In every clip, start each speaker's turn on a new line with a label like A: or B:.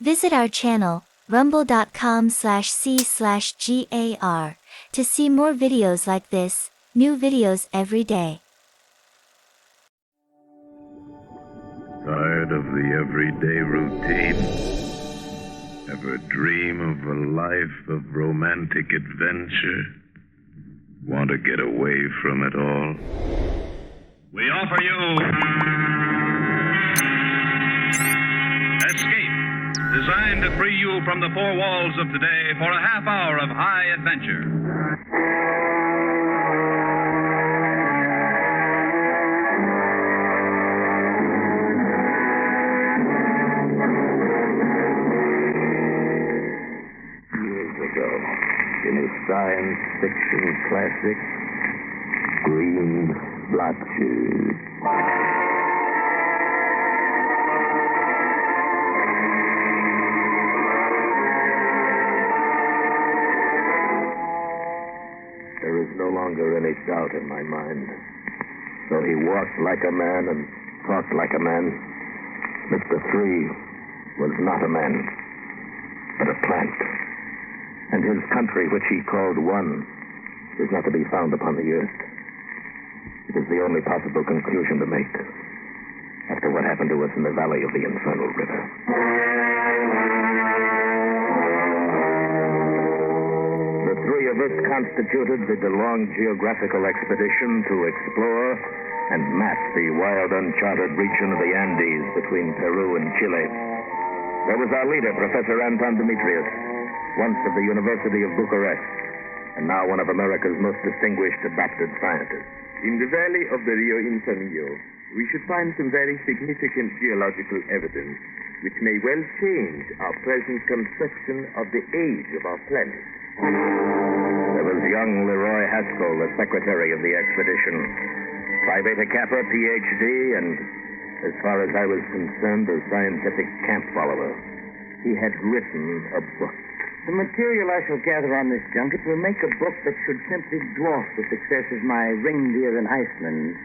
A: Visit our channel, rumble.com/c/gar, to see more videos like this, new videos every day.
B: Tired of the everyday routine? Ever dream of a life of romantic adventure? Want to get away from it all?
C: We offer you Escape, designed to free you from the four walls of today for a half hour of high adventure.
B: Years ago, in a science fiction classic, Green Blotches. There is no longer any doubt in my mind. Though he walked like a man and talked like a man, Mr. Three was not a man, but a plant. And his country, which he called One, is not to be found upon the earth. It is the only possible conclusion to make after what happened to us in the valley of the Infernal River. The three of us constituted the DeLong geographical expedition to explore and map the wild, uncharted region of the Andes between Peru and Chile. There was our leader, Professor Anton Demetrius, once of the University of Bucharest, and now one of America's most distinguished adopted scientists.
D: In the valley of the Rio Inferno, we should find some very significant geological evidence which may well change our present conception of the age of our planet.
B: There was young Leroy Haskell, the secretary of the expedition. Phi Beta Kappa, Ph.D., and as far as I was concerned, a scientific camp follower. He had written a book.
E: The material I shall gather on this junket will make a book that should simply dwarf the success of my Reindeer in Iceland.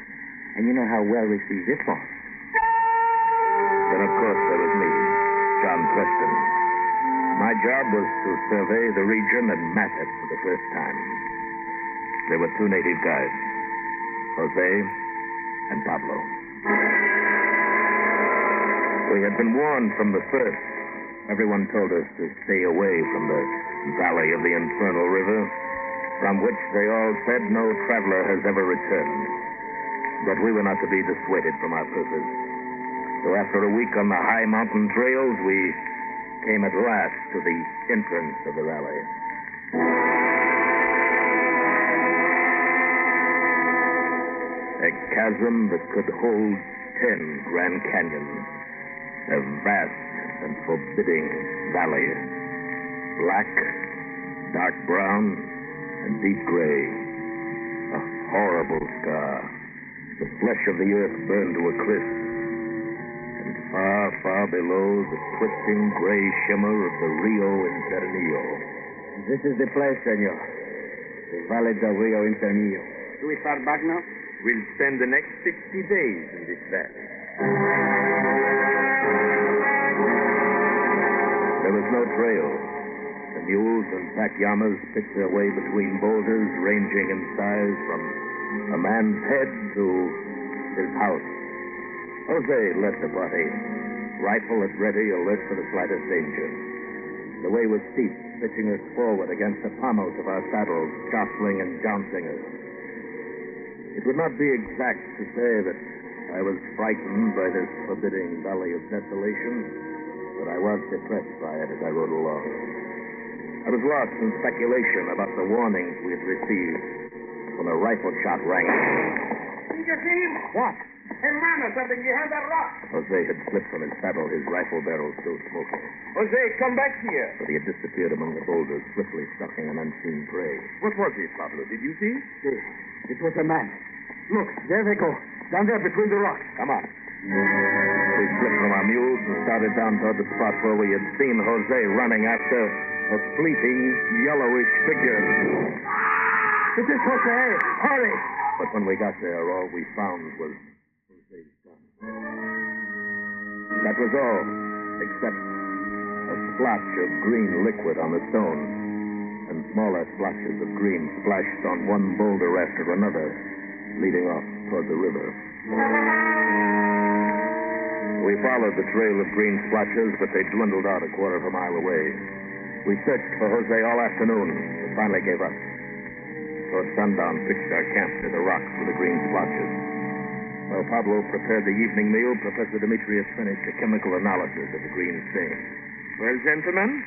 E: And you know how well received it was.
B: Then, of course, there was me, John Preston. My job was to survey the region and map it for the first time. There were two native guides, Jose and Pablo. We had been warned from the first. Everyone told us to stay away from the valley of the Infernal River, from which they all said no traveler has ever returned. But we were not to be dissuaded from our purpose. So after a week on the high mountain trails, we came at last to the entrance of the valley. A chasm that could hold 10 Grand Canyons. A vast and forbidding valley. Black, dark brown, and deep gray. A horrible scar. The flesh of the earth burned to a crisp. And far, far below, the twisting gray shimmer of the Rio Inferno.
E: This is the place, senor. The Valley del Rio Inferno.
D: Do we start back now? We'll spend the next 60 days in this valley.
B: There was no trail. The mules and pack yamas picked their way between boulders ranging in size from a man's head to his house. Jose led the party, rifle at ready, alert for the slightest danger. The way was steep, pitching us forward against the pommels of our saddles, jostling and jouncing us. It would not be exact to say that I was frightened by this forbidding valley of desolation, but I was depressed by it as I rode along. I was lost in speculation about the warnings we had received when a rifle shot rang out.
E: What?
D: Hermano, something behind that rock.
B: Jose had slipped from his saddle, his rifle barrel still smoking.
D: Jose, come back here.
B: But he had disappeared among the boulders, swiftly stalking an unseen prey.
D: What was it, Pablo? Did you see?
E: It was a man. Look, there they go. Down there between the rocks.
B: Come on. We slipped from our mules and started down toward the spot where we had seen Jose running after a fleeting, yellowish figure.
E: It is Jose. Hurry.
B: But when we got there, all we found was Jose's gun. That was all, except a splotch of green liquid on the stone, and smaller splotches of green splashed on one boulder after another, leading off toward the river. We followed the trail of green splotches, but they dwindled out a quarter of a mile away. We searched for Jose all afternoon, but finally gave up. Toward sundown, pitched our camp near the rocks with the green splotches. While Pablo prepared the evening meal, Professor Demetrius finished a chemical analysis of the green stain.
D: Well, gentlemen,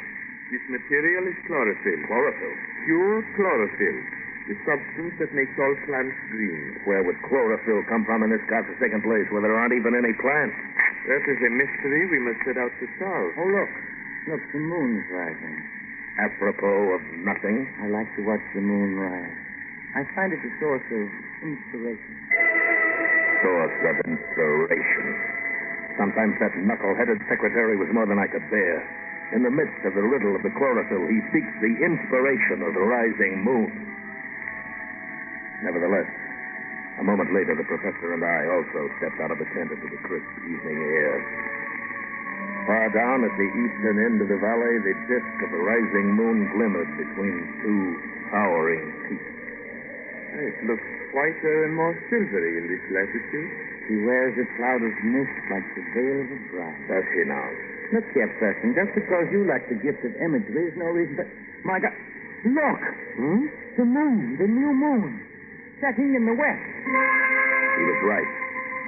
D: this material is chlorophyll.
B: Chlorophyll?
D: Pure chlorophyll. The substance that makes all plants green.
B: Where would chlorophyll come from in this godforsaken place where there aren't even any plants?
D: That is a mystery we must set out to solve.
E: Oh, look. Look, the moon's rising.
B: Apropos of nothing.
E: I like to watch the moon rise. I find it a source of inspiration.
B: Source of inspiration. Sometimes that knuckle-headed secretary was more than I could bear. In the midst of the riddle of the chlorophyll, he seeks the inspiration of the rising moon. Nevertheless, a moment later, the professor and I also stepped out of the tent into the crisp evening air. Far down at the eastern end of the valley, the disk of the rising moon glimmered between two towering peaks.
D: It looks whiter and more silvery in this latitude.
E: He wears a cloud of mist like the veil of a bride.
B: Does he now?
E: Look here, Preston, just because you like the gift of imagery is no reason, but... My God, look! The moon, the new moon, setting in the west.
B: He was right.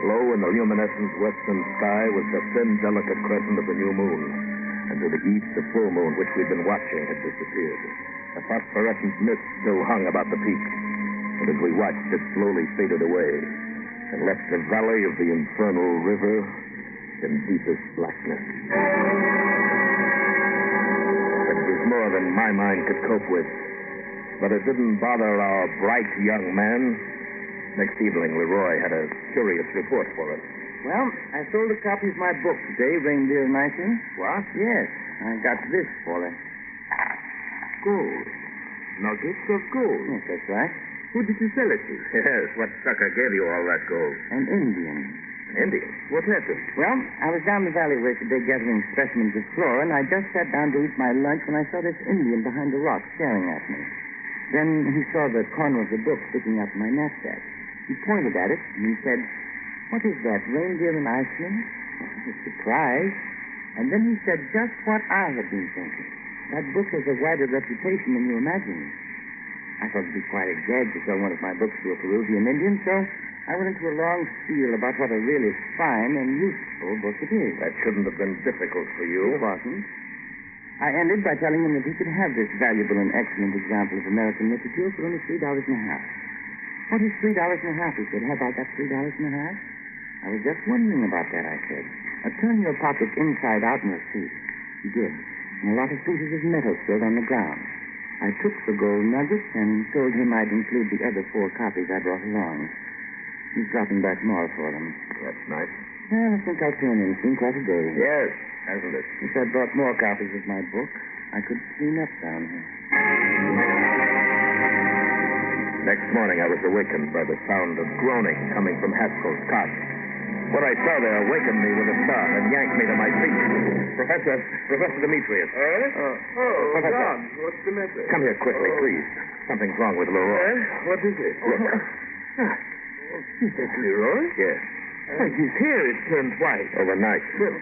B: Low in the luminescent western sky was the thin, delicate crescent of the new moon. And to the east, the full moon, which we'd been watching, had disappeared. A phosphorescent mist still hung about the peak. And as we watched, it slowly faded away and left the valley of the infernal river in deepest blackness. It was more than my mind could cope with. But it didn't bother our bright young man. Next evening, Leroy had a curious report for us.
E: Well, I sold a copy of my book today, Reindeer and Iceland.
B: What?
E: Yes, I got this for it.
D: Gold. Nuggets of gold.
E: Yes, that's right.
D: Who did you sell it to?
B: Yes, what sucker gave you all that gold?
E: An Indian.
B: Indian?
D: What happened?
E: Well, I was down the valley way today gathering specimens of flora, and I just sat down to eat my lunch when I saw this Indian behind a rock staring at me. Then he saw the corner of the book sticking out of my knapsack. He pointed at it, and he said, "What is that, Reindeer and Iceland?" I was surprised. And then he said just what I had been thinking. That book has a wider reputation than you imagine. I thought it'd be quite a gag to sell one of my books to a Peruvian Indian, so I went into a long spiel about what a really fine and useful book it is.
B: That shouldn't have been difficult for you.
E: It wasn't. I ended by telling him that he could have this valuable and excellent example of American literature for only $3.50. What is $3.50? He said. Have I got $3.50? I was just wondering about that, I said. Turn your pocket inside out and you'll see. He did. And a lot of pieces of metal spilled on the ground. I took the gold nuggets and told him I'd include the other 4 copies I brought along. He's dropping back more for them.
B: That's nice.
E: Well, I think I'll turn in. It's been quite a day.
B: Yes, hasn't it?
E: If I brought more copies of my book, I could clean up down here.
B: Next morning, I was awakened by the sound of groaning coming from Haskell's cot. What I saw there awakened me with a start and yanked me to my feet. Professor Demetrius. Professor.
D: John, what's the matter?
B: Come here quickly, please. Something's wrong with Leroy.
D: What is it?
B: Look.
D: Is that Leroy?
B: Yes.
D: Why, his hair is turned white.
B: Overnight.
D: Well,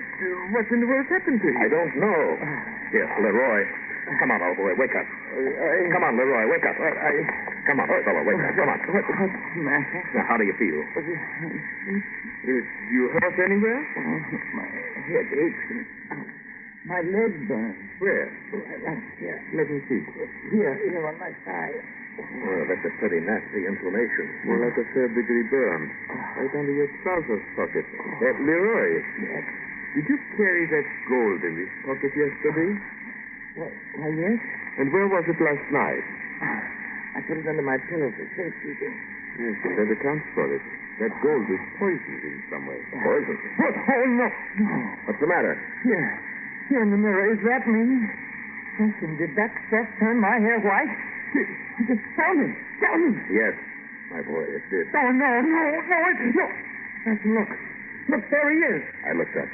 D: what in the world happened to him?
B: I don't know. Here, Leroy. Come on, old boy, wake up. Come on, Leroy, wake up. Come on, fellow, wake up. Come on.
E: What's the matter?
B: Now, how do you feel?
D: You hurt anywhere?
E: My head aches and my leg burns.
B: Where?
E: Right here.
B: Let me see.
E: Here on my side.
B: Oh, that's a pretty nasty inflammation.
D: More like a third-degree burn. Right under your trousers pocket. Leroy,
E: Yes.
D: did you carry that gold in this pocket yesterday?
E: Why, yes.
D: And where was it last night?
E: I put it under my pillow for safekeeping.
D: Yes, and that accounts for it. That gold is poisoned in some way.
B: Poison?
E: What? Oh, no. No.
B: What's the matter?
E: Here in the mirror. Is that me? Listen, did that stuff turn my hair white? Just tell me. Tell me.
B: Yes, my boy, it did.
E: Oh, no. Listen, look. Look, there he is.
B: I looked up.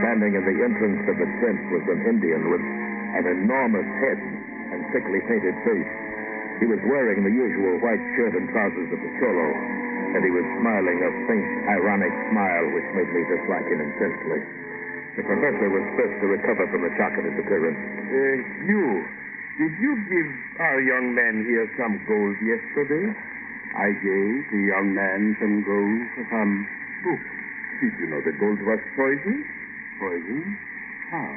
B: Standing in the entrance of the tent was an Indian with an enormous head and thickly painted face. He was wearing the usual white shirt and trousers of the cholo, and he was smiling a faint, ironic smile which made me dislike him intensely. The professor was first to recover from the shock of his appearance.
D: Did you give our young man here some gold yesterday?
B: I gave the young man some gold for some books.
D: Did you know that gold was poison?
B: Poison? How?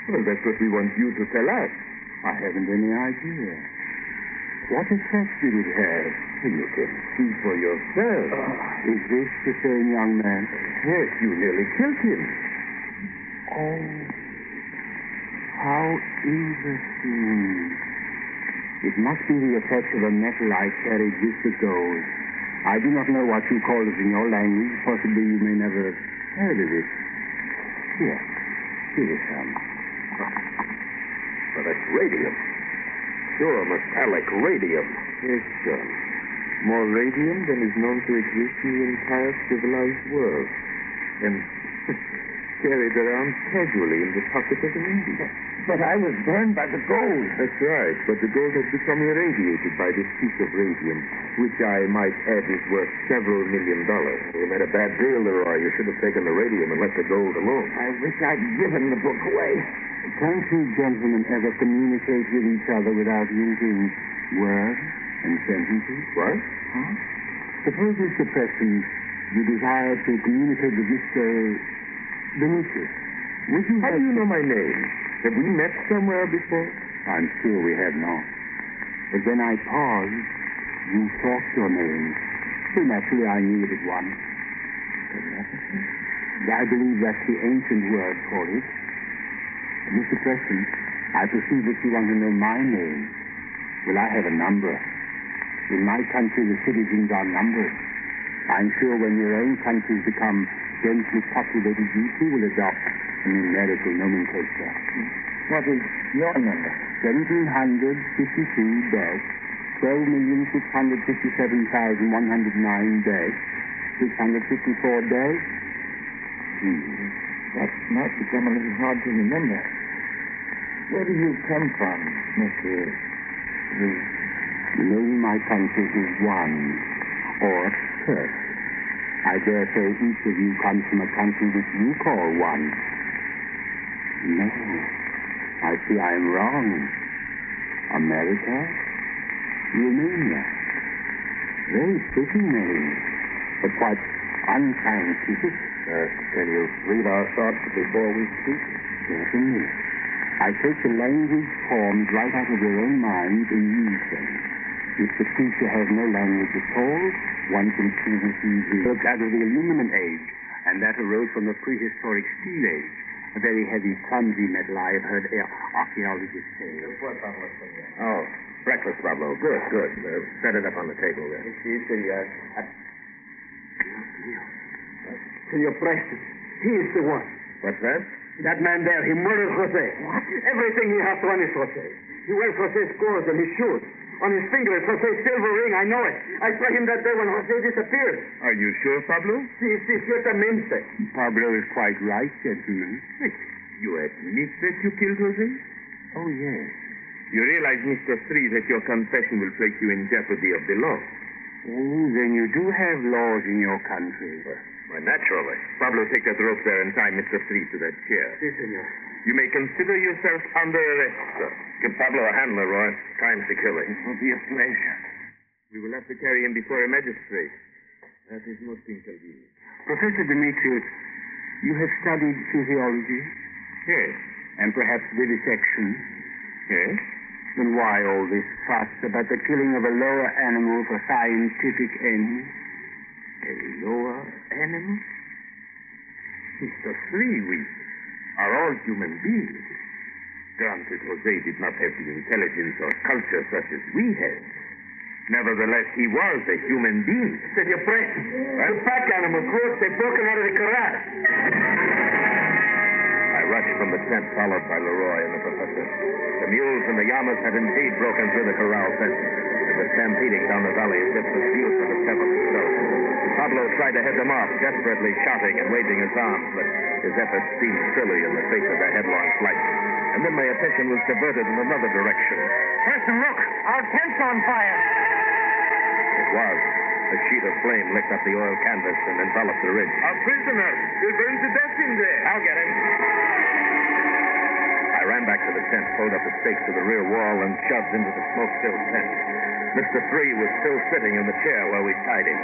D: Well, that's what we want you to tell us.
B: I haven't any idea. What effect did it have?
D: You can see for yourself.
B: Is this the same young man?
D: Yes, you nearly killed him.
B: Oh, how interesting. It must be the effect of a metal I carried with the gold. I do not know what you call it in your language. Possibly you may never have heard of it. Here is some.
D: But that's radium. Pure metallic radium.
B: Yes, sir.
D: More radium than is known to exist in the entire civilized world. And carried around casually in the pocket of an Indian.
E: But I was burned by the gold.
D: That's right, but the gold has become irradiated by this piece of radium, which I might add is worth several $1 million. You made a bad deal, Leroy. You should have taken the radium and let the gold alone.
E: I wish I'd given the book away.
B: Can't you gentlemen ever communicate with each other without using words and sentences?
D: What?
B: Huh? Suppose, Mr. Preston, you desire to communicate with Mr. Benitez. Would you
D: How do you know my name? Have we met somewhere before?
B: I'm sure we have not. But when I paused, you talked your name. So naturally I knew it at once. I believe that's the ancient word for it. Mr. Preston, I perceive that you want to know my name. Well, I have a number. In my country, the citizens are numbered. I'm sure when your own countries become densely populated, you too will adopt a numerical nomenclature.
E: What is your number?
B: 1752-12,657,109-654.
E: That might become a little hard to remember. Where do you come from, Mr. Reed?
B: The name of my country is one, or Turk. I dare say each of you comes from a country which you call one. No, I see I am wrong. America? Romania? Very pretty name, but quite unscientific.
D: Can you read our thoughts before we speak?
B: Certainly. I take the language formed right out of your own minds and use them. If the creature has no language at all, one can choose his look out of the aluminum age, and that arose from the prehistoric steel age. A very heavy, clumsy metal, I have heard archaeologists say.
D: Oh, breakfast, Pablo. Good, good. Set it up on the table there.
E: Senor Preston, he is the one.
D: What's that?
E: That man there, he murdered Jose. What? Everything he has on is Jose. He wears Jose's clothes and his shoes. On his finger is Jose's silver ring, I know it. I saw him that day when Jose disappeared.
D: Are you sure, Pablo?
E: Sí, ciertamente.
B: Pablo is quite right, gentlemen.
D: You admit that you killed Jose?
B: Oh, yes.
D: You realize, Mr. Street, that your confession will place you in jeopardy of the law.
B: Oh, then you do have laws in your country.
D: Why, naturally. Pablo, take that rope there and tie Mr. Street to that chair.
E: Sí, senor.
D: You may consider yourself under arrest, sir. Give Pablo a hand, Leroy. Time to kill him.
E: It will be a pleasure.
D: We will have to carry him before a magistrate. That is most inconvenient.
B: Professor Demetrius, you have studied physiology
D: Yes.
B: and perhaps vivisection.
D: Yes?
B: Then why all this fuss about the killing of a lower animal for scientific ends?
D: A lower animal? Mr. Three, we are all human beings. Granted, Jose did not have the intelligence or culture such as we have. Nevertheless, he was a human being.
E: Senor Preston, the pack animal clothes, they've broken out of the corral.
B: I rushed from the tent, followed by Leroy and the professor. The mules and the llamas had indeed broken through the corral fence. were stampeding down the valley as if pursued for the seventh itself. Pablo tried to head them off, desperately shouting and waving his arms, but his efforts seemed silly in the face of their headlong flight. And then my attention was diverted in another direction.
E: Preston, look! Our tent's on fire!
B: It was. A sheet of flame licked up the oil canvas and enveloped the ridge.
D: Our prisoner! We're burned to death in there!
B: I'll get him. I ran back to the tent, pulled up the stakes to the rear wall, and shoved into the smoke-filled tent. Mr. Three was still sitting in the chair where we tied him.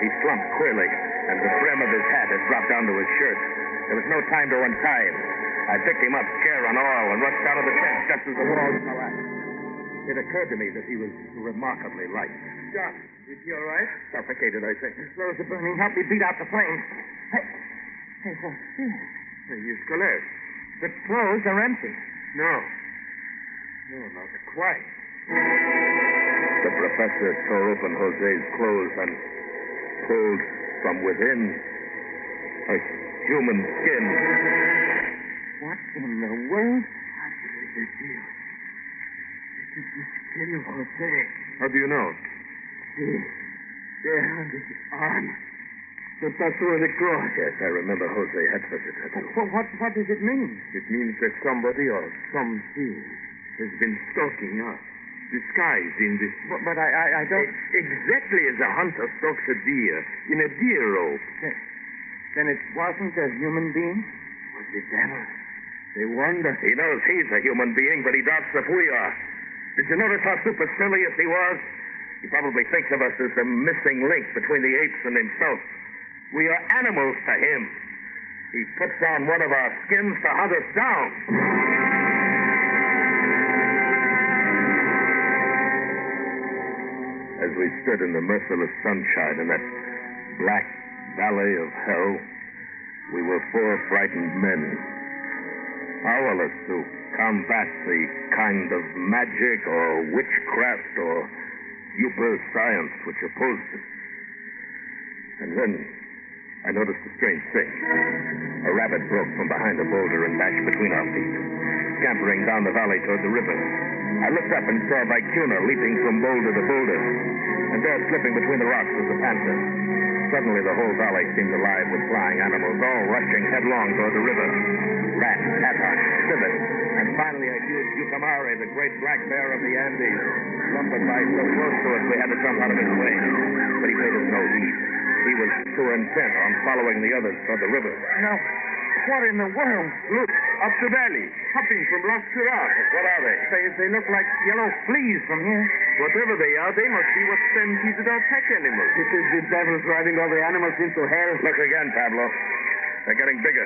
B: He slumped queerly, and the brim of his hat had dropped onto his shirt. There was no time to untie him. I picked him up, chair and all, and rushed out of the tent just as the walls collapsed. It occurred to me that he was remarkably light.
D: John, is he all right?
B: Suffocated, I think.
E: As slow as the burning. Help me beat out the flames. Hey, what's this?
D: He's collapsed.
E: The clothes are empty.
D: No. No, not quite.
B: The professor tore open Jose's clothes and pulled from within a human skin.
E: What in the world?
D: I believe the deal. It is the skin of Jose.
B: How do you know?
D: See, there on his arm. The tattoo of the cross.
B: Yes, I remember Jose had such a tattoo.
E: What does it mean?
D: It means that somebody or something has been stalking us, disguised in this.
E: But I don't...
D: Exactly as a hunter stalks a deer in a deer robe.
E: Then it wasn't a human being?
D: Was the devil? They wonder.
B: He knows he's a human being, but he doubts if we are. Did you notice how supercilious he was? He probably thinks of us as the missing link between the apes and himself. We are animals to him. He puts on one of our skins to hunt us down. As we stood in the merciless sunshine in that black valley of hell, we were four frightened men, powerless to combat the kind of magic or witchcraft or super science which opposed it. And then I noticed a strange thing. A rabbit broke from behind a boulder and dashed between our feet, scampering down the valley toward the river. I looked up and saw Vicuna leaping from boulder to boulder, and there slipping between the rocks was a panther. Suddenly the whole valley seemed alive with flying animals, all rushing headlong toward the river. Rats, hathawks, civets, and finally a huge Yucamare, the great black bear of the Andes, lumbered by so close to us we had to jump out of his way. But he paid us no heed. He was too intent on following the others toward the river.
E: No. What in the world?
D: Look, up the valley, hopping from rock to rock.
B: What are they?
E: They look like yellow fleas from here.
D: Whatever they are, they must be what stampeded our pack animals.
E: It is the devil driving all the animals into hell.
B: Look again, Pablo. They're getting bigger.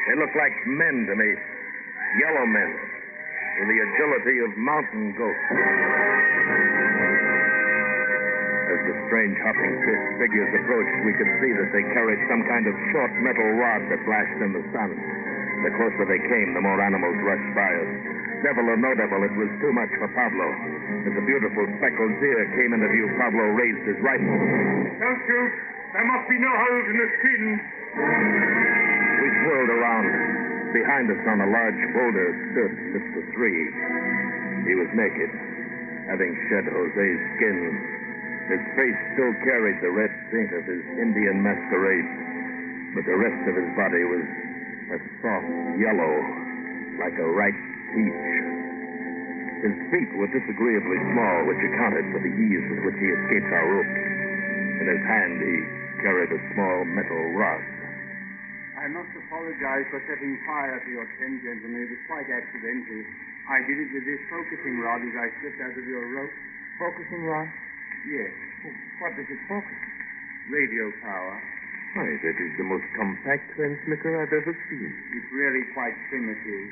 B: They look like men to me. Yellow men, with the agility of mountain goats. As the strange hopping figures approached, we could see that they carried some kind of short metal rod that flashed in the sun. The closer they came, the more animals rushed by us. Devil or no devil, it was too much for Pablo. As a beautiful speckled deer came into view, Pablo raised his rifle.
D: Don't shoot. There must be no holes in the skin.
B: We whirled around. Behind us on a large boulder stood Mr. Three. He was naked, having shed Jose's skin. His face still carried the red paint of his Indian masquerade, but the rest of his body was a soft yellow, like a ripe peach. His feet were disagreeably small, which accounted for the ease with which he escaped our rope. In his hand, he carried a small metal rod.
F: I must apologize for setting fire to your tent, gentlemen. It was quite accidental. I did it with this focusing rod as I slipped out of your rope.
E: Focusing rod?
F: Yes.
E: What does it focus?
F: Radio power.
D: Why, that is the most compact transmitter I've ever seen.
F: It's really quite primitive.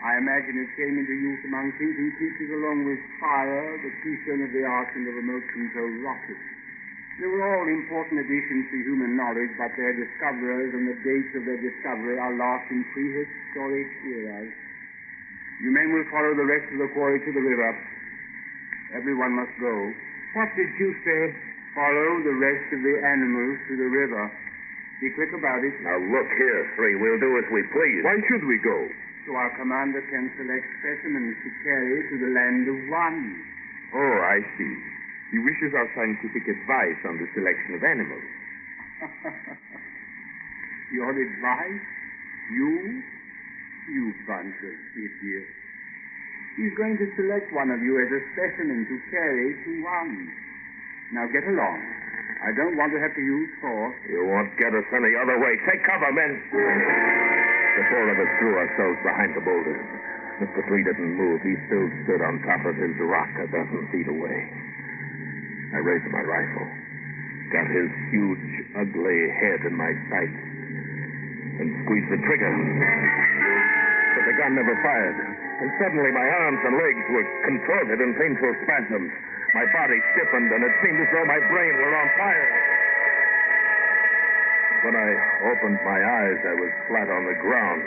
F: I imagine it came into use among thinking creatures along with fire, the keystone of the ark, and the remote control rocket. They were all important additions to human knowledge, but their discoverers and the dates of their discovery are lost in prehistoric eras. You men will follow the rest of the quarry to the river. Everyone must go. What did you say? Follow the rest of the animals to the river. Be quick about it.
B: Now look here, Three. We'll do as we please.
D: Why should we go?
F: So our commander can select specimens to carry to the land of one.
D: Oh, I see. He wishes our scientific advice on the selection of animals.
F: Your advice? You bunch of idiots. He's going to select one of you as a specimen to carry to one. Now get along. I don't want to have to use force.
B: You won't get us any other way. Take cover, men. The four of us threw ourselves behind the boulders. Mr. Three didn't move. He still stood on top of his rock a dozen feet away. I raised my rifle, got his huge, ugly head in my sights, and squeezed the trigger. But the gun never fired, and suddenly my arms and legs were contorted in painful spasms. My body stiffened, and it seemed as though my brain were on fire. When I opened my eyes, I was flat on the ground,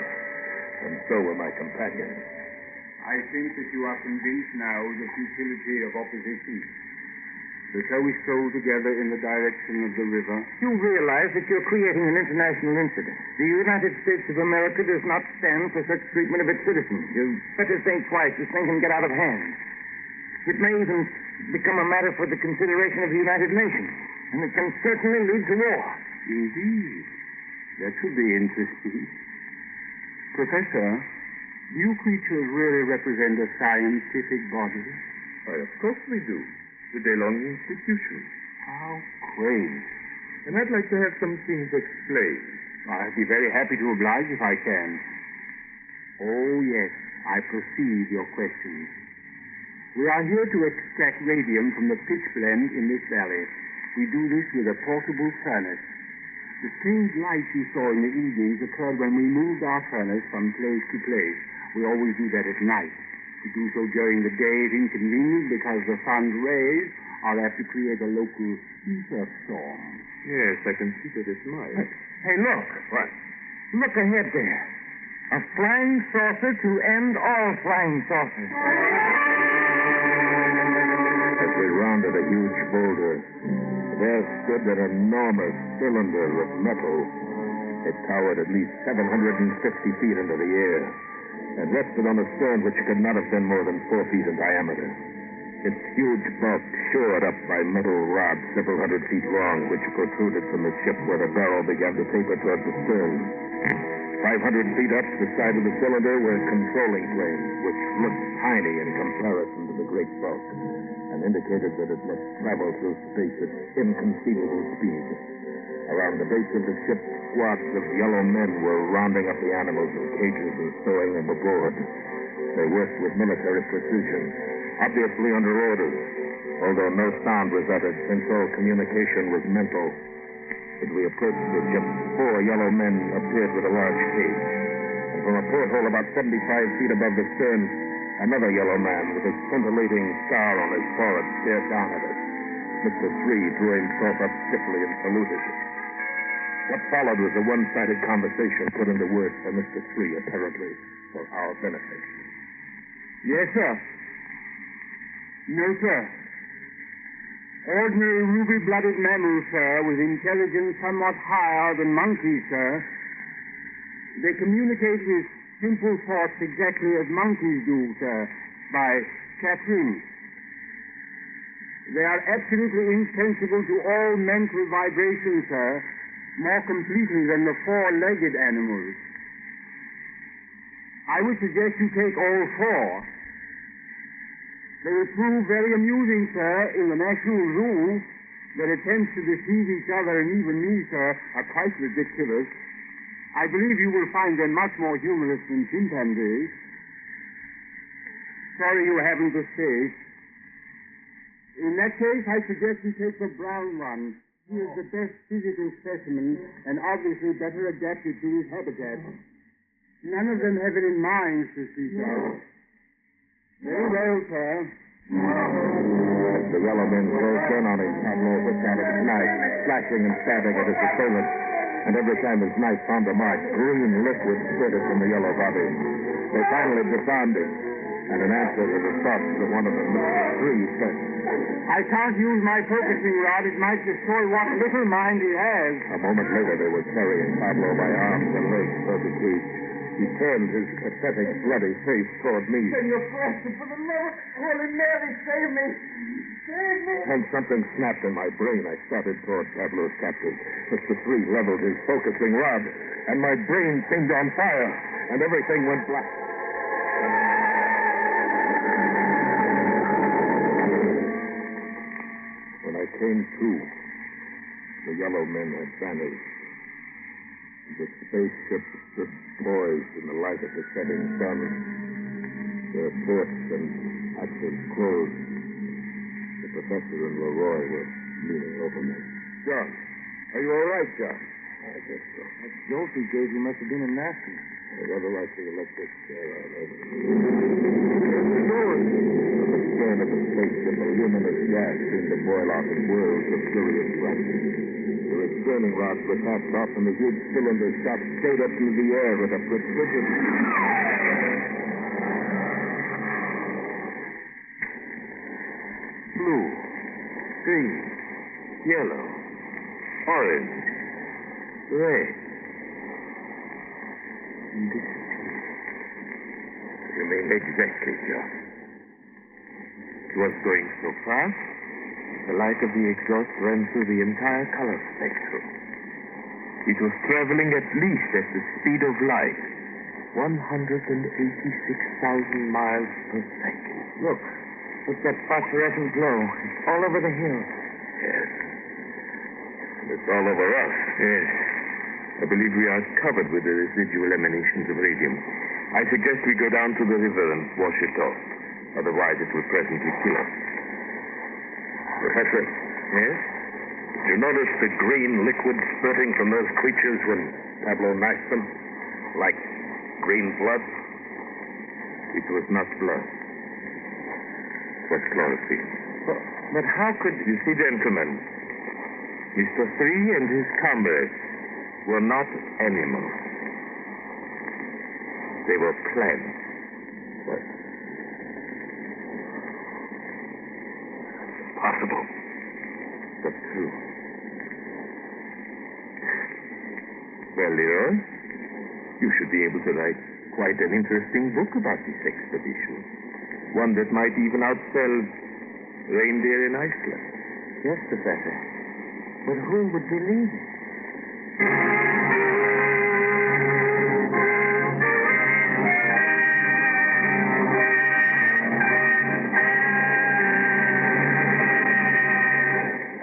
B: and so were my companions.
F: I think that you are convinced now of the futility of opposition. So we stroll together in the direction of the river.
E: You realize that you're creating an international incident. The United States of America does not stand for such treatment of its citizens. You better think twice. This thing can get out of hand. It may even become a matter for the consideration of the United Nations, and it can certainly lead to war.
F: Indeed. That should be interesting. Professor, do you creatures really represent a scientific body?
D: Why, of course we do. The DeLong Institution.
F: How quaint.
D: And I'd like to have some things explained.
F: I'd be very happy to oblige if I can. Oh, yes, I perceive your questions. We are here to extract radium from the pitch blende in this valley. We do this with a portable furnace. The strange lights you saw in the evenings occurred when we moved our furnace from place to place. We always do that at night. To do so during the day is inconvenient because the sun's rays are apt to create a local ether storm.
D: Yes, I can see that it might.
E: Hey, look.
B: What?
E: Look ahead there. A flying saucer to end all flying saucers.
B: As we rounded a huge boulder, there stood an enormous cylinder of metal. It towered at least 750 feet into the air and rested on a stone which could not have been more than 4 feet in diameter. Its huge bulk shored up by metal rods several hundred feet long, which protruded from the ship where the barrel began to taper toward the stern. 500 feet up the side of the cylinder were controlling planes, which looked tiny in comparison to the great bulk, and indicated that it must travel through space at inconceivable speed. Around the base of the ship, squads of yellow men were rounding up the animals in cages and stowing them aboard. They worked with military precision, obviously under orders, although no sound was uttered since all communication was mental. As we approached the ship, 4 yellow men appeared with a large cage. And from a porthole about 75 feet above the stern, another yellow man with a scintillating scar on his forehead stared down at us. Mr. Three drew himself up stiffly and saluted. What followed was a one-sided conversation put into words by Mr. Three, apparently for our benefit.
F: Yes, sir. No, sir. Ordinary ruby-blooded mammals, sir, with intelligence somewhat higher than monkeys, sir. They communicate with simple thoughts exactly as monkeys do, sir, by chattering. They are absolutely insensible to all mental vibrations, sir, more completely than the 4-legged animals. I would suggest you take all 4. They will prove very amusing, sir, in the National Zoo. Their attempts to deceive each other and even me, sir, are quite ridiculous. I believe you will find them much more humorous than chimpanzees. Sorry you haven't the space. In that case, I suggest you take the brown one. He is the best physical specimen and obviously better adapted to his habitat. None of them have any minds to see, sir. Very well, sir.
B: As the yellow men closed in on him, Pablo whipped out his knife, slashing and stabbing at his assailant. And every time his knife found a mark, green liquid spurted from the yellow body. They finally disarmed him, and in answer to the thoughts of one of them, Mr. Three said,
F: I can't use my focusing rod. It might destroy what little mind he has.
B: A moment later, they were carrying Pablo by arms and legs toward the cage. He turned his pathetic, bloody face toward me.
F: Senor Preston, for the love of Holy Mary, save me.
B: And something snapped in my brain. I started toward Pablo's captive. Mr. 3 leveled his focusing rod, and my brain seemed on fire, and everything went black. When I came to, the yellow men had vanished. The spaceship stood poised in the light of the setting sun, their ports and hatches closed. The professor and Leroy were leaning over me. John, are you all right, John? I guess so.
E: That jolt he gave you must have been a nasty.
B: Rather like the electric chair all over. From the stern of the spaceship, a luminous gas seemed to boil out in whirls of furious brightness. The restraining rods were cast off, and the huge cylinder shot straight up through the air with a precision. Blue, green, yellow, orange, red.
D: You mean exactly, John. It was going so fast, the light of the exhaust ran through the entire color spectrum. It was traveling at least at the speed of light, 186,000 miles per second.
E: Look, what's that phosphorescent glow? It's all over the hill.
D: Yes. It's all over us. Yes. I believe we are covered with the residual emanations of radium. I suggest we go down to the river and wash it off. Otherwise, it will presently kill us. Professor? Yes? Did you notice the green liquid spurting from those creatures when Pablo knifed them? Like green blood? It was not blood. It was chlorophyll.
E: But how could...
D: You see, gentlemen, Mr. 3 and his comrades were not animals. They were plants. What? Possible, but true. Well, Leroy, you should be able to write quite an interesting book about this expedition. One that might even outsell Reindeer in Iceland.
E: Yes, Professor. But who would believe it?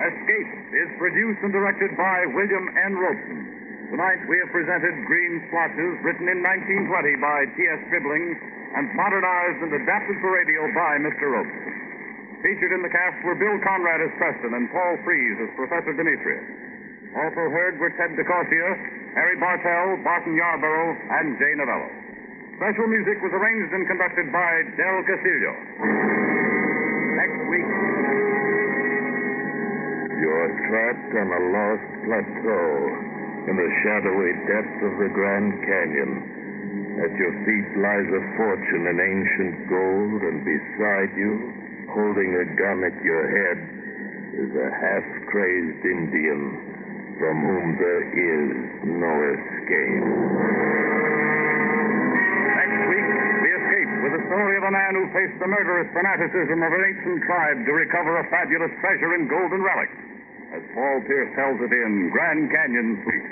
C: Escape is produced and directed by William N. Robeson. Tonight we have presented Green Splotches, written in 1920 by T.S. Stribling and modernized and adapted for radio by Mr. Robeson. Featured in the cast were Bill Conrad as Preston and Paul Frees as Professor Demetrius. Also heard were Ted DeCorsia, Harry Bartell, Barton Yarborough, and Jay Novello. Special music was arranged and conducted by Del Castillo. Next week...
D: You're trapped on a lost plateau in the shadowy depths of the Grand Canyon. At your feet lies a fortune in ancient gold, and beside you, holding a gun at your head, is a half-crazed Indian from whom there is no escape.
C: Next week, we escape with the story of a man who faced the murderous fanaticism of an ancient tribe to recover a fabulous treasure in golden relics, as Paul Pierce tells it in Grand Canyon Suite.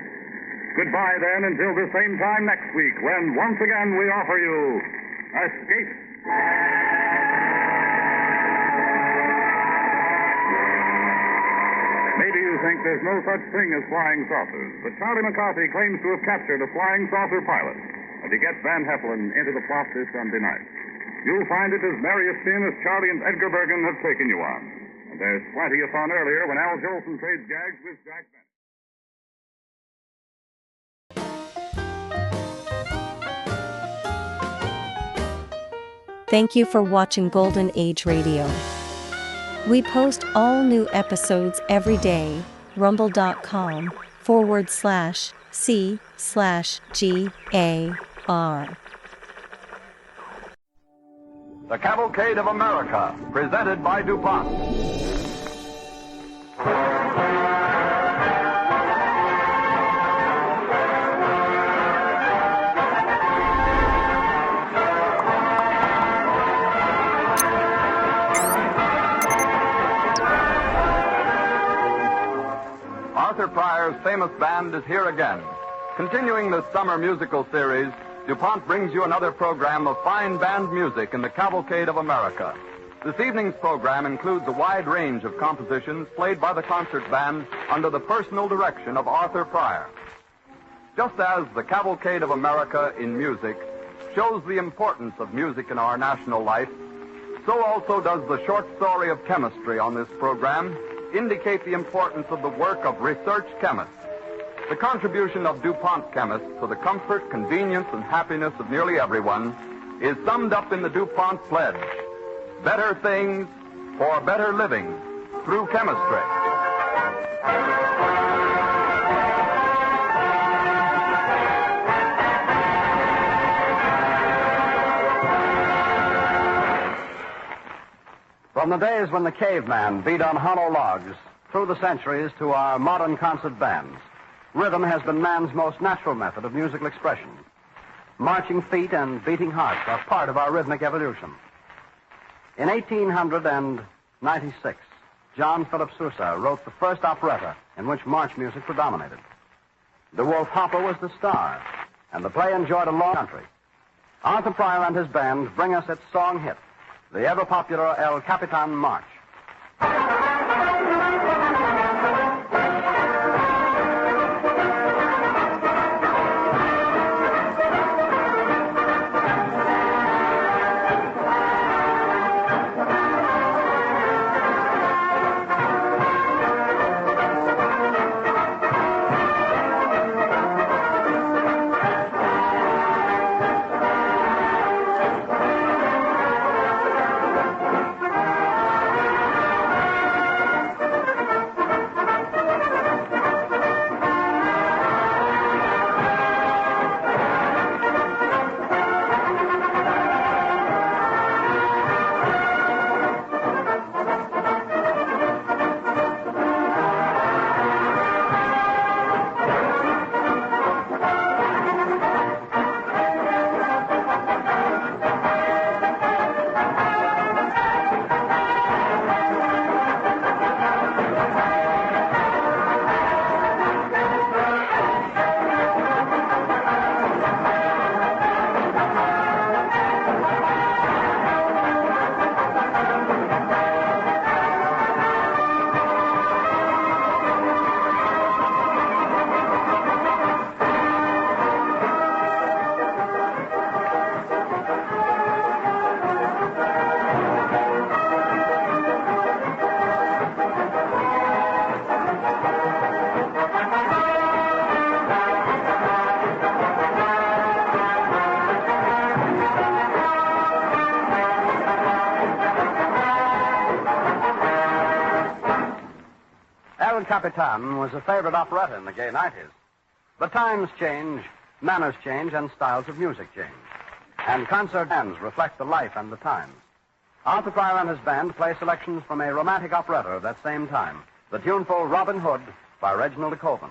C: Goodbye, then, until the same time next week, when once again we offer you Escape. Maybe you think there's no such thing as flying saucers, but Charlie McCarthy claims to have captured a flying saucer pilot, and he gets Van Heflin into the plot this Sunday night. You'll find it as merry a spin as Charlie and Edgar Bergen have taken you on. And there's plenty of fun earlier when Al Jolson trades gags with Jack Benny.
G: Thank you for watching Golden Age Radio. We post all new episodes every day. rumble.com/c/GAR.
H: The Cavalcade of America, presented by DuPont. Pryor's famous band is here again. Continuing this summer musical series, DuPont brings you another program of fine band music in the Cavalcade of America. This evening's program includes a wide range of compositions played by the concert band under the personal direction of Arthur Pryor. Just as the Cavalcade of America in music shows the importance of music in our national life, so also does the short story of chemistry on this program indicate the importance of the work of research chemists. The contribution of DuPont chemists to the comfort, convenience, and happiness of nearly everyone is summed up in the DuPont pledge: better things for better living through chemistry.
I: From the days when the caveman beat on hollow logs, through the centuries to our modern concert bands, rhythm has been man's most natural method of musical expression. Marching feet and beating hearts are part of our rhythmic evolution. In 1896, John Philip Sousa wrote the first operetta in which march music predominated. De Wolf Hopper was the star, and the play enjoyed a long country. Arthur Pryor and his band bring us its song hit, the ever-popular El Capitan March. El Capitan was a favorite operetta in the gay 90s. But times change, manners change, and styles of music change. And concert bands reflect the life and the times. Arthur Pryor and his band play selections from a romantic operetta of that same time, the tuneful Robin Hood by Reginald de Koven.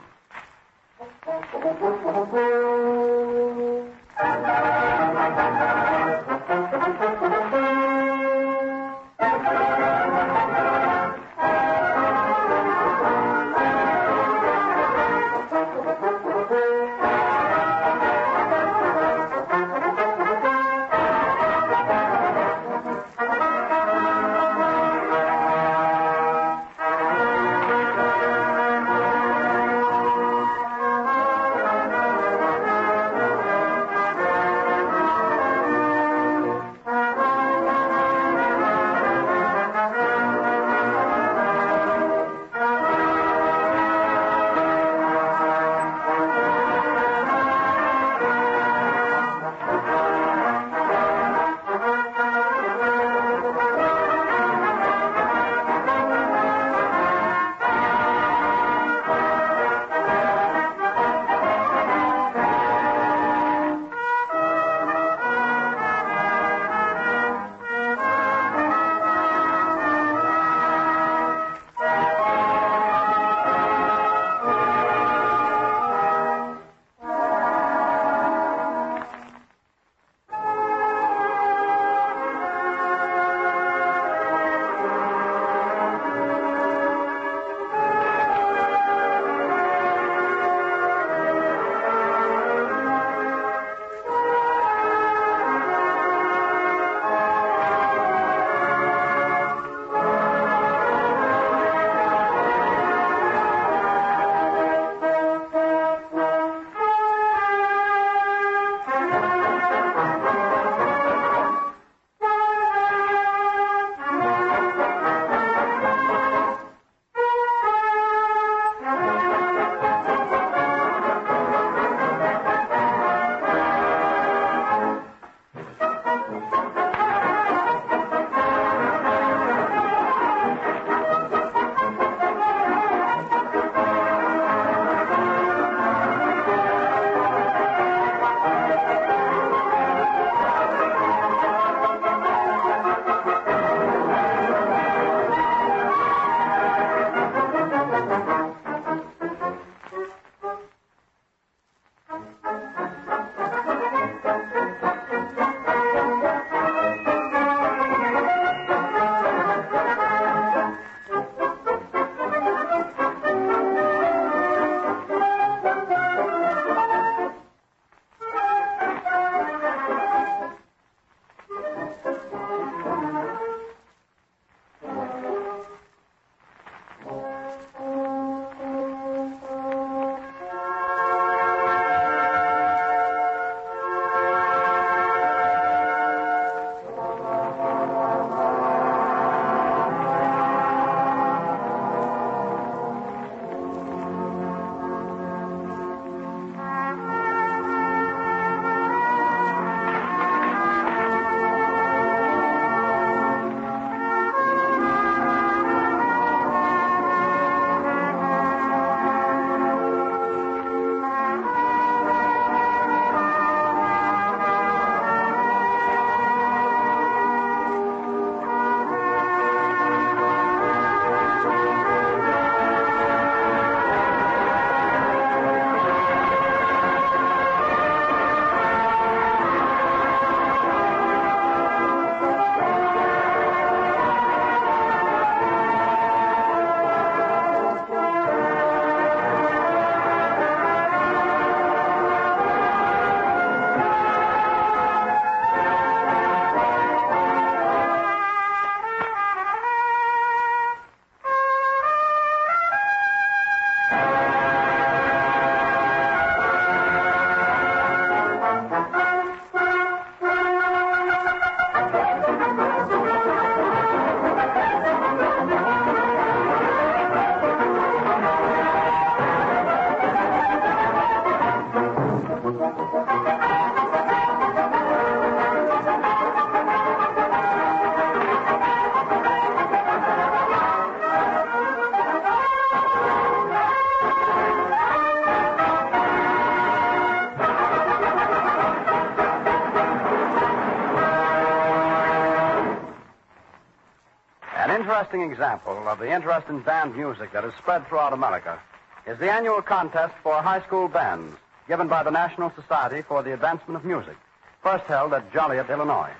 I: interesting example of the interest in band music that is spread throughout America is the annual contest for high school bands given by the National Society for the Advancement of Music, first held at Joliet, Illinois.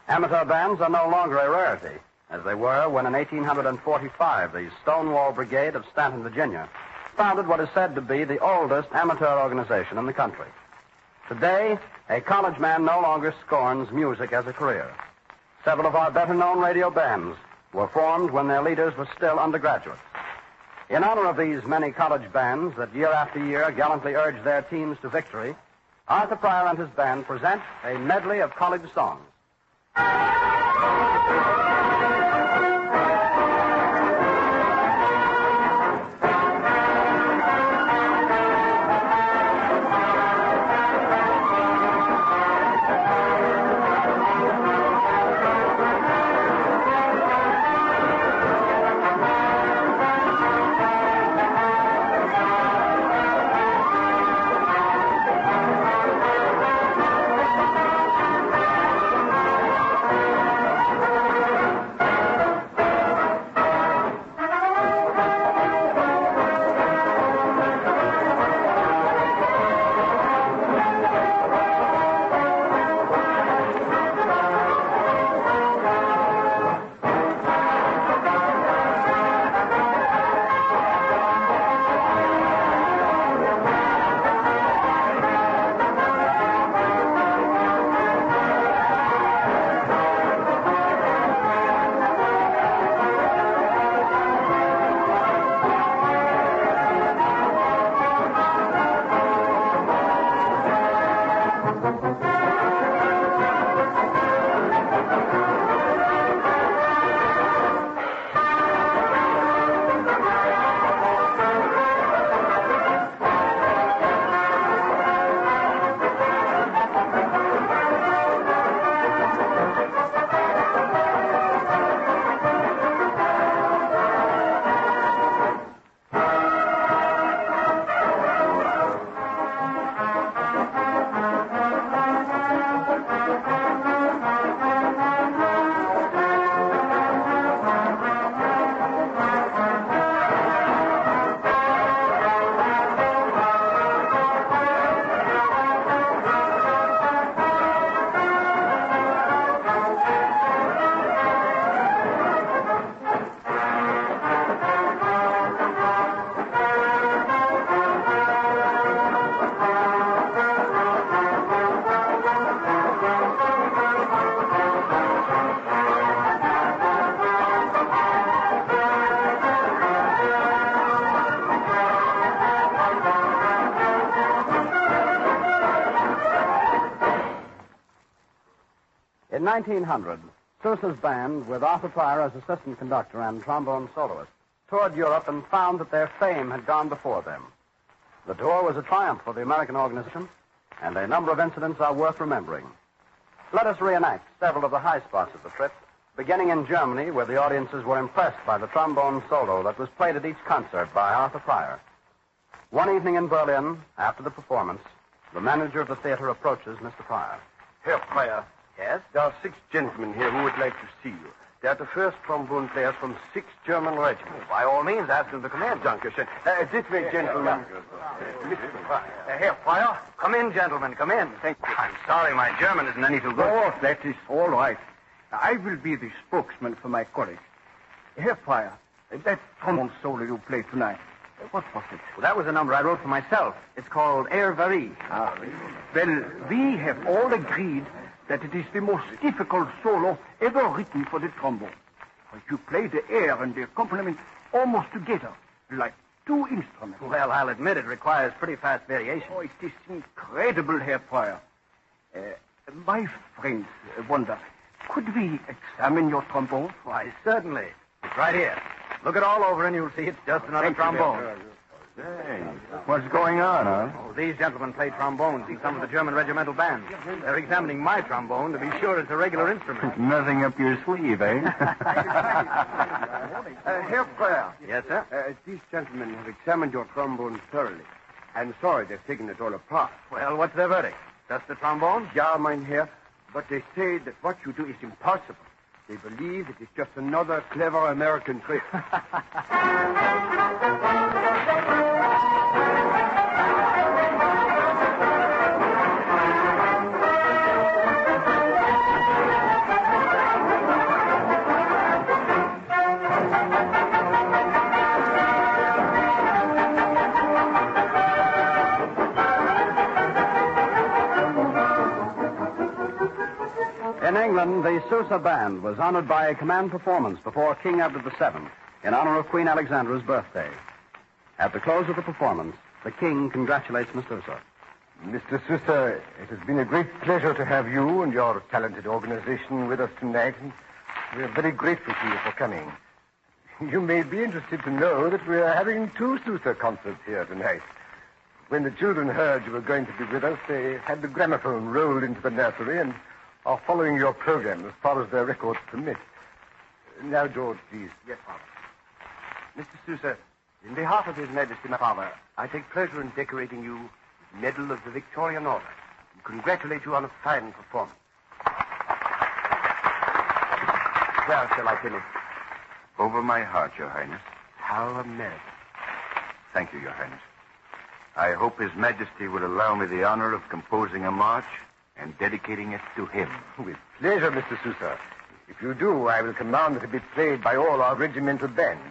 I: Amateur bands are no longer a rarity, as they were when in 1845 the Stonewall Brigade of Stanton, Virginia, founded what is said to be the oldest amateur organization in the country. Today, a college man no longer scorns music as a career. Several of our better-known radio bands were formed when their leaders were still undergraduates. In honor of these many college bands that year after year gallantly urge their teams to victory, Arthur Pryor and his band present a medley of college songs. In 1900, Sousa's band, with Arthur Pryor as assistant conductor and trombone soloist, toured Europe and found that their fame had gone before them. The tour was a triumph for the American organization, and a number of incidents are worth remembering. Let us reenact several of the high spots of the trip, beginning in Germany, where the audiences were impressed by the trombone solo that was played at each concert by Arthur Pryor. One evening in Berlin, after the performance, the manager of the theater approaches Mr. Pryor.
J: Herr Pryor.
I: Yes?
J: There are 6 gentlemen here who would like to see you. They are the first trombone players from 6 German regiments.
I: By all means, ask them to come in.
J: Dankeschön. This way, gentlemen. Mr. Pryor.
I: Herr Pryor, come in, gentlemen, come in. I'm sorry, my German isn't any too good.
F: Oh, that is all right. I will be the spokesman for my college. Herr Pryor, that trombone solo you played tonight, what was it?
I: Well, that was a number I wrote for myself. It's called Air Varie.
F: Well, we have all agreed that it is the most difficult solo ever written for the trombone. You play the air and the accompaniment almost together, like 2 instruments.
I: Well, I'll admit it requires pretty fast variation.
F: Oh, it is incredible, Herr Pryor. My friends wonder, could we examine your trombone?
I: Why, certainly. It's right here. Look it all over and you'll see it's just another trombone.
J: Hey, what's going on, huh?
I: Oh, these gentlemen play trombones in some of the German regimental bands. They're examining my trombone to be sure it's a regular instrument.
J: Nothing up your sleeve, eh?
F: Herr Pryor.
I: Yes, sir?
F: These gentlemen have examined your trombone thoroughly. I'm sorry they've taken it all apart.
I: Well, what's their verdict? Just the trombone?
F: Ja, mein Herr, but they say that what you do is impossible.
J: They believe it is just another clever American trick.
I: In England, the Sousa Band was honored by a command performance before King Edward VII in honor of Queen Alexandra's birthday. At the close of the performance, the King congratulates Mr. Sousa.
J: Mr. Sousa, it has been a great pleasure to have you and your talented organization with us tonight, and we are very grateful to you for coming. You may be interested to know that we are having 2 Sousa concerts here tonight. When the children heard you were going to be with us, they had the gramophone rolled into the nursery and are following your program as far as their records permit. Now, George, please.
K: Yes, Father. Mr. Sousa, in behalf of His Majesty, my father, I take pleasure in decorating you with the Medal of the Victorian Order and congratulate you on a fine performance. Where shall I finish?
L: Over my heart, Your Highness.
K: How American.
L: Thank you, Your Highness. I hope His Majesty will allow me the honor of composing a march and dedicating it to him.
J: With pleasure, Mr. Sousa. If you do, I will command that it be played by all our regimental bands.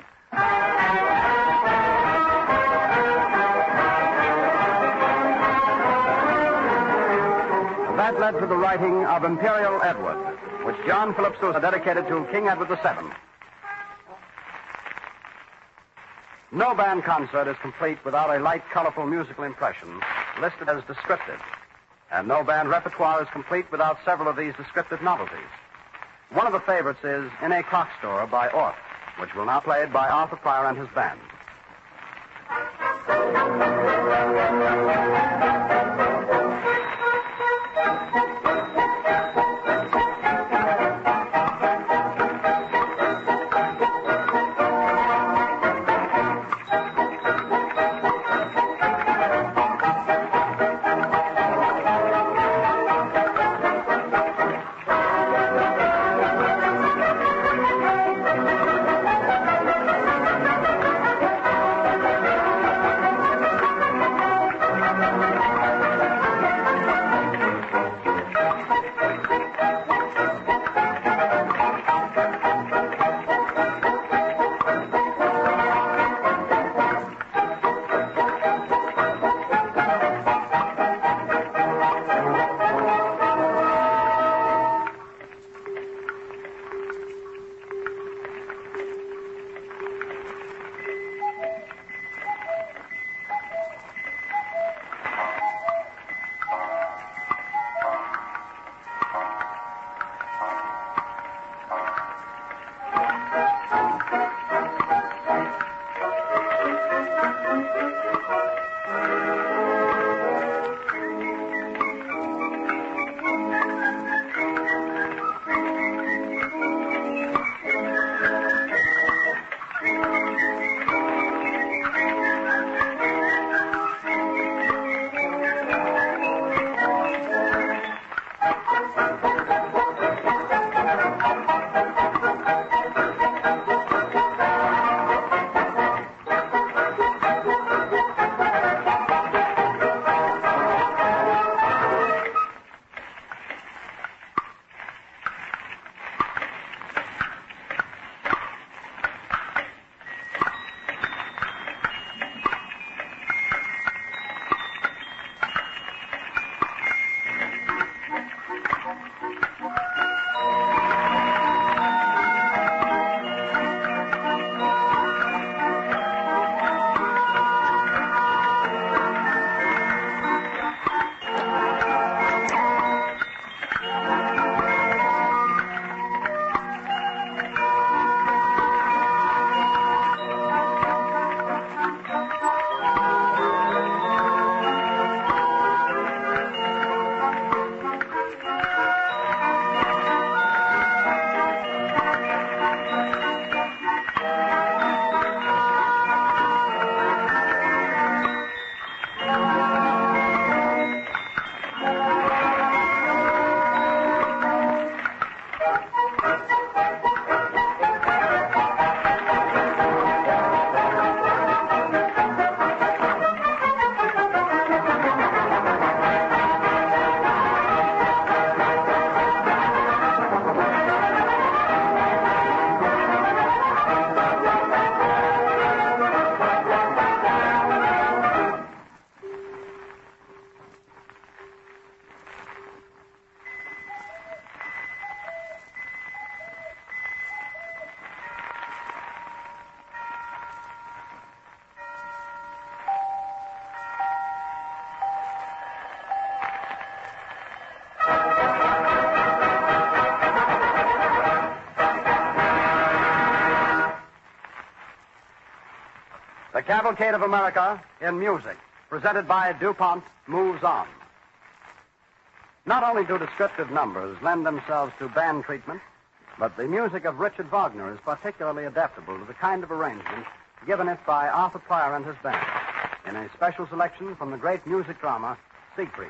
I: That led to the writing of Imperial Edward, which John Philip Sousa dedicated to King Edward VII. No band concert is complete without a light, colorful musical impression listed as descriptive. And no band repertoire is complete without several of these descriptive novelties. One of the favorites is In a Clock Store by Orff, which will now be played by Arthur Pryor and his band. Cavalcade of America in music, presented by DuPont, moves on. Not only do descriptive numbers lend themselves to band treatment, but the music of Richard Wagner is particularly adaptable to the kind of arrangement given it by Arthur Pryor and his band in a special selection from the great music drama, Siegfried.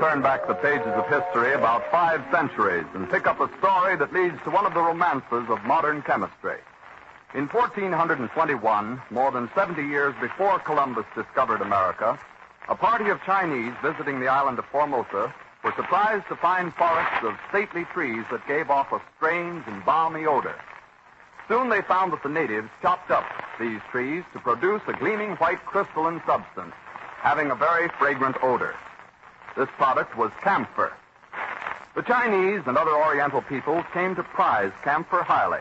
H: turn back the pages of history about 5 centuries and pick up a story that leads to one of the romances of modern chemistry. In 1421, more than 70 years before Columbus discovered America, a party of Chinese visiting the island of Formosa were surprised to find forests of stately trees that gave off a strange and balmy odor. Soon they found that the natives chopped up these trees to produce a gleaming white crystalline substance, having a very fragrant odor. This product was camphor. The Chinese and other Oriental peoples came to prize camphor highly.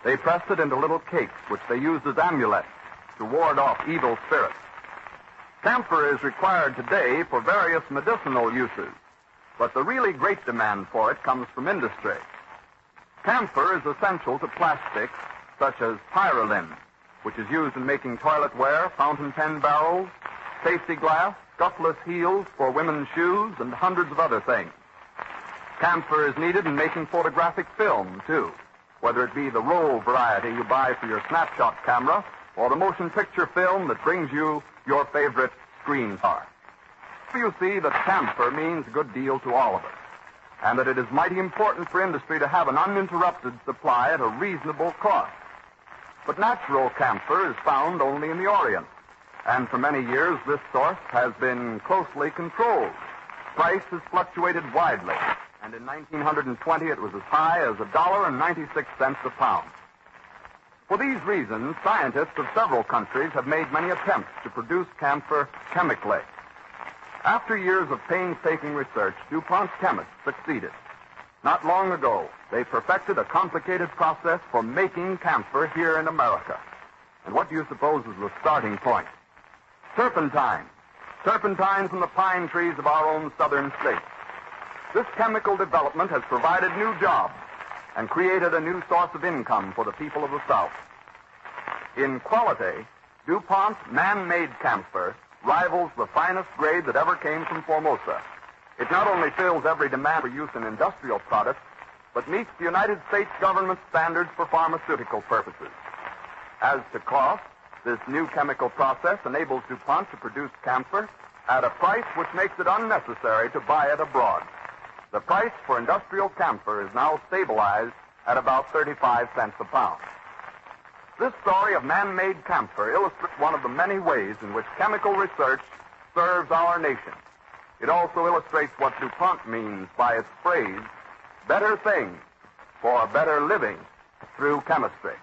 H: They pressed it into little cakes, which they used as amulets to ward off evil spirits. Camphor is required today for various medicinal uses, but the really great demand for it comes from industry. Camphor is essential to plastics such as Pyralin, which is used in making toiletware, fountain pen barrels, safety glass, scuffless heels for women's shoes, and hundreds of other things. Camphor is needed in making photographic film, too, whether it be the roll variety you buy for your snapshot camera or the motion picture film that brings you your favorite screen star. You see that camphor means a good deal to all of us, and that it is mighty important for industry to have an uninterrupted supply at a reasonable cost. But natural camphor is found only in the Orient, and for many years this source has been closely controlled. Price has fluctuated widely, and in 1920 it was as high as $1.96 a pound. For these reasons, scientists of several countries have made many attempts to produce camphor chemically. After years of painstaking research, DuPont chemists succeeded. Not long ago, they perfected a complicated process for making camphor here in America. And what do you suppose is the starting point? Turpentine. Turpentine from the pine trees of our own southern states. This chemical development has provided new jobs and created a new source of income for the people of the South. In quality, DuPont man-made camphor rivals the finest grade that ever came from Formosa. It not only fills every demand for use in industrial products, but meets the United States government standards for pharmaceutical purposes. As to cost, this new chemical process enables DuPont to produce camphor at a price which makes it unnecessary to buy it abroad. The price for industrial camphor is now stabilized at about 35 cents a pound. This story of man-made camphor illustrates one of the many ways in which chemical research serves our nation. It also illustrates what DuPont means by its phrase, better things for better living through chemistry.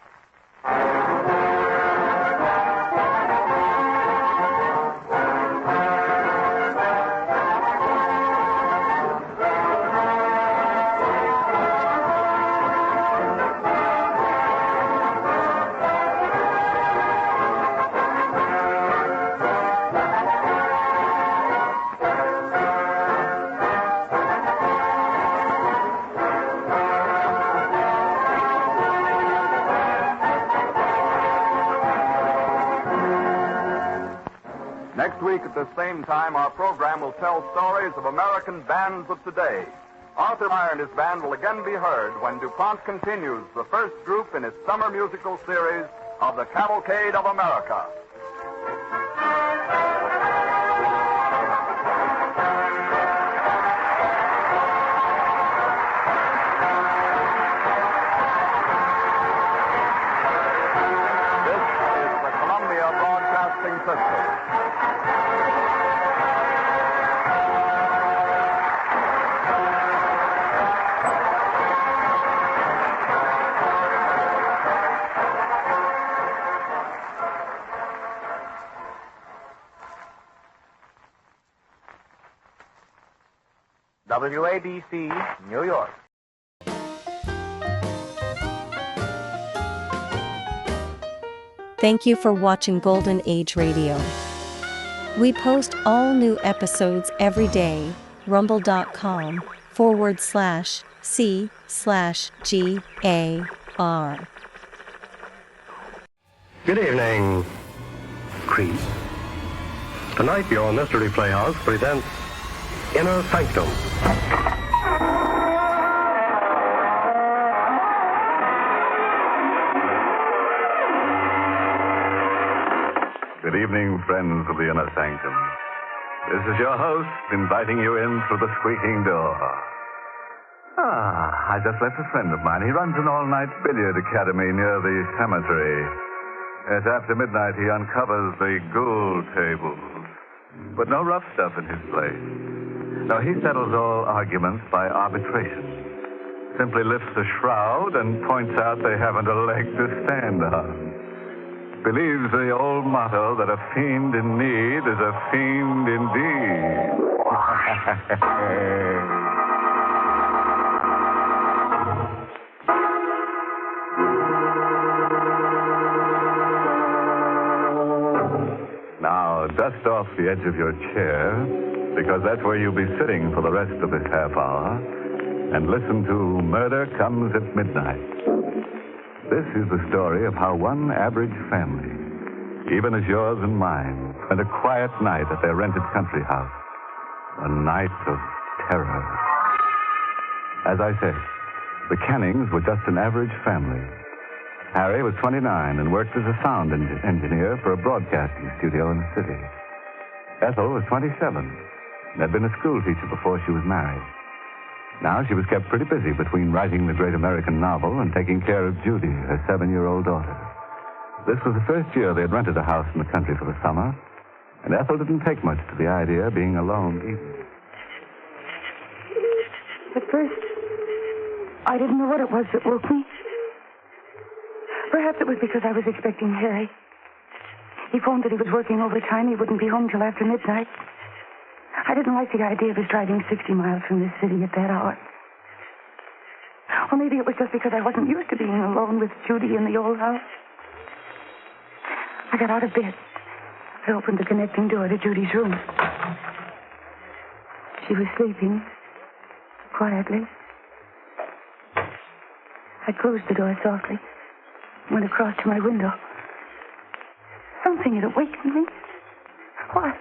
H: Next week at the same time, our program will tell stories of American bands of today. Arthur Meyer and his band will again be heard when DuPont continues the first group in its summer musical series of the Cavalcade of America. This is the Columbia Broadcasting System.
K: WABC, New York.
G: Thank you for watching Golden Age Radio. We post all new episodes every day. Rumble.com/C/GAR.
M: Good evening, Crete. Tonight your Mystery Playhouse presents Inner Sanctum.
C: Good evening, friends of the Inner Sanctum.
N: This is your host inviting you in through the squeaking door. I just left a friend of mine. He runs an all-night billiard academy near the cemetery. Yes, after midnight, he uncovers the ghoul tables. But no rough stuff in his place. No, he settles all arguments by arbitration. Simply lifts a shroud and points out they haven't a leg to stand on. Believes the old motto that a fiend in need is a fiend indeed. Now, dust off the edge of your chair, because that's where you'll be sitting for the rest of this half hour, and listen to Murder Comes at Midnight. This is the story of how one average family, even as yours and mine, spent a quiet night at their rented country house. A night of terror. As I said, the Cannings were just an average family. Harry was 29 and worked as a sound engineer for a broadcasting studio in the city. Ethel was 27 and had been a school teacher before she was married. Now she was kept pretty busy between writing the great American novel and taking care of Judy, her 7-year-old daughter. This was the first year they had rented a house in the country for the summer, and Ethel didn't take much to the idea of being alone either.
O: At first, I didn't know what it was that woke me. Perhaps it was because I was expecting Harry. He phoned that he was working overtime. He wouldn't be home till after midnight. I didn't like the idea of his driving 60 miles from this city at that hour. Or maybe it was just because I wasn't used to being alone with Judy in the old house. I got out of bed. I opened the connecting door to Judy's room. She was sleeping quietly. I closed the door softly. Went across to my window. Something had awakened me. What?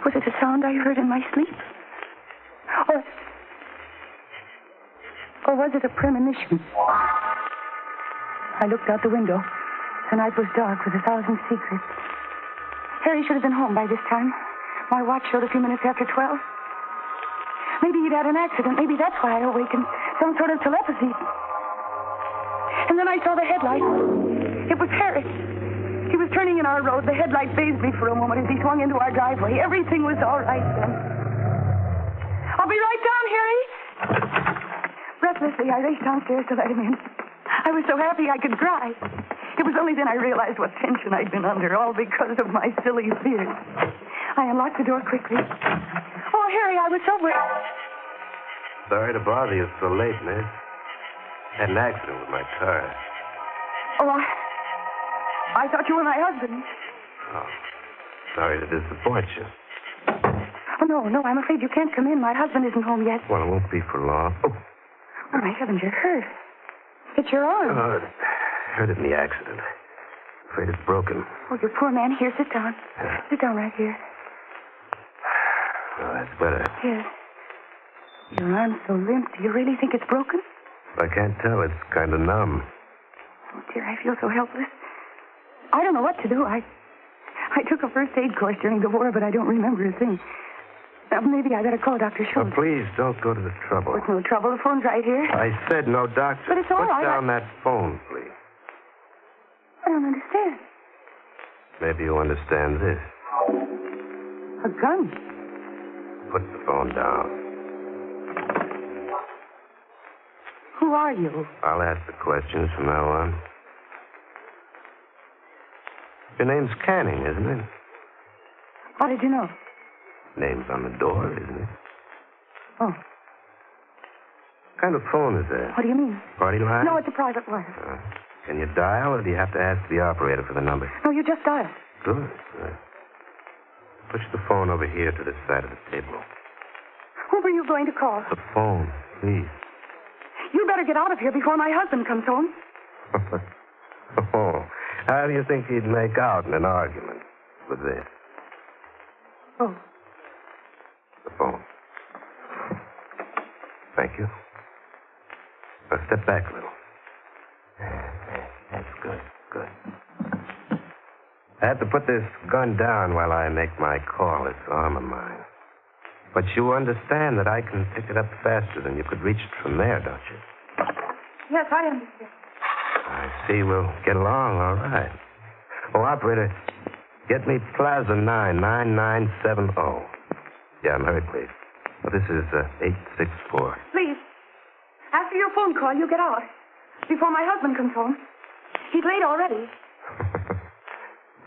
O: Was it a sound I heard in my sleep? Or was it a premonition? I looked out the window. The night was dark with 1,000 secrets. Harry should have been home by this time. My watch showed a few minutes after 12. Maybe he'd had an accident. Maybe that's why I awakened. Some sort of telepathy. And then I saw the headlight. It was Harry. He was turning in our road. The headlight phased me for a moment as he swung into our driveway. Everything was all right then. I'll be right down, Harry. Breathlessly, I raced downstairs to let him in. I was so happy I could cry. It was only then I realized what tension I'd been under, all because of my silly fears. I unlocked the door quickly. Oh, Harry, I was so
P: Sorry to bother you so late, miss. Had an accident with my car.
O: Oh, I thought you were my husband.
P: Oh, sorry to disappoint you.
O: Oh, no, I'm afraid you can't come in. My husband isn't home yet.
P: Well, it won't be for long.
O: Oh, my heavens, you're hurt. It's your arm.
P: Oh, hurt in the accident. Afraid it's broken.
O: Oh, you poor man. Here, sit down. Sit down right here.
P: Oh, that's better.
O: Yes. Your arm's so limp. Do you really think it's broken?
P: I can't tell. It's kind of numb.
O: Oh, dear, I feel so helpless. I don't know what to do. I took a first aid course during the war, but I don't remember a thing. Maybe I better call Dr. Schultz.
P: Oh, please, don't go to the trouble.
O: It's no trouble. The phone's right here.
P: I said no doctor.
O: But it's all right.
P: Put down that phone, please.
O: I don't understand.
P: Maybe you understand this.
O: A gun?
P: Put the phone down.
O: Who are you?
P: I'll ask the questions from now on. Your name's Canning, isn't it?
O: How did you know?
P: Name's on the door, isn't it?
O: Oh.
P: What kind of phone is that?
O: What do you mean?
P: Party line?
O: No, it's a private wire.
P: Can you dial, or do you have to ask the operator for the number?
O: No, you just dial.
P: Good. Push the phone over here to the side of the table.
O: Who were you going to call?
P: The phone, please.
O: You better get out of here before my husband comes home.
P: Oh, how do you think he'd make out in an argument with this?
O: Oh.
P: The phone. Thank you. Now step back a little. That's good. I have to put this gun down while I make my call. It's arm of mine. But you understand that I can pick it up faster than you could reach it from there, don't you?
O: Yes, I understand.
P: I see we'll get along all right. Oh, operator, get me Plaza 99970. Yeah, hurry, please. Well, this is 864.
O: Please. After your phone call, you get out. Before my husband comes home. He's late already.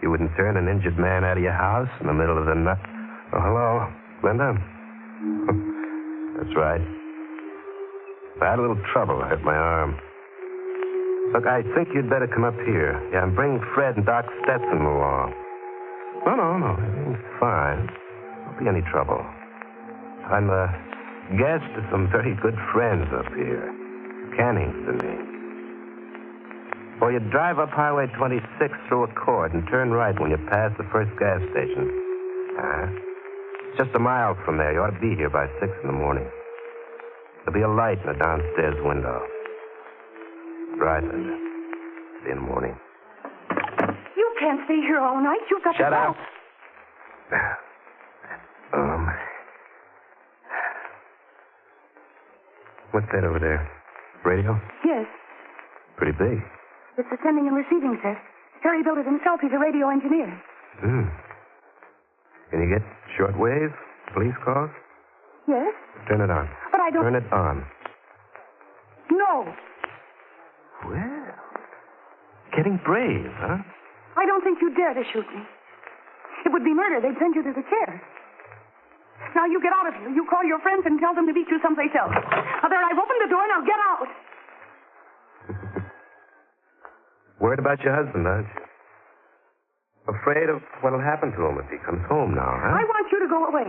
P: You wouldn't turn an injured man out of your house in the middle of the night. Oh, hello, Linda? That's right. I had a little trouble. I hurt my arm. Look, I think you'd better come up here. Yeah, and bring Fred and Doc Stetson along. No. Everything's fine. Won't be any trouble. I'm a guest of some very good friends up here. Canning's the name. Or you drive up Highway 26 through Accord and turn right when you pass the first gas station. It's just a mile from there. You ought to be here by 6 in the morning. There'll be a light in the downstairs window. Right, Linda. See you in the morning.
O: You can't stay here all night. You've got to go.
P: Shut up. What's that over there? Radio?
O: Yes.
P: Pretty big.
O: It's a sending and receiving set. Harry built it himself. He's a radio engineer.
P: Can you get shortwave police calls?
O: Yes?
P: Turn it on.
O: But I don't...
P: Turn it on.
O: No.
P: Well, getting brave, huh?
O: I don't think you'd dare to shoot me. It would be murder. They'd send you to the chair. Now you get out of here. You call your friends and tell them to meet you someplace else. There, I've opened the door. Now get out.
P: Worried about your husband, aren't you? Afraid of what'll happen to him if he comes home now, huh?
O: I want you to go away.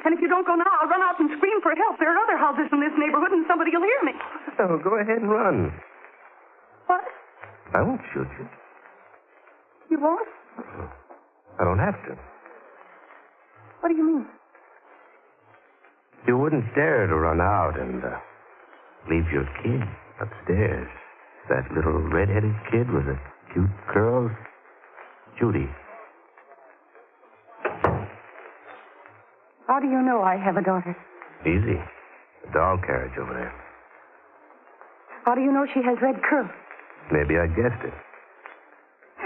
O: And if you don't go now, I'll run out and scream for help. There are other houses in this neighborhood, and somebody will hear me.
P: Oh, go ahead and run.
O: What?
P: I won't shoot you.
O: You won't?
P: I don't have to.
O: What do you mean?
P: You wouldn't dare to run out and leave your kid upstairs. That little red-headed kid with the cute curls. Judy.
O: How do you know I have a daughter?
P: Easy. The doll carriage over there.
O: How do you know she has red curls?
P: Maybe I guessed it.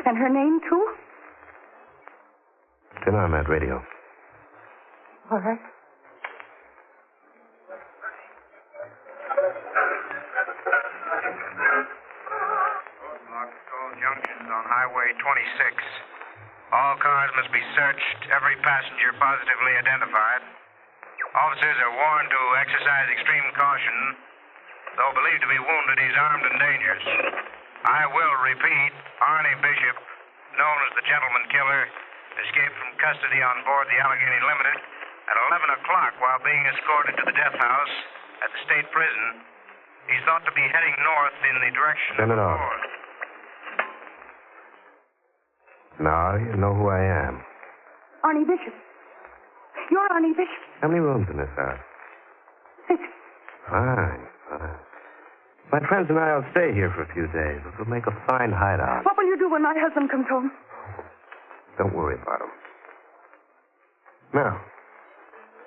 O: And her name, too?
P: Turn on that radio.
O: All right.
Q: Junctions on Highway 26. All cars must be searched, every passenger positively identified. Officers are warned to exercise extreme caution. Though believed to be wounded, he's armed and dangerous. I will repeat, Arnie Bishop, known as the Gentleman Killer, escaped from custody on board the Allegheny Limited at 11 o'clock while being escorted to the death house at the state prison. He's thought to be heading north in the direction
P: Turn it
Q: of the
P: on.
Q: port.
P: Now you know who I am.
O: Arnie Bishop. You're Arnie Bishop.
P: How many rooms in this house?
O: 6.
P: Fine. My friends and I will stay here for a few days. We'll make a fine hideout.
O: What will you do when my husband comes home?
P: Don't worry about him. Now,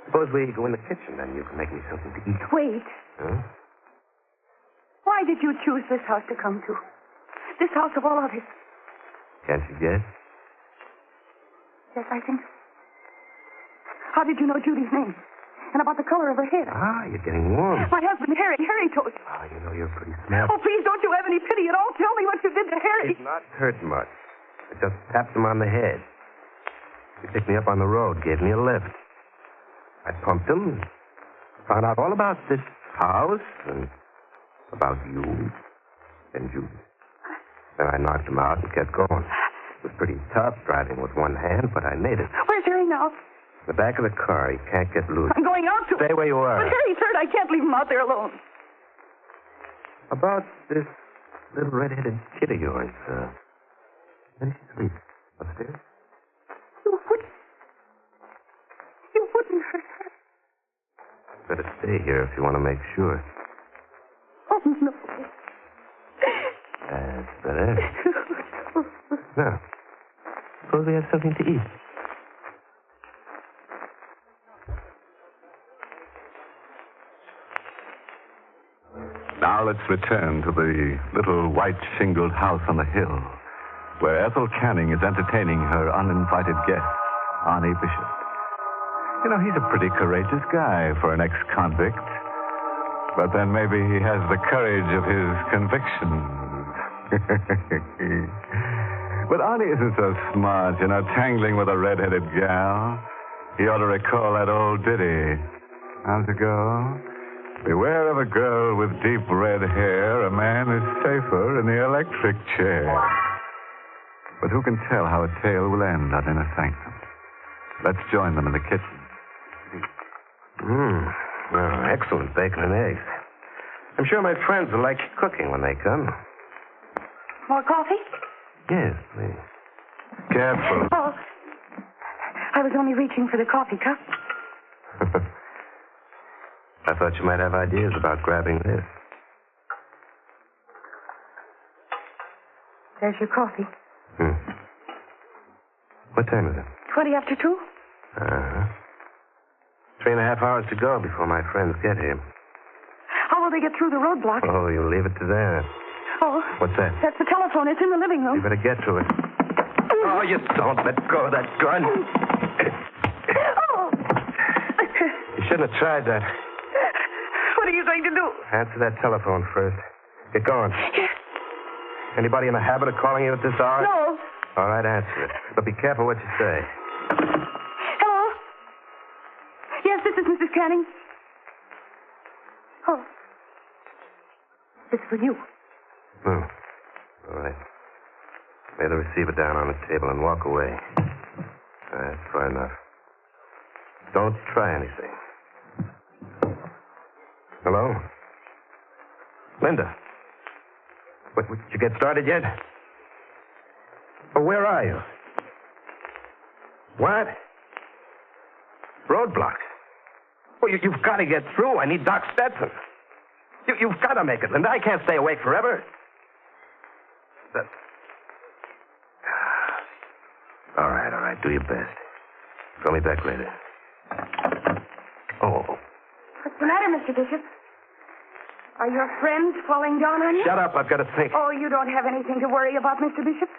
P: suppose we go in the kitchen, then you can make me something to eat.
O: Wait.
P: Huh?
O: Why did you choose this house to come to? This house of all others.
P: Can't you guess?
O: Yes, I think so. How did you know Judy's name? And about the color of her hair?
P: You're getting warm.
O: My husband, Harry told you.
P: You know you're pretty smart.
O: Oh, please, don't you have any pity at all? Tell me what you did to Harry.
P: He's not hurt much. I just tapped him on the head. He picked me up on the road, gave me a lift. I pumped him, found out all about this house and about you and Judy. Then I knocked him out and kept going. It was pretty tough driving with one hand, but I made it.
O: Where's Harry now?
P: In the back of the car. He can't get loose.
O: I'm going out to
P: Stay where you are.
O: But Harry's hurt. I can't leave him out there alone.
P: About this little red-headed kid of yours, where does she sleep? Upstairs?
O: You wouldn't hurt her.
P: Better stay here if you want to make sure.
O: Oh, no.
P: That's better. Now, Suppose we have something to eat.
N: Now let's return to the little white shingled house on the hill, where Ethel Canning is entertaining her uninvited guest, Arnie Bishop. You know, he's a pretty courageous guy for an ex-convict. But then maybe he has the courage of his convictions. But Arnie isn't so smart, tangling with a red-headed gal. He ought to recall that old ditty. How's it go? Beware of a girl with deep red hair. A man is safer in the electric chair. But who can tell how a tale will end on Inner Sanctum? Let's join them in the kitchen.
P: Well, excellent bacon and eggs. I'm sure my friends will like cooking when they come.
O: More coffee?
P: Yes, please. Careful.
O: Oh, I was only reaching for the coffee cup.
P: I thought you might have ideas about grabbing this.
O: There's your coffee.
P: What time is it?
O: 20 after 2?
P: 3.5 hours to go before my friends get here.
O: How will they get through the roadblock?
P: Oh, you leave it to them.
O: Oh.
P: What's that?
O: That's the telephone. It's in the living room.
P: You better get to it. Oh, you don't let go of that gun.
O: Oh.
P: You shouldn't have tried that.
O: What are you going to do?
P: Answer that telephone first. Get going.
O: Yes.
P: Anybody in the habit of calling you at this hour?
O: No.
P: All right, answer it. But be careful what you say.
O: Hello? Yes, this is Mrs. Canning. Oh. It's for you.
P: All right. Lay the receiver down on the table and walk away. That's far enough. Don't try anything. Hello? Linda? What, did you get started yet? Oh, where are you? What? Roadblock. Well, you've got to get through. I need Doc Stetson. You've got to make it, Linda. I can't stay awake forever. All right. Do your best. Call me back later. Oh.
O: What's the matter, Mr. Bishop? Are your friends falling down on you?
P: Shut up. I've got to think.
O: Oh, you don't have anything to worry about, Mr. Bishop?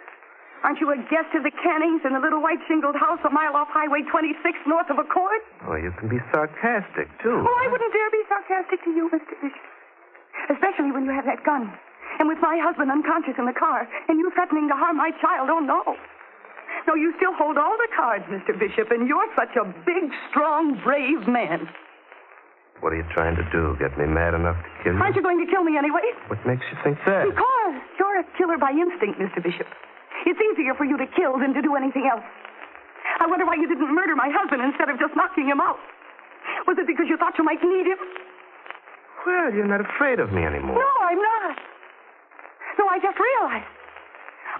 O: Aren't you a guest of the Cannings in the little white shingled house a mile off Highway 26 north of Accord?
P: Oh, you can be sarcastic, too.
O: Oh, I wouldn't dare be sarcastic to you, Mr. Bishop. Especially when you have that gun. And with my husband unconscious in the car, and you threatening to harm my child. Oh, no. No, you still hold all the cards, Mr. Bishop, and you're such a big, strong, brave man.
P: What are you trying to do? Get me mad enough to kill you?
O: Aren't you going to kill me anyway?
P: What makes you think that?
O: Because you're a killer by instinct, Mr. Bishop. It's easier for you to kill than to do anything else. I wonder why you didn't murder my husband instead of just knocking him out. Was it because you thought you might need him?
P: Well, you're not afraid of me anymore.
O: No, I'm not. No, I just realized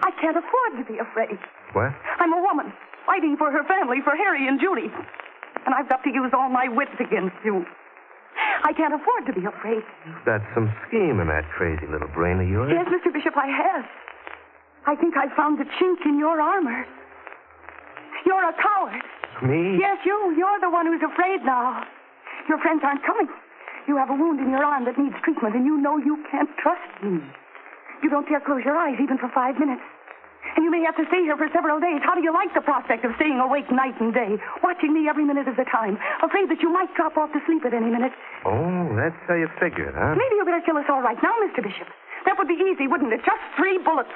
O: I can't afford to be afraid.
P: What?
O: I'm a woman fighting for her family, for Harry and Judy. And I've got to use all my wits against you. I can't afford to be afraid.
P: That's some scheme in that crazy little brain of yours.
O: Yes, Mr. Bishop, I have. I think I found the chink in your armor. You're a coward.
P: Me?
O: Yes, you. You're the one who's afraid now. Your friends aren't coming. You have a wound in your arm that needs treatment, and you know you can't trust me. You don't dare close your eyes even for 5 minutes. And you may have to stay here for several days. How do you like the prospect of staying awake night and day, watching me every minute of the time, afraid that you might drop off to sleep at any minute?
P: Oh, that's how you figured, huh?
O: Maybe you better kill us all right now, Mr. Bishop. That would be easy, wouldn't it? Just 3 bullets.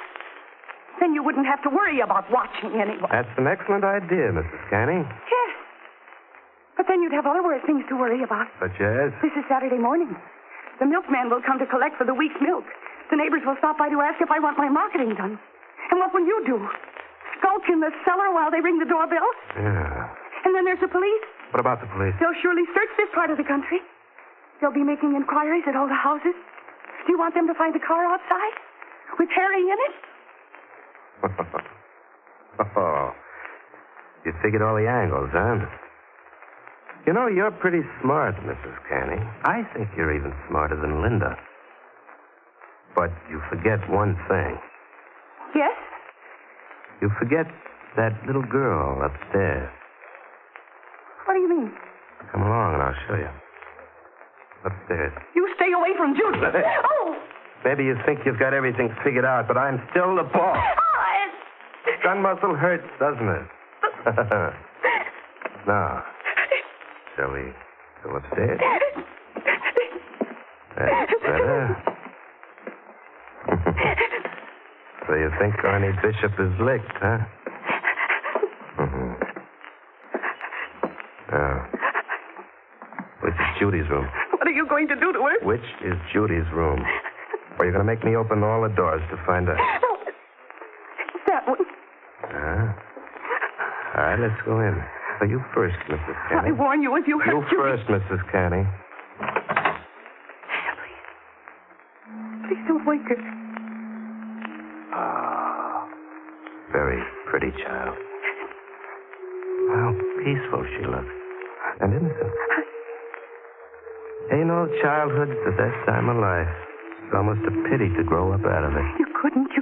O: Then you wouldn't have to worry about watching anyone.
P: That's an excellent idea, Mrs. Canning.
O: Yes. But then you'd have other worse things to worry about.
P: Such as?
O: This is Saturday morning. The milkman will come to collect for the week's milk. The neighbors will stop by to ask if I want my marketing done. And what will you do? Skulk in the cellar while they ring the doorbell?
P: Yeah.
O: And then there's the police.
P: What about the police?
O: They'll surely search this part of the country. They'll be making inquiries at all the houses. Do you want them to find the car outside? With Harry in it?
P: Oh. You figured all the angles, huh? You know, you're pretty smart, Mrs. Canning. I think you're even smarter than Linda. But you forget one thing.
O: Yes?
P: You forget that little girl upstairs.
O: What do you mean?
P: Come along and I'll show you. Upstairs.
O: You stay away from Judy. Oh!
P: Maybe you think you've got everything figured out, but I'm still the boss. Gun muscle hurts, doesn't it? Now, shall we go upstairs? That's better. So you think Arnie Bishop is licked, huh? Which is Judy's room?
O: What are you going to do to her?
P: Which is Judy's room? Or you're going to make me open all the doors to find out?
O: That one.
P: All right, let's go in. So you first, Mrs. Canny.
O: I warn you, if you hurt
P: You
O: Judy...
P: first, Mrs. Canny.
O: Please don't wake her.
P: Ah, very pretty child. How peaceful she looks. And innocent. Ain't no childhood at that time of life. It's almost a pity to grow up out of it.
O: You couldn't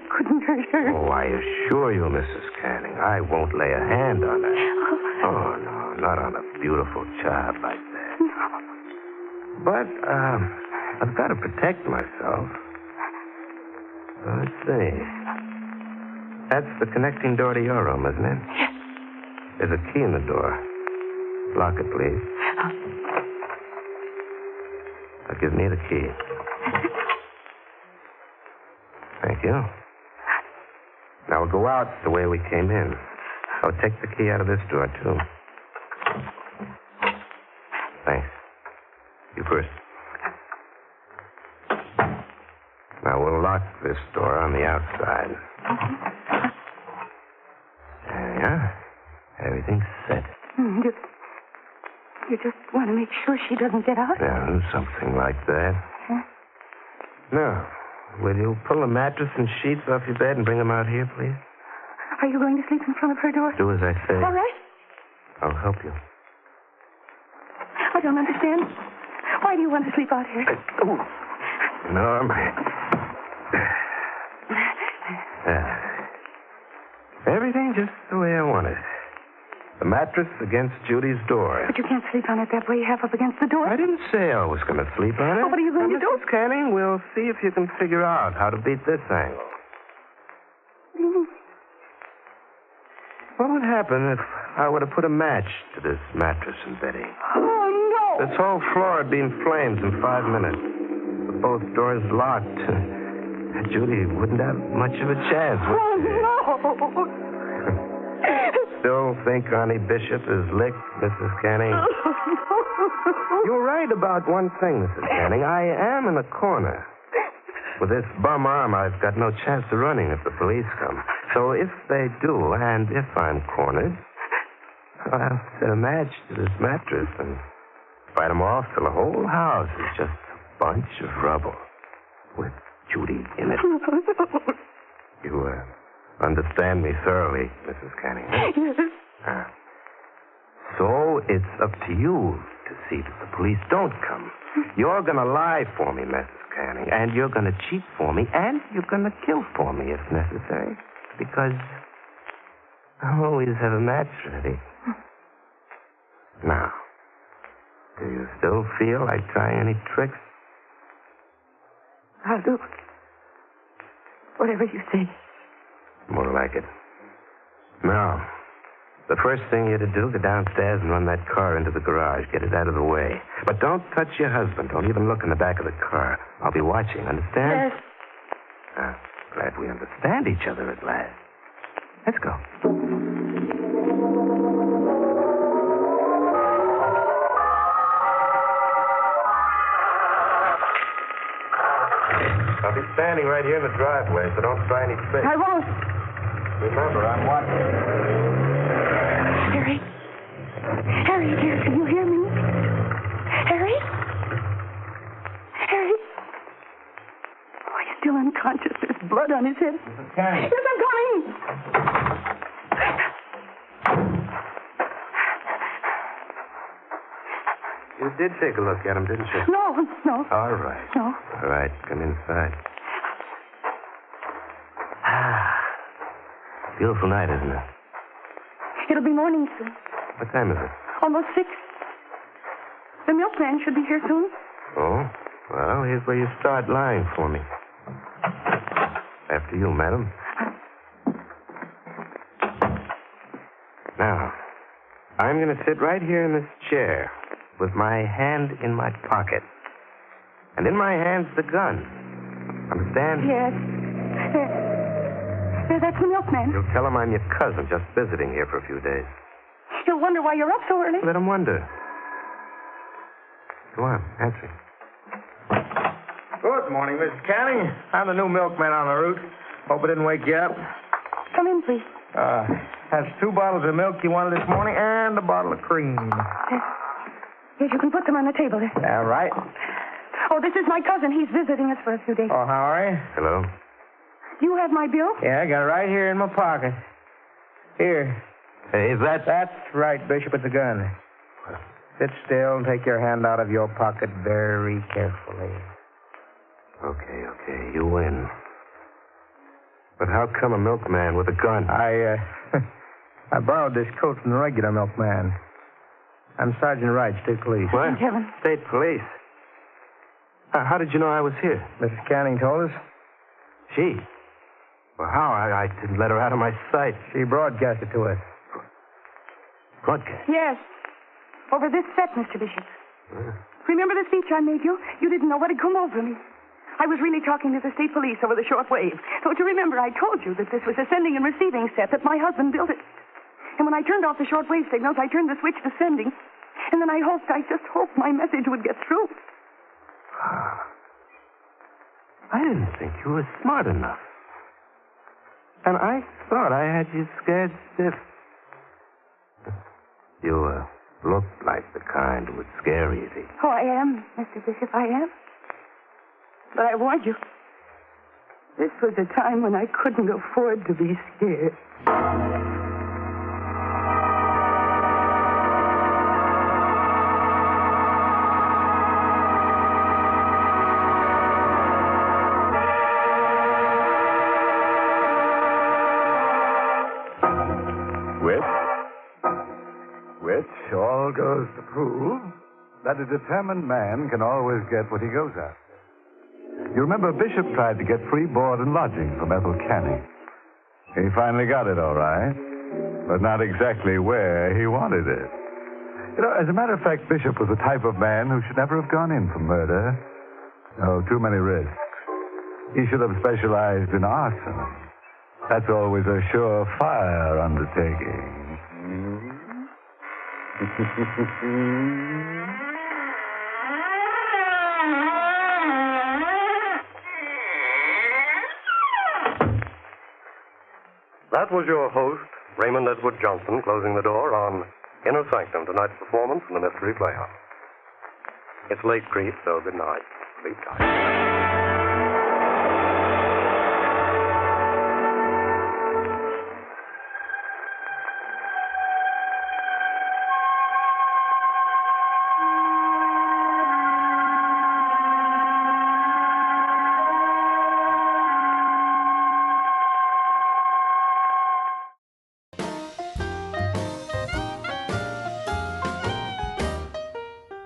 O: hurt her.
P: Oh, I assure you, Mrs. Canning, I won't lay a hand on her. Oh, no, not on a beautiful child like that. But, I've got to protect myself. Let's see. That's the connecting door to your room, isn't it?
O: Yes.
P: There's a key in the door. Lock it, please. Now, give me the key. Thank you. Now, we'll go out the way we came in. I'll take the key out of this door, too. Thanks. You first. Now, we'll lock this door on the outside. There you are. Everything's set.
O: You just want to make sure she doesn't get out?
P: Yeah, something like that.
O: Huh?
P: Now, will you pull the mattress and sheets off your bed and bring them out here, please?
O: Are you going to sleep in front of her door?
P: Do as I say.
O: All right.
P: I'll help you.
O: I don't understand. Why do you want to sleep out here?
P: Norm. Everything just the way I want it. The mattress against Judy's door.
O: But you can't sleep on it that way, half up against the door.
P: I didn't say I was going to sleep on it.
O: Oh, what are you going to do?
P: Mrs. Canning, we'll see if you can figure out how to beat this angle.
O: What do you mean?
P: What would happen if I were to put a match to this mattress and bedding?
O: Oh, no!
P: This whole floor would be in flames in 5 minutes. With both doors locked. Judy wouldn't have much of a chance, would she?
O: No!
P: Still think Arnie Bishop is licked, Mrs. Canning? You're right about one thing, Mrs. Canning. I am in a corner. With this bum arm, I've got no chance of running if the police come. So if they do, and if I'm cornered, I'll set a match to this mattress and fight them off till the whole house is just a bunch of rubble with Judy in it. You understand me thoroughly, Mrs. Canning.
O: Yes.
P: So it's up to you to see that the police don't come. You're going to lie for me, Mrs. Canning, and you're going to cheat for me, and you're going to kill for me if necessary, because I always have a match ready. Now, do you still feel like trying any tricks?
O: I'll do whatever you say.
P: More like it. Now, the first thing you're to do, go downstairs and run that car into the garage. Get it out of the way. But don't touch your husband. Don't even look in the back of the car. I'll be watching, understand?
O: Yes.
P: Glad we understand each other at last. Let's go. I'll be standing right here in the driveway, so don't try any tricks.
O: I won't.
P: Remember, I'm watching.
O: Harry. Harry, dear, can you hear me? Harry? Harry? Oh, he's still unconscious. There's blood on his head.
P: Mrs. Canning.
O: Yes, I'm coming.
P: You did take a look at him, didn't you?
O: No.
P: All right.
O: No.
P: All right, come inside. Beautiful night, isn't it?
O: It'll be morning soon.
P: What time is it?
O: Almost 6. The milkman should be here soon.
P: Oh, well, here's where you start lying for me. After you, madam. Now, I'm going to sit right here in this chair with my hand in my pocket. And in my hand's the gun. Understand?
O: Yes. That's the milkman.
P: You'll tell him I'm your cousin, just visiting here for a few days.
O: He'll wonder why you're up so early.
P: Let him wonder. Go on, answer.
R: Good morning, Mrs. Canning. I'm the new milkman on the route. Hope I didn't wake you up.
O: Come in, please.
R: Has 2 bottles of milk you wanted this morning and a bottle of cream.
O: Yes, you can put them on the table there.
R: Yeah, right.
O: Oh, this is my cousin. He's visiting us for a few days.
R: Oh, how are you?
P: Hello.
O: You have my bill?
R: Yeah, I got it right here in my pocket. Here.
P: Hey, is that...
R: That's right, Bishop. It's a gun. Sit still and take your hand out of your pocket very carefully.
P: Okay, you win. But how come a milkman with a gun?
R: I borrowed this coat from the regular milkman. I'm Sergeant Wright, State Police.
P: What?
O: Kevin.
P: State Police? How did you know I was here?
R: Mrs. Canning told us.
P: She? Well, how? I didn't let her out of my sight.
R: She broadcast it to us.
P: Broadcast?
O: Yes. Over this set, Mr. Bishop. Remember the speech I made you? You didn't know what had come over me. I was really talking to the state police over the short wave. Don't you remember I told you that this was a sending and receiving set, that my husband built it? And when I turned off the short wave signals, I turned the switch to sending. And then I just hoped my message would get through.
P: I didn't think you were smart enough. And I thought I had you scared stiff. You look like the kind who would scare easy.
O: Oh, I am, Mr. Bishop, I am. But I warned you. This was a time when I couldn't afford to be scared.
N: Which all goes to prove that a determined man can always get what he goes after. You remember Bishop tried to get free board and lodging from Ethel Canning. He finally got it, all right, but not exactly where he wanted it. You know, as a matter of fact, Bishop was the type of man who should never have gone in for murder. No, too many risks. He should have specialized in arson. That's always a surefire undertaking.
M: That was your host, Raymond Edward Johnson, closing the door on Inner Sanctum, tonight's performance from the Mystery Playhouse. It's late, Creep, so good night. Sleep tight.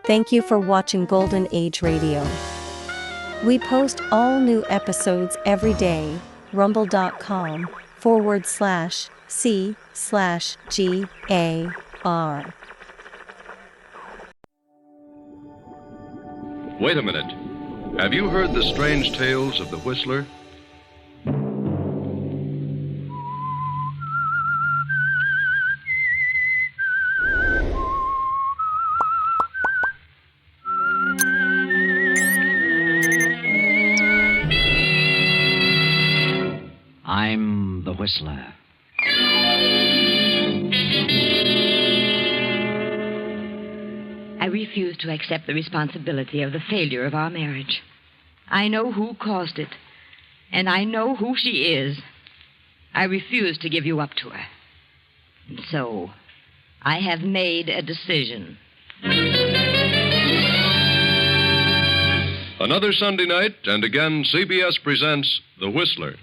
G: Thank you for watching Golden Age Radio. We post all new episodes every day. Rumble.com/C/GAR.
S: Wait a minute. Have you heard the strange tales of the Whistler?
T: I'm the Whistler.
U: I refuse to accept the responsibility of the failure of our marriage. I know who caused it, and I know who she is. I refuse to give you up to her. And so, I have made a decision.
S: Another Sunday night, and again, CBS presents The Whistler.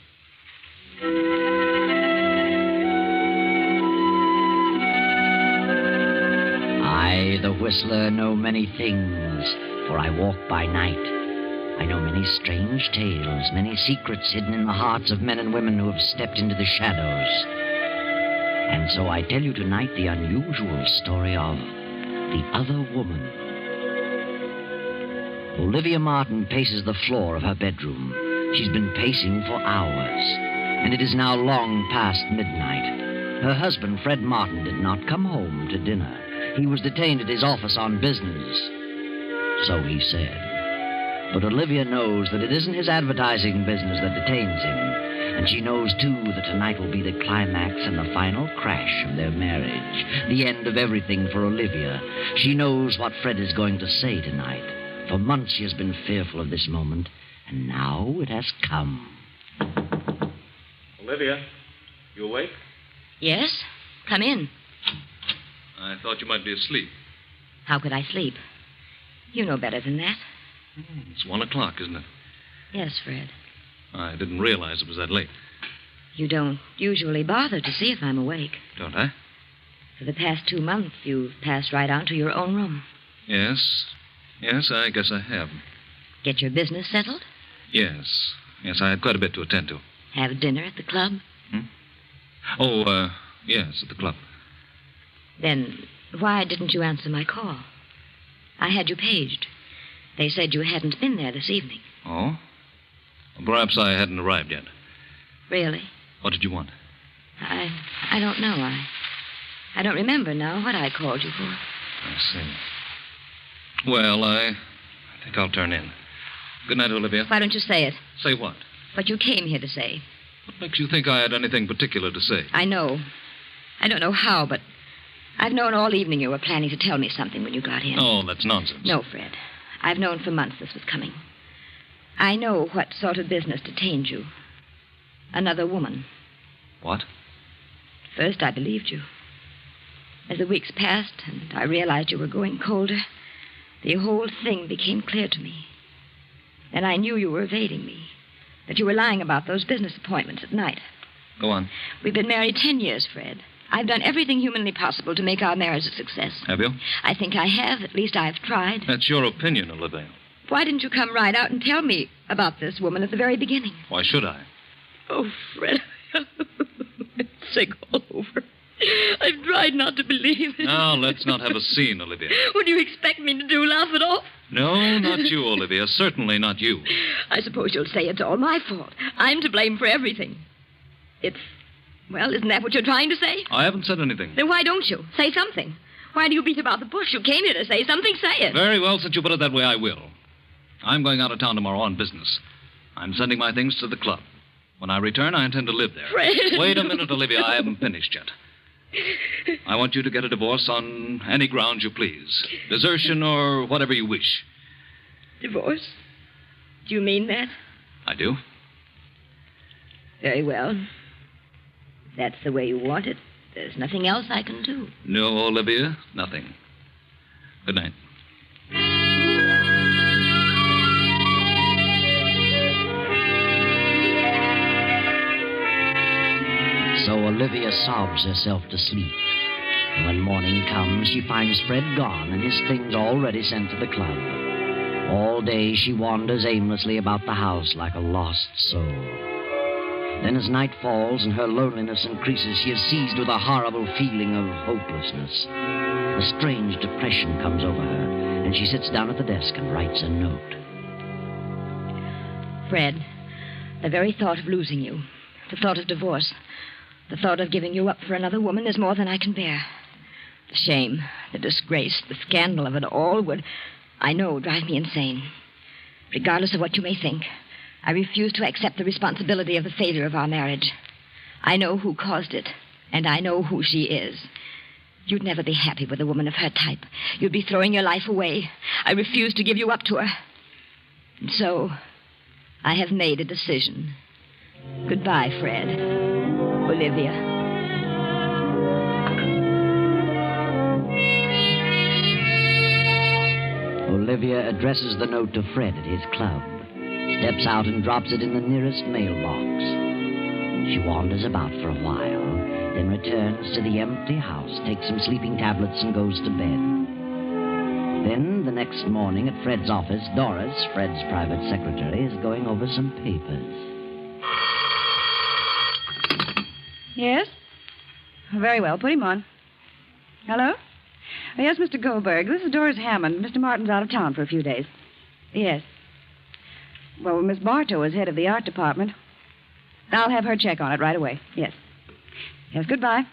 T: I, the Whistler, know many things, for I walk by night. I know many strange tales, many secrets hidden in the hearts of men and women who have stepped into the shadows. And so I tell you tonight the unusual story of the other woman. Olivia Martin paces the floor of her bedroom. She's been pacing for hours, and it is now long past midnight. Her husband, Fred Martin, did not come home to dinner. He was detained at his office on business. So he said. But Olivia knows that it isn't his advertising business that detains him. And she knows, too, that tonight will be the climax and the final crash of their marriage. The end of everything for Olivia. She knows what Fred is going to say tonight. For months she has been fearful of this moment, and now it has come.
A: Olivia, you awake?
U: Yes? Come in.
A: I thought you might be asleep.
U: How could I sleep? You know better than that.
A: It's 1 o'clock, isn't it?
U: Yes, Fred.
A: I didn't realize it was that late.
U: You don't usually bother to see if I'm awake.
A: Don't I?
U: For the past 2 months, you've passed right on to your own room.
A: Yes. Yes, I guess I have.
U: Get your business settled?
A: Yes. Yes, I had quite a bit to attend to.
U: Have dinner at the club?
A: Oh, yes, at the club.
U: Then why didn't you answer my call? I had you paged. They said you hadn't been there this evening.
A: Oh? Well, perhaps I hadn't arrived yet.
U: Really?
A: What did you want?
U: I don't know. I don't remember now what I called you for.
A: I see. Well, I think I'll turn in. Good night, Olivia.
U: Why don't you say it?
A: Say what?
U: What you came here to say.
A: What makes you think I had anything particular to say?
U: I know. I don't know how, but I've known all evening you were planning to tell me something when you got in.
A: Oh, that's nonsense.
U: No, Fred. I've known for months this was coming. I know what sort of business detained you. Another woman.
A: What?
U: First, I believed you. As the weeks passed and I realized you were growing colder, the whole thing became clear to me. And I knew you were evading me, that you were lying about those business appointments at night.
A: Go on.
U: We've been married 10 years, Fred. I've done everything humanly possible to make our marriage a success.
A: Have you?
U: I think I have. At least I've tried.
A: That's your opinion, Olivia.
U: Why didn't you come right out and tell me about this woman at the very beginning?
A: Why should I?
U: Oh, Fred. I'm sick all over. I've tried not to believe it.
A: Now, let's not have a scene, Olivia.
U: What do you expect me to do, laugh it off?
A: No, not you, Olivia. Certainly not you.
U: I suppose you'll say it's all my fault. I'm to blame for everything. Well, isn't that what you're trying to say?
A: I haven't said anything.
U: Then why don't you? Say something. Why do you beat about the bush? You came here to say something. Say it.
A: Very well, since you put it that way, I will. I'm going out of town tomorrow on business. I'm sending my things to the club. When I return, I intend to live there.
U: Fred.
A: Wait a minute, Olivia. I haven't finished yet. I want you to get a divorce on any grounds you please. Desertion or whatever you wish.
U: Divorce? Do you mean that?
A: I do.
U: Very well. If that's the way you want it, there's nothing else I can do.
A: No, Olivia, nothing. Good night.
T: So Olivia sobs herself to sleep. And when morning comes, she finds Fred gone and his things already sent to the club. All day she wanders aimlessly about the house like a lost soul. Then as night falls and her loneliness increases, she is seized with a horrible feeling of hopelessness. A strange depression comes over her, and she sits down at the desk and writes a note.
U: Fred, the very thought of losing you, the thought of divorce, the thought of giving you up for another woman is more than I can bear. The shame, the disgrace, the scandal of it all would, I know, drive me insane. Regardless of what you may think, I refuse to accept the responsibility of the failure of our marriage. I know who caused it, and I know who she is. You'd never be happy with a woman of her type. You'd be throwing your life away. I refuse to give you up to her. And so, I have made a decision. Goodbye, Fred. Olivia.
T: Olivia addresses the note to Fred at his club, steps out and drops it in the nearest mailbox. She wanders about for a while, then returns to the empty house, takes some sleeping tablets, and goes to bed. Then, the next morning at Fred's office, Doris, Fred's private secretary, is going over some papers.
B: Yes? Very well. Put him on. Hello? Yes, Mr. Goldberg. This is Doris Hammond. Mr. Martin's out of town for a few days. Yes. Well, Miss Bartow is head of the art department. I'll have her check on it right away. Yes. Yes, goodbye.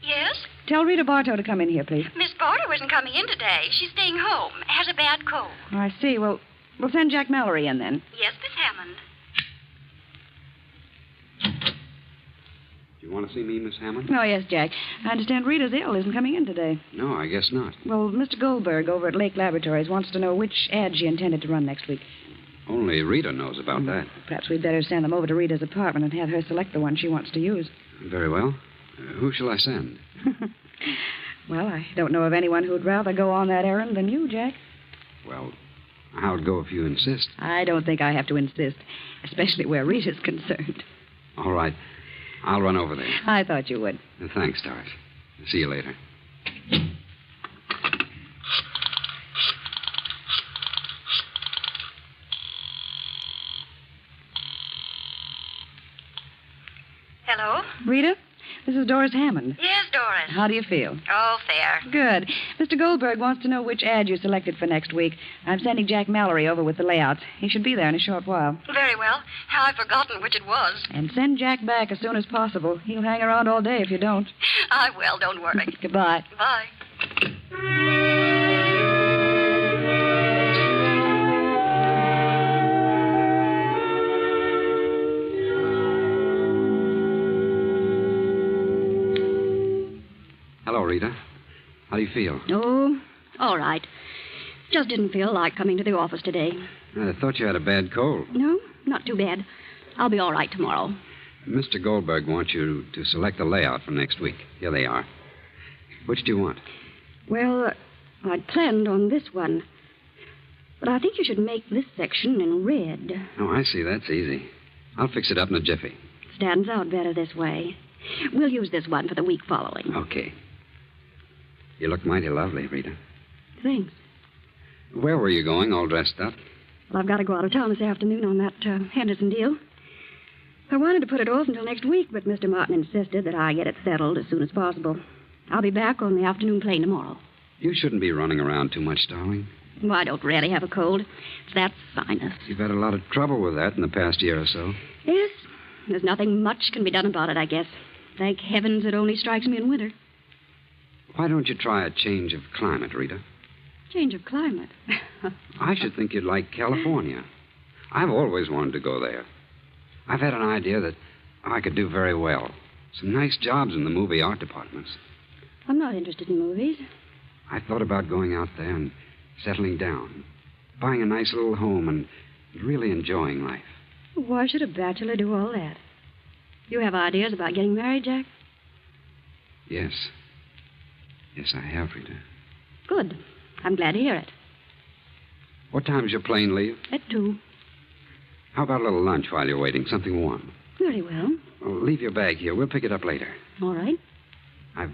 V: Yes?
B: Tell Rita Bartow to come in here, please.
V: Miss Bartow isn't coming in today. She's staying home. Has a bad cold.
B: Oh, I see. Well, we'll send Jack Mallory in then.
V: Yes, Miss Hammond.
W: Do you want to see me, Miss Hammond?
B: Oh, yes, Jack. I understand Rita's ill, isn't coming in today.
W: No, I guess not.
B: Well, Mr. Goldberg over at Lake Laboratories wants to know which ad she intended to run next week.
W: Only Rita knows about that.
B: Perhaps we'd better send them over to Rita's apartment and have her select the one she wants to use.
W: Very well. Who shall I send?
B: Well, I don't know of anyone who'd rather go on that errand than you, Jack.
W: Well, how'd go if you insist?
B: I don't think I have to insist, especially where Rita's concerned.
W: All right. I'll run over there.
B: I thought you would.
W: Thanks, Doris. See you later.
V: Hello?
B: Rita, this is Doris Hammond.
V: Yes, Doris.
B: How do you feel?
V: Oh, fair.
B: Good. Mr. Goldberg wants to know which ad you selected for next week. I'm sending Jack Mallory over with the layouts. He should be there in a short while.
V: Very well. Now I've forgotten which it was.
B: And send Jack back as soon as possible. He'll hang around all day if you don't.
V: I will, don't worry.
B: Goodbye.
V: Bye.
W: Hello, Rita. How do you feel?
X: Oh, all right. Just didn't feel like coming to the office today.
W: I thought you had a bad cold.
X: No, not too bad. I'll be all right tomorrow.
W: Mr. Goldberg wants you to select the layout for next week. Here they are. Which do you want?
X: Well, I'd planned on this one. But I think you should make this section in red.
W: Oh, I see. That's easy. I'll fix it up in a jiffy.
X: Stands out better this way. We'll use this one for the week following.
W: Okay. You look mighty lovely, Rita.
X: Thanks.
W: Where were you going, all dressed up?
X: Well, I've got to go out of town this afternoon on that Henderson deal. I wanted to put it off until next week, but Mr. Martin insisted that I get it settled as soon as possible. I'll be back on the afternoon plane tomorrow.
W: You shouldn't be running around too much, darling.
X: Well, I don't really have a cold. It's that sinus.
W: You've had a lot of trouble with that in the past year or so.
X: Yes. There's nothing much can be done about it, I guess. Thank heavens it only strikes me in winter.
W: Why don't you try a change of climate, Rita?
X: Change of climate.
W: I should think you'd like California. I've always wanted to go there. I've had an idea that I could do very well. Some nice jobs in the movie art departments.
X: I'm not interested in movies.
W: I thought about going out there and settling down, buying a nice little home and really enjoying life.
X: Why should a bachelor do all that? You have ideas about getting married, Jack?
W: Yes. Yes, I have, Rita.
X: Good. I'm glad to hear it.
W: What time's your plane leave?
X: At 2.
W: How about a little lunch while you're waiting? Something warm.
X: Very well.
W: Well, leave your bag here. We'll pick it up later.
X: All right.
W: I've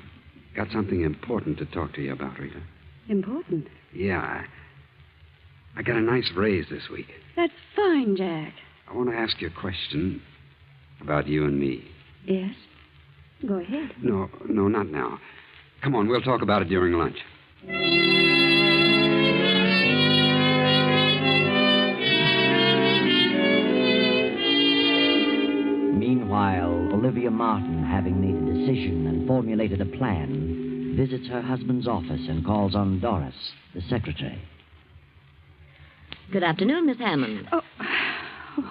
W: got something important to talk to you about, Rita.
X: Important?
W: Yeah. I got a nice raise this week.
X: That's fine, Jack.
W: I want to ask you a question about you and me.
X: Yes? Go ahead.
W: No, not now. Come on, we'll talk about it during lunch.
T: Meanwhile, Olivia Martin, having made a decision and formulated a plan, visits her husband's office and calls on Doris, the secretary.
Y: Good afternoon, Miss Hammond.
B: Oh,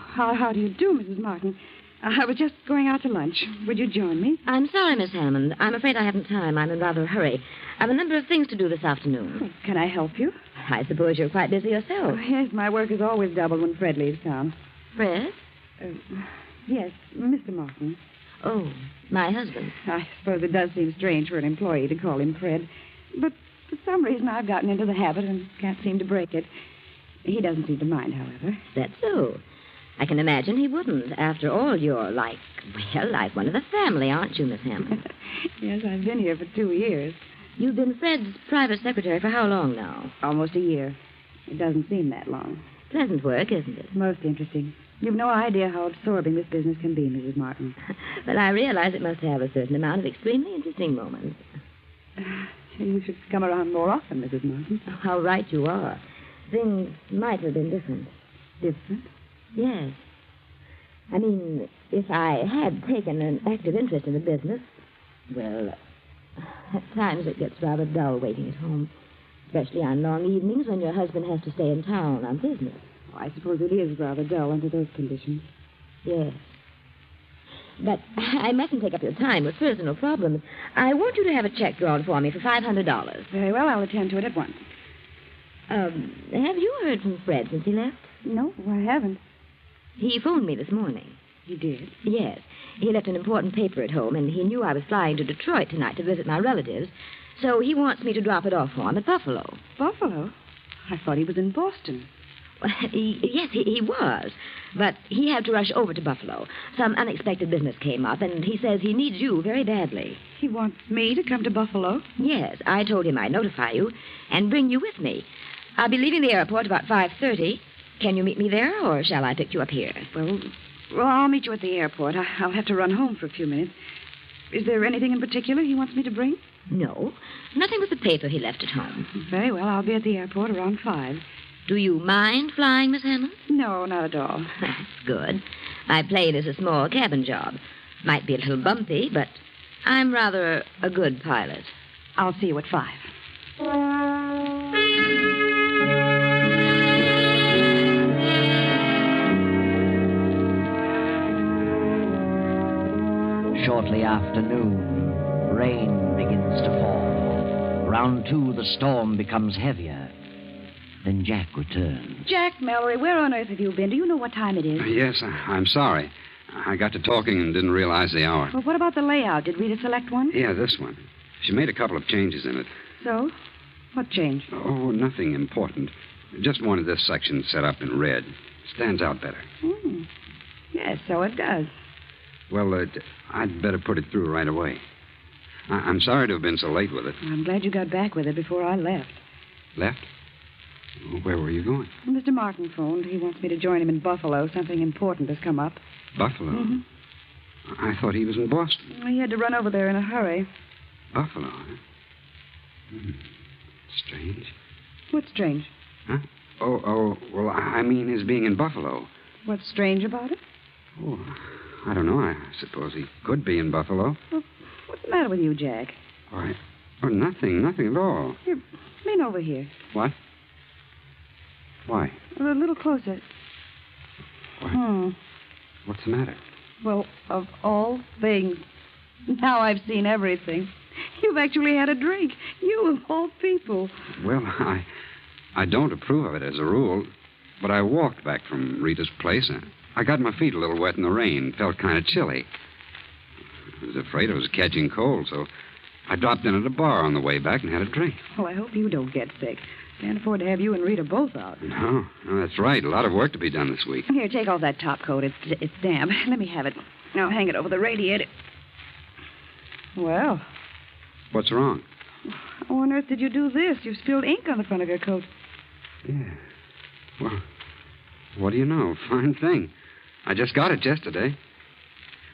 B: how do you do, Mrs. Martin? I was just going out to lunch. Would you join me?
Y: I'm sorry, Miss Hammond. I'm afraid I haven't time. I'm in rather a hurry. I've a number of things to do this afternoon.
B: Can I help you?
Y: I suppose you're quite busy yourself.
B: Yes, my work is always doubled when Fred leaves town.
Y: Fred?
B: Yes, Mr. Martin.
Y: Oh, my husband.
B: I suppose it does seem strange for an employee to call him Fred. But for some reason I've gotten into the habit and can't seem to break it. He doesn't seem to mind, however.
Y: That's so. I can imagine he wouldn't. After all, you're like one of the family, aren't you, Miss Hammond?
B: Yes, I've been here for 2 years.
Y: You've been Fred's private secretary for how long now?
B: Almost a year. It doesn't seem that long.
Y: Pleasant work, isn't it?
B: Most interesting. You've no idea how absorbing this business can be, Mrs. Martin.
Y: But I realize it must have a certain amount of extremely interesting moments.
B: You should come around more often, Mrs. Martin.
Y: Oh, how right you are. Things might have been different.
B: Different?
Y: Yes. I mean, if I had taken an active interest in the business, well, at times it gets rather dull waiting at home, especially on long evenings when your husband has to stay in town on business.
B: Oh, I suppose it is rather dull under those conditions.
Y: Yes. But I mustn't take up your time with personal problems. I want you to have a check drawn for me for $500.
B: Very well, I'll attend to it at once.
Y: Have you heard from Fred since he left?
B: No, I haven't.
Y: He phoned me this morning.
B: He did?
Y: Yes. He left an important paper at home, and he knew I was flying to Detroit tonight to visit my relatives, so he wants me to drop it off for him at Buffalo.
B: Buffalo? I thought he was in Boston.
Y: Well, yes, he was. But he had to rush over to Buffalo. Some unexpected business came up, and he says he needs you very badly.
B: He wants me to come to Buffalo?
Y: Yes, I told him I'd notify you and bring you with me. I'll be leaving the airport about 5:30. Can you meet me there, or shall I pick you up here?
B: Well, I'll meet you at the airport. I'll have to run home for a few minutes. Is there anything in particular he wants me to bring?
Y: No, nothing but the paper he left at home.
B: Very well, I'll be at the airport around 5.
Y: Do you mind flying, Miss Hammond?
B: No, not at all.
Y: That's good. My plane is a small cabin job. Might be a little bumpy, but I'm rather a good pilot.
B: I'll see you at 5.
T: Shortly after noon, rain begins to fall. Round 2, the storm becomes heavier. Then Jack returns.
B: Jack Mallory, where on earth have you been? Do you know what time it is?
W: Yes, I'm sorry. I got to talking and didn't realize the hour.
B: Well, what about the layout? Did Rita select one?
W: Yeah, this one. She made a couple of changes in it.
B: So? What changed?
W: Oh, nothing important. Just wanted this section set up in red. Stands out better.
B: Yes, so it does.
W: Well, I'd better put it through right away. I'm sorry to have been so late with it.
B: I'm glad you got back with it before I left.
W: Left? Where were you going?
B: Mr. Martin phoned. He wants me to join him in Buffalo. Something important has come up.
W: Buffalo?
B: Mm-hmm.
W: I thought he was in Boston.
B: He had to run over there in a hurry.
W: Buffalo, huh? Strange.
B: What's strange?
W: Huh? Oh, well, I mean his being in Buffalo.
B: What's strange about it?
W: Oh, I don't know. I suppose he could be in Buffalo.
B: Well, what's the matter with you, Jack?
W: Why? Oh, nothing at all.
B: Here, lean over here.
W: What? Why?
B: A little closer.
W: What? What's the matter?
B: Well, of all things, now I've seen everything. You've actually had a drink. You, of all people.
W: Well, I don't approve of it as a rule, but I walked back from Rita's place. I got my feet a little wet in the rain. Felt kind of chilly. I was afraid I was catching cold, so I dropped in at a bar on the way back and had a drink.
B: Well, I hope you don't get sick. Can't afford to have you and Rita both out.
W: No, that's right. A lot of work to be done this week.
B: Here, take off that top coat. It's damp. Let me have it. I'll hang it over the radiator. Well.
W: What's wrong?
B: How on earth did you do this? You've spilled ink on the front of your coat.
W: Yeah. Well, what do you know? Fine thing. I just got it yesterday.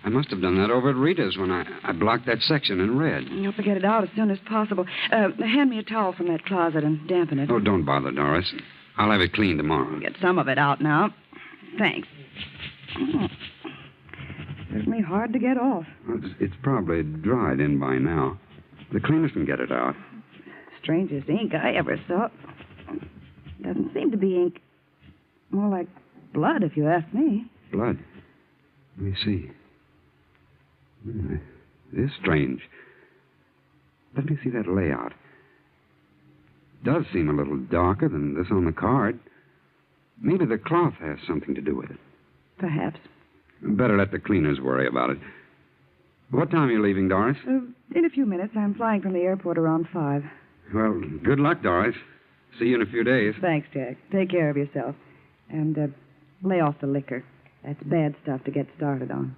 W: I must have done that over at Rita's when I blocked that section in red.
B: You'll have to get it out as soon as possible. Hand me a towel from that closet and dampen it.
W: Oh, don't bother, Doris. I'll have it cleaned tomorrow.
B: Get some of it out now. Thanks. Certainly hard to get off.
W: Well, it's probably dried in by now. The cleaners can get it out.
B: Strangest ink I ever saw. Doesn't seem to be ink. More like blood, if you ask me.
W: Blood? Let me see. It is strange. Let me see that layout. Does seem a little darker than this on the card. Maybe the cloth has something to do with it.
B: Perhaps.
W: Better let the cleaners worry about it. What time are you leaving, Doris?
B: In a few minutes. I'm flying from the airport around 5.
W: Well, good luck, Doris. See you in a few days.
B: Thanks, Jack. Take care of yourself. And lay off the liquor. That's bad stuff to get started on.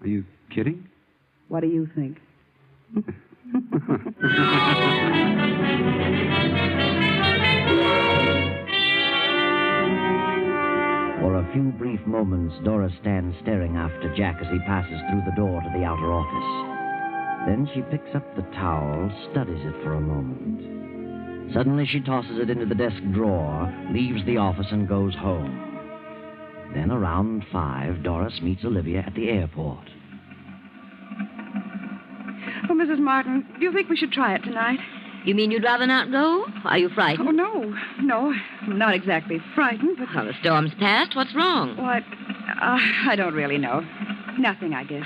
W: Are you kidding?
B: What do you think?
T: For a few brief moments, Doris stands staring after Jack as he passes through the door to the outer office. Then she picks up the towel, studies it for a moment. Suddenly she tosses it into the desk drawer, leaves the office, and goes home. Then around 5, Doris meets Olivia at the airport.
B: Oh, Mrs. Martin, do you think we should try it tonight?
U: You mean you'd rather not go? Are you frightened?
B: Oh, no. No, I'm not exactly frightened, but...
U: Well, the storm's passed. What's wrong?
B: What? I don't really know. Nothing, I guess.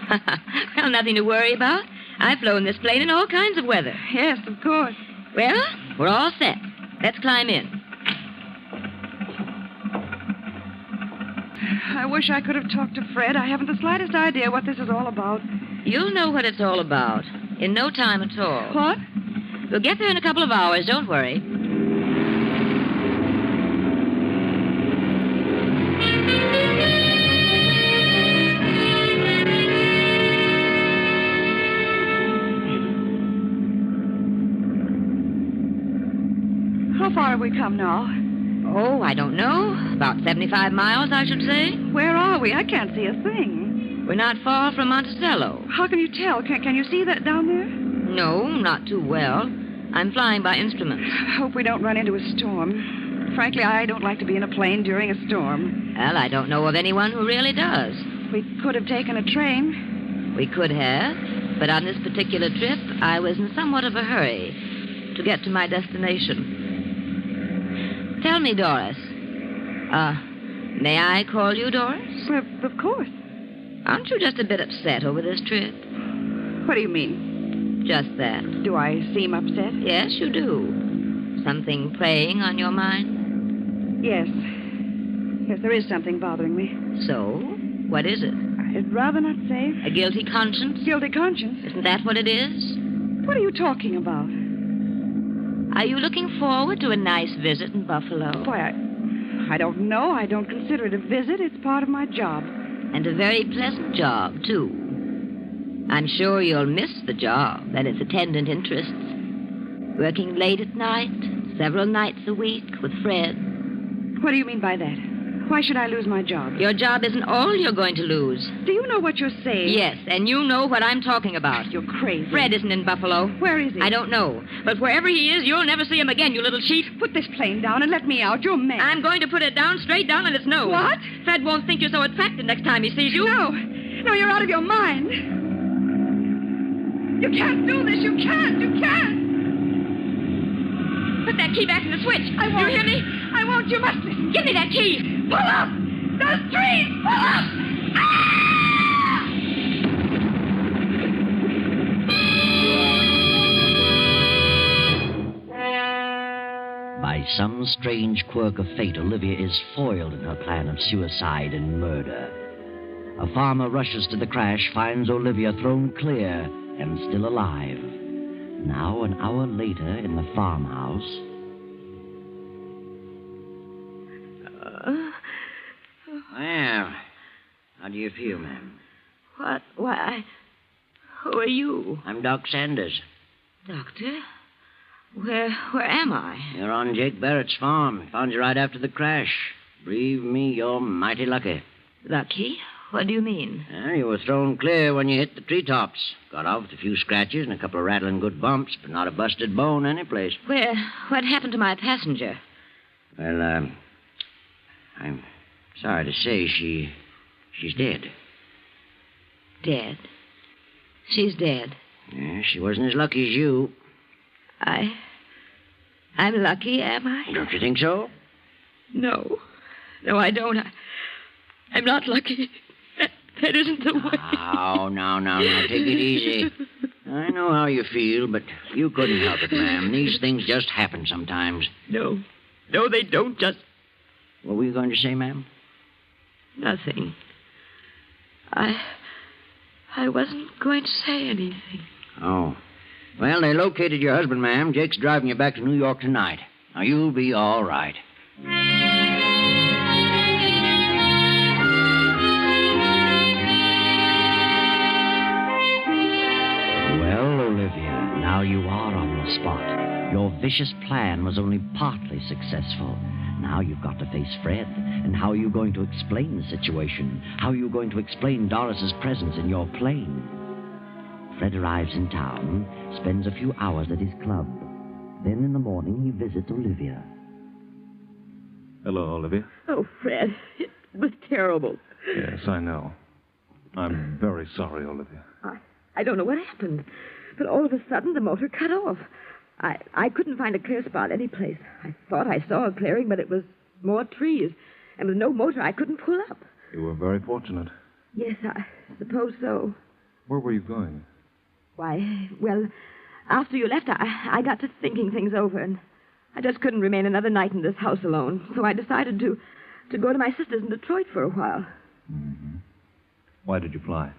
U: Well, nothing to worry about. I've flown this plane in all kinds of weather.
B: Yes, of course.
U: Well, we're all set. Let's climb in.
B: I wish I could have talked to Fred. I haven't the slightest idea what this is all about.
U: You'll know what it's all about in no time at all.
B: What?
U: We'll get there in a couple of hours. Don't worry.
B: How far have we come now?
U: Oh, I don't know. About 75 miles, I should say.
B: Where are we? I can't see a thing.
U: We're not far from Monticello.
B: How can you tell? Can you see that down there?
U: No, not too well. I'm flying by instruments.
B: I hope we don't run into a storm. Frankly, I don't like to be in a plane during a storm.
U: Well, I don't know of anyone who really does.
B: We could have taken a train.
U: We could have, but on this particular trip, I was in somewhat of a hurry to get to my destination. Tell me, Doris. May I call you Doris?
B: Of course.
U: Aren't you just a bit upset over this trip?
B: What do you mean?
U: Just that.
B: Do I seem upset?
U: Yes, you do. Something preying on your mind?
B: Yes. Yes, there is something bothering me.
U: So? What is it?
B: I'd rather not say.
U: A guilty conscience?
B: Guilty conscience?
U: Isn't that what it is?
B: What are you talking about?
U: Are you looking forward to a nice visit in Buffalo?
B: Why, I don't know. I don't consider it a visit. It's part of my job.
U: And a very pleasant job, too. I'm sure you'll miss the job and its attendant interests. Working late at night, several nights a week with Fred.
B: What do you mean by that? Why should I lose my job?
U: Your job isn't all you're going to lose.
B: Do you know what you're saying?
U: Yes, and you know what I'm talking about.
B: You're crazy.
U: Fred isn't in Buffalo.
B: Where is he?
U: I don't know. But wherever he is, you'll never see him again, you little cheat.
B: Put this plane down and let me out. You're mad.
U: I'm going to put it down, straight down on its nose.
B: What?
U: Fred won't think you're so attractive next time he sees you.
B: No. No, you're out of your mind. You can't do this. You can't. You can't.
U: Put that key back in the switch.
B: I won't.
U: You hear me?
B: I won't. You must listen.
U: Give me that key.
B: Pull up. The street. Pull up. Ah!
T: By some strange quirk of fate, Olivia is foiled in her plan of suicide and murder. A farmer rushes to the crash, finds Olivia thrown clear and still alive. Now, an hour later, in the farmhouse. Well, how do you feel, ma'am?
U: What? Why, who are you?
T: I'm Doc Sanders.
U: Doctor? Where am I?
T: You're on Jake Barrett's farm. Found you right after the crash. Believe me, you're mighty lucky.
U: Lucky? What do you mean?
T: Well, you were thrown clear when you hit the treetops. Got off with a few scratches and a couple of rattling good bumps, but not a busted bone anyplace.
U: What happened to my passenger?
T: Well, I'm sorry to say she's dead.
U: Dead? She's dead.
T: Yeah, she wasn't as lucky as you.
U: I'm lucky, am I?
T: Don't you think so?
U: No. No, I don't. I'm not lucky. That isn't the way.
T: Now, take it easy. I know how you feel, but you couldn't help it, ma'am. These things just happen sometimes.
U: No, they don't just...
T: What were you going to say, ma'am?
U: Nothing. I wasn't going to say anything.
T: Oh. Well, they located your husband, ma'am. Jake's driving you back to New York tonight. Now, you'll be all right. Well, Olivia, now ambitious plan was only partly successful. Now you've got to face Fred. And how are you going to explain the situation? How are you going to explain Doris's presence in your plane? Fred arrives in town, spends a few hours at his club. Then in the morning he visits Olivia.
D: Hello, Olivia.
E: Oh, Fred, it was terrible.
D: Yes, I know. I'm very sorry, Olivia.
E: I don't know what happened, but all of a sudden the motor cut off. I couldn't find a clear spot anyplace. I thought I saw a clearing, but it was more trees. And with no motor, I couldn't pull up.
D: You were very fortunate.
E: Yes, I suppose so.
D: Where were you going?
E: Why, well, after you left, I got to thinking things over, and I just couldn't remain another night in this house alone. So I decided to go to my sister's in Detroit for a while.
D: Mm-hmm. Why did you fly?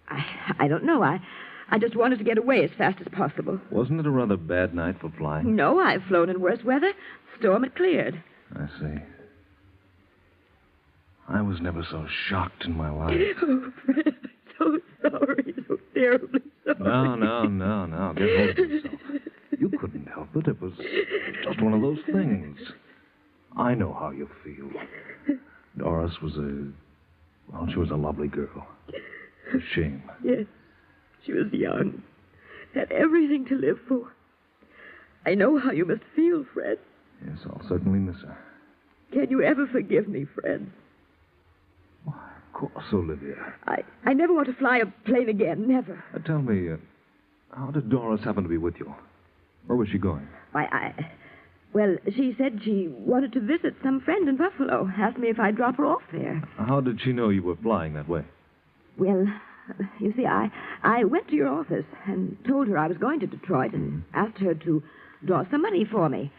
E: I don't know. I just wanted to get away as fast as possible.
D: Wasn't it a rather bad night for flying?
E: No, I've flown in worse weather. Storm had cleared.
D: I see. I was never so shocked in my life.
E: Oh, Fred, I'm so sorry. So terribly sorry.
D: No. Get hold of yourself. You couldn't help it. It was just one of those things. I know how you feel. Doris was she was a lovely girl. It's a shame.
E: Yes. She was young. Had everything to live for. I know how you must feel, Fred.
D: Yes, I'll certainly miss her.
E: Can you ever forgive me, Fred?
D: Of course, Olivia.
E: I never want to fly a plane again. Never.
D: Tell me, how did Doris happen to be with you? Where was she going?
E: Well, she said she wanted to visit some friend in Buffalo. Asked me if I'd drop her off there.
D: How did she know you were flying that way?
E: Well, you see, I went to your office and told her I was going to Detroit and asked her to draw some money for me.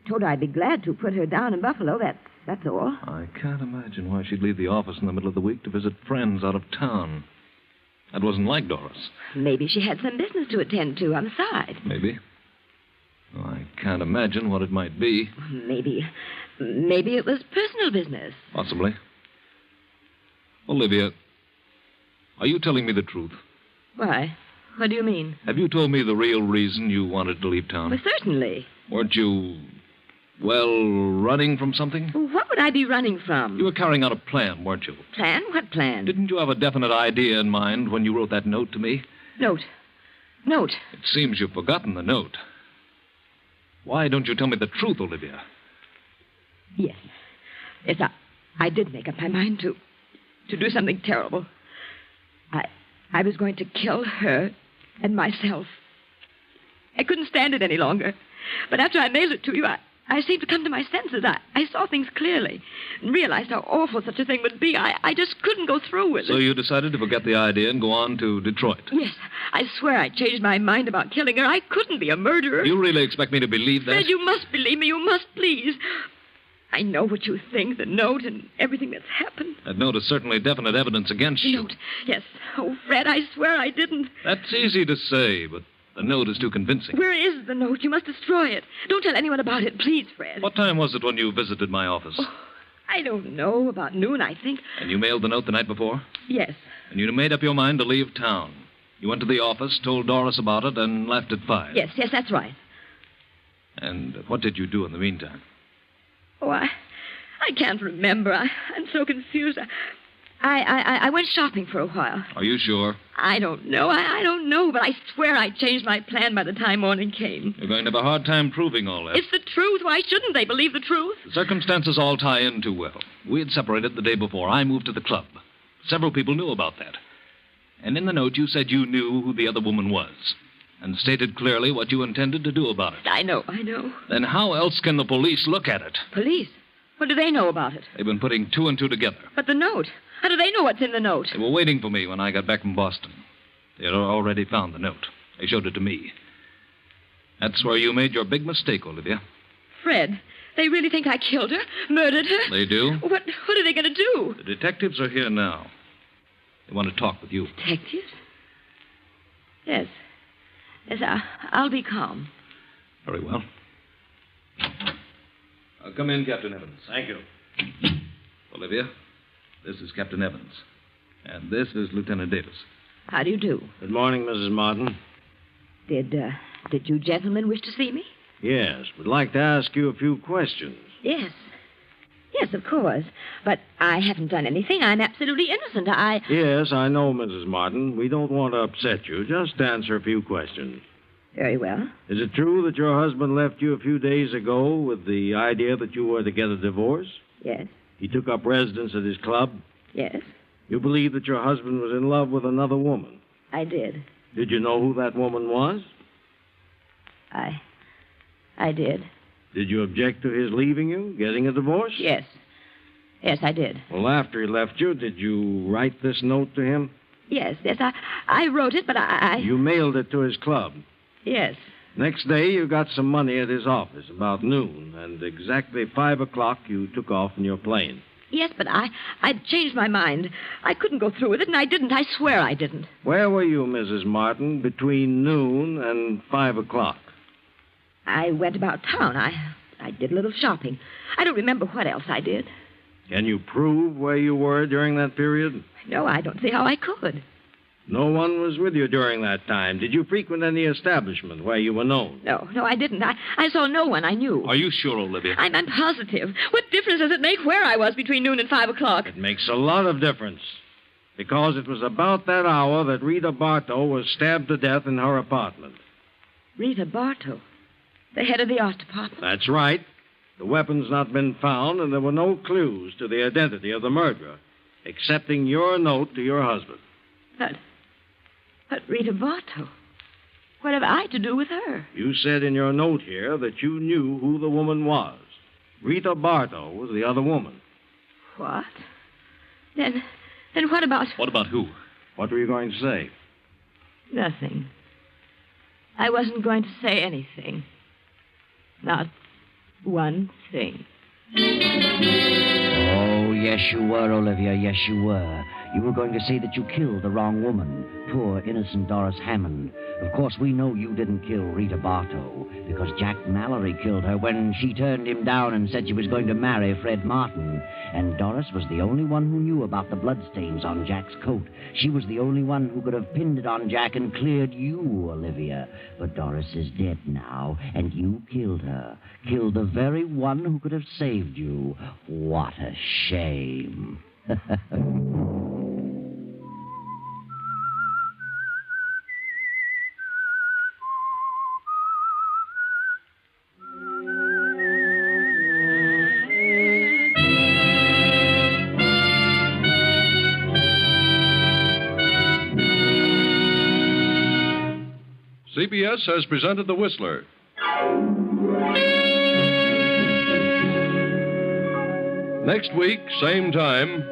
E: Told her I'd be glad to put her down in Buffalo. That's all.
D: I can't imagine why she'd leave the office in the middle of the week to visit friends out of town. That wasn't like Doris.
E: Maybe she had some business to attend to on the side.
D: Maybe. Well, I can't imagine what it might be.
E: Maybe it was personal business.
D: Possibly. Olivia, are you telling me the truth?
E: Why? What do you mean?
D: Have you told me the real reason you wanted to leave town?
E: Well, certainly.
D: Weren't you, running from something?
E: What would I be running from?
D: You were carrying out a plan, weren't you?
E: Plan? What plan?
D: Didn't you have a definite idea in mind when you wrote that note to me?
E: Note?
D: It seems you've forgotten the note. Why don't you tell me the truth, Olivia?
E: Yes, I did make up my mind to do something terrible. I was going to kill her and myself. I couldn't stand it any longer. But after I mailed it to you, I seemed to come to my senses. I saw things clearly and realized how awful such a thing would be. I just couldn't go through with it.
D: So you decided to forget the idea and go on to Detroit?
E: Yes. I swear I changed my mind about killing her. I couldn't be a murderer.
D: You really expect me to believe that?
E: Fred, you must believe me. You must, please. I know what you think, the note and everything that's happened.
D: That note is certainly definite evidence against you.
E: Note? Yes. Oh, Fred, I swear I didn't.
D: That's easy to say, but the note is too convincing.
E: Where is the note? You must destroy it. Don't tell anyone about it, please, Fred.
D: What time was it when you visited my office?
E: Oh, I don't know. About noon, I think.
D: And you mailed the note the night before?
E: Yes.
D: And you made up your mind to leave town. You went to the office, told Doris about it, and left at 5.
E: Yes, that's right.
D: And what did you do in the meantime?
E: Oh, I can't remember. I'm so confused. I went shopping for a while.
D: Are you sure?
E: I don't know. I don't know, but I swear I changed my plan by the time morning came.
D: You're going to have a hard time proving all that.
E: It's the truth. Why shouldn't they believe the truth?
D: The circumstances all tie in too well. We had separated the day before. I moved to the club. Several people knew about that. And in the note, you said you knew who the other woman was and stated clearly what you intended to do about it.
E: I know.
D: Then how else can the police look at it?
E: Police? What do they know about it?
D: They've been putting 2 and 2 together.
E: But the note? How do they know what's in the note?
D: They were waiting for me when I got back from Boston. They had already found the note. They showed it to me. That's where you made your big mistake, Olivia.
E: Fred, they really think I killed her, murdered her?
D: They do.
E: What are they going to do?
D: The detectives are here now. They want to talk with you.
E: Detectives? Yes, I'll be calm.
D: Very well. Come in, Captain Evans.
F: Thank you.
D: Olivia, this is Captain Evans. And this is Lieutenant Davis.
E: How do you do?
F: Good morning, Mrs. Martin.
E: Did you gentlemen wish to see me?
F: Yes, would like to ask you a few questions.
Y: Yes. Yes, of course. But I haven't done anything. I'm absolutely innocent.
F: Yes, I know, Mrs. Martin. We don't want to upset you. Just answer a few questions.
Y: Very well.
F: Is it true that your husband left you a few days ago with the idea that you were to get a divorce?
Y: Yes.
F: He took up residence at his club?
Y: Yes.
F: You believe that your husband was in love with another woman?
Y: I did.
F: Did you know who that woman was?
Y: I did.
F: Did you object to his leaving you, getting a divorce?
Y: Yes. Yes, I did.
F: Well, after he left you, did you write this note to him?
Y: Yes. I wrote it, but I...
F: You mailed it to his club?
Y: Yes.
F: Next day, you got some money at his office, about noon, and exactly 5 o'clock, you took off in your plane.
Y: Yes, but I'd changed my mind. I couldn't go through with it, and I didn't. I swear I didn't.
F: Where were you, Mrs. Martin, between noon and 5 o'clock?
Y: I went about town. I did a little shopping. I don't remember what else I did.
F: Can you prove where you were during that period?
Y: No, I don't see how I could.
F: No one was with you during that time. Did you frequent any establishment where you were known?
Y: No, I didn't. I saw no one I knew.
A: Are you sure, Olivia?
Y: I'm positive. What difference does it make where I was between noon and 5 o'clock?
F: It makes a lot of difference. Because it was about that hour that Rita Bartow was stabbed to death in her apartment.
Y: Rita Bartow? The head of the art department?
F: That's right. The weapon's not been found, and there were no clues to the identity of the murderer, excepting your note to your husband.
Y: But Rita Bartow? What have I to do with her?
F: You said in your note here that you knew who the woman was. Rita Bartow was the other woman.
Y: What? Then what about...
A: What about who?
F: What were you going to say?
Y: Nothing. I wasn't going to say anything. Not one thing.
T: Oh, yes, you were, Olivia. Yes, you were. You were going to say that you killed the wrong woman, poor, innocent Doris Hammond. Of course, we know you didn't kill Rita Bartow, because Jack Mallory killed her when she turned him down and said she was going to marry Fred Martin. And Doris was the only one who knew about the bloodstains on Jack's coat. She was the only one who could have pinned it on Jack and cleared you, Olivia. But Doris is dead now, and you killed her. Killed the very one who could have saved you. What a shame.
S: CBS has presented The Whistler. Next week, same time.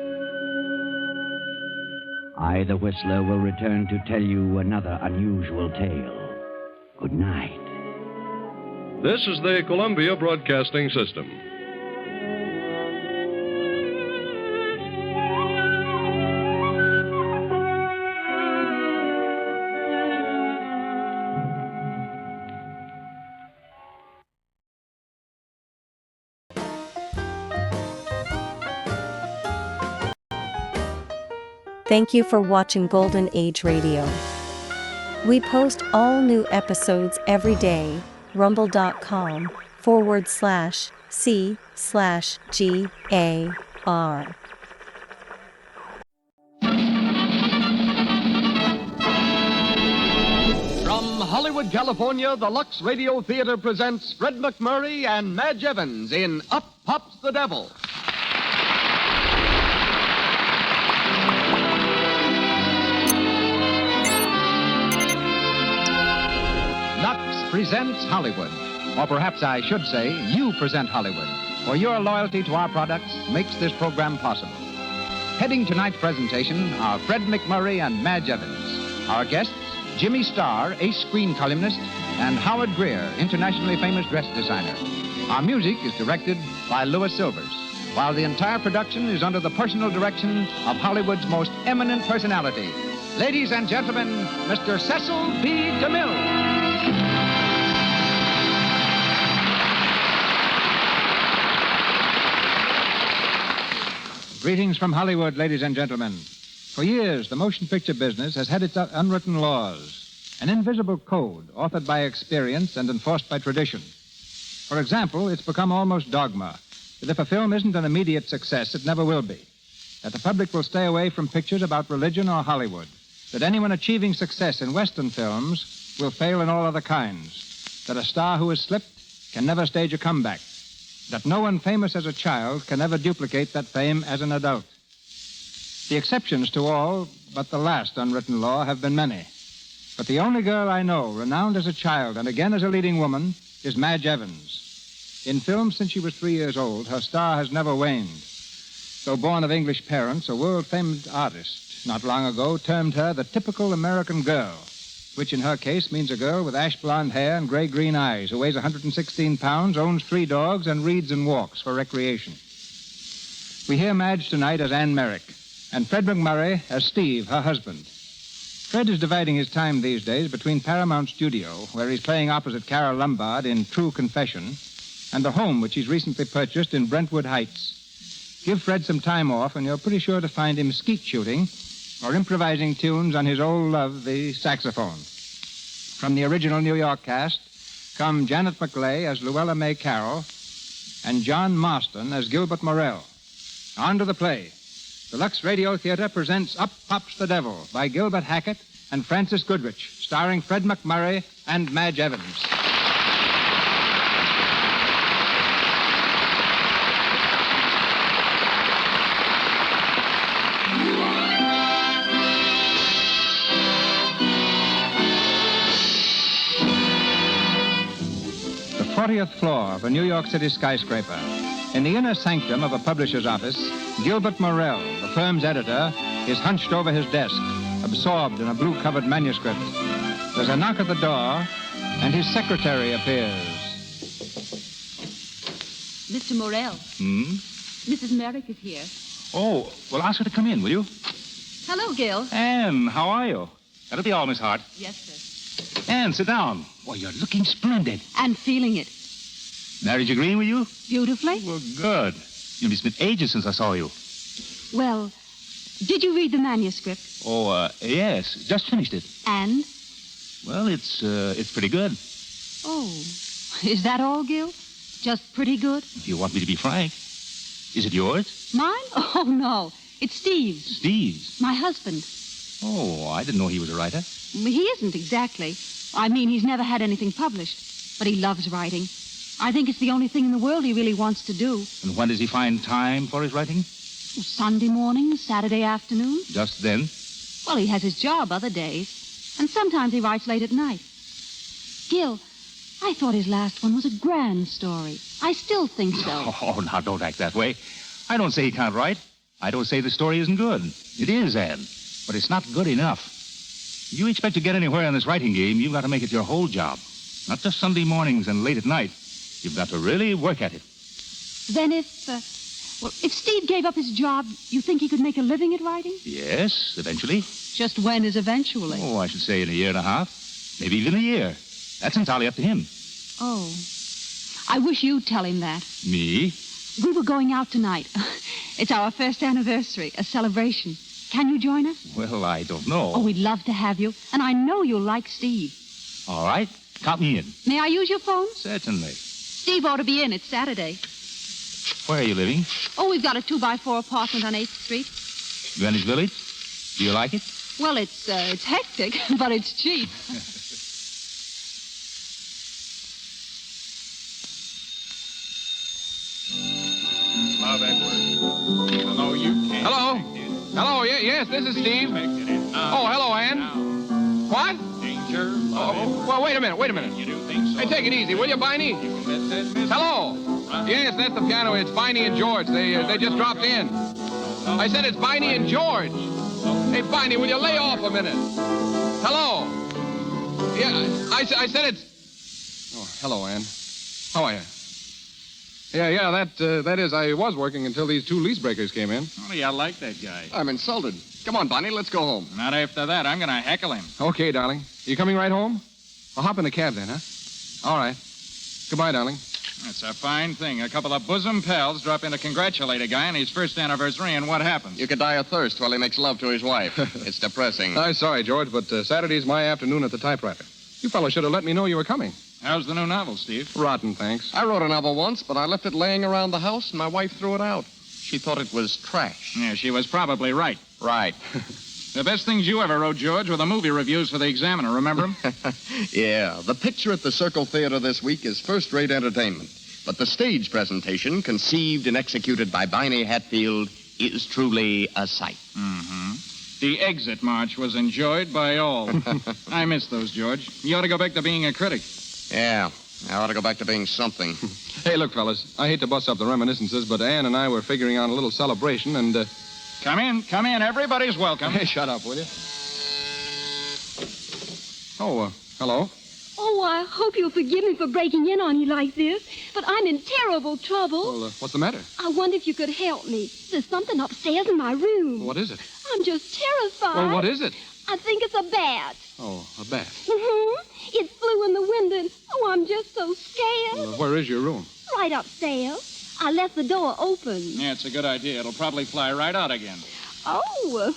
T: I, the Whistler, will return to tell you another unusual tale. Good night.
S: This is the Columbia Broadcasting System.
G: Thank you for watching Golden Age Radio. We post all new episodes every day. rumble.com/C/GAR.
H: From Hollywood, California, the Lux Radio Theater presents Fred McMurray and Madge Evans in Up Pops the Devil. Lux presents Hollywood. Or perhaps I should say, you present Hollywood. For your loyalty to our products makes this program possible. Heading tonight's presentation are Fred McMurray and Madge Evans. Our guests, Jimmy Starr, ace screen columnist, and Howard Greer, internationally famous dress designer. Our music is directed by Louis Silvers, while the entire production is under the personal direction of Hollywood's most eminent personality. Ladies and gentlemen, Mr. Cecil B. DeMille. Greetings from Hollywood, ladies and gentlemen. For years, the motion picture business has had its unwritten laws, an invisible code authored by experience and enforced by tradition. For example, it's become almost dogma that if a film isn't an immediate success, it never will be. That the public will stay away from pictures about religion or Hollywood. That anyone achieving success in Western films will fail in all other kinds. That a star who has slipped can never stage a comeback. That no one famous as a child can ever duplicate that fame as an adult. The exceptions to all but the last unwritten law have been many. But the only girl I know, renowned as a child and again as a leading woman, is Madge Evans. In film since she was 3 years old, her star has never waned. Though born of English parents, a world-famed artist not long ago termed her the typical American girl, which in her case means a girl with ash blonde hair and gray-green eyes who weighs 116 pounds, owns 3 dogs, and reads and walks for recreation. We hear Madge tonight as Anne Merrick, and Fred McMurray as Steve, her husband. Fred is dividing his time these days between Paramount Studio, where he's playing opposite Carol Lombard in True Confession, and the home which he's recently purchased in Brentwood Heights. Give Fred some time off, and you're pretty sure to find him skeet shooting or improvising tunes on his old love, the saxophone. From the original New York cast come Janet McLeay as Luella May Carroll and John Marston as Gilbert Morell. On to the play. The Lux Radio Theater presents Up Pops the Devil by Gilbert Hackett and Francis Goodrich, starring Fred McMurray and Madge Evans. The 40th floor of a New York City skyscraper. In the inner sanctum of a publisher's office, Gilbert Morell, the firm's editor, is hunched over his desk, absorbed in a blue-covered manuscript. There's a knock at the door, and his secretary appears.
C: Mr. Morell, Mrs. Merrick is here.
I: Oh, well, ask her to come in, will you?
C: Hello, Gil.
I: Anne, how are you? That'll be all, Miss Hart.
C: Yes, sir.
I: Anne, sit down. Well, you're looking splendid.
C: And feeling it.
I: Marriage agreeing with you?
C: Beautifully.
I: Well, good. It's been ages since I saw you.
C: Well, did you read the manuscript?
I: Oh, yes. Just finished it.
C: And?
I: Well, it's pretty good.
C: Oh, is that all, Gil? Just pretty good?
I: If you want me to be frank. Is it yours?
C: Mine? Oh, no. It's Steve's.
I: Steve's?
C: My husband.
I: Oh, I didn't know he was a writer.
C: He isn't exactly. I mean, he's never had anything published. But he loves writing. I think it's the only thing in the world he really wants to do.
I: And when does he find time for his writing?
C: Sunday morning, Saturday afternoon.
I: Just then?
C: Well, he has his job other days. And sometimes he writes late at night. Gil, I thought his last one was a grand story. I still think so.
I: Oh, now, don't act that way. I don't say he can't write. I don't say the story isn't good. It is, Anne. But it's not good enough. If you expect to get anywhere in this writing game, you've got to make it your whole job. Not just Sunday mornings and late at night. You've got to really work at it.
C: Then if Steve gave up his job, you think he could make a living at writing?
I: Yes, eventually.
C: Just when is eventually?
I: Oh, I should say in a year and a half. Maybe even a year. That's entirely up to him.
C: Oh. I wish you'd tell him that.
I: Me?
C: We were going out tonight. It's our first anniversary, a celebration. Can you join us?
I: Well, I don't know.
C: Oh, we'd love to have you. And I know you'll like Steve.
I: All right. Count me in.
C: May I use your phone?
I: Certainly.
C: Steve ought to be in. It's Saturday.
I: Where are you living?
C: Oh, we've got a 2x4 apartment on 8th Street.
I: Greenwich Village? Do you like it?
C: Well, it's hectic, but it's cheap.
J: Love Edward. Hello, you can't. Hello. Hello, yes, this is Steve. Oh, hello, Ann. What? Danger. Oh, well, wait a minute. You do think so? Hey, take it easy, will you, Biney? Hello. Yes, that's the piano. It's Biney and George. They just dropped in. I said it's Biney and George. Hey, Biney, will you lay off a minute? Hello. Yeah, I said it's... Oh, hello, Ann. How are you? Yeah, that is, I was working until these 2 lease breakers came in.
K: Oh, yeah, I like that guy.
J: I'm insulted. Come on, Bonnie, let's go home.
K: Not after that. I'm going to heckle him.
J: Okay, darling. You coming right home? I'll hop in the cab then, huh? All right. Goodbye, darling.
K: That's a fine thing. A couple of bosom pals drop in to congratulate a guy on his first anniversary, and what happens?
L: You could die of thirst while he makes love to his wife. It's depressing.
J: I'm sorry, George, but Saturday's my afternoon at the typewriter. You fellows should have let me know you were coming.
K: How's the new novel, Steve?
J: Rotten, thanks.
L: I wrote a novel once, but I left it laying around the house, and my wife threw it out. She thought it was trash.
K: Yeah, she was probably right.
L: Right.
K: The best things you ever wrote, George, were the movie reviews for the Examiner. Remember them?
L: Yeah. The picture at the Circle Theater this week is first-rate entertainment. But the stage presentation, conceived and executed by Biney Hatfield, is truly a sight.
K: Mm-hmm. The exit march was enjoyed by all. I miss those, George. You ought to go back to being a critic.
L: Yeah. I ought to go back to being something.
J: Hey, look, fellas, I hate to bust up the reminiscences, but Ann and I were figuring on a little celebration, and,
K: Come in. Everybody's welcome.
J: Hey, shut up, will you? Oh, hello.
X: Oh, I hope you'll forgive me for breaking in on you like this, but I'm in terrible trouble.
J: Well, what's the matter?
X: I wonder if you could help me. There's something upstairs in my room.
J: What is it?
X: I'm just terrified.
J: Well, what is it?
X: I think it's a bat.
J: Oh, a bat.
X: Mm-hmm. It flew in the window, and I'm just so scared.
J: Well, where is your room?
X: Right upstairs. I left the door open.
K: Yeah, it's a good idea. It'll probably fly right out again.
X: Oh,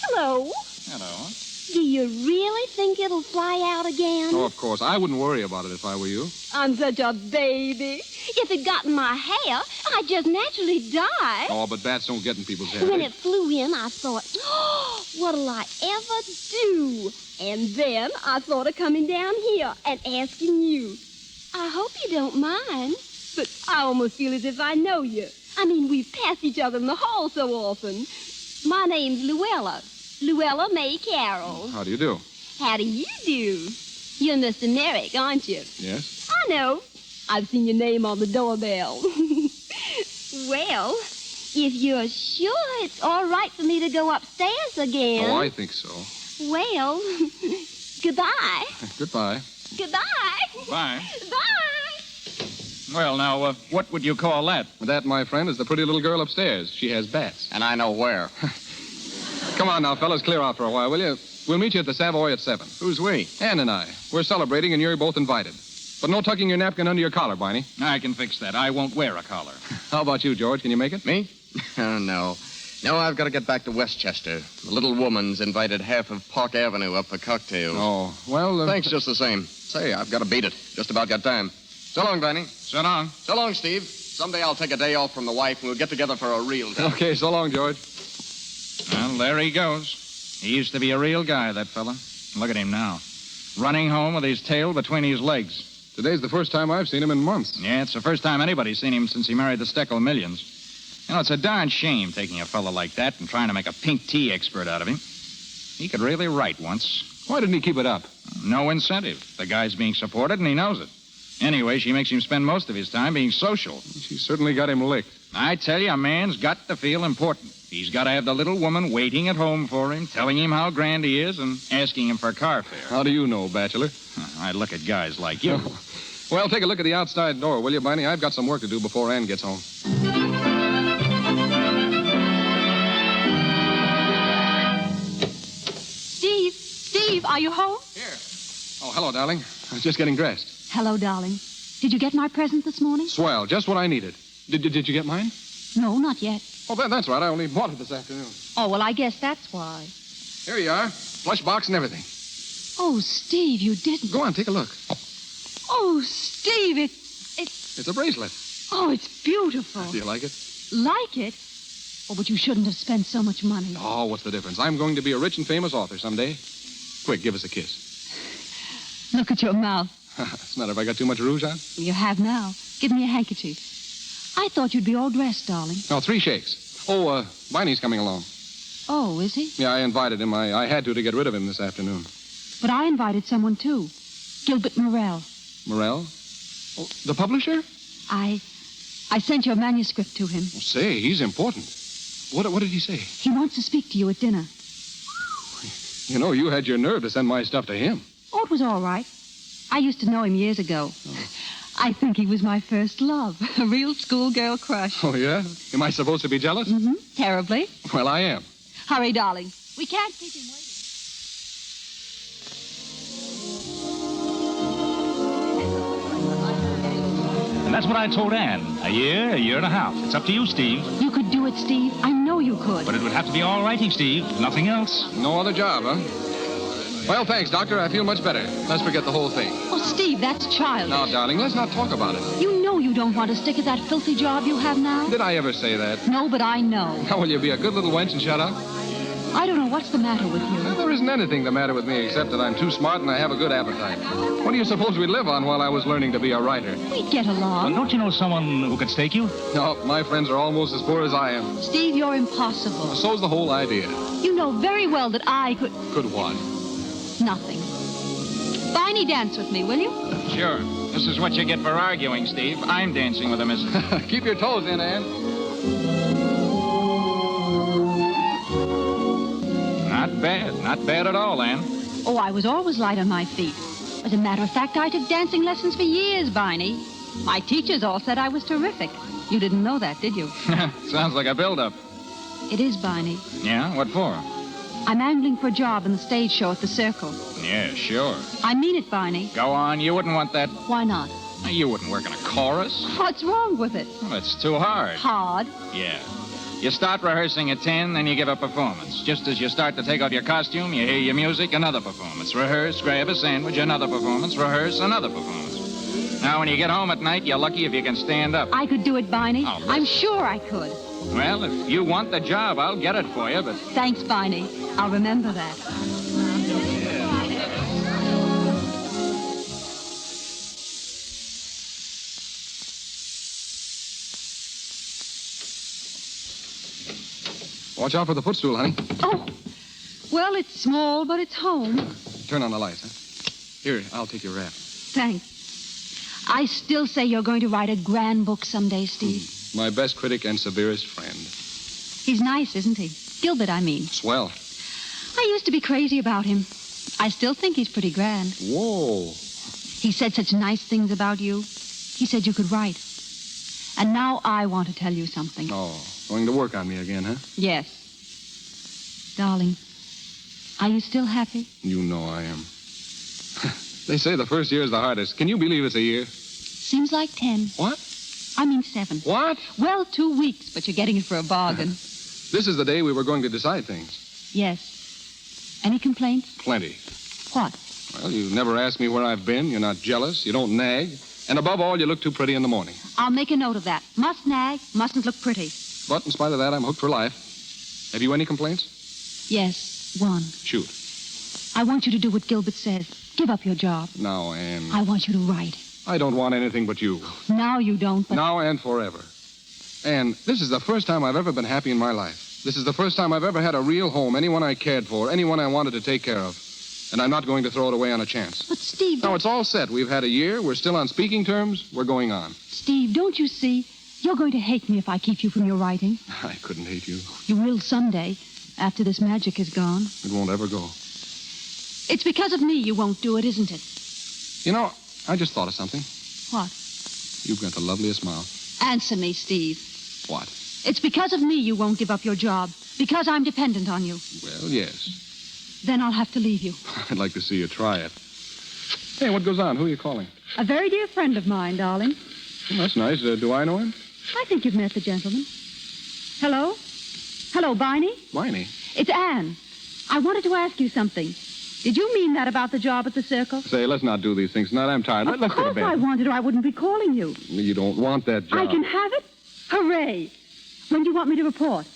X: hello.
K: Hello.
X: Do you really think it'll fly out again?
J: Oh, of course. I wouldn't worry about it if I were you.
X: I'm such a baby. If it got in my hair, I'd just naturally die.
J: Oh, but bats don't get in people's hair.
X: When it flew in, I thought, oh, what'll I ever do? And then I thought of coming down here and asking you. I hope you don't mind, but I almost feel as if I know you. I mean, we've passed each other in the hall so often. My name's Luella. Luella May Carroll.
J: How do you do?
X: How do you do? You're Mr. Merrick, aren't you?
J: Yes.
X: I know. I've seen your name on the doorbell. Well, if you're sure it's all right for me to go upstairs again.
J: Oh, I think so.
X: Well, goodbye.
J: Goodbye.
X: Goodbye.
K: Bye.
X: Bye.
K: Well, now, what would you call that?
J: That, my friend, is the pretty little girl upstairs. She has bats.
L: And I know where.
J: Come on now, fellas, clear out for a while, will you? We'll meet you at the Savoy at 7.
L: Who's we?
J: Ann and I. We're celebrating, and you're both invited. But no tucking your napkin under your collar, Barney.
K: I can fix that. I won't wear a collar.
J: How about you, George? Can you make it?
L: Me? Oh, no. No, I've got to get back to Westchester. The little woman's invited half of Park Avenue up for cocktails.
J: Oh, well...
L: Thanks just the same. Say, I've got to beat it. Just about got time. So long, Barney.
K: So long.
L: So long, Steve. Someday I'll take a day off from the wife, and we'll get together for a real time.
J: Okay, so long, George.
K: Well, there he goes. He used to be a real guy, that fella. Look at him now. Running home with his tail between his legs.
J: Today's the first time I've seen him in months.
K: Yeah, it's the first time anybody's seen him since he married the Steckel Millions. You know, it's a darn shame taking a fella like that and trying to make a pink tea expert out of him. He could really write once.
J: Why didn't he keep it up?
K: No incentive. The guy's being supported, and he knows it. Anyway, she makes him spend most of his time being social.
J: She certainly got him licked.
K: I tell you, a man's got to feel important. He's got to have the little woman waiting at home for him, telling him how grand he is, and asking him for car fare.
J: How do you know, bachelor?
K: I look at guys like you.
J: Well, take a look at the outside door, will you, Barney? I've got some work to do before Ann gets home.
C: Steve, are you home?
J: Here. Oh, hello, darling. I was just getting dressed.
C: Hello, darling. Did you get my present this morning?
J: Swell, just what I needed. Did you get mine?
C: No, not yet.
J: Oh, that's right. I only bought it this afternoon.
C: Oh, well, I guess that's why.
J: Here you are. Plush box and everything.
C: Oh, Steve, you didn't.
J: Go on, take a look.
C: Oh, Steve,
J: It's a bracelet.
C: Oh, it's beautiful.
J: Do you like it?
C: Like it? Oh, but you shouldn't have spent so much money.
J: Oh, what's the difference? I'm going to be a rich and famous author someday. Quick, give us a kiss.
C: Look at your mouth.
J: It's not if I got too much rouge on.
C: You have now. Give me a handkerchief. I thought you'd be all dressed, darling.
J: No, 3 shakes. Oh, Barney's coming along.
C: Oh, is he?
J: Yeah, I invited him. I had to get rid of him this afternoon.
C: But I invited someone, too. Gilbert Morell.
J: Morell? Oh, the publisher?
C: I sent your manuscript to him.
J: Oh, say, he's important. What did he say?
C: He wants to speak to you at dinner.
J: You know, you had your nerve to send my stuff to him.
C: Oh, it was all right. I used to know him years ago. Oh. I think he was my first love. A real schoolgirl crush.
J: Oh, yeah? Am I supposed to be jealous?
C: Mm-hmm. Terribly.
J: Well, I am.
C: Hurry, darling. We can't keep him waiting.
I: And that's what I told Ann. A year and a half. It's up to you, Steve.
C: You could do it, Steve. I know you could.
I: But it would have to be all righty, Steve. Nothing else.
J: No other job, huh? Well, thanks, Doctor. I feel much better. Let's forget the whole thing.
C: Oh, Steve, that's childish.
J: Now, darling, let's not talk about it.
C: You know you don't want to stick at that filthy job you have now.
J: Did I ever say that?
C: No, but I know.
J: Now, will you be a good little wench and shut up?
C: I don't know what's the matter with you.
J: Well, there isn't anything the matter with me except that I'm too smart and I have a good appetite. What do you suppose we'd live on while I was learning to be a writer?
C: We'd get along.
I: Well, don't you know someone who could stake you?
J: No, my friends are almost as poor as I am.
C: Steve, you're impossible.
J: So's the whole idea.
C: You know very well that I could...
J: Could what?
C: Nothing. Viney, dance with me, will you?
K: Sure. This is what you get for arguing, Steve. I'm dancing with a missus.
J: Keep your toes in, Ann.
K: Not bad. Not bad at all, Ann.
C: Oh, I was always light on my feet. As a matter of fact, I took dancing lessons for years, Viney. My teachers all said I was terrific. You didn't know that, did you?
K: Sounds like a build-up.
C: It is, Viney.
K: Yeah? What for?
C: I'm angling for a job in the stage show at the Circle.
K: Yeah, sure.
C: I mean it, Viney.
K: Go on. You wouldn't want that.
C: Why not?
K: You wouldn't work in a chorus.
C: What's wrong with it?
K: Well, it's too hard.
C: Hard?
K: Yeah. You start rehearsing at 10, then you give a performance. Just as you start to take out your costume, you hear your music, another performance. Rehearse, grab a sandwich, another performance. Rehearse, another performance. Now, when you get home at night, you're lucky if you can stand up.
C: I could do it, Viney.
K: Oh,
C: I'm sure I could.
K: Well, if you want the job, I'll get it for you, but...
C: Thanks, Viney. I'll remember that.
J: Watch out for the footstool, honey.
C: Oh, well, it's small, but it's home.
J: Turn on the lights, huh? Here, I'll take your wrap.
C: Thanks. I still say you're going to write a grand book someday, Steve.
J: My best critic and severest friend.
C: He's nice, isn't he? Gilbert, I mean.
J: Swell.
C: I used to be crazy about him. I still think he's pretty grand.
J: Whoa.
C: He said such nice things about you. He said you could write. And now I want to tell you something.
J: Oh, going to work on me again, huh?
C: Yes. Darling, are you still happy?
J: You know I am. They say the first year is the hardest. Can you believe it's a year?
C: Seems like 10.
J: What?
C: I mean 7.
J: What?
C: Well, 2 weeks, but you're getting it for a bargain.
J: This is the day we were going to decide things.
C: Yes. Any complaints?
J: Plenty.
C: What?
J: Well, you never ask me where I've been. You're not jealous. You don't nag. And above all, you look too pretty in the morning.
C: I'll make a note of that. Must nag, mustn't look pretty.
J: But in spite of that, I'm hooked for life. Have you any complaints?
C: Yes, one.
J: Shoot.
C: I want you to do what Gilbert says. Give up your job.
J: Now, Ann.
C: I want you to write.
J: I don't want anything but you.
C: Now you don't, but...
J: Now and forever. Ann, this is the first time I've ever been happy in my life. This is the first time I've ever had a real home, anyone I cared for, anyone I wanted to take care of. And I'm not going to throw it away on a chance.
C: But, Steve...
J: Now, it's all set. We've had a year. We're still on speaking terms. We're going on.
C: Steve, don't you see? You're going to hate me if I keep you from your writing.
J: I couldn't hate you.
C: You will someday, after this magic is gone.
J: It won't ever go.
C: It's because of me you won't do it, isn't it?
J: You know, I just thought of something.
C: What?
J: You've got the loveliest mouth.
C: Answer me, Steve.
J: What?
C: It's because of me you won't give up your job. Because I'm dependent on you.
J: Well, yes.
C: Then I'll have to leave you.
J: I'd like to see you try it. Hey, what goes on? Who are you calling?
C: A very dear friend of mine, darling.
J: Well, that's nice. Do I know him?
C: I think you've met the gentleman. Hello? Hello, Viney?
J: Viney?
C: It's Anne. I wanted to ask you something. Did you mean that about the job at the Circle?
J: Say, let's not do these things tonight. I'm tired. Let's go to
C: Of
J: bed.
C: course I wanted, or I wouldn't be calling you.
J: You don't want that job.
C: I can have it? Hooray! When do you want me to report?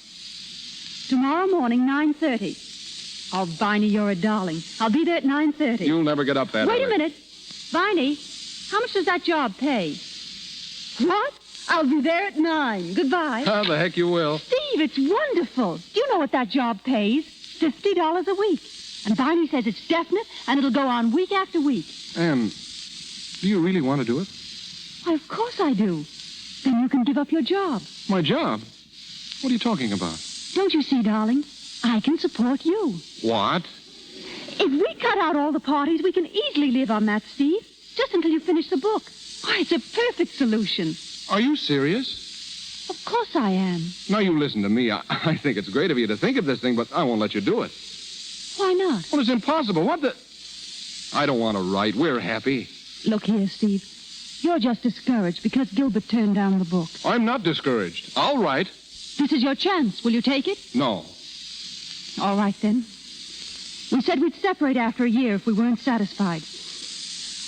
C: Tomorrow morning, 9:30. Oh, Viney, you're a darling. I'll be there at 9:30.
J: You'll never get up that
C: Wait
J: early.
C: a minute. Viney, how much does that job pay? What? I'll be there at 9. Goodbye.
J: How the heck you will.
C: Steve, it's wonderful. Do you know what that job pays? $50 a week. And Viney says it's definite, and it'll go on week after week.
J: Anne, do you really want to do it?
C: Why, of course I do. Then you can give up your job.
J: My job? What are you talking about?
C: Don't you see, darling? I can support you.
J: What?
C: If we cut out all the parties, we can easily live on that, Steve. Just until you finish the book. Why, it's a perfect solution.
J: Are you serious?
C: Of course I am.
J: Now, you listen to me. I think it's great of you to think of this thing, but I won't let you do it.
C: Why not?
J: Well, it's impossible. What the... I don't want to write. We're happy.
C: Look here, Steve. You're just discouraged because Gilbert turned down the book.
J: I'm not discouraged. I'll write.
C: This is your chance. Will you take it?
J: No.
C: All right, then. We said we'd separate after a year if we weren't satisfied.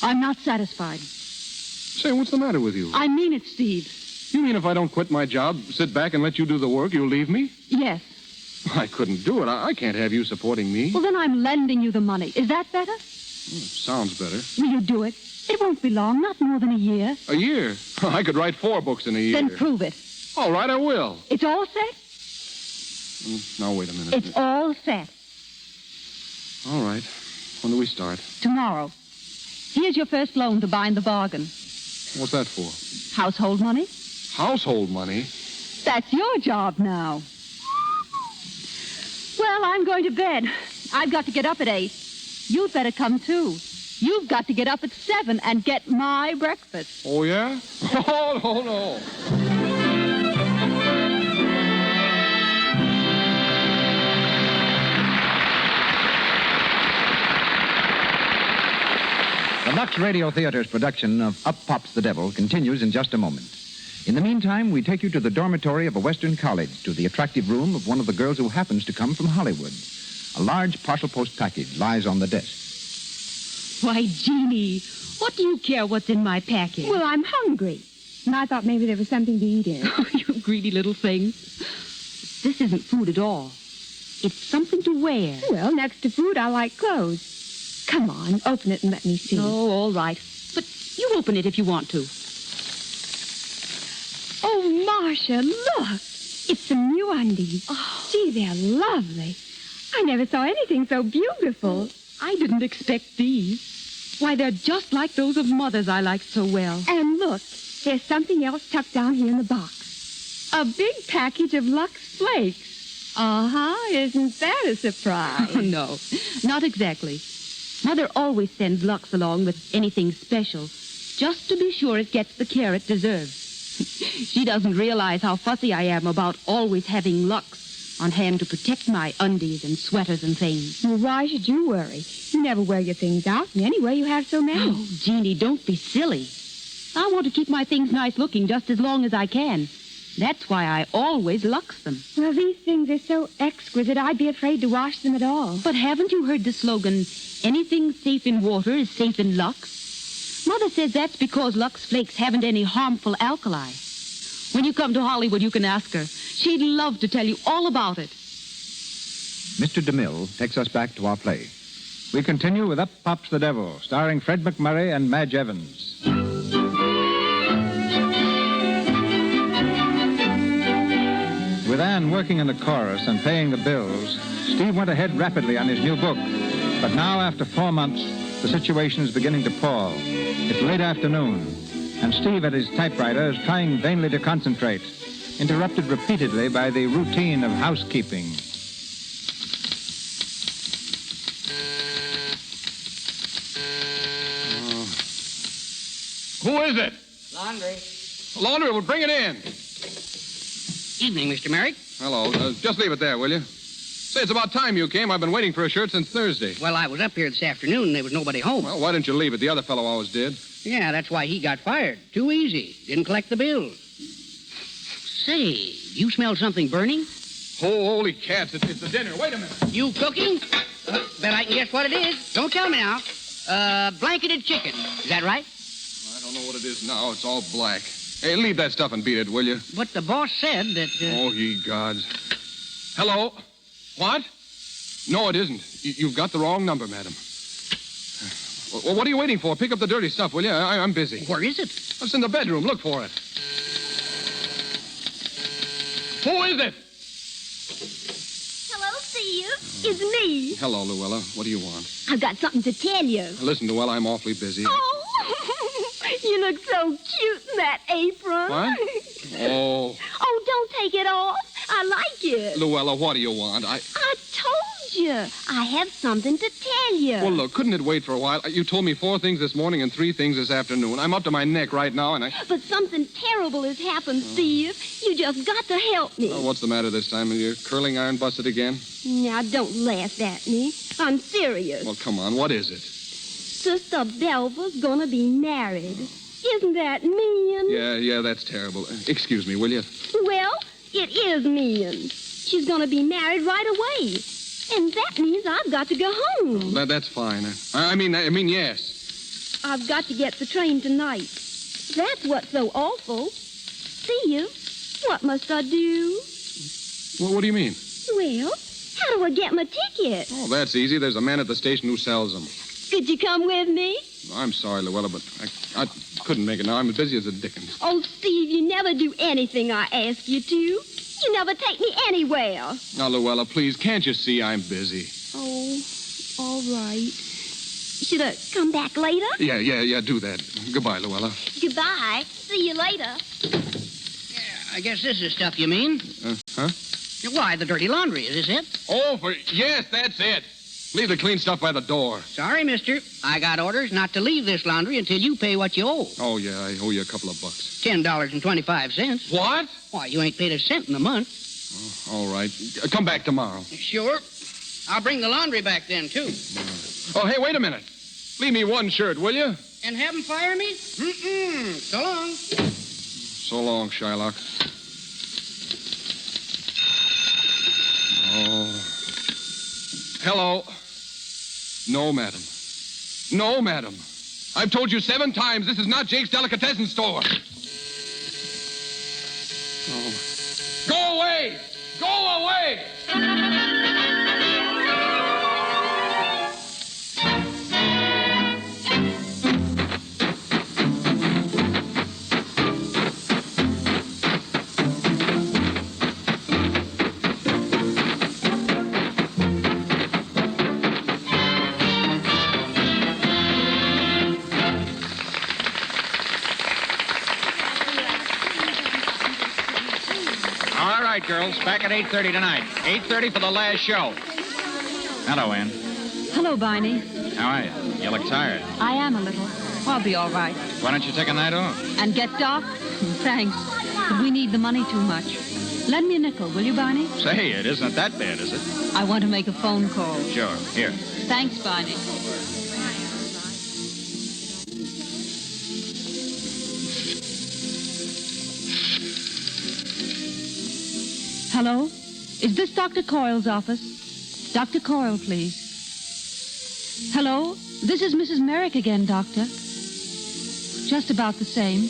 C: I'm not satisfied.
J: Say, what's the matter with you?
C: I mean it, Steve.
J: You mean if I don't quit my job, sit back and let you do the work, you'll leave me?
C: Yes.
J: I couldn't do it. I can't have you supporting me.
C: Well, then I'm lending you the money. Is that better?
J: Sounds better.
C: Will you do it? It won't be long, not more than a year.
J: A year? I could write 4 books in a year.
C: Then prove it.
J: All right, I will.
C: It's all set?
J: Now, wait a minute.
C: It's all set.
J: All right. When do we start?
C: Tomorrow. Here's your first loan to bind the bargain.
J: What's that for?
C: Household money?
J: Household money?
C: That's your job now. Well, I'm going to bed. I've got to get up at 8. You'd better come, too. You've got to get up at 7 and get my breakfast.
J: Oh, yeah? Oh, no.
H: The Lux Radio Theater's production of Up Pops the Devil continues in just a moment. In the meantime, we take you to the dormitory of a Western college, to the attractive room of one of the girls who happens to come from Hollywood. A large parcel post package lies on the desk.
N: Why, Jeannie, what do you care what's in my package?
X: Well, I'm hungry. And I thought maybe there was something to eat in it.
N: Oh, you greedy little thing. This isn't food at all. It's something to wear.
X: Well, next to food, I like clothes. Come on, open it and let me see.
N: Oh, all right. But you open it if you want to.
X: Oh, Marcia, look. It's some new undies. Oh. Gee, they're lovely. I never saw anything so beautiful.
N: I didn't expect these. Why, they're just like those of Mother's I liked so well.
X: And look, there's something else tucked down here in the box. A big package of Lux Flakes. Uh-huh. Isn't that a surprise?
N: Oh, no, not exactly. Mother always sends Lux along with anything special, just to be sure it gets the care it deserves. She doesn't realize how fussy I am about always having Lux on hand to protect my undies and sweaters and things.
X: Well, why should you worry? You never wear your things out, and anyway, you have so many.
N: Oh, Jeannie, don't be silly. I want to keep my things nice looking just as long as I can. That's why I always Lux them.
X: Well, these things are so exquisite, I'd be afraid to wash them at all.
N: But haven't you heard the slogan, anything safe in water is safe in Lux? Mother says that's because Lux Flakes haven't any harmful alkali. When you come to Hollywood, you can ask her. She'd love to tell you all about it.
H: Mr. DeMille takes us back to our play. We continue with Up Pops the Devil, starring Fred McMurray and Madge Evans. With Anne working in the chorus and paying the bills, Steve went ahead rapidly on his new book. But now, after 4 months, the situation is beginning to pall. It's late afternoon, and Steve at his typewriter is trying vainly to concentrate, interrupted repeatedly by the routine of housekeeping.
J: Who is it?
O: Laundry.
J: Laundry, well, bring it in.
O: Evening, Mr. Merrick.
J: Hello. Just leave it there, will you? Say, it's about time you came. I've been waiting for a shirt since Thursday.
O: Well, I was up here this afternoon and there was nobody home.
J: Well, why didn't you leave it? The other fellow always did.
O: Yeah, that's why he got fired. Too easy. Didn't collect the bills. Say, you smell something burning?
J: Oh, holy cats. It's the dinner. Wait a minute.
O: You cooking? Bet I can guess what it is. Don't tell me now. Blanketed chicken. Is that right?
J: I don't know what it is now. It's all black. Hey, leave that stuff and beat it, will you?
O: But the boss said that...
J: Oh, ye gods. Hello? What? No, it isn't. You've got the wrong number, madam. Well, what are you waiting for? Pick up the dirty stuff, will you? I'm busy.
O: Where is it?
J: It's in the bedroom. Look for it. Who is it?
X: Hello, Steve. It's me.
J: Hello, Luella. What do you want?
X: I've got something to tell you.
J: Listen, Luella, I'm awfully busy.
X: Oh, you look so cute in that apron.
J: What? Oh.
X: Oh, don't take it off. I like it.
J: Luella, what do you want?
X: I told you. I have something to tell you.
J: Well, look, couldn't it wait for a while? You told me 4 things this morning and 3 things this afternoon. I'm up to my neck right now, and I...
X: But something terrible has happened, Steve. You just got to help me.
J: Oh, what's the matter this time? Are your curling iron busted again?
X: Now, don't laugh at me. I'm serious.
J: Well, come on. What is it?
X: Sister Belva's gonna be married. Isn't that mean?
J: Yeah, that's terrible. Excuse me, will you?
X: Well, it is mean. She's gonna be married right away. And that means I've got to go home.
J: That's fine. I mean, yes.
X: I've got to get the train tonight. That's what's so awful. Steve, what must I do?
J: Well, what do you mean?
X: Well, how do I get my ticket?
J: Oh, that's easy. There's a man at the station who sells them.
X: Could you come with me?
J: I'm sorry, Luella, but I couldn't make it now. I'm as busy as the dickens.
X: Oh, Steve, you never do anything I ask you to. You never take me anywhere.
J: Now, Luella, please, can't you see I'm busy?
X: Oh, all right. Should I come back later?
J: Yeah, do that. Goodbye, Luella.
X: Goodbye. See you later.
O: I guess this is stuff you mean.
J: Huh?
O: Why, the dirty laundry. Is this it?
J: Oh, yes, that's it. Leave the clean stuff by the door.
O: Sorry, mister. I got orders not to leave this laundry until you pay what you owe.
J: Oh, yeah, I owe you a couple of bucks.
O: $10.25.
J: What?
O: Why, you ain't paid a cent in a month.
J: Oh, all right. Come back tomorrow.
O: Sure. I'll bring the laundry back then, too.
J: Oh, hey, wait a minute. Leave me one shirt, will you?
O: And have them fire me? So long.
J: So long, Shylock. Oh. Hello. No, madam. No, madam. I've told you 7 times this is not Jake's Delicatessen store. Oh. Go away! Go away!
K: All right, girls, back at 8:30 tonight. 8:30 for the last show. Hello, Ann.
C: Hello, Barney.
K: How are you? You look tired.
C: I am a little. I'll be all right.
K: Why don't you take a night off?
C: And get Doc? Thanks. But we need the money too much. Lend me a nickel, will you, Barney?
K: Say, it isn't that bad, is it?
C: I want to make a phone call.
K: Sure. Here.
C: Thanks, Barney. Hello? Is this Dr. Coyle's office? Dr. Coyle, please. Hello? This is Mrs. Merrick again, Doctor. Just about the same.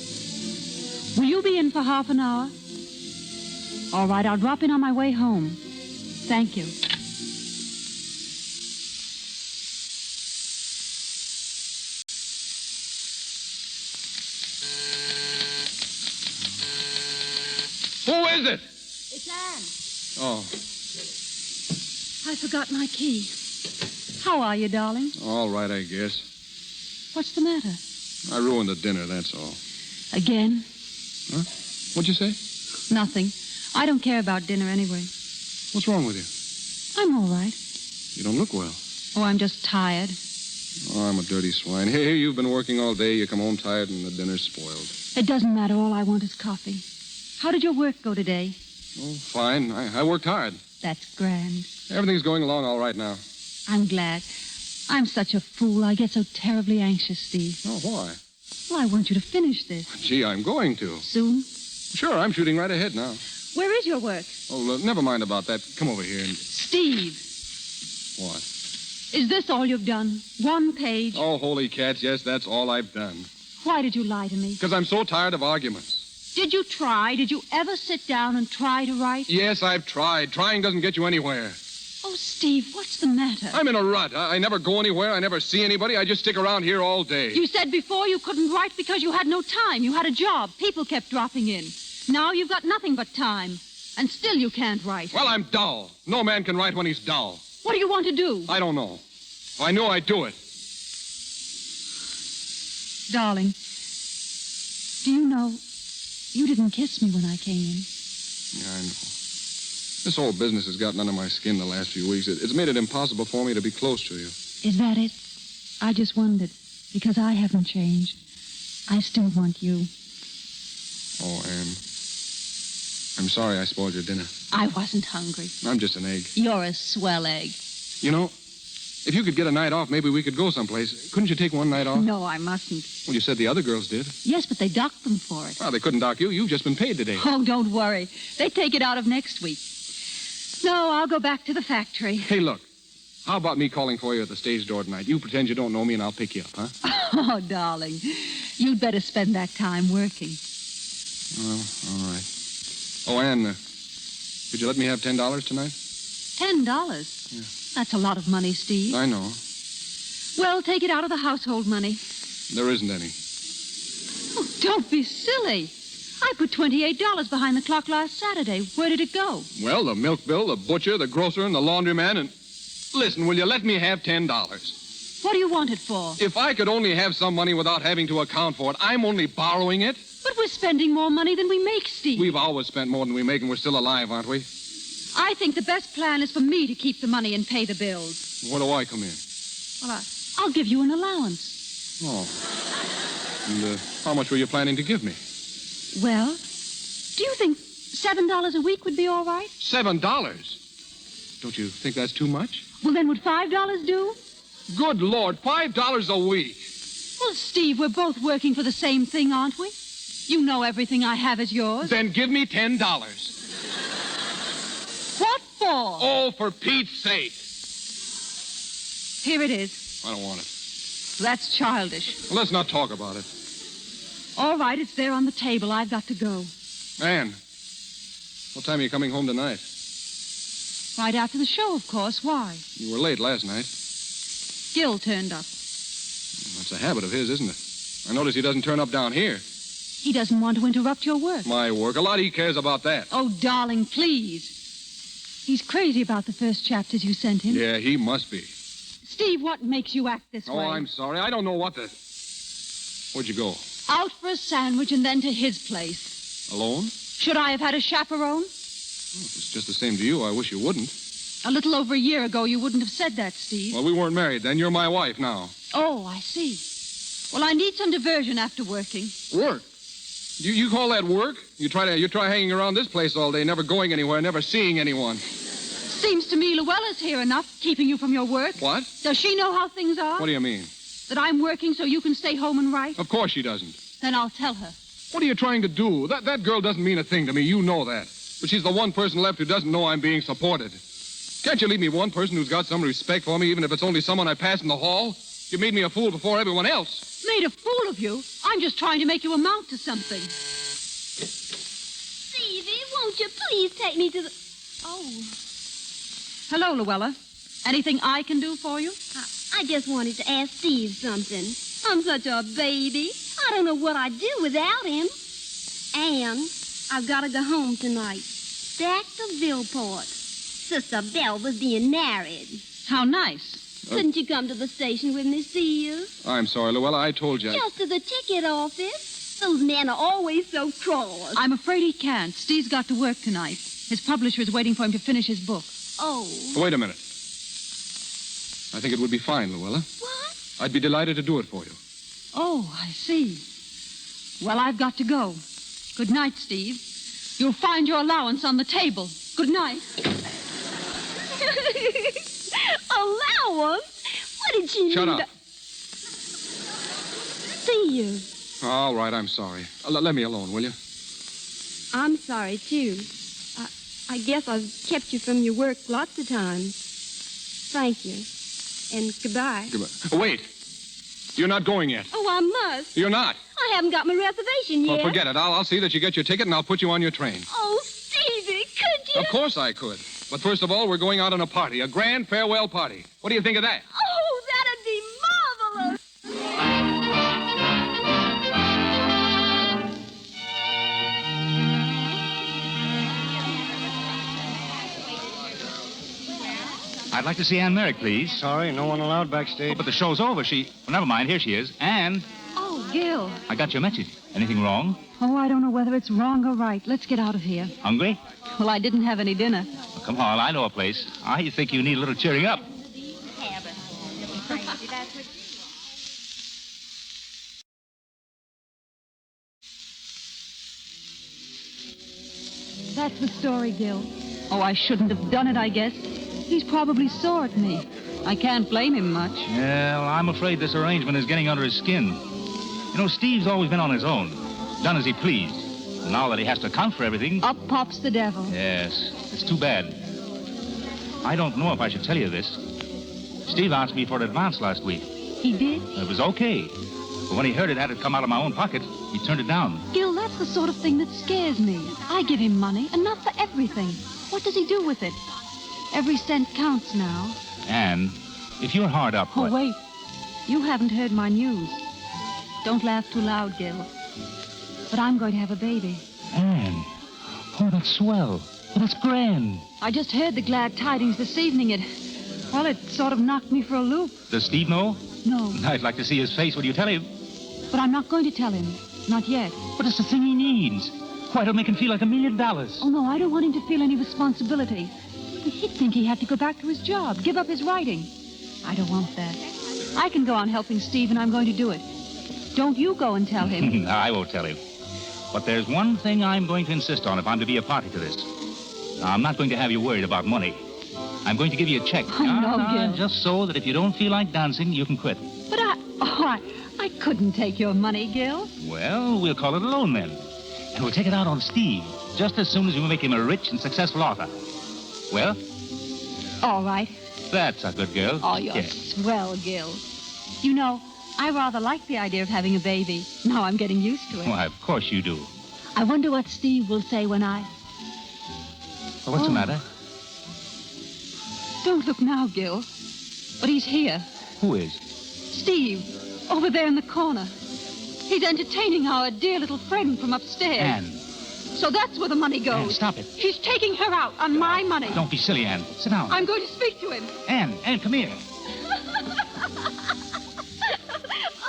C: Will you be in for half an hour? All right, I'll drop in on my way home. Thank you.
J: Who is it?
C: It's Anne.
J: Oh,
C: I forgot my key. How are you, darling?
J: all right, I guess.
C: What's the matter?
J: I ruined the dinner, that's all.
C: Again?
J: Huh? What'd you say?
C: Nothing. I don't care about dinner anyway.
J: What's wrong with you?
C: I'm all right.
J: You don't look well.
C: Oh, I'm just tired.
J: Oh, I'm a dirty swine. Here, you've been working all day. You come home tired and the dinner's spoiled.
C: It doesn't matter. All I want is coffee. How did your work go today?
J: Oh, fine. I worked hard.
C: That's grand.
J: Everything's going along all right now.
C: I'm glad. I'm such a fool. I get so terribly anxious, Steve.
J: Oh, why?
C: Well, I want you to finish this.
J: Gee, I'm going to.
C: Soon?
J: Sure, I'm shooting right ahead now.
C: Where is your work?
J: Oh, never mind about that. Come over here and...
C: Steve,
J: What?
C: is this all you've done? 1 page?
J: Oh, holy cats, yes, that's all I've done.
C: Why did you lie to me?
J: Because I'm so tired of arguments.
C: Did you try? Did you ever sit down and try to write?
J: Yes, I've tried. Trying doesn't get you anywhere.
C: Oh, Steve, what's the matter?
J: I'm in a rut. I never go anywhere. I never see anybody. I just stick around here all day.
C: You said before you couldn't write because you had no time. You had a job. People kept dropping in. Now you've got nothing but time. And still you can't write.
J: Well, I'm dull. No man can write when he's dull.
C: What do you want to do?
J: I don't know. If I knew, I'd do it.
C: Darling, do you know you didn't kiss me when I came in?
J: Yeah, I know. This whole business has gotten under my skin the last few weeks. It's made it impossible for me to be close to you.
C: Is that it? I just wondered, because I haven't changed. I still want you.
J: Oh, Anne. I'm sorry I spoiled your dinner.
C: I wasn't hungry.
J: I'm just an egg.
C: You're a swell egg.
J: You know, if you could get a night off, maybe we could go someplace. Couldn't you take one night off?
C: No, I mustn't.
J: Well, you said the other girls did.
C: Yes, but they docked them for it.
J: Well, they couldn't dock you. You've just been paid today.
C: Oh, don't worry. They take it out of next week. No, I'll go back to the factory.
J: Hey, look. How about me calling for you at the stage door tonight? You pretend you don't know me, and I'll pick you up, huh?
C: Oh, darling, you'd better spend that time working.
J: Well, all right. Oh, Ann, could you let me have $10 tonight?
C: $10?
J: Yeah.
C: That's a lot of money, Steve.
J: I know.
C: Well, take it out of the household money.
J: There isn't any.
C: Oh, don't be silly. I put $28 behind the clock last Saturday. Where did it go?
J: Well, the milk bill, the butcher, the grocer, and the laundryman, and... Listen, will you let me have $10?
C: What do you want it for?
J: If I could only have some money without having to account for it, I'm only borrowing it.
C: But we're spending more money than we make, Steve.
J: We've always spent more than we make, and we're still alive, aren't we?
C: I think the best plan is for me to keep the money and pay the bills.
J: Where do I come in?
C: Well, I'll give you an allowance.
J: Oh. And how much were you planning to give me?
C: Well, do you think $7 a week would be all right?
J: $7? Don't you think that's too much?
C: Well, then would $5 do?
J: Good Lord, $5 a week.
C: Well, Steve, we're both working for the same thing, aren't we? You know everything I have is yours.
J: Then give me $10.
C: What for?
J: Oh, for Pete's sake.
C: Here it is.
J: I don't want it.
C: That's childish.
J: Well, let's not talk about it.
C: All right, it's there on the table. I've got to go.
J: Ann, what time are you coming home tonight?
C: Right after the show, of course. Why?
J: You were late last night.
C: Gil turned up.
J: That's a habit of his, isn't it? I notice he doesn't turn up down here.
C: He doesn't want to interrupt your work.
J: My work. A lot he cares about that.
C: Oh, darling, please. He's crazy about the first chapters you sent him.
J: Yeah, he must be.
C: Steve, what makes you act this way?
J: Oh, I'm sorry. I don't know what to... Where'd you go?
C: Out for a sandwich and then to his place.
J: Alone?
C: Should I have had a chaperone?
J: Well, if it's just the same to you, I wish you wouldn't.
C: A little over a year ago, you wouldn't have said that, Steve.
J: Well, we weren't married then. You're my wife now.
C: Oh, I see. Well, I need some diversion after working.
J: Work? You call that work? You try hanging around this place all day, never going anywhere, never seeing anyone.
C: Seems to me Luella's here enough, keeping you from your work.
J: What?
C: Does she know how things are?
J: What do you mean?
C: That I'm working so you can stay home and write?
J: Of course she doesn't.
C: Then I'll tell her.
J: What are you trying to do? That girl doesn't mean a thing to me. You know that. But she's the one person left who doesn't know I'm being supported. Can't you leave me one person who's got some respect for me, even if it's only someone I pass in the hall? You made me a fool before everyone else.
C: Made a fool of you? I'm just trying to make you amount to something.
X: Stevie, won't you please take me to the... Oh.
C: Hello, Luella. Anything I can do for you?
X: I just wanted to ask Steve something. I'm such a baby. I don't know what I'd do without him. Anne, I've got to go home tonight. Back to Villeport. Sister Belle was being married.
C: How nice.
X: Couldn't you come to the station with me, Steve?
J: I'm sorry, Luella. I told you.
X: Just to the ticket office. Those men are always so cross.
C: I'm afraid he can't. Steve's got to work tonight. His publisher is waiting for him to finish his book.
X: Oh.
J: Wait a minute. I think it would be fine, Luella.
X: What?
J: I'd be delighted to do it for you.
C: Oh, I see. Well, I've got to go. Good night, Steve. You'll find your allowance on the table. Good night.
X: Allowance? What did she
J: Shut
X: need?
J: up.
X: Steve.
J: All right, I'm sorry. Let me alone, will you?
X: I'm sorry, too. I guess I've kept you from your work lots of times. Thank you. And goodbye.
J: Goodbye. Oh, wait. You're not going yet.
X: Oh, I must.
J: You're not.
X: I haven't got my reservation yet.
J: Well, forget it. I'll see that you get your ticket, and I'll put you on your train.
X: Oh, Stevie, could you?
J: Of course I could. But first of all, we're going out on a party, a grand farewell party. What do you think of that?
X: Oh, that'd be marvelous.
I: I'd like to see Ann Merrick, please.
F: Sorry, no one allowed backstage.
I: Oh, but the show's over. Well, never mind. Here she is. Ann,
C: Oh, Gil.
I: I got your message. Anything wrong?
C: Oh, I don't know whether it's wrong or right. Let's get out of here.
I: Hungry?
C: Well, I didn't have any dinner.
I: Well, come on, I know a place. I think you need a little cheering up.
C: That's the story, Gil. Oh, I shouldn't have done it, I guess. He's probably sore at me. I can't blame him much.
I: Yeah, well, I'm afraid this arrangement is getting under his skin. You know, Steve's always been on his own, done as he pleased. And now that he has to account for everything...
C: Up pops the devil.
I: Yes, it's too bad. I don't know if I should tell you this, Steve asked me for an advance last week.
C: He did?
I: It was okay. But when he heard it had to come out of my own pocket, he turned it down.
C: Gil, that's the sort of thing that scares me. I give him money, and not for everything. What does he do with it? Every cent counts now.
I: Anne, if you're hard up...
C: Oh, wait. You haven't heard my news. Don't laugh too loud, Gil. But I'm going to have a baby.
I: Anne. Oh, that's swell. Oh, that's grand.
C: I just heard the glad tidings this evening. It sort of knocked me for a loop.
I: Does Steve know?
C: No.
I: I'd like to see his face when you tell him.
C: But I'm not going to tell him. Not yet.
I: But it's the thing he needs. Why, it'll make him feel like $1 million.
C: Oh, no, I don't want him to feel any responsibility. He'd think he had to go back to his job, give up his writing. I don't want that. I can go on helping Steve, and I'm going to do it. Don't you go and tell him.
I: I won't tell him. But there's one thing I'm going to insist on if I'm to be a party to this. Now, I'm not going to have you worried about money. I'm going to give you a check.
C: Oh, no, Gil.
I: Just so that if you don't feel like dancing, you can quit.
C: But I couldn't take your money, Gil.
I: Well, we'll call it a loan then. And we'll take it out on Steve, just as soon as we make him a rich and successful author. Well?
C: All right.
I: That's a good girl.
C: Oh, you're swell, Gil. You know, I rather like the idea of having a baby. Now I'm getting used to it.
I: Why, of course you do.
C: I wonder what Steve will say when I...
I: Well, what's the matter?
C: Don't look now, Gil. But he's here.
I: Who is?
C: Steve, over there in the corner. He's entertaining our dear little friend from upstairs.
I: Anne.
C: So that's where the money goes.
I: Anne, stop it.
C: He's taking her out on my money.
I: Don't be silly, Anne. Sit down.
C: I'm going to speak to him.
I: Anne, come here.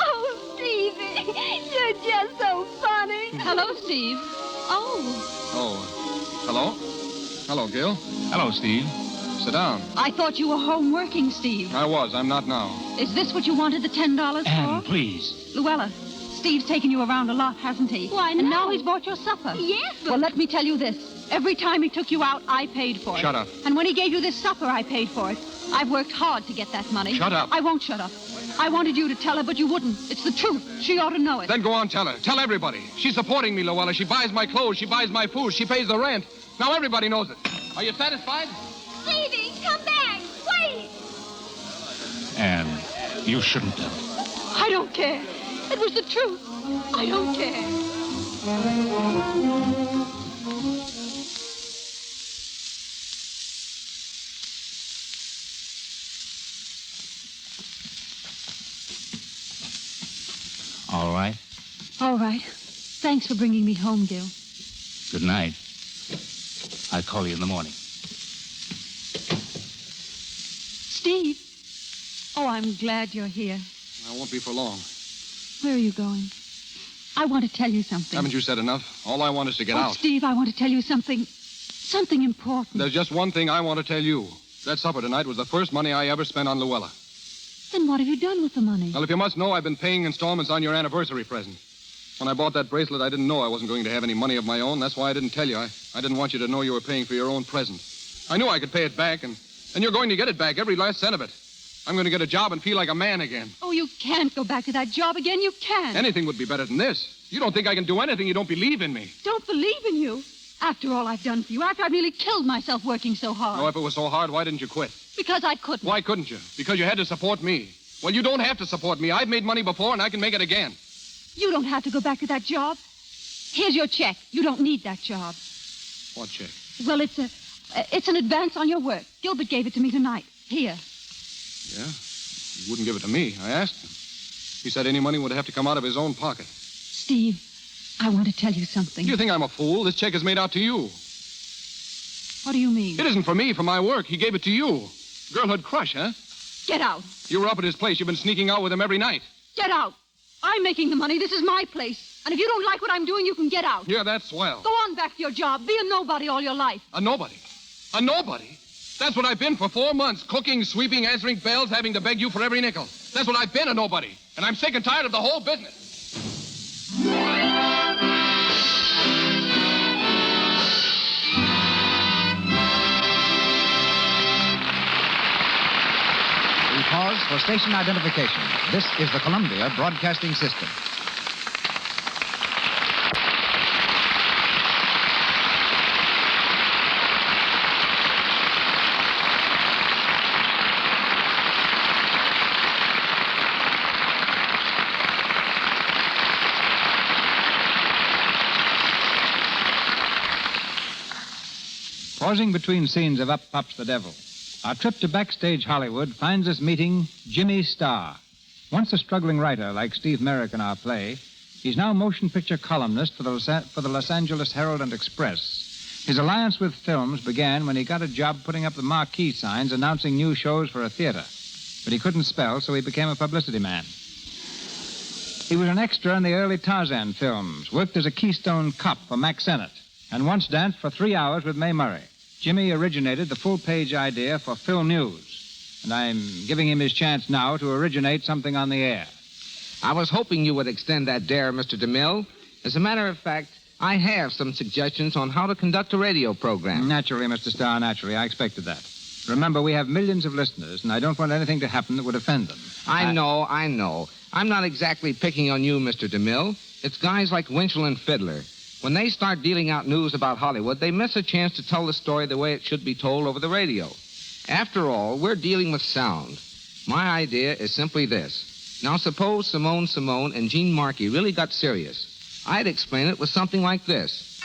X: Oh, Stevie, you're just so funny.
C: Hello, Steve.
J: Oh, hello? Hello, Gil.
I: Hello, Steve.
J: Sit down.
C: I thought you were home working, Steve.
J: I was. I'm not now.
C: Is this what you wanted the $10 for?
I: Anne, please.
C: Luella, Steve's taken you around a lot, hasn't he?
X: Why, no.
C: And now he's bought your supper.
X: Yes, but...
C: Well, let me tell you this. Every time he took you out, I paid for it.
J: Shut up.
C: And when he gave you this supper, I paid for it. I've worked hard to get that money.
J: Shut up.
C: I won't shut up. I wanted you to tell her, but you wouldn't. It's the truth. She ought to know it.
J: Then go on, tell her. Tell everybody. She's supporting me, Luella. She buys my clothes. She buys my food. She pays the rent. Now everybody knows it. Are you satisfied?
X: Stevie, come back, please.
I: Anne, you shouldn't have.
C: I don't care. It was the truth. I don't care.
I: All right.
C: All right. Thanks for bringing me home, Gil.
I: Good night. I'll call you in the morning.
C: Steve. Oh, I'm glad you're here.
J: I won't be for long.
C: Where are you going? I want to tell you something.
J: Haven't you said enough? All I want is to get out.
C: Steve, I want to tell you something. Something important.
J: There's just one thing I want to tell you. That supper tonight was the first money I ever spent on Luella.
C: Then what have you done with the money?
J: Well, if you must know, I've been paying installments on your anniversary present. When I bought that bracelet, I didn't know I wasn't going to have any money of my own. That's why I didn't tell you. I didn't want you to know you were paying for your own present. I knew I could pay it back, and you're going to get it back, every last cent of it. I'm going to get a job and feel like a man again.
C: Oh, you can't go back to that job again. You can't.
J: Anything would be better than this. You don't think I can do anything. You don't believe in me.
C: Don't believe in you? After all I've done for you, after I nearly killed myself working so hard.
J: Oh, if it was so hard, why didn't you quit?
C: Because I couldn't.
J: Why couldn't you? Because you had to support me. Well, you don't have to support me. I've made money before, and I can make it again.
C: You don't have to go back to that job. Here's your check. You don't need that job.
J: What check?
C: Well, it's an advance on your work. Gilbert gave it to me tonight. Here.
J: Yeah? He wouldn't give it to me. I asked him. He said any money would have to come out of his own pocket.
C: Steve, I want to tell you something.
J: Do you think I'm a fool? This check is made out to you.
C: What do you mean?
J: It isn't for me, for my work. He gave it to you. Girlhood crush, huh?
C: Get out.
J: You were up at his place. You've been sneaking out with him every night.
C: Get out. I'm making the money. This is my place. And if you don't like what I'm doing, you can get out.
J: Yeah, that's swell.
C: Go on back to your job. Be a nobody all your life.
J: A nobody? A nobody? That's what I've been for 4 months. Cooking, sweeping, answering bells, having to beg you for every nickel. That's what I've been, a nobody. And I'm sick and tired of the whole business.
H: We pause for station identification. This is the Columbia Broadcasting System. Pausing between scenes of Up Pops the Devil, our trip to backstage Hollywood finds us meeting Jimmy Starr. Once a struggling writer like Steve Merrick in our play, he's now motion picture columnist for the Los Angeles Herald and Express. His alliance with films began when he got a job putting up the marquee signs announcing new shows for a theater. But he couldn't spell, so he became a publicity man. He was an extra in the early Tarzan films, worked as a Keystone cop for Mack Sennett, and once danced for 3 hours with Mae Murray. Jimmy originated the full-page idea for Phil News, and I'm giving him his chance now to originate something on the air.
J: I was hoping you would extend that dare, Mr. DeMille. As a matter of fact, I have some suggestions on how to conduct a radio program.
H: Naturally, Mr. Starr, naturally. I expected that. Remember, we have millions of listeners, and I don't want anything to happen that would offend them.
J: I know. I'm not exactly picking on you, Mr. DeMille. It's guys like Winchell and Fiddler. When they start dealing out news about Hollywood, they miss a chance to tell the story the way it should be told over the radio. After all, we're dealing with sound. My idea is simply this. Now, suppose Simone and Gene Markey really got serious. I'd explain it with something like this.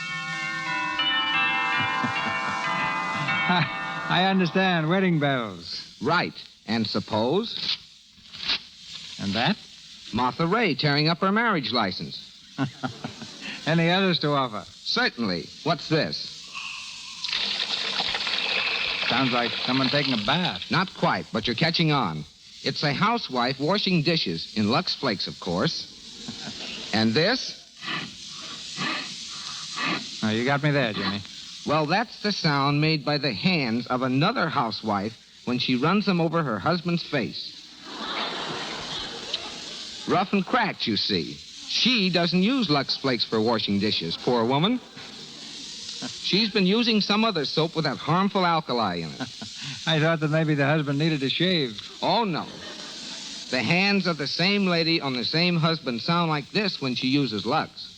H: I understand. Wedding bells.
J: Right. And suppose...
H: And that?
J: Martha Ray tearing up her marriage license.
H: Any others to offer?
J: Certainly. What's this?
H: Sounds like someone taking a bath.
J: Not quite, but you're catching on. It's a housewife washing dishes, in Lux Flakes, of course. And this?
H: Oh, you got me there, Jimmy.
J: Well, that's the sound made by the hands of another housewife when she runs them over her husband's face. Rough and cracked, you see. She doesn't use Lux Flakes for washing dishes, poor woman. She's been using some other soap with that harmful alkali in it.
H: I thought that maybe the husband needed to shave.
J: Oh, no. The hands of the same lady on the same husband sound like this when she uses Lux.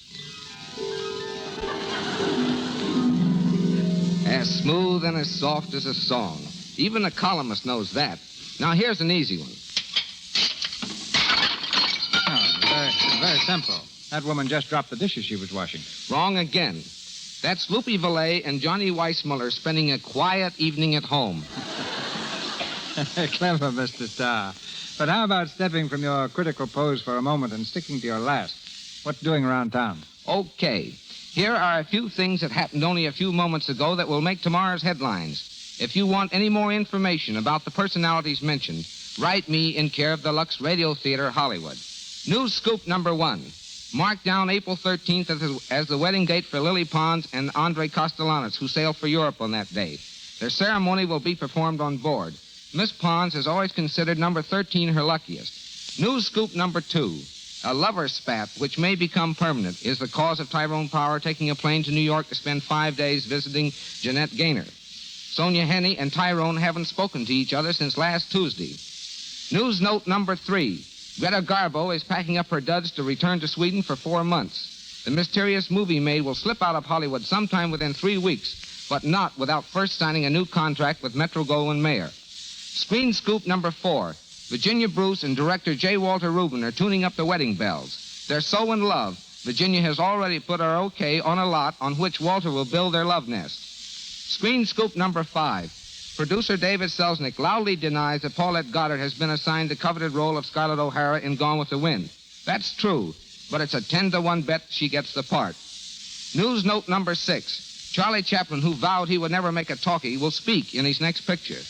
J: As smooth and as soft as a song. Even a columnist knows that. Now, here's an easy one.
H: Very simple. That woman just dropped the dishes she was washing.
J: Wrong again. That's Loopy Valet and Johnny Weissmuller spending a quiet evening at home.
H: Clever, Mr. Starr. But how about stepping from your critical pose for a moment and sticking to your last? What's doing around town?
J: Okay. Here are a few things that happened only a few moments ago that will make tomorrow's headlines. If you want any more information about the personalities mentioned, write me in care of the Lux Radio Theater, Hollywood. News scoop number 1. Mark down April 13th as the wedding date for Lily Pons and Andre Castellanos, who sail for Europe on that day. Their ceremony will be performed on board. Miss Pons has always considered number 13 her luckiest. News scoop number 2. A lover spat, which may become permanent, is the cause of Tyrone Power taking a plane to New York to spend 5 days visiting Jeanette Gaynor. Sonia Henney and Tyrone haven't spoken to each other since last Tuesday. News note number 3. Greta Garbo is packing up her duds to return to Sweden for 4 months. The mysterious movie maid will slip out of Hollywood sometime within 3 weeks, but not without first signing a new contract with Metro-Goldwyn-Mayer. Screen scoop number 4. Virginia Bruce and director J. Walter Rubin are tuning up the wedding bells. They're so in love, Virginia has already put her okay on a lot on which Walter will build their love nest. Screen scoop number 5. Producer David Selznick loudly denies that Paulette Goddard has been assigned the coveted role of Scarlett O'Hara in Gone with the Wind. That's true, but it's a 10-to-1 bet she gets the part. News note number 6. Charlie Chaplin, who vowed he would never make a talkie, will speak in his next picture.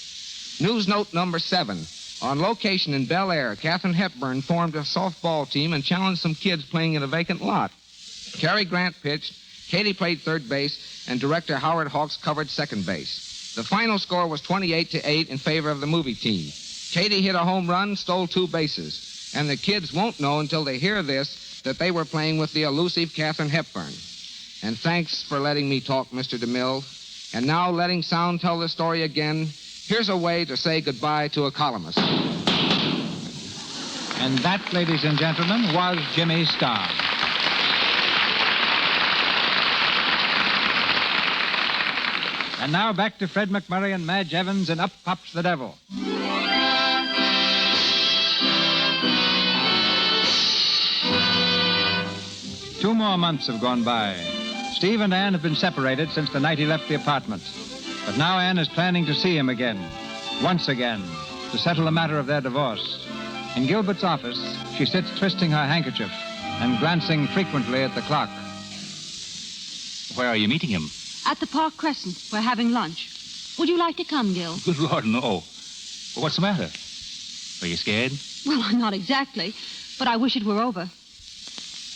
J: News note number 7. On location in Bel Air, Katharine Hepburn formed a softball team and challenged some kids playing in a vacant lot. Cary Grant pitched, Katie played third base, and director Howard Hawks covered second base. The final score was 28-8 in favor of the movie team. Katie hit a home run, stole 2 bases. And the kids won't know until they hear this that they were playing with the elusive Katharine Hepburn. And thanks for letting me talk, Mr. DeMille. And now, letting sound tell the story again, here's a way to say goodbye to a columnist.
H: And that, ladies and gentlemen, was Jimmy Starr. And now back to Fred McMurray and Madge Evans and Up Pops the Devil. 2 more months have gone by. Steve and Ann have been separated since the night he left the apartment. But now Anne is planning to see him again, once again, to settle the matter of their divorce. In Gilbert's office, she sits twisting her handkerchief and glancing frequently at the clock.
I: Where are you meeting him?
C: At the Park Crescent. We're having lunch. Would you like to come, Gil?
I: Good Lord, no. Well, what's the matter? Are you scared?
C: Well, not exactly, but I wish it were over.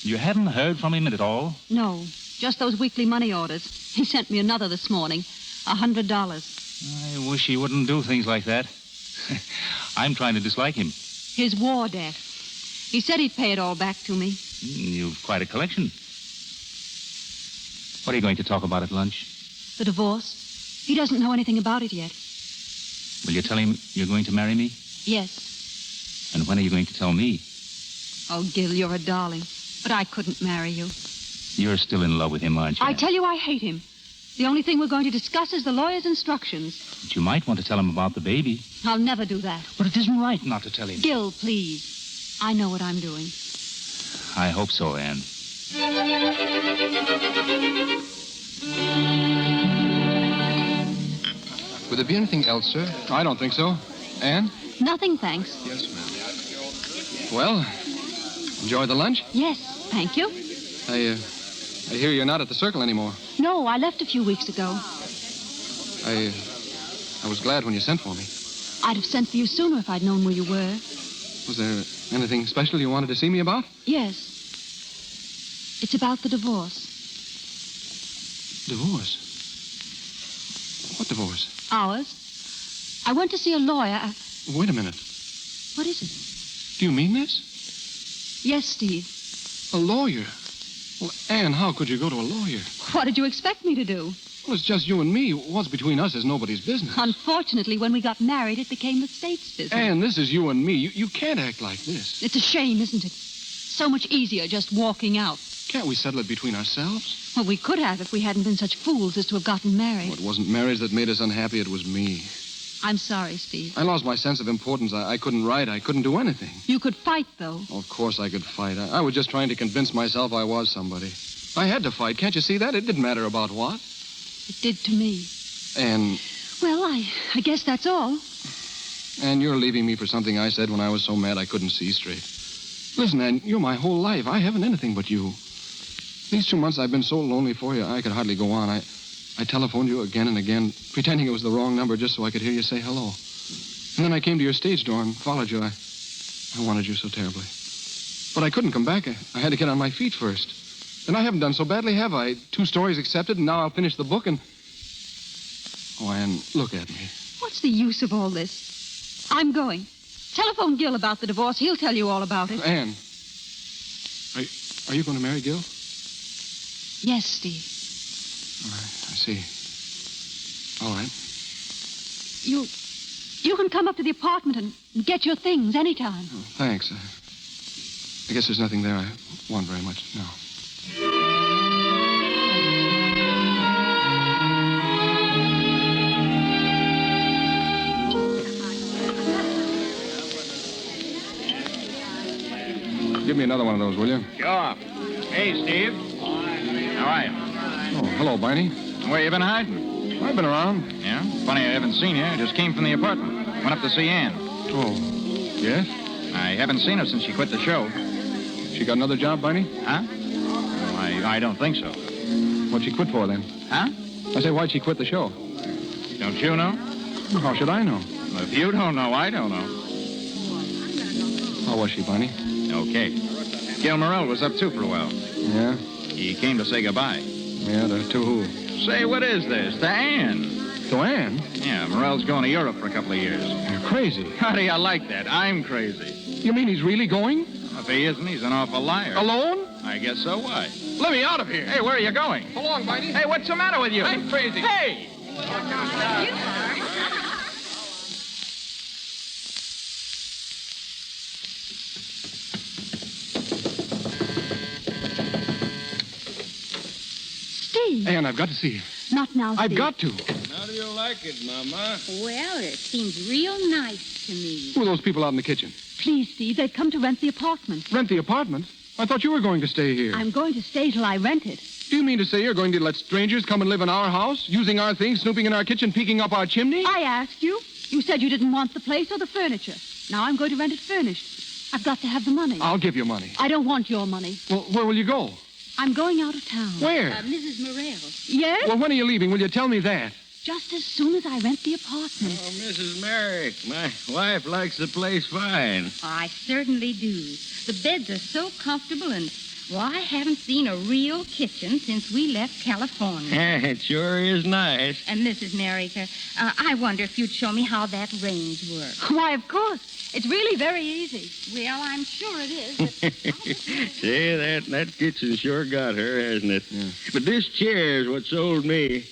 I: You haven't heard from him at all?
C: No, just those weekly money orders. He sent me another this morning, $100.
I: I wish he wouldn't do things like that. I'm trying to dislike him.
C: His war debt. He said he'd pay it all back to me.
I: You've quite a collection. What are you going to talk about at lunch?
C: The divorce. He doesn't know anything about it yet.
I: Will you tell him you're going to marry me?
C: Yes.
I: And when are you going to tell me?
C: Oh, Gil, you're a darling. But I couldn't marry you.
I: You're still in love with him, aren't you?
C: I tell you, I hate him. The only thing we're going to discuss is the lawyer's instructions.
I: But you might want to tell him about the baby.
C: I'll never do that.
I: But it isn't right not to tell him.
C: Gil, please. I know what I'm doing.
I: I hope so, Anne.
J: Would there be anything else, sir? I don't think so. Anne?
C: Nothing, thanks.
J: Yes, ma'am. Well, enjoy the lunch?
C: Yes, thank you.
J: I hear you're not at the Circle anymore.
C: No, I left a few weeks ago.
J: I was glad when you sent for me.
C: I'd have sent for you sooner if I'd known where you were.
J: Was there anything special you wanted to see me about?
C: Yes. It's about the divorce.
J: Divorce? What divorce?
C: Ours. I went to see a lawyer.
J: Wait a minute.
C: What is it?
J: Do you mean this?
C: Yes, Steve.
J: A lawyer? Well, Anne, how could you go to a lawyer?
C: What did you expect me to do?
J: Well, it's just you and me. What's between us is nobody's business.
C: Unfortunately, when we got married, it became the state's business.
J: Anne, this is you and me. You can't act like this.
C: It's a shame, isn't it? So much easier just walking out.
J: Can't we settle it between ourselves?
C: Well, we could have if we hadn't been such fools as to have gotten married.
J: Well, it wasn't marriage that made us unhappy. It was me.
C: I'm sorry, Steve.
J: I lost my sense of importance. I couldn't write. I couldn't do anything.
C: You could fight, though.
J: Of course I could fight. I was just trying to convince myself I was somebody. I had to fight. Can't you see that? It didn't matter about what.
C: It did to me.
J: And...
C: Well, I guess that's all.
J: And you're leaving me for something I said when I was so mad I couldn't see straight. Listen, Anne, you're my whole life. I haven't anything but you. These 2 months I've been so lonely for you, I could hardly go on. I telephoned you again and again, pretending it was the wrong number just so I could hear you say hello. And then I came to your stage door and followed you. I wanted you so terribly. But I couldn't come back. I had to get on my feet first. And I haven't done so badly, have I? 2 stories accepted, and now I'll finish the book and... Oh, Anne, look at me.
C: What's the use of all this? I'm going. Telephone Gil about the divorce. He'll tell you all about it.
J: Anne, are you going to marry Gil?
C: Yes, Steve.
J: All right, I see. All right.
C: You can come up to the apartment and get your things anytime.
J: Oh, thanks. I guess there's nothing there I want very much. No. Give me another one of those, will you?
K: Sure. Hey, Steve. How are you?
J: Oh, hello, Barney.
K: Where you been hiding?
J: I've been around.
K: Yeah? Funny I haven't seen you. I just came from the apartment. Went up to see Anne.
J: Oh, yes?
K: I haven't seen her since she quit the show.
J: She got another job, Barney?
K: Huh? Well, I don't think so.
J: What'd she quit for, then?
K: Huh?
J: I say, why'd she quit the show?
K: Don't you know?
J: How should I know?
K: Well, if you don't know, I don't know.
J: How was she, Barney?
K: Okay. Gil Morrell was up, too, for a while.
J: Yeah?
K: He came to say goodbye.
J: Yeah, to who?
K: Say, what is this? To Anne.
J: To Anne?
K: Yeah, Morrell's going to Europe for a couple of years.
J: You're crazy.
K: How do you like that? I'm crazy.
J: You mean he's really going?
K: If he isn't, he's an awful liar.
J: Alone?
K: I guess so. Why?
J: Let me out of here.
K: Hey, where are you going?
J: So long, Barney.
K: Hey, what's the matter with you?
J: I'm crazy.
K: Hey!
C: Steve.
J: Anne, I've got to see you.
C: Not now, Steve.
J: I've got to.
F: How do you like it, Mama?
X: Well, it seems real nice to me.
J: Who are those people out in the kitchen?
C: Please, Steve, they've come to rent the apartment.
J: Rent the apartment? I thought you were going to stay here.
C: I'm going to stay till I rent it.
J: Do you mean to say you're going to let strangers come and live in our house, using our things, snooping in our kitchen, peeking up our chimney?
C: I asked you. You said you didn't want the place or the furniture. Now I'm going to rent it furnished. I've got to have the money.
J: I'll give you money.
C: I don't want your money.
J: Well, where will you go?
C: I'm going out of town.
J: Where?
X: Mrs. Morel.
C: Yes?
J: Well, when are you leaving? Will you tell me that?
C: Just as soon as I rent the apartment.
F: Oh, Mrs. Merrick, my wife likes the place fine.
U: I certainly do. The beds are so comfortable, and, well, I haven't seen a real kitchen since we left California.
F: It sure is nice.
U: And Mrs. Merrick, I wonder if you'd show me how that range works.
C: Why, of course. It's really very easy.
U: Well, I'm sure it is. But
F: See, that kitchen sure got her, hasn't it? Yeah. But this chair's what sold me.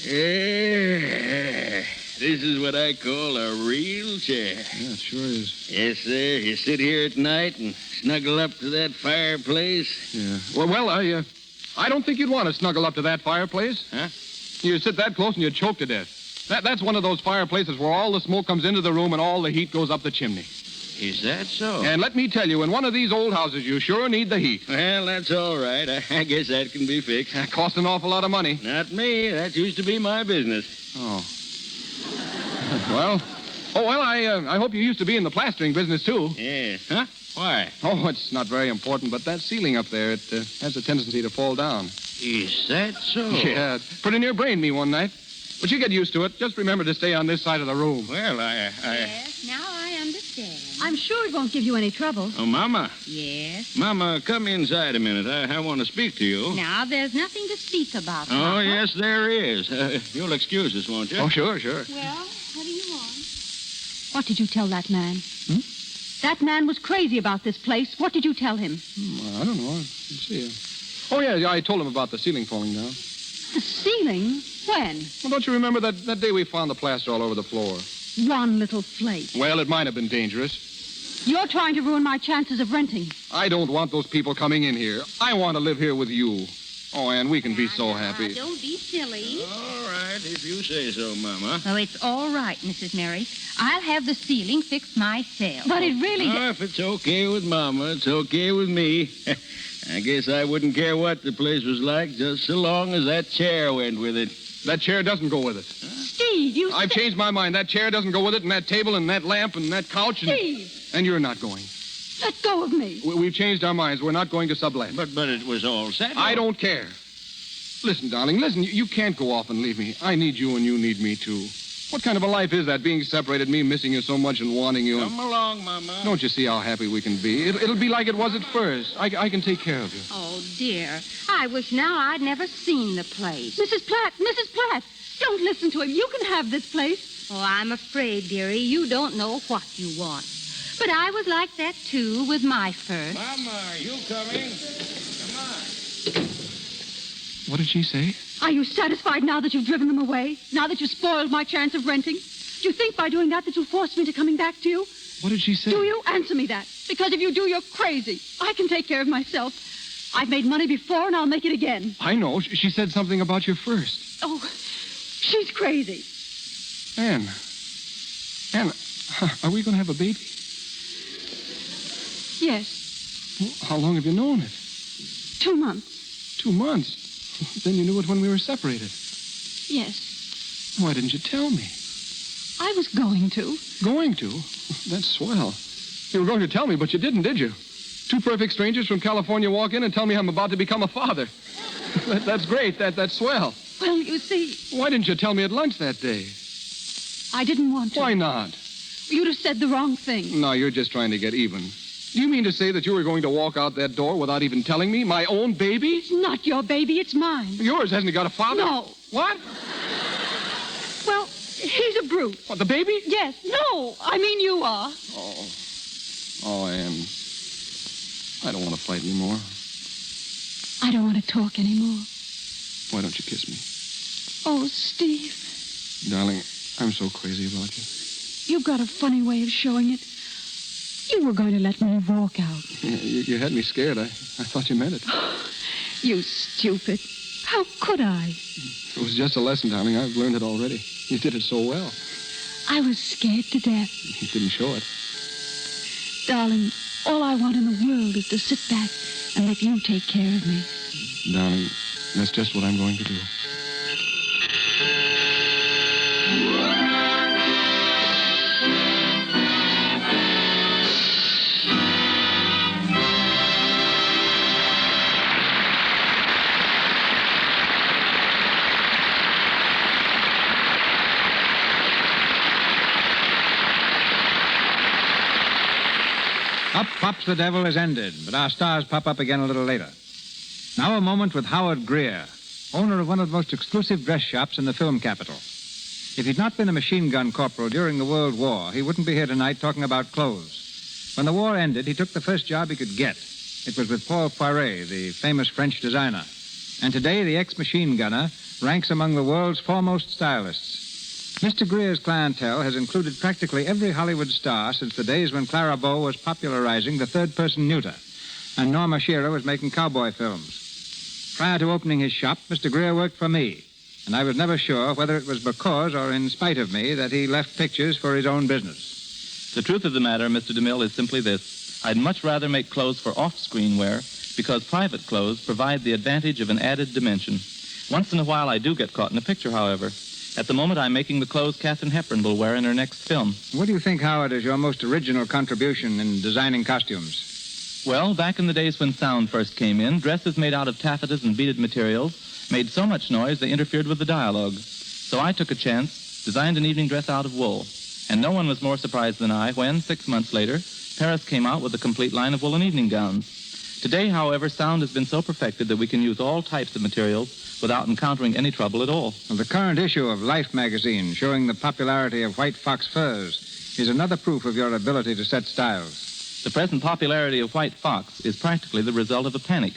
F: Yeah. This is what I call a real chair.
J: Yeah, it sure is.
F: Yes, sir. You sit here at night and snuggle up to that fireplace.
J: Yeah. Well, I don't think you'd want to snuggle up to that fireplace.
F: Huh?
J: You'd sit that close and you'd choke to death. That's one of those fireplaces where all the smoke comes into the room and all the heat goes up the chimney.
F: Is that so?
J: And let me tell you, in one of these old houses, you sure need the heat.
F: Well, that's all right. I guess that can be fixed.
J: That costs an awful lot of money.
F: Not me. That used to be my business.
J: Oh. Well, I hope you used to be in the plastering business, too.
F: Yes. Huh? Why?
J: Oh, it's not very important, but that ceiling up there, it has a tendency to fall down.
F: Is that so?
J: Yeah, it pretty near brained me one night. But you get used to it. Just remember to stay on this side of the room.
F: Well,
U: Yes, now I understand.
C: I'm sure it won't give you any trouble.
F: Oh, Mama.
U: Yes.
F: Mama, come inside a minute. I want to speak to you.
U: Now, there's nothing to speak about.
F: Oh,
U: Papa.
F: yes, there is. You'll excuse us, won't you?
J: Oh, sure.
U: Well, what do you want?
C: What did you tell that man? That man was crazy about this place. What did you tell him?
J: I don't know. Let's see. Oh, yeah, I told him about the ceiling falling down.
C: The ceiling? When?
J: Well, don't you remember that day we found the plaster all over the floor?
C: One little flake.
J: Well, it might have been dangerous.
C: You're trying to ruin my chances of renting.
J: I don't want those people coming in here. I want to live here with you. Oh, Ann, we can be so happy.
U: Don't be silly.
F: All right, if you say so, Mama.
U: Oh, it's all right, Mrs. Mary. I'll have the ceiling fixed myself.
C: But it really...
F: Oh, if it's okay with Mama, it's okay with me. I guess I wouldn't care what the place was like, just so long as that chair went with it.
J: That chair doesn't go with it.
C: Steve, you...
J: I've changed my mind. That chair doesn't go with it, and that table, and that lamp, and that couch, and...
C: Steve!
J: And you're not going.
C: Let go of me.
J: We've changed our minds. We're not going to sublet.
F: But it was all settled.
J: I don't care. Listen, darling, listen. You can't go off and leave me. I need you, and you need me, too. What kind of a life is that, being separated, me missing you so much and wanting you?
F: Come along, Mama.
J: Don't you see how happy we can be? It'll be like it was at first. I can take care of you.
U: Oh, dear. I wish now I'd never seen the place.
C: Mrs. Platt, don't listen to him. You can have this place.
U: Oh, I'm afraid, dearie, you don't know what you want. But I was like that, too, with my first.
F: Mama, are you coming? Come on.
J: What did she say?
C: Are you satisfied now that you've driven them away? Now that you've spoiled my chance of renting? Do you think by doing that you'll force me to coming back to you?
J: What did she say?
C: Do you? Answer me that. Because if you do, you're crazy. I can take care of myself. I've made money before, and I'll make it again.
J: I know. She said something about your first.
C: Oh, she's crazy.
J: Ann, are we going to have a baby?
C: Yes,
J: Well, how long have you known it?
C: 2 months.
J: 2 months. Then you knew it when we were separated.
C: Yes,
J: Why didn't you tell me?
C: I was going to.
J: Going to? That's swell. You were going to tell me, but you didn't, did you? 2 perfect strangers from California walk in and tell me I'm about to become a father. That's great. That's swell.
C: Well, you see,
J: Why didn't you tell me at lunch that day?
C: I didn't want to.
J: Why not?
C: You'd have said the wrong thing.
J: No, you're just trying to get even. Do you mean to say that you were going to walk out that door without even telling me? My own baby?
C: It's not your baby, it's mine.
J: Yours hasn't got a father?
C: No.
J: What?
C: Well, he's a brute.
J: What, the baby?
C: Yes. No, I mean you are.
J: Oh, Ann. I don't want to fight anymore.
C: I don't want to talk anymore.
J: Why don't you kiss me?
C: Oh, Steve,
J: Darling, I'm so crazy about you.
C: you've got a funny way of showing it. You were going to let me walk out.
J: You had me scared. I thought you meant it.
C: You stupid. How could I?
J: It was just a lesson, darling. I've learned it already. You did it so well.
C: I was scared to death.
J: You didn't show it.
C: Darling, all I want in the world is to sit back and let you take care of me.
J: Darling, And that's just what I'm going to do.
H: Up Pops the Devil is ended, but our stars pop up again a little later. Now a moment with Howard Greer, owner of one of the most exclusive dress shops in the film capital. If he'd not been a machine gun corporal during the World War, he wouldn't be here tonight talking about clothes. When the war ended, he took the first job he could get. It was with Paul Poiret, the famous French designer. And today, the ex-machine gunner ranks among the world's foremost stylists. Mr. Greer's clientele has included practically every Hollywood star since the days when Clara Bow was popularizing the third-person neuter and Norma Shearer was making cowboy films. Prior to opening his shop, Mr. Greer worked for me, and I was never sure whether it was because or in spite of me that he left pictures for his own business.
M: The truth of the matter, Mr. DeMille, is simply this. I'd much rather make clothes for off-screen wear because private clothes provide the advantage of an added dimension. Once in a while, I do get caught in a picture, however. At the moment, I'm making the clothes Katharine Hepburn will wear in her next film.
H: What do you think, Howard, is your most original contribution in designing costumes?
M: Well, back in the days when sound first came in, dresses made out of taffetas and beaded materials made so much noise they interfered with the dialogue. So I took a chance, designed an evening dress out of wool. And no one was more surprised than I when, 6 months later, Paris came out with a complete line of woolen evening gowns. Today, however, sound has been so perfected that we can use all types of materials without encountering any trouble at all.
H: Well, the current issue of Life magazine showing the popularity of white fox furs is another proof of your ability to set styles.
M: The present popularity of white fox is practically the result of a panic.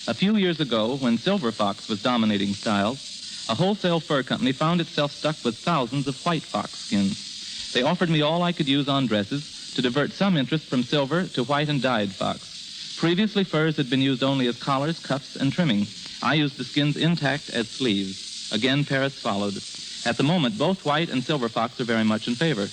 M: A few years ago, when silver fox was dominating styles, a wholesale fur company found itself stuck with thousands of white fox skins. They offered me all I could use on dresses to divert some interest from silver to white and dyed fox. Previously, furs had been used only as collars, cuffs, and trimming. I used the skins intact as sleeves. Again, Paris followed. At the moment, both white and silver fox are very much in favor.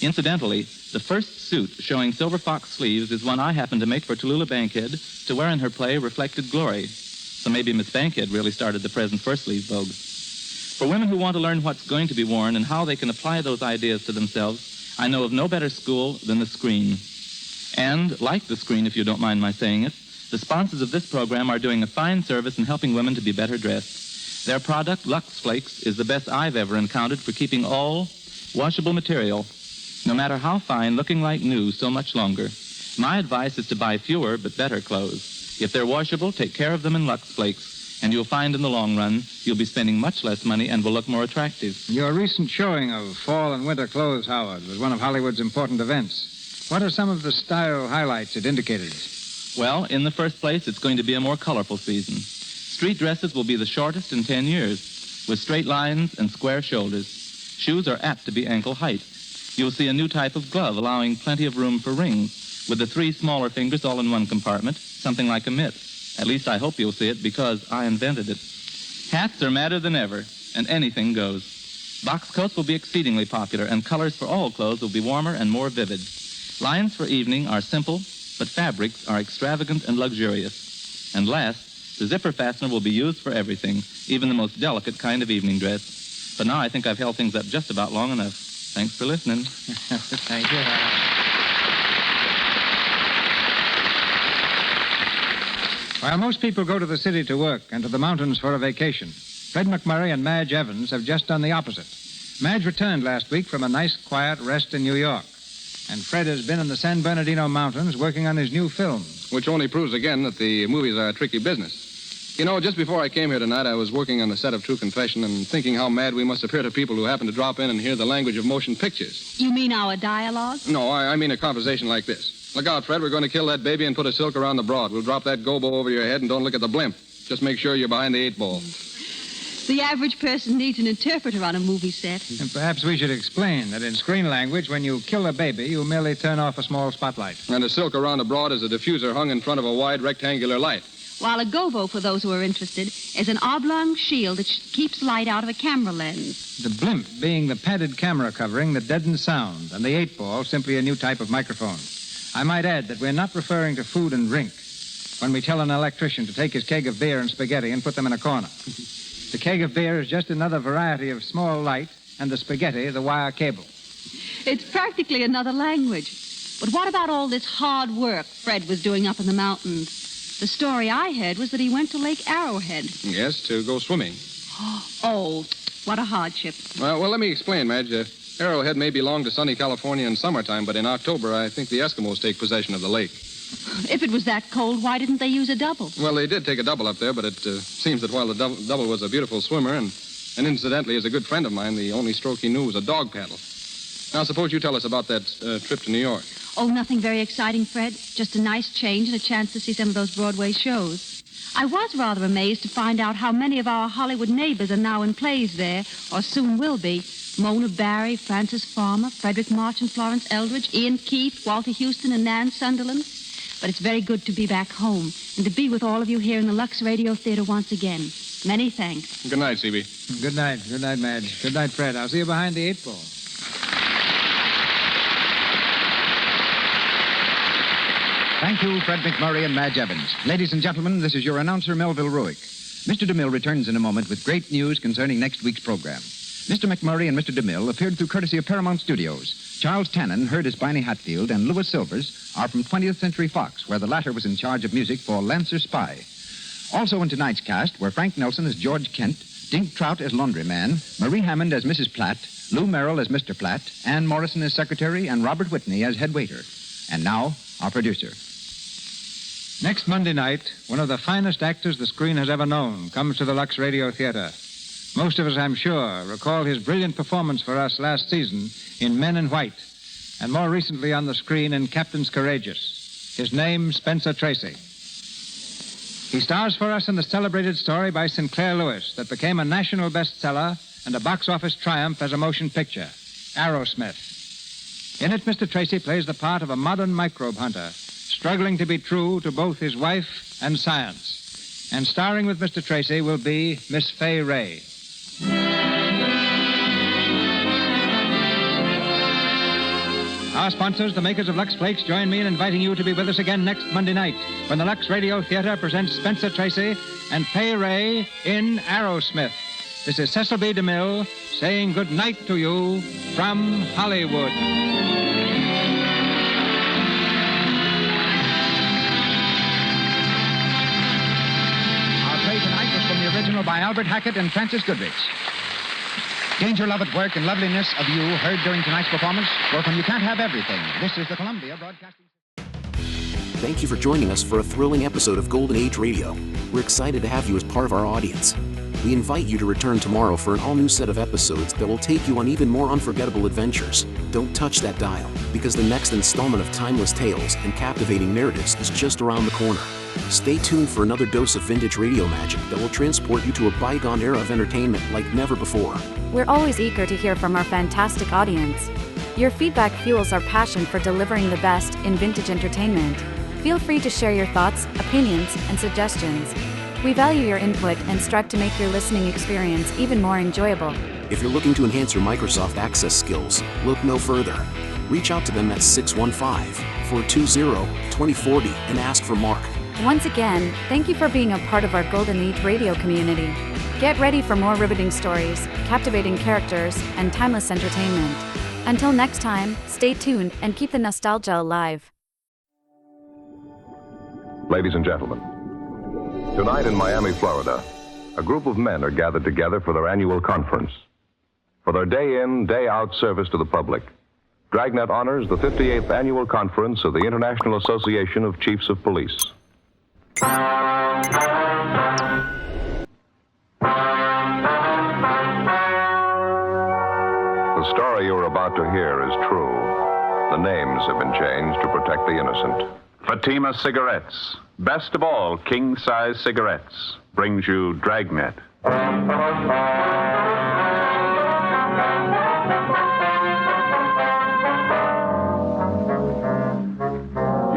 M: Incidentally, the first suit showing silver fox sleeves is one I happened to make for Tallulah Bankhead to wear in her play Reflected Glory. So maybe Miss Bankhead really started the present fur-sleeve vogue. For women who want to learn what's going to be worn and how they can apply those ideas to themselves, I know of no better school than the screen. And, like the screen, if you don't mind my saying it, the sponsors of this program are doing a fine service in helping women to be better dressed. Their product, Lux Flakes, is the best I've ever encountered for keeping all washable material, no matter how fine, looking like new so much longer. My advice is to buy fewer but better clothes. If they're washable, take care of them in Lux Flakes, and you'll find in the long run you'll be spending much less money and will look more attractive.
H: Your recent showing of fall and winter clothes, Howard, was one of Hollywood's important events. What are some of the style highlights it indicated?
M: Well, in the first place, it's going to be a more colorful season. Street dresses will be the shortest in 10 years, with straight lines and square shoulders. Shoes are apt to be ankle height. You'll see a new type of glove, allowing plenty of room for rings, with the 3 smaller fingers all in one compartment, something like a mitt. At least I hope you'll see it, because I invented it. Hats are madder than ever, and anything goes. Box coats will be exceedingly popular, and colors for all clothes will be warmer and more vivid. Lines for evening are simple, but fabrics are extravagant and luxurious. And last, the zipper fastener will be used for everything, even the most delicate kind of evening dress. But now I think I've held things up just about long enough. Thanks for listening.
H: Thank you. While most people go to the city to work and to the mountains for a vacation, Fred McMurray and Madge Evans have just done the opposite. Madge returned last week from a nice, quiet rest in New York. And Fred has been in the San Bernardino Mountains working on his new film.
J: Which only proves again that the movies are a tricky business. You know, just before I came here tonight, I was working on the set of True Confession and thinking how mad we must appear to people who happen to drop in and hear the language of motion pictures.
N: You mean our dialogue?
J: No, I mean a conversation like this. Look out, Fred. We're going to kill that baby and put a silk around the broad. We'll drop that gobo over your head and don't look at the blimp. Just make sure you're behind the 8 ball.
N: The average person needs an interpreter on a movie set.
H: And perhaps we should explain that in screen language, when you kill a baby, you merely turn off a small spotlight.
J: And a silk around the broad is a diffuser hung in front of a wide rectangular light.
N: While a gobo, for those who are interested, is an oblong shield that keeps light out of a camera lens.
H: The blimp being the padded camera covering that deadens sound, and the 8 ball simply a new type of microphone. I might add that we're not referring to food and drink. when we tell an electrician to take his keg of beer and spaghetti and put them in a corner. The keg of beer is just another variety of small light, and the spaghetti, the wire cable.
N: It's practically another language. But what about all this hard work Fred was doing up in the mountains? The story I heard was that he went to Lake Arrowhead.
J: Yes, to go swimming.
N: Oh, what a hardship.
J: Well, let me explain, Madge. Arrowhead may belong to sunny California in summertime, but in October, I think the Eskimos take possession of the lake.
N: If it was that cold, why didn't they use a double?
J: Well, they did take a double up there, but it seems that while the double was a beautiful swimmer and incidentally is a good friend of mine, the only stroke he knew was a dog paddle. Now, suppose you tell us about that trip to New York.
N: Oh, nothing very exciting, Fred. Just a nice change and a chance to see some of those Broadway shows. I was rather amazed to find out how many of our Hollywood neighbors are now in plays there, or soon will be. Mona Barry, Frances Farmer, Frederick March and Florence Eldridge, Ian Keith, Walter Houston and Nan Sunderland. But it's very good to be back home and to be with all of you here in the Lux Radio Theater once again. Many thanks.
J: Good night, C.B.
H: Good night. Good night, Madge. Good night, Fred. I'll see you behind the 8 ball. Thank you, Fred McMurray and Madge Evans. Ladies and gentlemen, this is your announcer, Melville Ruick. Mr. DeMille returns in a moment with great news concerning next week's program. Mr. McMurray and Mr. DeMille appeared through courtesy of Paramount Studios. Charles Tannen, heard as Barney Hatfield, and Louis Silvers are from 20th Century Fox, where the latter was in charge of music for Lancer Spy. Also in tonight's cast were Frank Nelson as George Kent, Dink Trout as laundryman, Marie Hammond as Mrs. Platt, Lou Merrill as Mr. Platt, Ann Morrison as secretary, and Robert Whitney as head waiter. And now, our producer. Next Monday night, one of the finest actors the screen has ever known comes to the Lux Radio Theater. Most of us, I'm sure, recall his brilliant performance for us last season in Men in White, and more recently on the screen in Captains Courageous. His name, Spencer Tracy. He stars for us in the celebrated story by Sinclair Lewis that became a national bestseller and a box office triumph as a motion picture, Arrowsmith. In it, Mr. Tracy plays the part of a modern microbe hunter, struggling to be true to both his wife and science. And starring with Mr. Tracy will be Miss Fay Ray. Our sponsors, the makers of Lux Flakes, join me in inviting you to be with us again next Monday night when the Lux Radio Theater presents Spencer Tracy and Fay Ray in Arrowsmith. This is Cecil B. DeMille saying good night to you from Hollywood. Our play tonight was from the original by Albert Hackett and Francis Goodrich. Danger, Love at Work, and Loveliness of You, heard during tonight's performance, were from You Can't Have Everything. This is the Columbia Broadcasting.
P: Thank you for joining us for a thrilling episode of Golden Age Radio. We're excited to have you as part of our audience. We invite you to return tomorrow for an all-new set of episodes that will take you on even more unforgettable adventures. Don't touch that dial, because the next installment of timeless tales and captivating narratives is just around the corner. Stay tuned for another dose of vintage radio magic that will transport you to a bygone era of entertainment like never before.
Q: We're always eager to hear from our fantastic audience. Your feedback fuels our passion for delivering the best in vintage entertainment. Feel free to share your thoughts, opinions, and suggestions. We value your input and strive to make your listening experience even more enjoyable.
P: If you're looking to enhance your Microsoft Access skills, look no further. Reach out to them at 615-420-2040 and ask for Mark.
Q: Once again, thank you for being a part of our Golden Age radio community. Get ready for more riveting stories, captivating characters, and timeless entertainment. Until next time, stay tuned and keep the nostalgia alive.
S: Ladies and gentlemen, tonight in Miami, Florida, a group of men are gathered together for their annual conference. For their day-in, day-out service to the public, Dragnet honors the 58th Annual Conference of the International Association of Chiefs of Police. The story you're about to hear is true. The names have been changed to protect the innocent.
R: Fatima Cigarettes, best of all king-size cigarettes, brings you Dragnet.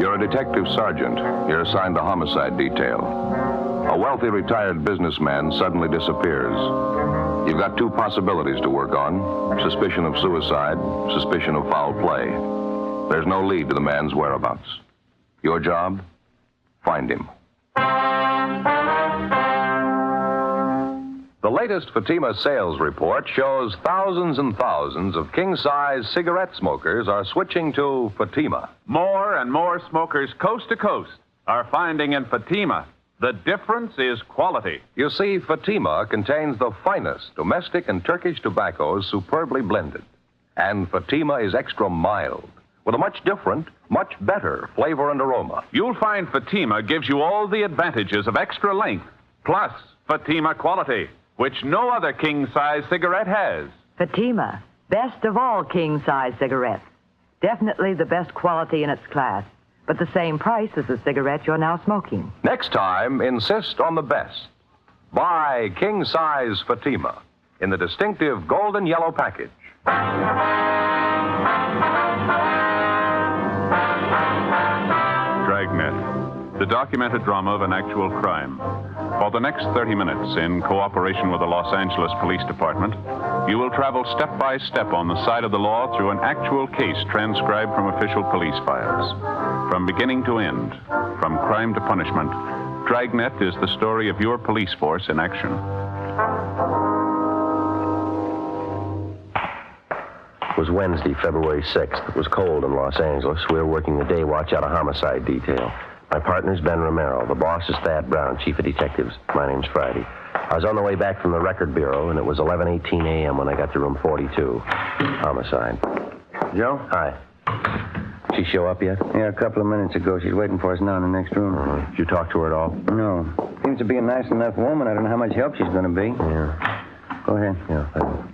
S: You're a detective sergeant. You're assigned the homicide detail. A wealthy retired businessman suddenly disappears. You've got two possibilities to work on: suspicion of suicide, suspicion of foul play. There's no lead to the man's whereabouts. Your job? Find him. The latest Fatima sales report shows thousands and thousands of king-size cigarette smokers are switching to Fatima.
R: More and more smokers coast to coast are finding in Fatima the difference is quality.
S: You see, Fatima contains the finest domestic and Turkish tobaccos superbly blended. And Fatima is extra mild, with a much different, much better flavor and aroma.
R: You'll find Fatima gives you all the advantages of extra length, plus Fatima quality, which no other king-size cigarette has.
B: Fatima, best of all king-size cigarettes. Definitely the best quality in its class, but the same price as the cigarette you're now smoking.
S: Next time, insist on the best. Buy king-size Fatima in the distinctive golden yellow package.
R: Dragnet, the documented drama of an actual crime. For the next 30 minutes, in cooperation with the Los Angeles Police Department, you will travel step by step on the side of the law through an actual case transcribed from official police files. From beginning to end, from crime to punishment, Dragnet is the story of your police force in action.
D: It was Wednesday, February 6th. It was cold in Los Angeles. We were working the day watch out of homicide detail. My partner's Ben Romero. The boss is Thad Brown, chief of detectives. My name's Friday. I was on the way back from the record bureau, and it was 11:18 a.m. when I got to room 42. Homicide.
F: Joe?
D: Hi. She show up yet?
F: Yeah, a couple of minutes ago. She's waiting for us now in the next room.
D: Did you talk to her at all?
F: No. Seems to be a nice enough woman. I don't know how much help she's going to be.
D: Yeah.
F: Go ahead.
D: Yeah, thank you.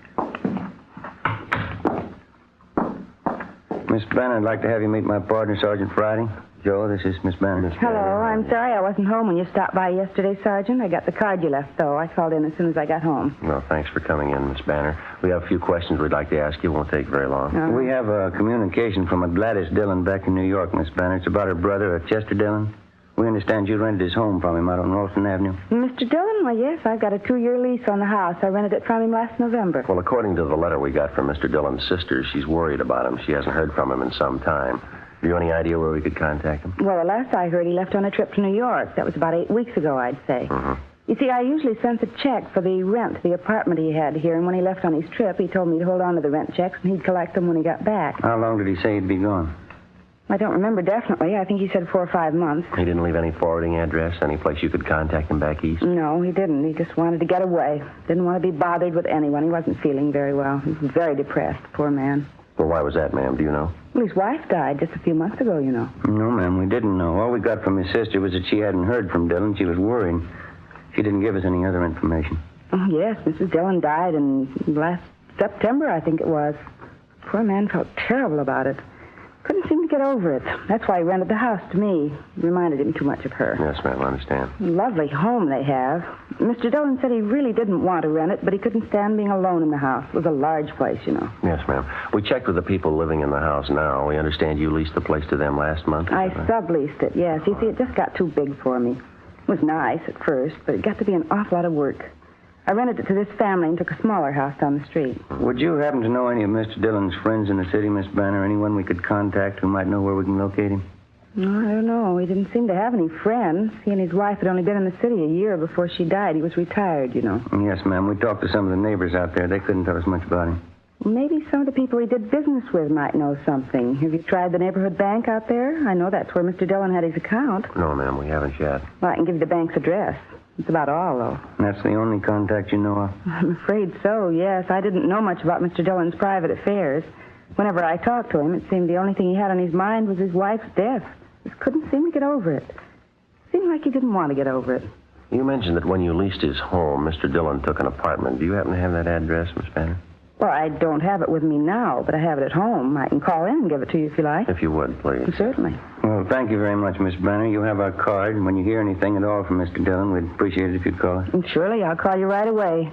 F: Miss Banner, I'd like to have you meet my partner, Sergeant Friday. Joe, this is Miss Banner.
Y: Hello, I'm sorry I wasn't home when you stopped by yesterday, Sergeant. I got the card you left, though. I called in as soon as I got home.
D: Well, thanks for coming in, Miss Banner. We have a few questions we'd like to ask you. Won't take very long.
F: We have a communication from a Gladys Dillon back in New York, Miss Banner. It's about her brother, Chester Dillon. We understand you rented his home from him out on Ralston Avenue.
Y: Mr. Dillon? Well, yes, I've got a 2-year lease on the house. I rented it from him last November.
D: Well, according to the letter we got from Mr. Dillon's sister, she's worried about him. She hasn't heard from him in some time. Do you have any idea where we could contact him?
Y: Well, the last I heard, he left on a trip to New York. That was about 8 weeks ago, I'd say.
D: Mm-hmm.
Y: You see, I usually sent a check for the rent, the apartment he had here, and when he left on his trip, he told me to hold on to the rent checks, and he'd collect them when he got back.
F: How long did he say he'd be gone?
Y: I don't remember definitely. I think he said 4 or 5 months.
D: He didn't leave any forwarding address, any place you could contact him back east?
Y: No, he didn't. He just wanted to get away. Didn't want to be bothered with anyone. He wasn't feeling very well. He was very depressed, poor man.
D: Well, why was that, ma'am? Do you know?
Y: Well, his wife died just a few months ago, you know.
F: No, ma'am, we didn't know. All we got from his sister was that she hadn't heard from Dillon. She was worried. She didn't give us any other information.
Y: Oh, yes, Mrs. Dillon died in last September, I think it was. Poor man felt terrible about it. Couldn't seem to get over it. That's why he rented the house to me. Reminded him too much of her.
D: Yes, ma'am, I understand.
Y: Lovely home they have. Mr. Dillon said he really didn't want to rent it, but he couldn't stand being alone in the house. It was a large place, you know.
D: Yes, ma'am. We checked with the people living in the house now. We understand you leased the place to them last month.
Y: I subleased it, yes. You see, it just got too big for me. It was nice at first, but it got to be an awful lot of work. I rented it to this family and took a smaller house down the street.
F: Would you happen to know any of Mr. Dillon's friends in the city, Miss Banner? Anyone we could contact who might know where we can locate him?
Y: No, I don't know. He didn't seem to have any friends. He and his wife had only been in the city a year before she died. He was retired, you know.
F: Yes, ma'am. We talked to some of the neighbors out there. They couldn't tell us much about him.
Y: Maybe some of the people he did business with might know something. Have you tried the neighborhood bank out there? I know that's where Mr. Dillon had his account.
D: No, ma'am, we haven't yet.
Y: Well, I can give you the bank's address. That's about all, though.
F: That's the only contact you know of?
Y: I'm afraid so, yes. I didn't know much about Mr. Dillon's private affairs. Whenever I talked to him, it seemed the only thing he had on his mind was his wife's death. Just couldn't seem to get over it. Seemed like he didn't want to get over it.
D: You mentioned that when you leased his home, Mr. Dillon took an apartment. Do you happen to have that address, Miss Banner?
Y: Well, I don't have it with me now, but I have it at home. I can call in and give it to you if you like.
D: If you would, please.
Y: Certainly.
F: Well, thank you very much, Miss Banner. You have our card, and when you hear anything at all from Mr. Dillon, we'd appreciate it if you'd call us.
Y: And surely, I'll call you right away.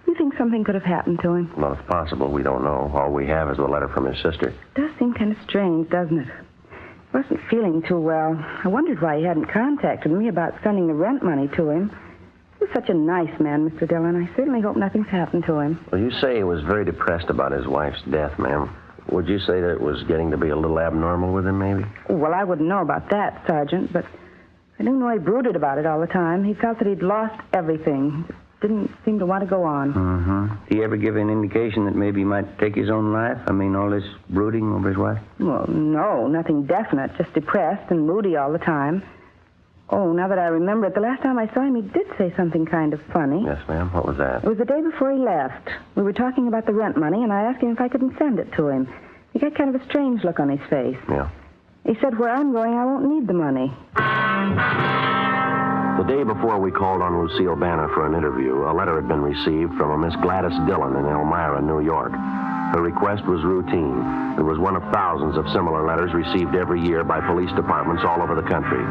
Y: You think something could have happened to him?
D: Well, it's possible. We don't know. All we have is the letter from his sister.
Y: It does seem kind of strange, doesn't it? He wasn't feeling too well. I wondered why he hadn't contacted me about sending the rent money to him. He was such a nice man, Mr. Dillon. I certainly hope nothing's happened to him.
D: Well, you say he was very depressed about his wife's death, ma'am. Would you say that it was getting to be a little abnormal with him, maybe?
Y: Well, I wouldn't know about that, Sergeant, but
A: I don't know he brooded about it all the time. He felt that he'd lost everything. Didn't seem to want to go on.
E: Did he ever give an indication that maybe he might take his own life? I mean, all this brooding over his wife?
A: Well, no, nothing definite. Just depressed and moody all the time. Oh, now that I remember it, the last time I saw him, he did say something kind of funny.
D: Yes, ma'am. What was that?
A: It was the day before he left. We were talking about the rent money, and I asked him if I couldn't send it to him. He got kind of a strange look on his face.
D: Yeah.
A: He said, where I'm going, I won't need the money.
D: The day before we called on Lucille Banner for an interview, a letter had been received from a Miss Gladys Dillon in Elmira, New York. Her request was routine. It was one of thousands of similar letters received every year by police departments all over the country.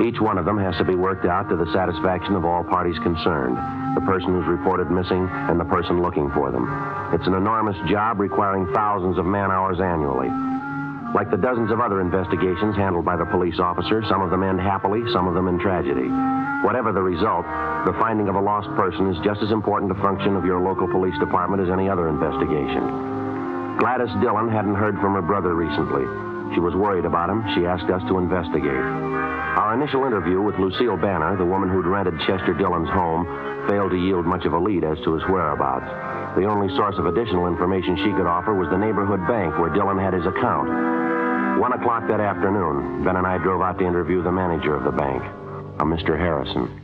D: Each one of them has to be worked out to the satisfaction of all parties concerned, the person who's reported missing and the person looking for them. It's an enormous job requiring thousands of man-hours annually. Like the dozens of other investigations handled by the police officer, some of them end happily, some of them in tragedy. Whatever the result, the finding of a lost person is just as important a function of your local police department as any other investigation. Gladys Dillon hadn't heard from her brother recently. She was worried about him. She asked us to investigate. Our initial interview with Lucille Banner, the woman who'd rented Chester Dillon's home, failed to yield much of a lead as to his whereabouts. The only source of additional information she could offer was the neighborhood bank where Dillon had his account. 1 o'clock that afternoon, Ben and I drove out to interview the manager of the bank, a Mr. Harrison.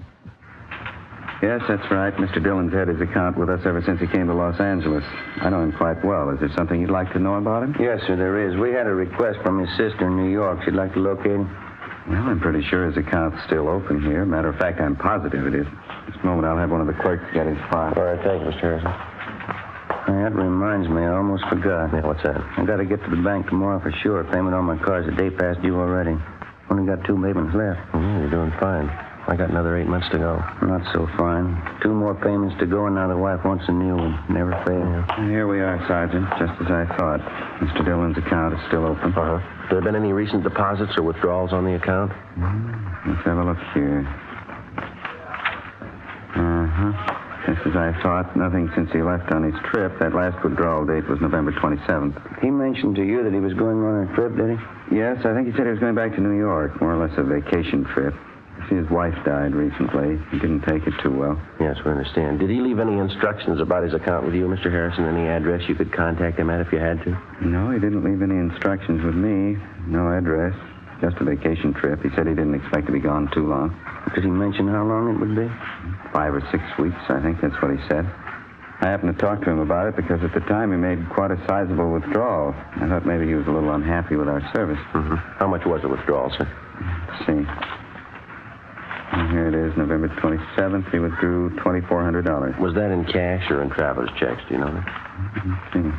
E: Yes, that's right. Mr. Dillon's had his account with us ever since he came to Los Angeles. I know him quite well. Is there something you'd like to know about him? Yes, sir, there is. We had a request from his sister in New York. She'd like to locate him. Well, I'm pretty sure his account's still open here. Matter of fact, I'm positive it is. This moment, I'll have one of the clerks get his file.
D: All right, thank you, Mr. Harrison.
E: That reminds me, I almost forgot.
D: Yeah, what's that?
E: I got to get to the bank tomorrow for sure. Payment on my car's a day past due already. Only got 2 payments left.
D: You're doing fine. I got another 8 months to go.
E: Not so fine. 2 more payments to go, and now the wife wants a new one. Never fails. Yeah. Here we are, Sergeant, just as I thought. Mr. Dillon's account is still open.
D: Have there been any recent deposits or withdrawals on the account?
E: Let's have a look here. Just as I thought, nothing since he left on his trip. That last withdrawal date was November 27th. He mentioned to you that he was going on a trip, did he? Yes, I think he said he was going back to New York, more or less a vacation trip. See, his wife died recently. He didn't take it too well.
D: Yes, we understand. Did he leave any instructions about his account with you, Mr. Harrison? Any address you could contact him at if you had to?
E: No, he didn't leave any instructions with me. No address. Just a vacation trip. He said he didn't expect to be gone too long. Did he mention how long it would be? 5 or 6 weeks, I think that's what he said. I happened to talk to him about it because at the time he made quite a sizable withdrawal. I thought maybe he was a little unhappy with our service.
D: How much was the withdrawal, sir?
E: Let's see. And here it is, November 27th. He withdrew $2,400.
D: Was that in cash or in traveler's checks? Do you know that?
E: Let's see.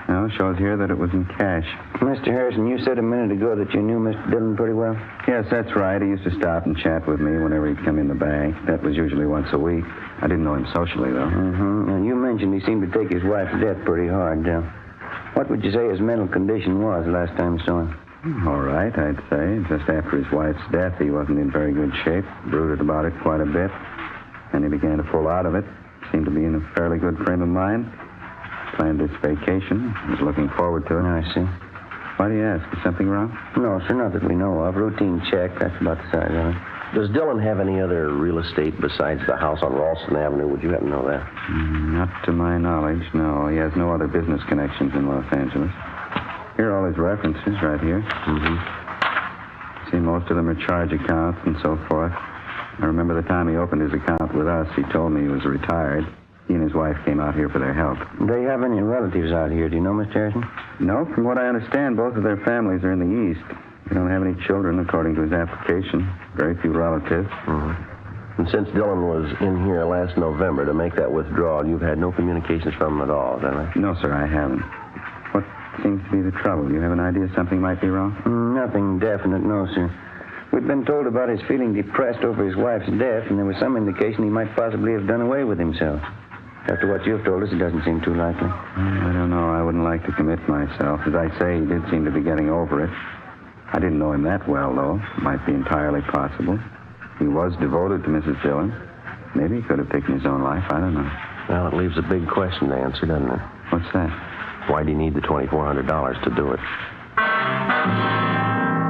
E: No, it shows here that it was in cash. Mr. Harrison, you said a minute ago that you knew Mr. Dillon pretty well? Yes, that's right. He used to stop and chat with me whenever he'd come in the bank. That was usually once a week. I didn't know him socially, though. And you mentioned he seemed to take his wife's death pretty hard. What would you say his mental condition was the last time you saw him? All right, I'd say. Just after his wife's death, he wasn't in very good shape. Brooded about it quite a bit. Then he began to pull out of it. Seemed to be in a fairly good frame of mind. Planned this vacation. Was looking forward to it. I see. Why do you ask? Is something wrong? No, sir, not that we know of. Routine check. That's about the size of it.
D: Does Dillon have any other real estate besides the house on Ralston Avenue? Would you happen to know that?
E: Not to my knowledge, no. He has no other business connections in Los Angeles. Here are all his references right here. See, most of them are charge accounts and so forth. I remember the time he opened his account with us, he told me he was retired. He and his wife came out here for their health. Do they have any relatives out here? Do you know, Mr. Harrison? No, from what I understand, both of their families are in the East. They don't have any children, according to his application. Very few relatives.
D: And since Dillon was in here last November to make that withdrawal, you've had no communications from him at all, is that right?
E: No, sir, I haven't. What seems to be the trouble? You have an idea something might be wrong? Nothing definite, no, sir. We'd been told about his feeling depressed over his wife's death, and there was some indication he might possibly have done away with himself. After what you've told us, it doesn't seem too likely. I don't know. I wouldn't like to commit myself. As I say, he did seem to be getting over it. I didn't know him that well, though. Might be entirely possible. He was devoted to Mrs. Dillon. Maybe he could have taken his own life. I don't know.
D: Well, it leaves a big question to answer, doesn't it?
E: What's that?
D: Why do you need the $2,400 to do it?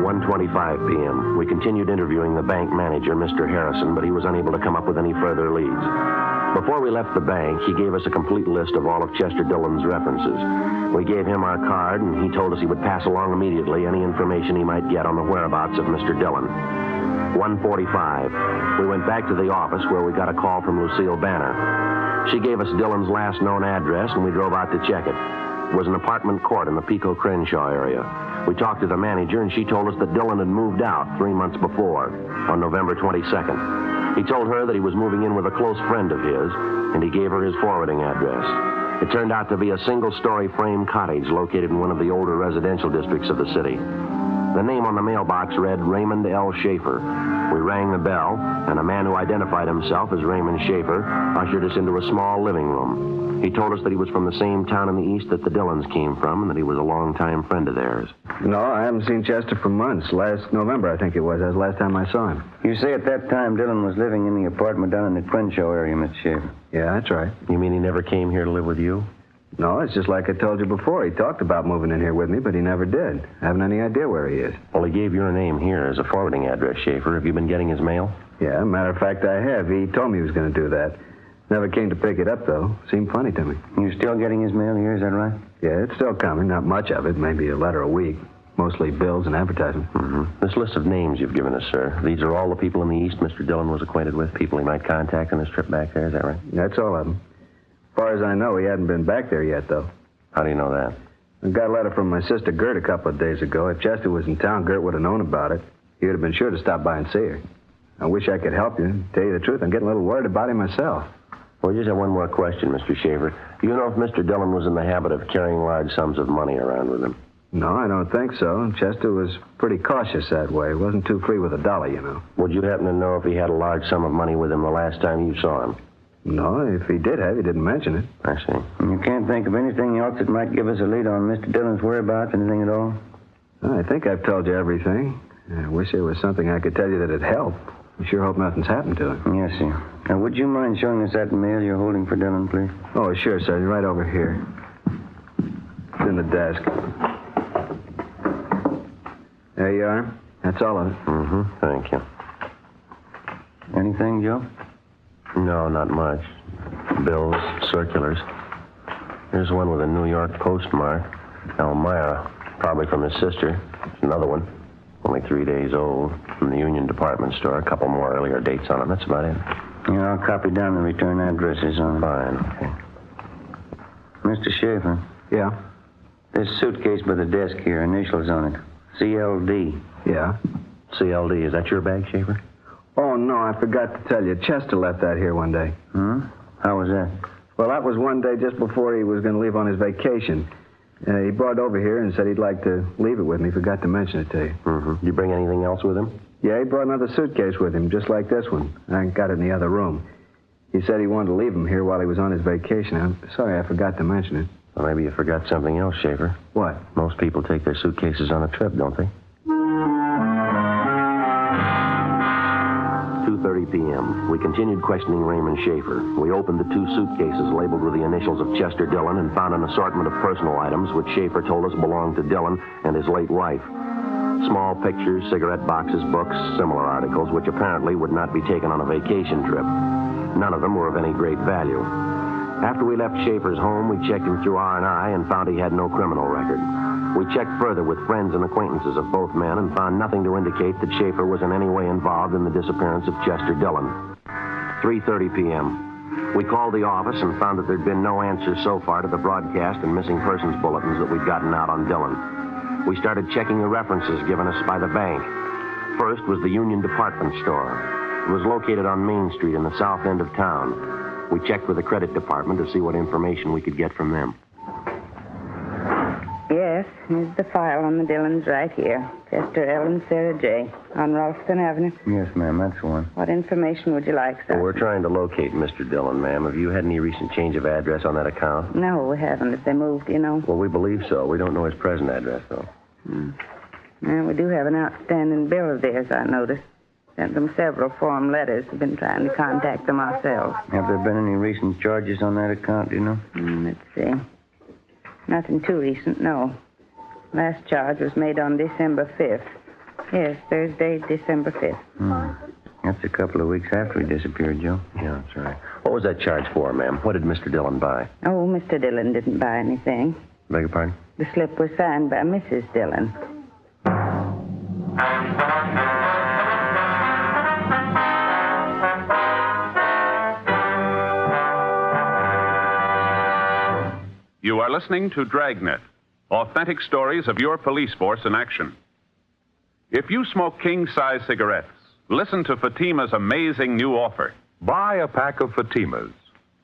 D: 1 1:25 p.m. We continued interviewing the bank manager, Mr. Harrison, but he was unable to come up with any further leads. Before we left the bank, he gave us a complete list of all of Chester Dillon's references. We gave him our card, and he told us he would pass along immediately any information he might get on the whereabouts of Mr. Dillon. 1:45. We went back to the office where we got a call from Lucille Banner. She gave us Dillon's last known address, and we drove out to check it. It was an apartment court in the Pico Crenshaw area. We talked to the manager, and she told us that Dillon had moved out 3 months before, on November 22nd. He told her that he was moving in with a close friend of his, and he gave her his forwarding address. It turned out to be a single-story frame cottage located in one of the older residential districts of the city. The name on the mailbox read Raymond L. Schaefer. We rang the bell, and a man who identified himself as Raymond Schaefer ushered us into a small living room. He told us that he was from the same town in the east that the Dillons came from, and that he was a longtime friend of theirs.
E: No, I haven't seen Chester for months. Last November, I think it was. That was the last time I saw him.
G: You say at that time Dillon was living in the apartment down in the Crenshaw area, Mr. Schaefer?
E: Yeah, that's right.
D: You mean he never came here to live with you?
E: No, it's just like I told you before. He talked about moving in here with me, but he never did. I haven't any idea where he is.
D: Well, he gave your name here as a forwarding address, Schaefer. Have you been getting his mail?
E: Yeah, matter of fact, I have. He told me he was going to do that. Never came to pick it up, though. Seemed funny to me.
G: You're still getting his mail here, is that right?
E: Yeah, it's still coming. Not much of it. Maybe a letter a week. Mostly bills and advertisements.
D: Mm-hmm. This list of names you've given us, sir, these are all the people in the East Mr. Dillon was acquainted with, people he might contact on his trip back there, is that right?
E: That's all of them. As far as I know, he hadn't been back there yet, though.
D: How do you know that?
E: I got a letter from my sister Gert a couple of days ago. If Chester was in town, Gert would have known about it. He would have been sure to stop by and see her. I wish I could help you. Tell you the truth, I'm getting a little worried about him myself.
D: Well, just have one more question, Mr. Schaefer. Do you know if Mr. Dillon was in the habit of carrying large sums of money around with him?
E: No, I don't think so. Chester was pretty cautious that way. He wasn't too free with a dollar, you know.
D: Would you happen to know if he had a large sum of money with him the last time you saw him?
E: No, if he did have, he didn't mention it.
D: I see.
G: You can't think of anything else that might give us a lead on Mr. Dillon's whereabouts, anything at all?
E: I think I've told you everything. I wish there was something I could tell you that'd help. I sure hope nothing's happened to him.
G: Yes, sir. Now, would you mind showing us that mail you're holding for Dillon, please?
E: Oh, sure, Sergeant. Right over here. It's in the desk. There you are. That's all of it.
D: Mm-hmm. Thank you.
G: Anything, Joe?
D: No, not much. Bills, circulars. Here's one with a New York postmark. Elmira. Probably from his sister. Another one. Only 3 days old. From the Union Department Store. A couple more earlier dates on it. That's about it.
G: Yeah, I'll copy down the return addresses on it.
D: Fine. Okay.
G: Mr. Schaefer.
E: Yeah?
G: This suitcase by the desk here, initials on it. CLD.
E: Yeah?
D: CLD. Is that your bag, Schaefer?
E: Oh, no, I forgot to tell you. Chester left that here one day.
G: Hmm? How was that?
E: Well, that was one day just before he was going to leave on his vacation. He brought it over here and said he'd like to leave it with me. Forgot to mention it to you.
D: Mm-hmm. Did you bring anything else with him?
E: Yeah, he brought another suitcase with him, just like this one. I got it in the other room. He said he wanted to leave him here while he was on his vacation. I'm sorry I forgot to mention it.
D: Well, maybe you forgot something else, Schaefer.
E: What?
D: Most people take their suitcases on a trip, don't they? 2:30 p.m. We continued questioning Raymond Schaefer. We opened the 2 suitcases labeled with the initials of Chester Dillon and found an assortment of personal items which Schaefer told us belonged to Dillon and his late wife. Small pictures, cigarette boxes, books, similar articles which apparently would not be taken on a vacation trip. None of them were of any great value. After we left Schaefer's home, we checked him through R&I and found he had no criminal record. We checked further with friends and acquaintances of both men and found nothing to indicate that Schaefer was in any way involved in the disappearance of Chester Dillon. 3:30 p.m. We called the office and found that there'd been no answers so far to the broadcast and missing persons bulletins that we'd gotten out on Dillon. We started checking the references given us by the bank. First was the Union Department Store. It was located on Main Street in the south end of town. We checked with the credit department to see what information we could get from them.
A: Yes, here's the file on the Dillons right here. Chester L. and Sarah J. on Ralston Avenue.
G: Yes, ma'am, that's the one.
A: What information would you like, sir?
D: Well, we're trying to locate Mr. Dillon, ma'am. Have you had any recent change of address on that account?
A: No, we haven't. If they moved, you know.
D: Well, we believe so. We don't know his present address, though.
A: Well, we do have an outstanding bill of theirs, I noticed. Sent them several form letters. We've been trying to contact them ourselves.
G: Have there been any recent charges on that account, do you know?
A: Let's see. Nothing too recent, no. Last charge was made on December 5th. Yes, Thursday, December 5th.
G: That's a couple of weeks after he disappeared, Joe.
D: Yeah, that's right. What was that charge for, ma'am? What did Mr. Dillon buy?
A: Oh, Mr. Dillon didn't buy anything.
D: Beg your pardon?
A: The slip was signed by Mrs. Dillon.
R: You are listening to Dragnet, authentic stories of your police force in action. If you smoke king-size cigarettes, listen to Fatima's amazing new offer.
S: Buy a pack of Fatimas.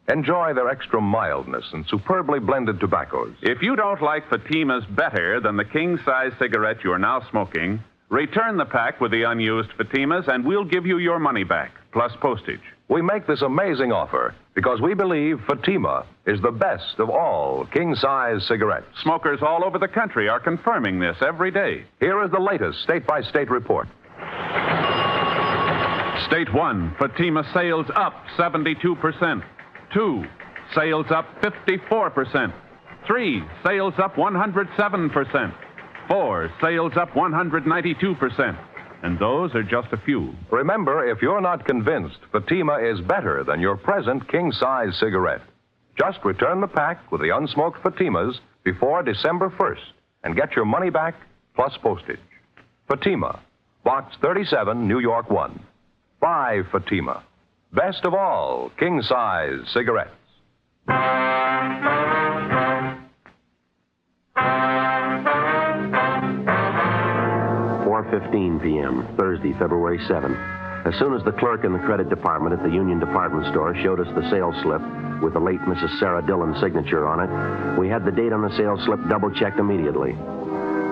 S: Enjoy their extra mildness and superbly blended tobaccos.
R: If you don't like Fatimas better than the king-size cigarette you're now smoking, return the pack with the unused Fatimas and we'll give you your money back, plus postage.
S: We make this amazing offer because we believe Fatima is the best of all king-size cigarettes.
R: Smokers all over the country are confirming this every day.
S: Here is the latest state-by-state report.
R: State 1, Fatima sales up 72%. 2, sales up 54%. 3, sales up 107%. 4, sales up 192%. And those are just a few.
S: Remember, if you're not convinced Fatima is better than your present king-size cigarette, just return the pack with the unsmoked Fatimas before December 1st and get your money back plus postage. Fatima, Box 37, New York 1. Buy Fatima. Best of all king-size cigarettes.
D: 4:15 p.m., Thursday, February 7th. As soon as the clerk in the credit department at the Union Department Store showed us the sales slip with the late Mrs. Sarah Dillon's signature on it, we had the date on the sales slip double-checked immediately.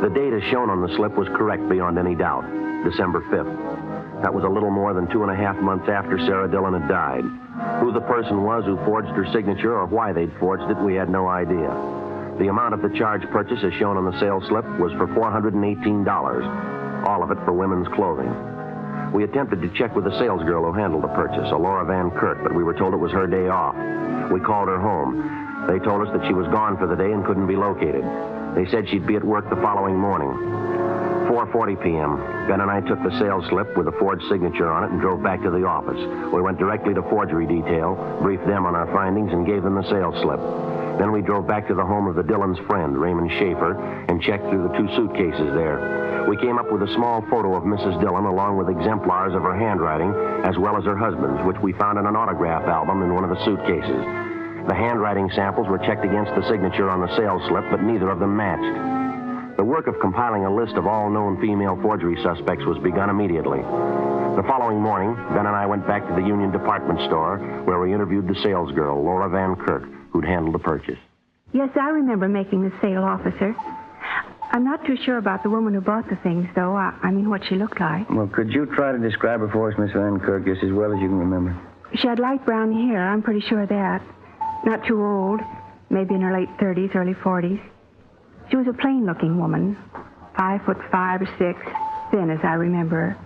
D: The date as shown on the slip was correct beyond any doubt, December 5th. That was a little more than 2.5 months after Sarah Dillon had died. Who the person was who forged her signature or why they'd forged it, we had no idea. The amount of the charge purchase as shown on the sales slip was for $418, all of it for women's clothing. We attempted to check with the salesgirl who handled the purchase, Laura Van Kirk, but we were told it was her day off. We called her home. They told us that she was gone for the day and couldn't be located. They said she'd be at work the following morning. 4:40 p.m., Ben and I took the sales slip with a forged signature on it and drove back to the office. We went directly to forgery detail, briefed them on our findings, and gave them the sales slip. Then we drove back to the home of the Dillon's friend, Raymond Schaefer, and checked through the 2 suitcases there. We came up with a small photo of Mrs. Dillon along with exemplars of her handwriting, as well as her husband's, which we found in an autograph album in one of the suitcases. The handwriting samples were checked against the signature on the sales slip, but neither of them matched. The work of compiling a list of all known female forgery suspects was begun immediately. The following morning, Ben and I went back to the Union Department Store, where we interviewed the salesgirl, Laura Van Kirk, who'd handled the purchase.
L: Yes, I remember making the sale, officer. I'm not too sure about the woman who bought the things, though. I mean, what she looked like.
G: Well, could you try to describe her for us, Miss Van Kirk, just as well as you can remember?
L: She had light brown hair, I'm pretty sure of that. Not too old, maybe in her late 30s, early 40s. She was a plain-looking woman, 5'5" or 6", thin as I remember her.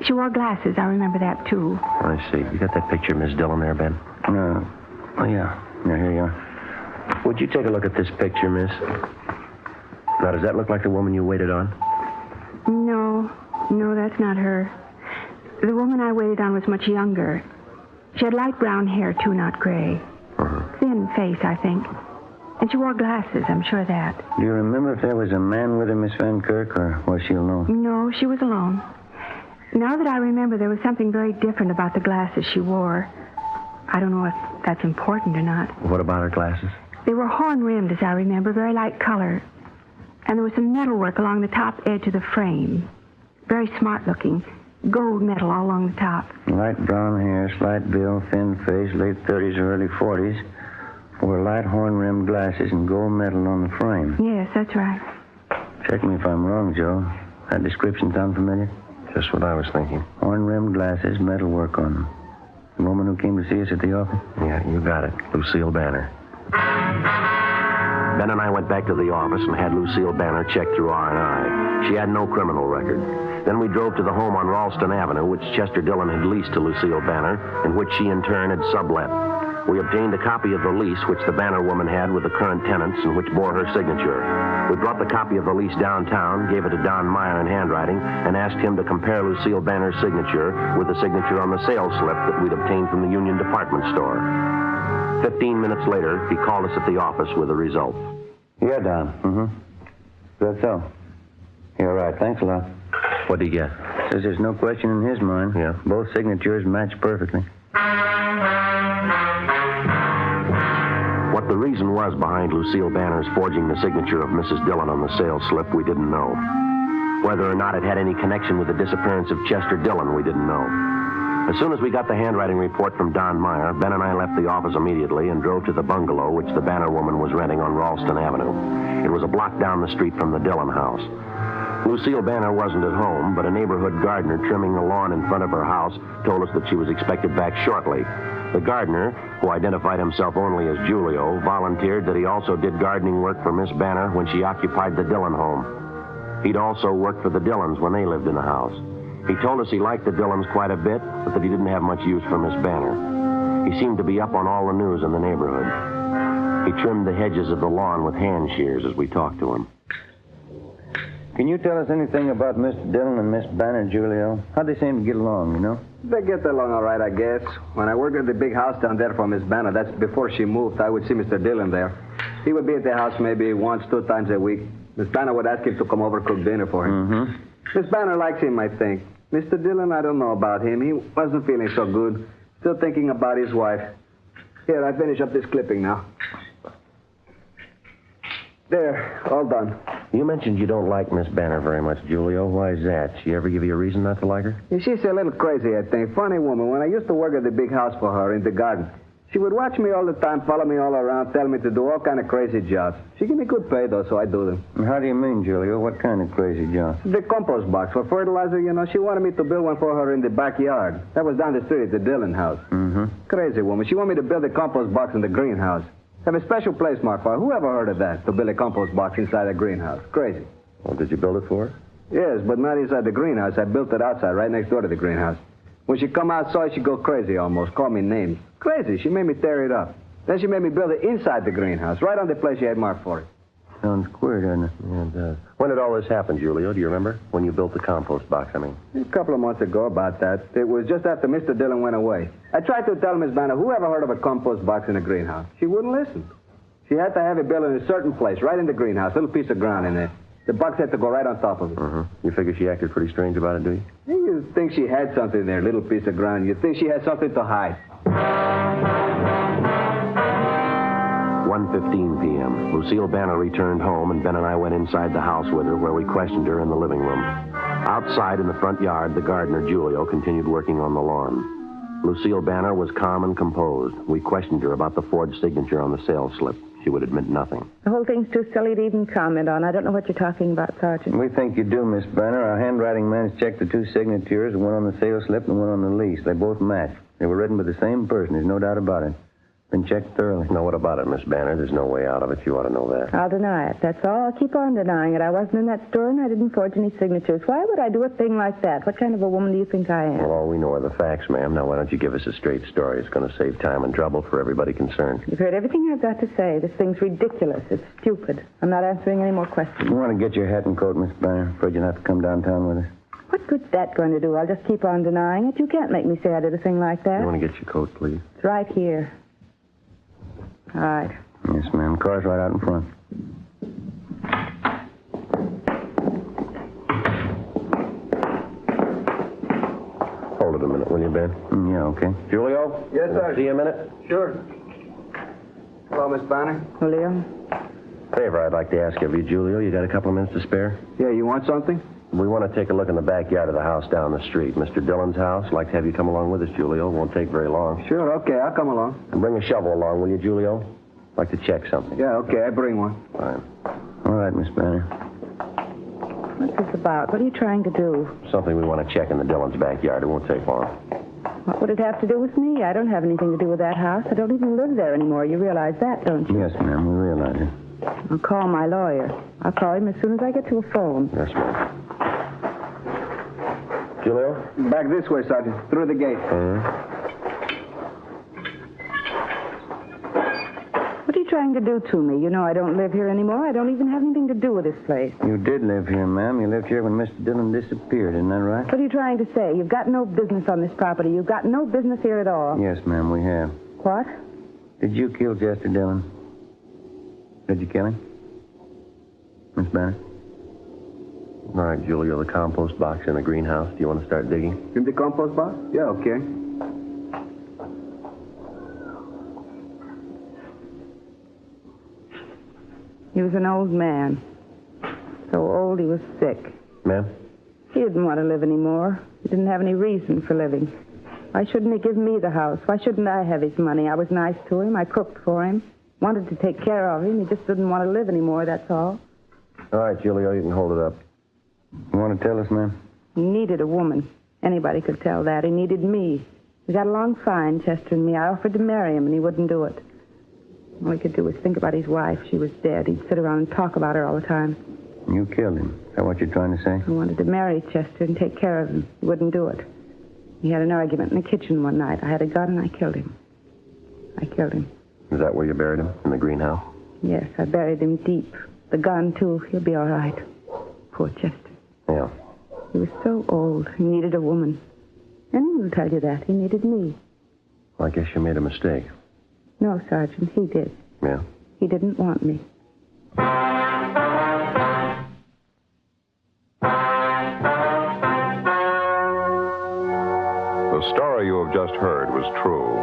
L: She wore glasses, I remember that, too.
D: I see. You got that picture of Miss Dillon there, Ben?
G: Oh, yeah. Yeah, here you are.
D: Would you take a look at this picture, miss? Now, does that look like the woman you waited on?
L: No, that's not her. The woman I waited on was much younger. She had light brown hair, too, not gray. Thin face, I think. And she wore glasses, I'm sure of that.
G: Do you remember if there was a man with her, Miss Van Kirk, or was she alone?
L: No, she was alone. Now that I remember, there was something very different about the glasses she wore. I don't know if that's important or not.
D: What about her glasses?
L: They were horn-rimmed, as I remember, very light color. And there was some metalwork along the top edge of the frame. Very smart-looking. Gold metal all along the top.
G: Light brown hair, slight build, thin face, late 30s or early 40s. Wore light horn-rimmed glasses and gold metal on the frame.
L: Yes, that's right.
G: Check me if I'm wrong, Joe. That description sound familiar?
D: Just what I was thinking.
G: Horn-rimmed glasses, metalwork on them. The woman who came to see us at the office?
D: Yeah, you got it. Lucille Banner. Ben and I went back to the office and had Lucille Banner checked through R&I. She had no criminal record. Then we drove to the home on Ralston Avenue, which Chester Dillon had leased to Lucille Banner, and which she in turn had sublet. We obtained a copy of the lease which the Banner woman had with the current tenants and which bore her signature. We brought the copy of the lease downtown, gave it to Don Meyer in handwriting, and asked him to compare Lucille Banner's signature with the signature on the sales slip that we'd obtained from the Union Department Store. 15 minutes later, he called us at the office with the results.
E: Yeah, Don. Mm-hmm. That's so. You're right. Thanks a lot.
D: What did he get?
E: Says there's no question in his mind.
D: Yeah.
E: Both signatures match perfectly.
D: What the reason was behind Lucille Banner's forging the signature of Mrs. Dillon on the sales slip, we didn't know. Whether or not it had any connection with the disappearance of Chester Dillon, we didn't know. As soon as we got the handwriting report from Don Meyer, Ben and I left the office immediately and drove to the bungalow which the Banner woman was renting on Ralston Avenue. It was a block down the street from the Dillon house. Lucille Banner wasn't at home, but a neighborhood gardener trimming the lawn in front of her house told us that she was expected back shortly. The gardener, who identified himself only as Julio, volunteered that he also did gardening work for Miss Banner when she occupied the Dillon home. He'd also worked for the Dillons when they lived in the house. He told us he liked the Dillons quite a bit, but that he didn't have much use for Miss Banner. He seemed to be up on all the news in the neighborhood. He trimmed the hedges of the lawn with hand shears as we talked to him.
E: Can you tell us anything about Mr. Dillon and Miss Banner, Julio? How'd they seem to get along, you know?
I: They get along all right, I guess. When I worked at the big house down there for Miss Banner, that's before she moved, I would see Mr. Dillon there. He would be at the house maybe once, 2 times a week. Miss Banner would ask him to come over and cook dinner for him.
E: Mm-hmm.
I: Miss Banner likes him, I think. Mr. Dillon, I don't know about him. He wasn't feeling so good. Still thinking about his wife. Here, I finish up this clipping now. There, all done.
D: You mentioned you don't like Miss Banner very much, Julio. Why is that? She ever give you a reason not to like her?
I: Yeah, she's a little crazy, I think. Funny woman. When I used to work at the big house for her in the garden, she would watch me all the time, follow me all around, tell me to do all kind of crazy jobs. She give me good pay, though, so I do them.
E: And how do you mean, Julio? What kind of crazy jobs?
I: The compost box for fertilizer, you know. She wanted me to build one for her in the backyard. That was down the street at the Dillon house.
E: Mm-hmm.
I: Crazy woman. She wanted me to build a compost box in the greenhouse. Have a special place marked for her. Who ever heard of that, to build a compost box inside a greenhouse? Crazy.
D: Well, did you build it for her?
I: Yes, but not inside the greenhouse. I built it outside, right next door to the greenhouse. When she come outside, she'd go crazy almost, call me names. Crazy. She made me tear it up. Then she made me build it inside the greenhouse, right on the place she had marked for it.
E: Sounds queer, doesn't it?
D: Yeah, it does. When did all this happen, Julio? Do you remember? When you built the compost box, I mean.
I: A couple of months ago, about that. It was just after Mr. Dillon went away. I tried to tell Miss Banner, who ever heard of a compost box in a greenhouse? She wouldn't listen. She had to have it built in a certain place, right in the greenhouse, little piece of ground in there. The box had to go right on top of it.
D: Uh-huh. You figure she acted pretty strange about it, do you?
I: You think she had something there, little piece of ground. You think she had something to hide.
D: 1:15 p.m. Lucille Banner returned home, and Ben and I went inside the house with her, where we questioned her in the living room. Outside in the front yard, the gardener, Julio, continued working on the lawn. Lucille Banner was calm and composed. We questioned her about the forged signature on the sales slip. She would admit nothing.
A: The whole thing's too silly to even comment on. I don't know what you're talking about, Sergeant.
E: We think you do, Miss Banner. Our handwriting man's checked the 2 signatures, one on the sales slip and one on the lease. They both match. They were written by the same person. There's no doubt about it. Been checked thoroughly.
D: Now, what about it, Miss Banner? There's no way out of it. You ought to know that.
A: I'll deny it. That's all. I'll keep on denying it. I wasn't in that store and I didn't forge any signatures. Why would I do a thing like that? What kind of a woman do you think I am?
D: Well, all we know are the facts, ma'am. Now, why don't you give us a straight story? It's going to save time and trouble for everybody concerned.
A: You've heard everything I've got to say. This thing's ridiculous. It's stupid. I'm not answering any more questions.
E: You want to get your hat and coat, Miss Banner? Afraid you'll have to come downtown with us.
A: What good's that going to do? I'll just keep on denying it. You can't make me say I did a thing like that.
D: You want to get your coat, please?
A: It's right here. All right.
E: Yes, ma'am. Car's right out in front.
D: Hold it a minute, will you, Ben?
E: Yeah, okay.
D: Julio?
I: Yes, sir.
D: See you a minute?
I: Sure. Hello, Miss Banner.
A: Julio?
D: Favor I'd like to ask of you, Julio. You got a couple of minutes to spare?
I: Yeah, you want something?
D: We want to take a look in the backyard of the house down the street. Mr. Dillon's house. I'd like to have you come along with us, Julio. Won't take very long.
I: Sure, okay, I'll come along.
D: And bring a shovel along, will you, Julio? I'd like to check something.
I: Yeah, okay, I bring one.
D: Fine.
E: All right, Miss Banner.
A: What's this about? What are you trying to do?
D: Something we want to check in the Dillon's backyard. It won't take long.
A: What would it have to do with me? I don't have anything to do with that house. I don't even live there anymore. You realize that, don't you?
E: Yes, ma'am, we realize it.
A: I'll call my lawyer. I'll call him as soon as I get to a phone.
D: Yes, ma'am. Julio?
I: Back this way, Sergeant. Through the gate.
A: trying to do to me? You know I don't live here anymore. I don't even have anything to do with this place.
G: You did live here, ma'am. You lived here when Mr. Dillon disappeared, isn't that right?
A: What are you trying to say? You've got no business on this property. You've got no business here at all.
G: Yes, ma'am, we have.
A: What?
G: Did you kill Chester Dillon? Did you kill him? Miss Banner?
D: All right, Julio, the compost box in the greenhouse. Do you want to start digging?
I: In the compost box? Yeah, okay.
A: He was an old man. So old he was sick.
D: Ma'am?
A: He didn't want to live anymore. He didn't have any reason for living. Why shouldn't he give me the house? Why shouldn't I have his money? I was nice to him. I cooked for him. Wanted to take care of him. He just didn't want to live anymore, that's all.
D: All right, Julio, you can hold it up.
G: You want to tell us, ma'am?
A: He needed a woman. Anybody could tell that. He needed me. We got along fine, Chester and me. I offered to marry him, and he wouldn't do it. All he could do was think about his wife. She was dead. He'd sit around and talk about her all the time.
G: You killed him. Is that what you're trying to say?
A: I wanted to marry Chester and take care of him. He wouldn't do it. We had an argument in the kitchen one night. I had a gun, and I killed him. I killed him.
D: Is that where you buried him? In the greenhouse?
A: Yes, I buried him deep. The gun, too. He'll be all right. Poor Chester.
D: Yeah.
A: He was so old. He needed a woman. Anyone will tell you that. He needed me.
D: Well, I guess you made a mistake.
A: No, Sergeant, he did.
D: Yeah?
A: He didn't want me.
S: The story you have just heard was true.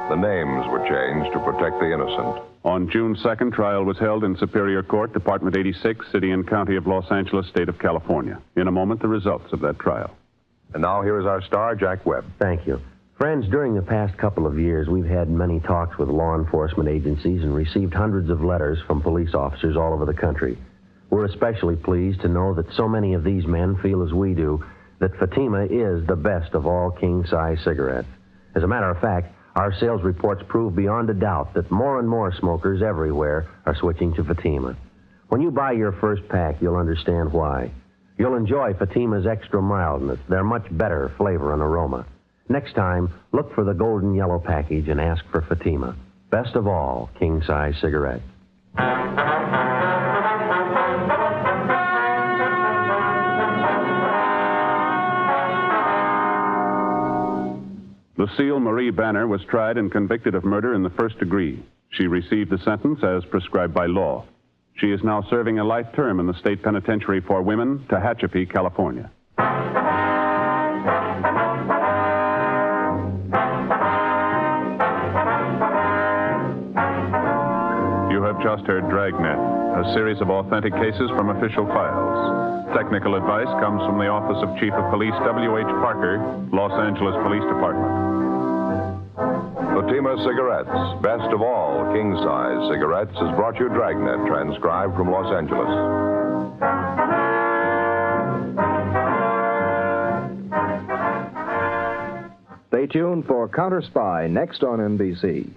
S: The names were changed to protect the innocent.
R: On June 2nd, trial was held in Superior Court, Department 86, City and County of Los Angeles, State of California. In a moment, the results of that trial.
S: And now here is our star, Jack Webb.
D: Thank you. Friends, during the past couple of years, we've had many talks with law enforcement agencies and received hundreds of letters from police officers all over the country. We're especially pleased to know that so many of these men feel as we do, that Fatima is the best of all king-size cigarettes. As a matter of fact, our sales reports prove beyond a doubt that more and more smokers everywhere are switching to Fatima. When you buy your first pack, you'll understand why. You'll enjoy Fatima's extra mildness, their much better flavor and aroma. Next time, look for the golden yellow package and ask for Fatima. Best of all, king-size cigarettes.
R: Lucille Marie Banner was tried and convicted of murder in the first degree. She received the sentence as prescribed by law. She is now serving a life term in the State Penitentiary for Women, Tehachapi, California. You have just heard Dragnet, a series of authentic cases from official files. Technical advice comes from the Office of Chief of Police W.H. Parker, Los Angeles Police Department.
S: Fatima Cigarettes, best of all king-size cigarettes, has brought you Dragnet, transcribed from Los Angeles.
K: Stay tuned for Counter Spy next on NBC.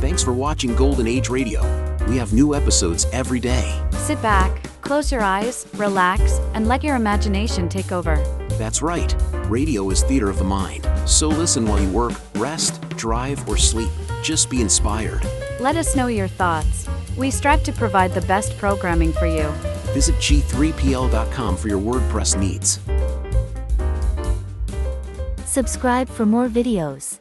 P: Thanks for watching Golden Age Radio. We have new episodes every day.
Q: Sit back, close your eyes, relax, and let your imagination take over.
P: That's right. Radio is theater of the mind. So listen while you work, rest, drive, or sleep. Just be inspired.
Q: Let us know your thoughts. We strive to provide the best programming for you.
P: Visit G3PL.com for your WordPress needs.
O: Subscribe for more videos.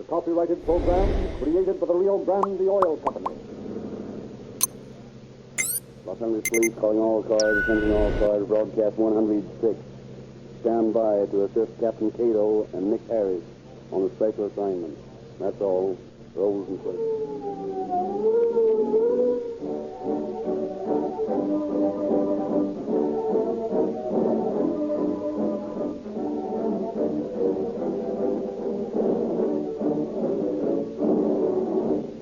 T: Copyrighted program created by the Rio Grande Oil Company. Los Angeles Police calling all cars, attention all cars, broadcast 106. Stand by to assist Captain Cato and Nick Harris on a special assignment. That's all. Rolls and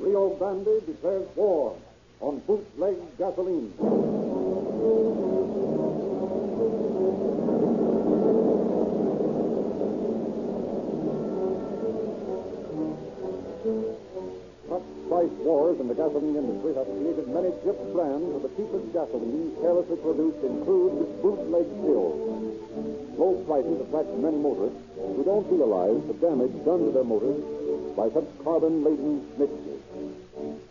T: Rio Grande declares war on bootleg gasoline. wars in the gasoline industry have created many cheap brands of the cheapest gasoline carelessly produced in crude, bootleg stills. Low prices attract many motorists who don't realize the damage done to their motors by such carbon-laden mixtures.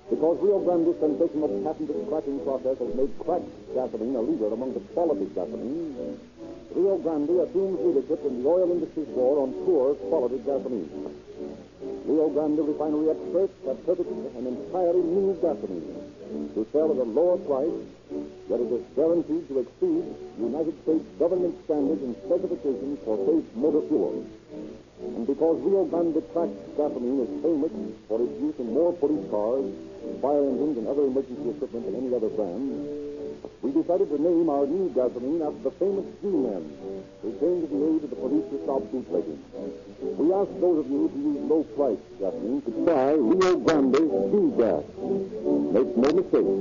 T: Because Rio Grande's sensational patented cracking process has made cracked gasoline a leader among the quality gasoline, Rio Grande assumes leadership in the oil industry's war on poor quality gasoline. Rio Grande refinery experts have perfected an entirely new gasoline to sell at a lower price, yet it is guaranteed to exceed United States government standards and specifications for safe motor fuel. And because Rio Grande cracked gasoline is famous for its use in more police cars, fire engines, and other emergency equipment than any other brand, we decided to name our new gasoline after the famous G-men who came to the aid of the police to stop bootlegging. We asked those of you who use low-priced gasoline to try Rio Grande G-Gas. Make no mistake,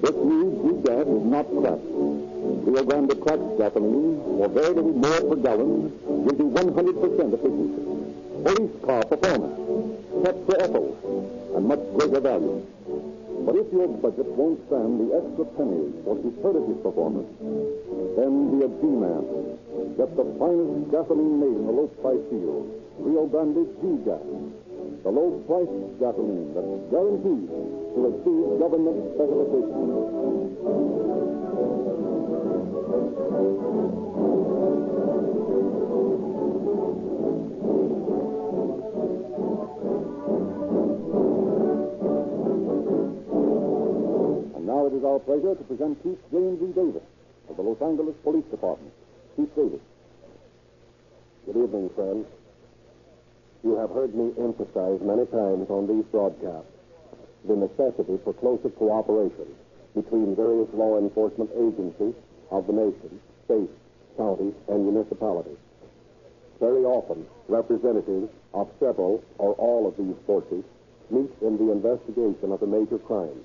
T: this new G-Gas is not cracked. Rio Grande cracked gasoline, for very little more per gallon, gives you 100% efficiency, police car performance, Petra ethos, and much greater value. But if your budget won't stand the extra pennies for superlative performance, then be a G-man. Get the finest gasoline made in the low-price field, Rio Grande G-Gas. The low-price gasoline that's guaranteed to exceed government specifications. Now it is our pleasure to present Chief James E. Davis of the Los Angeles Police Department. Chief Davis.
C: Good evening, friends. You have heard me emphasize many times on these broadcasts the necessity for closer cooperation between various law enforcement agencies of the nation, states, counties, and municipalities. Very often, representatives of several or all of these forces meet in the investigation of a major crime.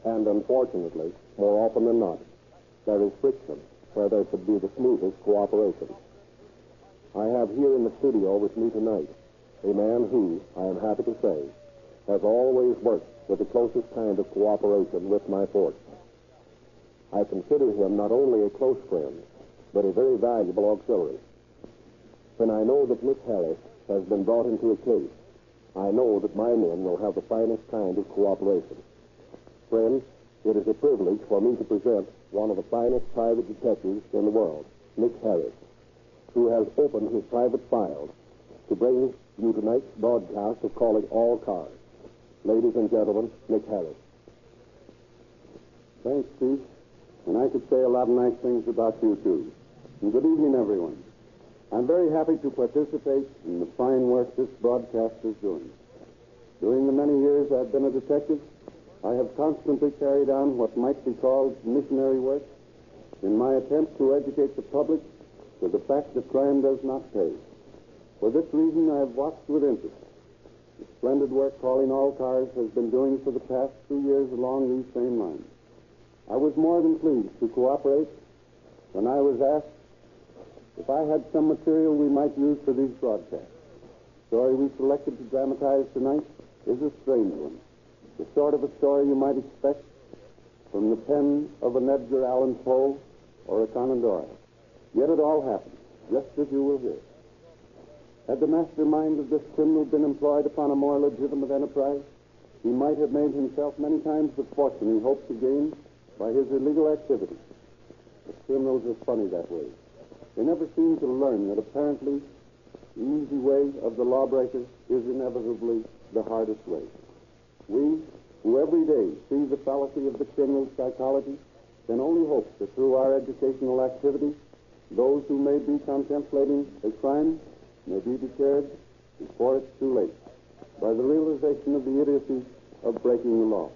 C: And unfortunately, more often than not, there is friction where there should be the smoothest cooperation. I have here in the studio with me tonight a man who, I am happy to say, has always worked with the closest kind of cooperation with my force. I consider him not only a close friend, but a very valuable auxiliary. When I know that Miss Harris has been brought into a case, I know that my men will have the finest kind of cooperation. Friends, it is a privilege for me to present one of the finest private detectives in the world, Nick Harris, who has opened his private file to bring you tonight's broadcast of Calling All Cars. Ladies and gentlemen, Nick Harris.
T: Thanks, Chief. And I could say a lot of nice things about you, too. And good evening, everyone. I'm very happy to participate in the fine work this broadcast is doing. During the many years I've been a detective, I have constantly carried on what might be called missionary work in my attempt to educate the public to the fact that crime does not pay. For this reason, I have watched with interest the splendid work Calling All Cars has been doing for the past 2 years along these same lines. I was more than pleased to cooperate when I was asked if I had some material we might use for these broadcasts. The story we selected to dramatize tonight is a strange one. The sort of a story you might expect from the pen of an Edgar Allan Poe or a Conan Doyle. Yet it all happened, just as you will hear. Had the mastermind of this criminal been employed upon a more legitimate enterprise, he might have made himself many times the fortune he hoped to gain by his illegal activity. But criminals are funny that way. They never seem to learn that apparently the easy way of the lawbreaker is inevitably the hardest way. We, who every day see the fallacy of the criminal's psychology, can only hope that through our educational activities, those who may be contemplating a crime may be deterred before it's too late by the realization of the idiocy of breaking the law.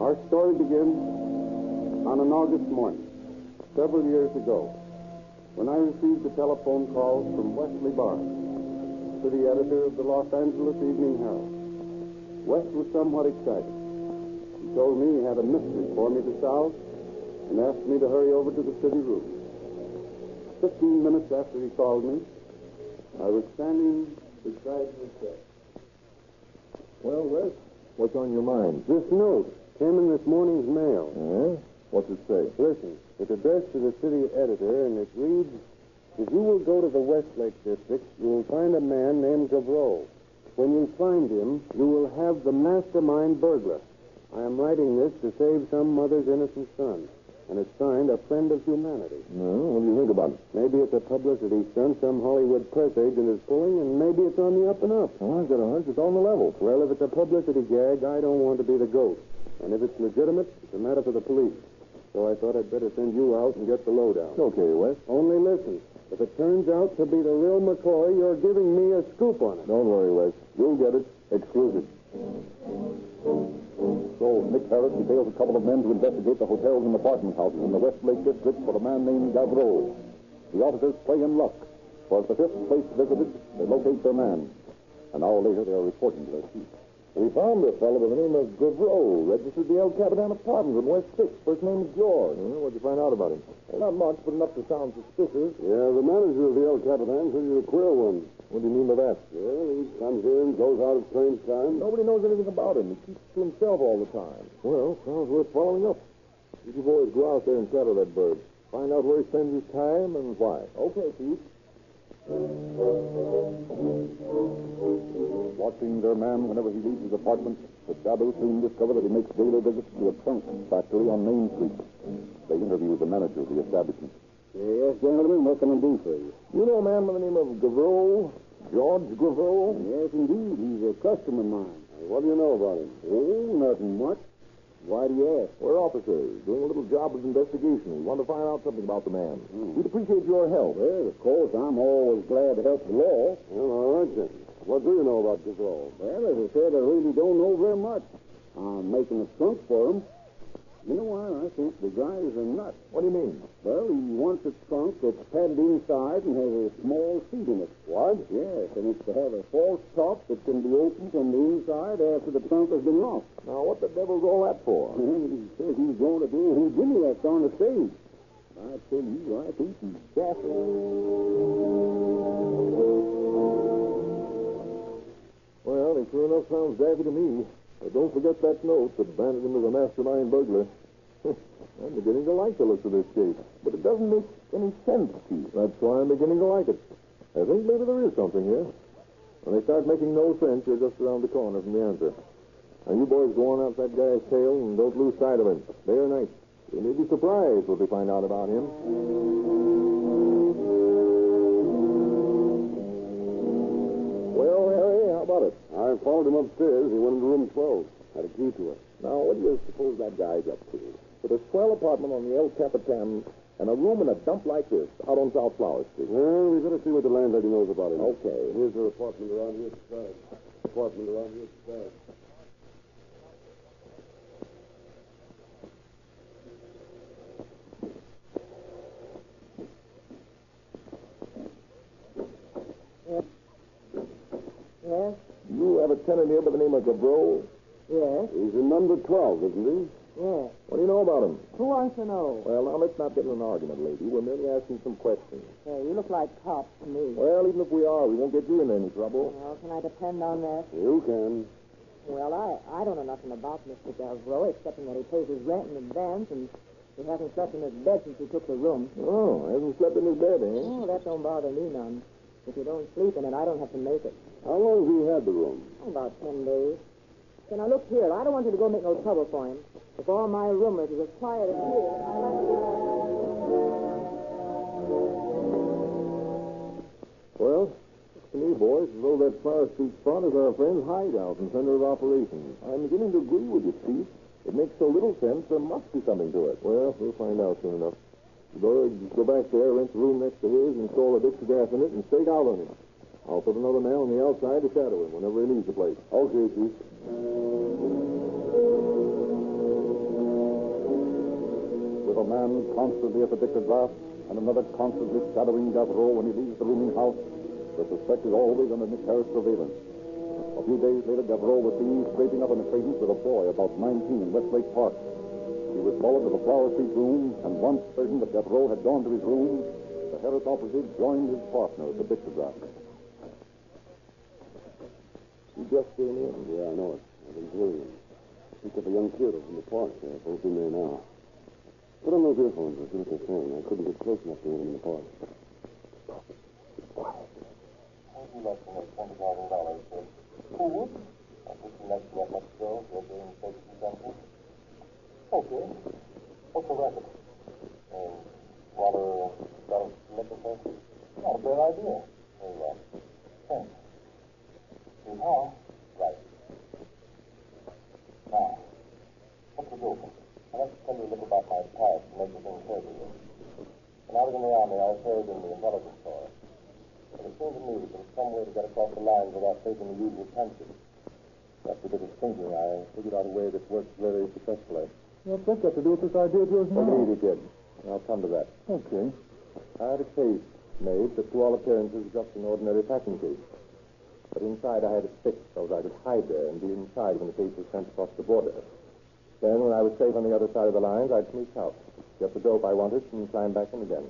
T: Our story begins on an August morning, several years ago, when I received a telephone call from Wesley Barnes, city editor of the Los Angeles Evening Herald. West was somewhat excited. He told me he had a mystery for me to solve and asked me to hurry over to the city room. 15 minutes after he called me, I was standing beside his desk.
C: Well, Wes, what's on your mind?
T: This note came in this morning's mail.
C: What's it say?
T: Listen, it's addressed to the city editor, and it reads, if you will go to the Westlake district, you will find a man named Gavreau. When you find him, you will have the mastermind burglar. I am writing this to save some mother's innocent son. And it's signed a friend of humanity.
C: What do you think about it?
T: Maybe it's a publicity stunt some Hollywood press agent is pulling, and maybe it's on the up and up.
C: I've got a hunch it's on the level.
T: Well, if it's a publicity gag, I don't want to be the goat. And if it's legitimate, it's a matter for the police. So I thought I'd better send you out and get the lowdown.
C: Okay, Wes.
T: Only listen. If it turns out to be the real McCoy, you're giving me a scoop on it.
C: Don't worry, Wes. You'll get it. Exclusive.
M: So, Nick Harris details a couple of men to investigate the hotels and apartment houses in the Westlake district for a man named Gavreau. The officers play in luck, for at the fifth place visited, they locate their man. An hour later, they are reporting to their chief.
C: We found a fellow by the name of Gavreau, registered the El Capitan Apartments in West 6. First name is George. What'd you find out about him? Well, not much, but enough to sound suspicious.
T: Yeah, the manager of the El Capitan says he's a queer one.
C: What do you mean by that?
T: Well, he comes here and goes out at strange times.
C: Nobody knows anything about him. He keeps to himself all the time. Well, sounds worth following up. You boys go out there and shadow that bird. Find out where he spends his time and why. Okay, Chief.
M: Watching their man whenever he leaves his apartment, the shadows soon discover that he makes daily visits to a trunk factory on Main Street. They interview the manager of the establishment.
T: Yes, gentlemen, what can I do for you?
C: You know a man by the name of Gavreau? George Gavreau?
T: Yes, indeed. He's a customer of mine. What do you know about him? Oh, nothing much. Why do you ask?
C: We're officers doing a little job of investigation. We want to find out something about the man. We'd appreciate your help.
T: Well, of course, I'm always glad to help the law. Well, all right, then. What do you know about Gavreau? Well, as I said, I really don't know very much. I'm making a trunk for him. You know why? I think the guy is a nut.
C: What do you mean?
T: Well, he wants a trunk that's padded inside and has a small seat in it. What? Yes, and it's to have a false top that can be opened from the inside after the trunk has been locked.
C: Now, what the devil's all that for?
T: He says he's going to do a Houdini act on the stage. I tell you, I think he's daffy.
C: Well, it sure enough sounds daffy to me. But don't forget that note that banded him as a mastermind burglar. I'm beginning to like the looks of this case. But it doesn't make any sense, Chief. That's why I'm beginning to like it. I think maybe there is something here. When they start making no sense, you're just around the corner from the answer. Now, you boys go on out that guy's tail and don't lose sight of him, day or night. You may be surprised what they find out about him. Well, Harry, how about it?
T: I followed him upstairs. He went into room 12. Had a key to it.
C: Now, what do you suppose that guy's up to? With a swell apartment on the El Capitan and a room in a dump like this out on South Flower Street.
T: Well, we better see what the landlady knows about him.
C: Okay.
T: Here's her apartment around here at the side. Apartment around here at the side.
A: Yes?
C: You have a tenant here by the name of Gavreau?
A: Yes?
T: He's in number 12, isn't he?
A: Yes.
C: What do you know about him?
A: Who wants to know?
C: Well, now, let's not get in an argument, lady. We're merely asking some questions.
A: Hey, you look like cops to me.
C: Well, even if we are, we won't get you in any trouble.
A: Well, can I depend on that?
T: You can.
A: Well, I don't know nothing about Mr. Gavreau, excepting that he pays his rent in advance, and he hasn't slept in his bed since he took the room.
C: Oh, hasn't slept in his bed, eh?
A: Oh, that don't bother me none. If you don't sleep in it, I don't have to make it.
T: How long has he had the room?
A: Oh, about 10 days. So now, look here. I don't want you to go make no trouble for him. If all my roomers is as quiet as here, I like to...
C: Well, looks to me, boys, as though that Flower Street front is our friend's hideout and center of operations. I'm beginning to agree with you, Chief. It makes so little sense, there must be something to it. Well, we'll find out soon enough. Go back there, rent the room next to his, install a dish of gas in it, and stake out on him. I'll put another man on the outside to shadow him whenever he leaves the place.
T: Okay, Chief.
M: With a man constantly at the Dictor glass and another constantly shadowing Gavreau when he leaves the rooming house, the suspect is always under Nick Harris' surveillance. A few days later, Gavreau was seen scraping up an acquaintance with a boy about 19 in Westlake Park. He was followed to the Flower Street room, and once certain that Gavreau had gone to his room, the Harris operative joined his partner at the Dictor glass. He just came in. Yeah, I know it. I've been hearing him. Picked up a young kid from the park there. Both in there now. Put on those earphones and see what they're saying. I couldn't get close enough to hear them in the park.
N: Would you like to make $20,000, sir? Who would? I think you'd like to let much go if you're doing safety something. Okay. What's the record? Water, got a liquor thing? Not a bad idea. Very well. Thanks. See how? Right. Now, what to do? I'd like to tell you a little about my past to make the thing clear to you. When I was in the Army, I served in the intelligence corps. But it seemed to me that there was some way to get across the lines without taking the usual chances. After a bit of thinking, I figured out a way that worked very successfully.
M: What's that got to do with this idea of yours now?
N: Indeed it did. I'll come to that.
M: Okay.
N: I had a case made that to all appearances was just an ordinary packing case. But inside I had it fixed so that I could hide there and be inside when the case was sent across the border. Then, when I was safe on the other side of the lines, I'd sneak out, get the dope I wanted, and climb back in again.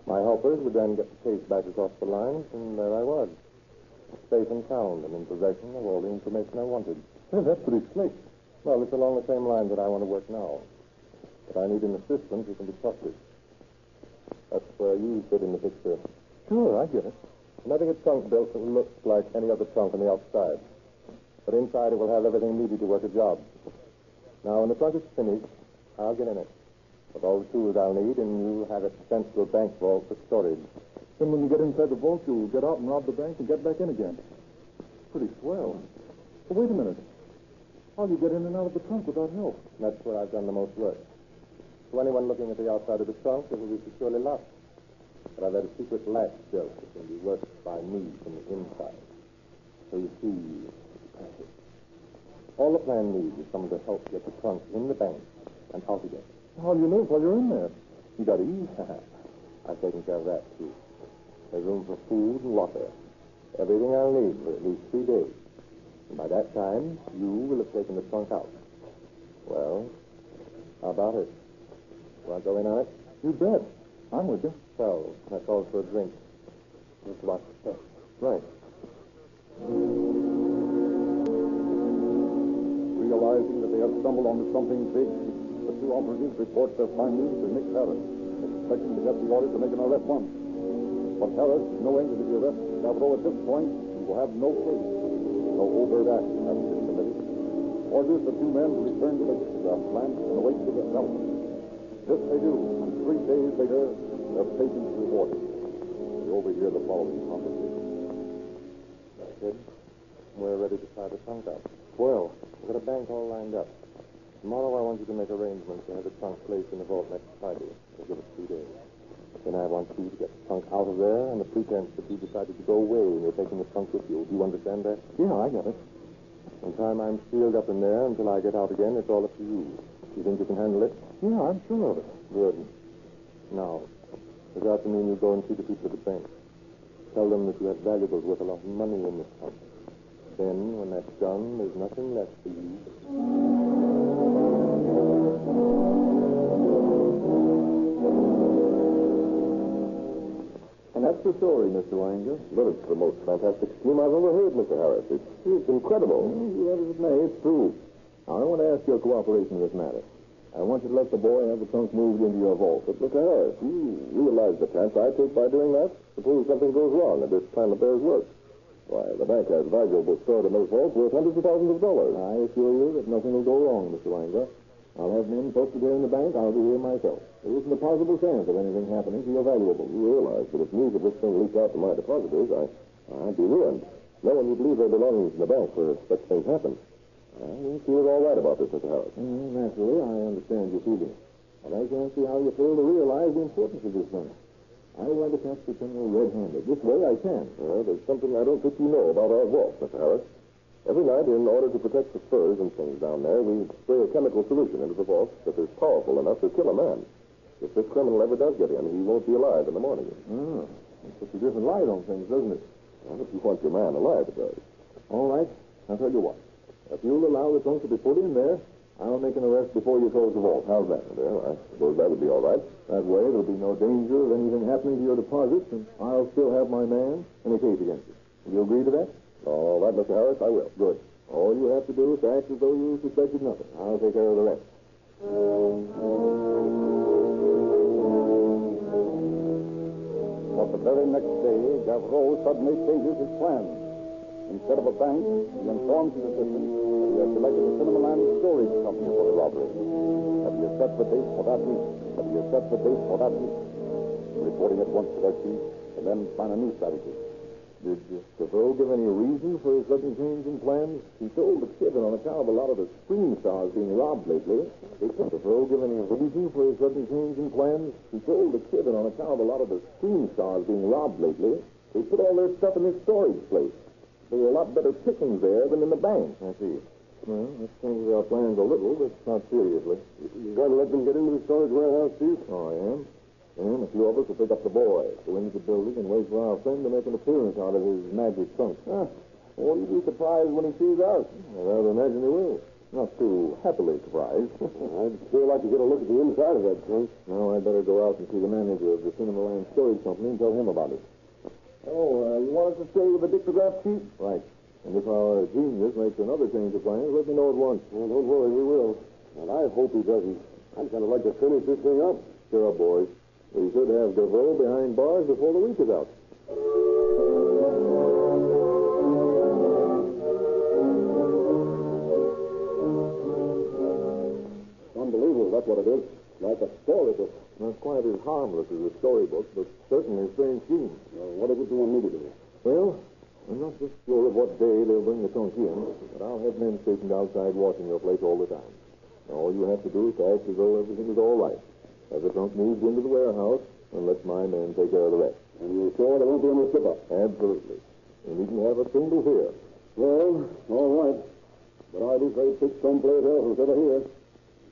N: My helpers would then get the case back across the lines, and there I was, safe and sound and in possession of all the information I wanted.
M: Hey, that's pretty slick.
N: Well, it's along the same lines that I want to work now. But I need an assistant who can be trusted. That's where you fit in the picture.
M: Sure, I get it.
N: I'm having a trunk built that looks like any other trunk on the outside. But inside it will have everything needed to work a job. Now, when the trunk is finished, I'll get in it. With all the tools I'll need, and you'll have it sent to a bank vault for storage.
M: Then when you get inside the vault, you'll get out and rob the bank and get back in again. Pretty swell. But wait a minute. How'll you get in and out of the trunk without help?
N: That's where I've done the most work. To anyone looking at the outside of the trunk, it will be securely locked. But I've had a secret latch built that can be worked by me from the inside. So you see, all the plan needs is someone to help get the trunk in the bank and out again.
M: How do you live while you're in there?
N: You got to eat. I've taken care of that, too. There's room for food and water. Everything I'll need for at least 3 days. And by that time, you will have taken the trunk out. Well, how about it? Want to go in on it?
M: You bet. I'm with you.
N: Well, that calls for a drink. Just watch the stuff.
M: Right. Realizing that they have stumbled onto something big, the two operatives report their findings to Nick Harris, expecting to get the order to make an arrest once. But Harris, knowing that if he arrests Stavro at this point, he will have no case. No overt act having been committed. Orders the two men to return to the lithograph plant and await the development. This they do, and 3 days later, their patience rewarded. We overhear the following conversation.
N: Kid, we're ready to try the trunk out.
M: Well,
N: We've got a bank all lined up. Tomorrow I want you to make arrangements to have the trunk placed in the vault next Friday. We'll give it 3 days. Then I want you to get the trunk out of there on the pretense that you decided to go away and you're taking the trunk with you. Do you understand that?
M: Yeah, I get it.
N: In time I'm sealed up in there until I get out again. It's all up to you. You think you can handle it?
M: Yeah, I'm sure of it.
N: Good. Now, it ought to mean you go and see the people at the bank. Tell them that you have valuables worth a lot of money in the trunk. Then, when that's done, there's nothing left for you.
M: And that's the story, Mr. Wanger.
C: But it's the most fantastic scheme I've ever heard, Mr. Harris. It's incredible.
M: Well, as it may, it's true. Now, I want to ask your cooperation in this matter. I want you to let the boy have the trunk moved into your vault.
C: But, Mr. Harris, you realize the chance I take by doing that? Suppose something goes wrong and this plan of theirs works. Why, the bank has valuables stored in those vaults worth hundreds of thousands of dollars.
M: I assure you that nothing will go wrong, Mr. Wanger. I'll have men posted here in the bank. I'll be here myself. There isn't a possible chance of anything happening to your valuables.
C: You realize that if news of this thing leaks out to my depositors, I'd be ruined. No one would leave their belongings in the bank for such things happen. You feel all right about this, Mr. Harris.
M: Naturally, I understand your feelings. But I can't see how you fail to realize the importance of this thing. I want to catch the criminal red-handed. This way I can.
C: Well, there's something I don't think you know about our vault, Mr. Harris. Every night, in order to protect the furs and things down there, we spray a chemical solution into the vault that is powerful enough to kill a man. If this criminal ever does get in, he won't be alive in the morning.
M: It puts a different light on things, doesn't it?
C: Well, if you want your man alive, it does.
M: All right. I'll tell you what. If you'll allow the trunk to be put in there, I'll make an arrest before you close the vault. How's that?
C: Well, I suppose that would be all right.
M: That way, there'll be no danger of anything happening to your deposits, and I'll still have my man and a case against you. Will you agree to that?
N: All right, Mr. Harris, I will. Good. All you have to do is act as though you suspected nothing. I'll take care of the rest.
M: But the very next day, Gavreau suddenly changes his plans. Instead of a bank, he informs his assistant that he has selected the Cinemaland Storage Company for the robbery. That he has set the date for that week. Reporting at once to their chief, and then plan a new strategy.
N: Did Devereaux give any reason for his sudden change in plans? He told the kid that on account of a lot of the screen stars being robbed lately. Did Devereaux give any reason for his sudden change in plans? He told the kid that on account of a lot of the screen stars being robbed lately, they put all their stuff in his storage place. There were a lot better pickings there than in the bank. I see. Well, that changes our plans a little, but not seriously.
M: You going to let them get into the storage warehouse, Chief?
N: Oh, I am. And a few of us will pick up the boy, go into the building, and wait for our friend to make an appearance out of his magic trunk. Won't he be surprised when he sees us? I rather imagine he will. Not too happily surprised.
M: I'd sure like to get a look at the inside of that trunk.
N: Now, I'd better go out and see the manager of the Cinemaland Storage Company and tell him about it. Oh, you want us to stay with the dictograph, Chief? Right. And if our genius makes another change of plans, let me know at once.
M: Well, don't worry, we will. And I hope he doesn't. I'd kind of like to finish this thing up.
N: Sure, boys. We should have Devereaux behind bars before the week is out.
M: Unbelievable, that's what it is. Like a storybook.
N: Not quite as harmless as a storybook, but certainly a strange scheme.
M: Well, what is it you want me to do?
N: Well, I'm not just sure of what day they'll bring the trunk in, but I'll have men stationed outside watching your place all the time. All you have to do is to act as though everything is all right. Have the trunk moved into the warehouse, and let my men take care of the rest.
M: And you're sure there won't be any slip-up?
N: Absolutely. And we can have a single fear.
M: Well, all right. But I'd be afraid Pitch don't play it else was ever here.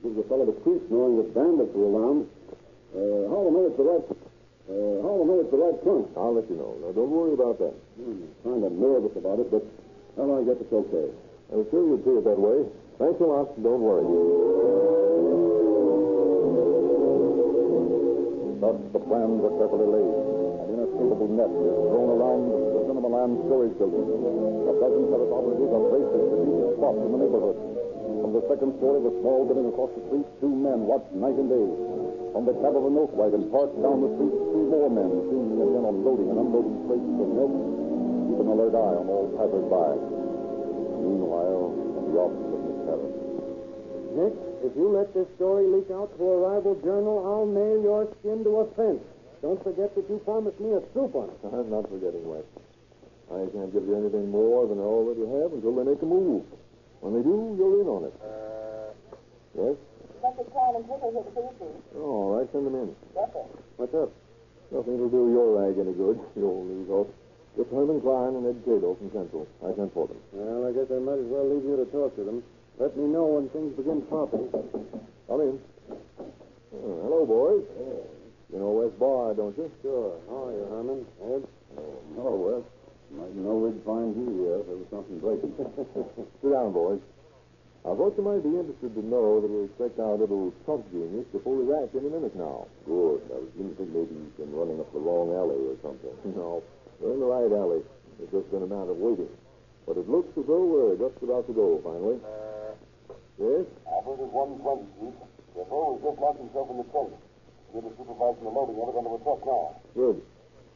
M: Gives a fellow the creeps knowing that bandits are around. How to know it's the right trunk?
N: I'll let you know. Now, don't worry about that.
M: Kind of nervous about it, but well, I guess it's okay.
N: I was sure you'd see it that way. Thanks a lot. Don't worry.
M: Thus, the plans are carefully laid. An inescapable net is thrown around the Cinemaland Storage Building. A dozen service operatives are placed at strategic spots in the neighborhood. From the second story of a small building across the street, 2 men watch night and day. From the cab of a milk wagon parked down the street, 2 more men seeming again on loading and unloading crates of milk. Keep an alert eye on all passers-by. Meanwhile, in the office of Miss Harris.
J: Nick, if you let this story leak out to a rival journal, I'll nail your skin to a fence. Don't forget that you promised me a soup on it.
N: I'm not forgetting, Wes. I can't give you anything more than I already have until they make a move. When they do, you're in on it. Yes?
U: Detective Klein and Pickle here to see you.
N: Oh, all right, send them in.
U: Yes, sir.
N: What's up? Nothing will do your rag any good, you old weasel. Just Herman Klein and Ed Cato from Central. I sent for them.
J: Well, I guess I might as well leave you to talk to them. Let me know when things begin popping.
N: Come in. Hello, boys. You know Wes Barr, don't you?
J: Sure. How are you, Herman? Ed?
M: Hello, Wes. Might know we'd find you here if there was something breaking.
N: Sit down, boys. I thought you might be interested to know that we expect our little trunk genius to pull his act any minute now.
M: Good. I was going to think maybe he's been running up the wrong alley or something.
N: No, we're in the right alley. It's just been a matter of waiting. But it looks as though we're just about to go, finally. Yes?
M: Albert is 120, Chief. Devereaux has just locked himself in the trunk. We're supervising the loading of it onto a truck now.
N: Good.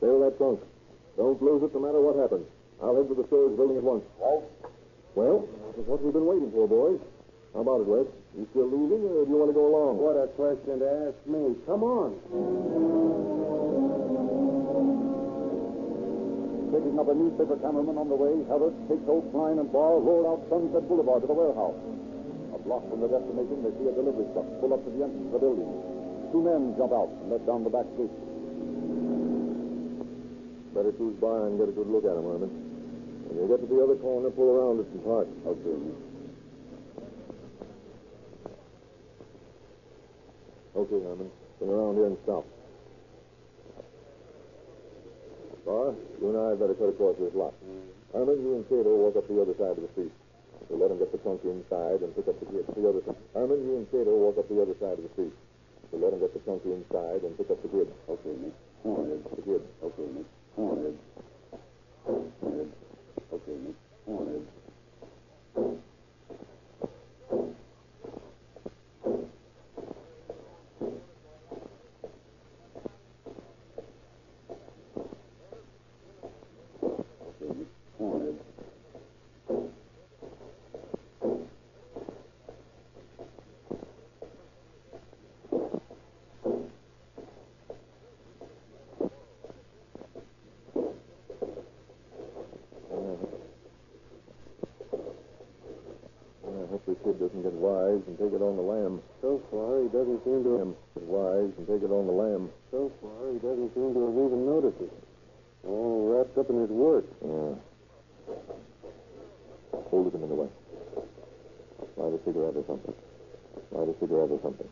N: Stay with that trunk. Don't lose it no matter what happens. I'll head to the storage building at once.
M: Right.
N: Well, that's what we've been waiting for, boys. How about it, Wes? You still leaving, or do you want to go along?
J: What a question to ask me. Come on.
M: Picking up a newspaper cameraman on the way, Harris, Cato, Klein, and Barr roll out Sunset Boulevard to the warehouse. A block from the destination, they see a delivery truck pull up to the entrance of the building. 2 men jump out and let down the back gate.
N: Better cruise by and get a good look at him, Herman. When you get to the other corner, pull around it and park.
M: Okay.
N: Okay, Herman. Bring around here and stop. Barr, you and I had better cut across this lot. Herman, you and Cato walk up the other side of the street. We'll let him get the trunk inside and pick up the kid. The other side. Herman, you and Cato walk up the other side of the street. We'll let him get the trunk inside and pick up the kid.
M: Okay, Nick. Come on, Ed.
N: The kid.
M: Okay, Nick. Come on, Ed. Ed. Okay, Nick.
N: the kid doesn't get wise and take it on the lam. So far, he doesn't seem to get wise and take it on the lam. So far, he doesn't seem to have even noticed it. All wrapped up in his work. Yeah. Hold it a minute away. Light a cigarette or something. Light a cigarette or something.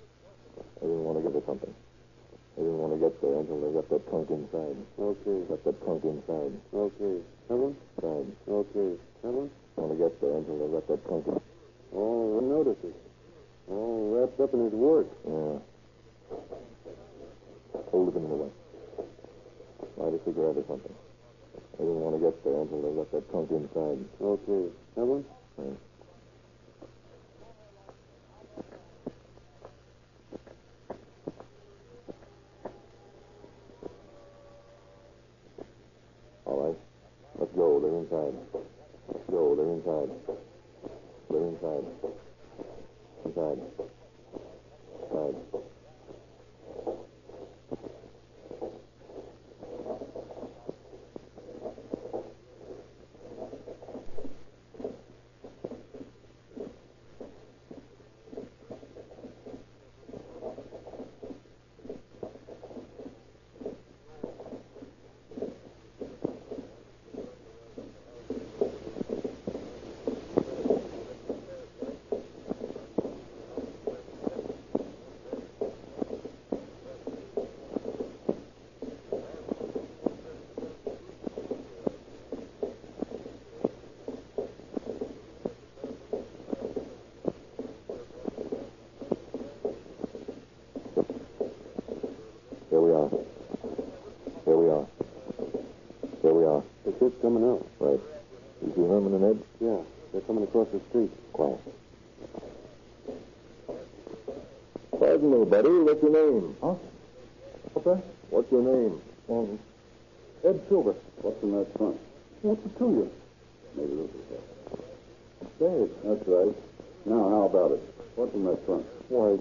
N: I didn't want to give her something. I didn't want to get there until they got that trunk inside. Okay. Got that trunk inside. Okay. Come on. Inside. Okay. Come on. I want to get there until they got that trunk inside. Oh, I noticed it. All wrapped up in his work. Yeah. Hold it a minute away. Light a cigarette or something. I didn't want to get there until they got that trunk inside. Okay. Come on. Yeah. All right. Let's go. They're inside. Let's go. They're inside. They're inside. Inside. Inside. Here we are. Here we are. Here we are. The kid's coming out. Right. You see Herman and Ed? Yeah. They're coming across the street. Quiet. Pardon me, buddy. What's your name? Huh? What's that? What's your name? Ed Silver. What's in that trunk? What's it to you? Maybe this is it. Say it. That's right. Now, how about it? What's in that trunk? Why,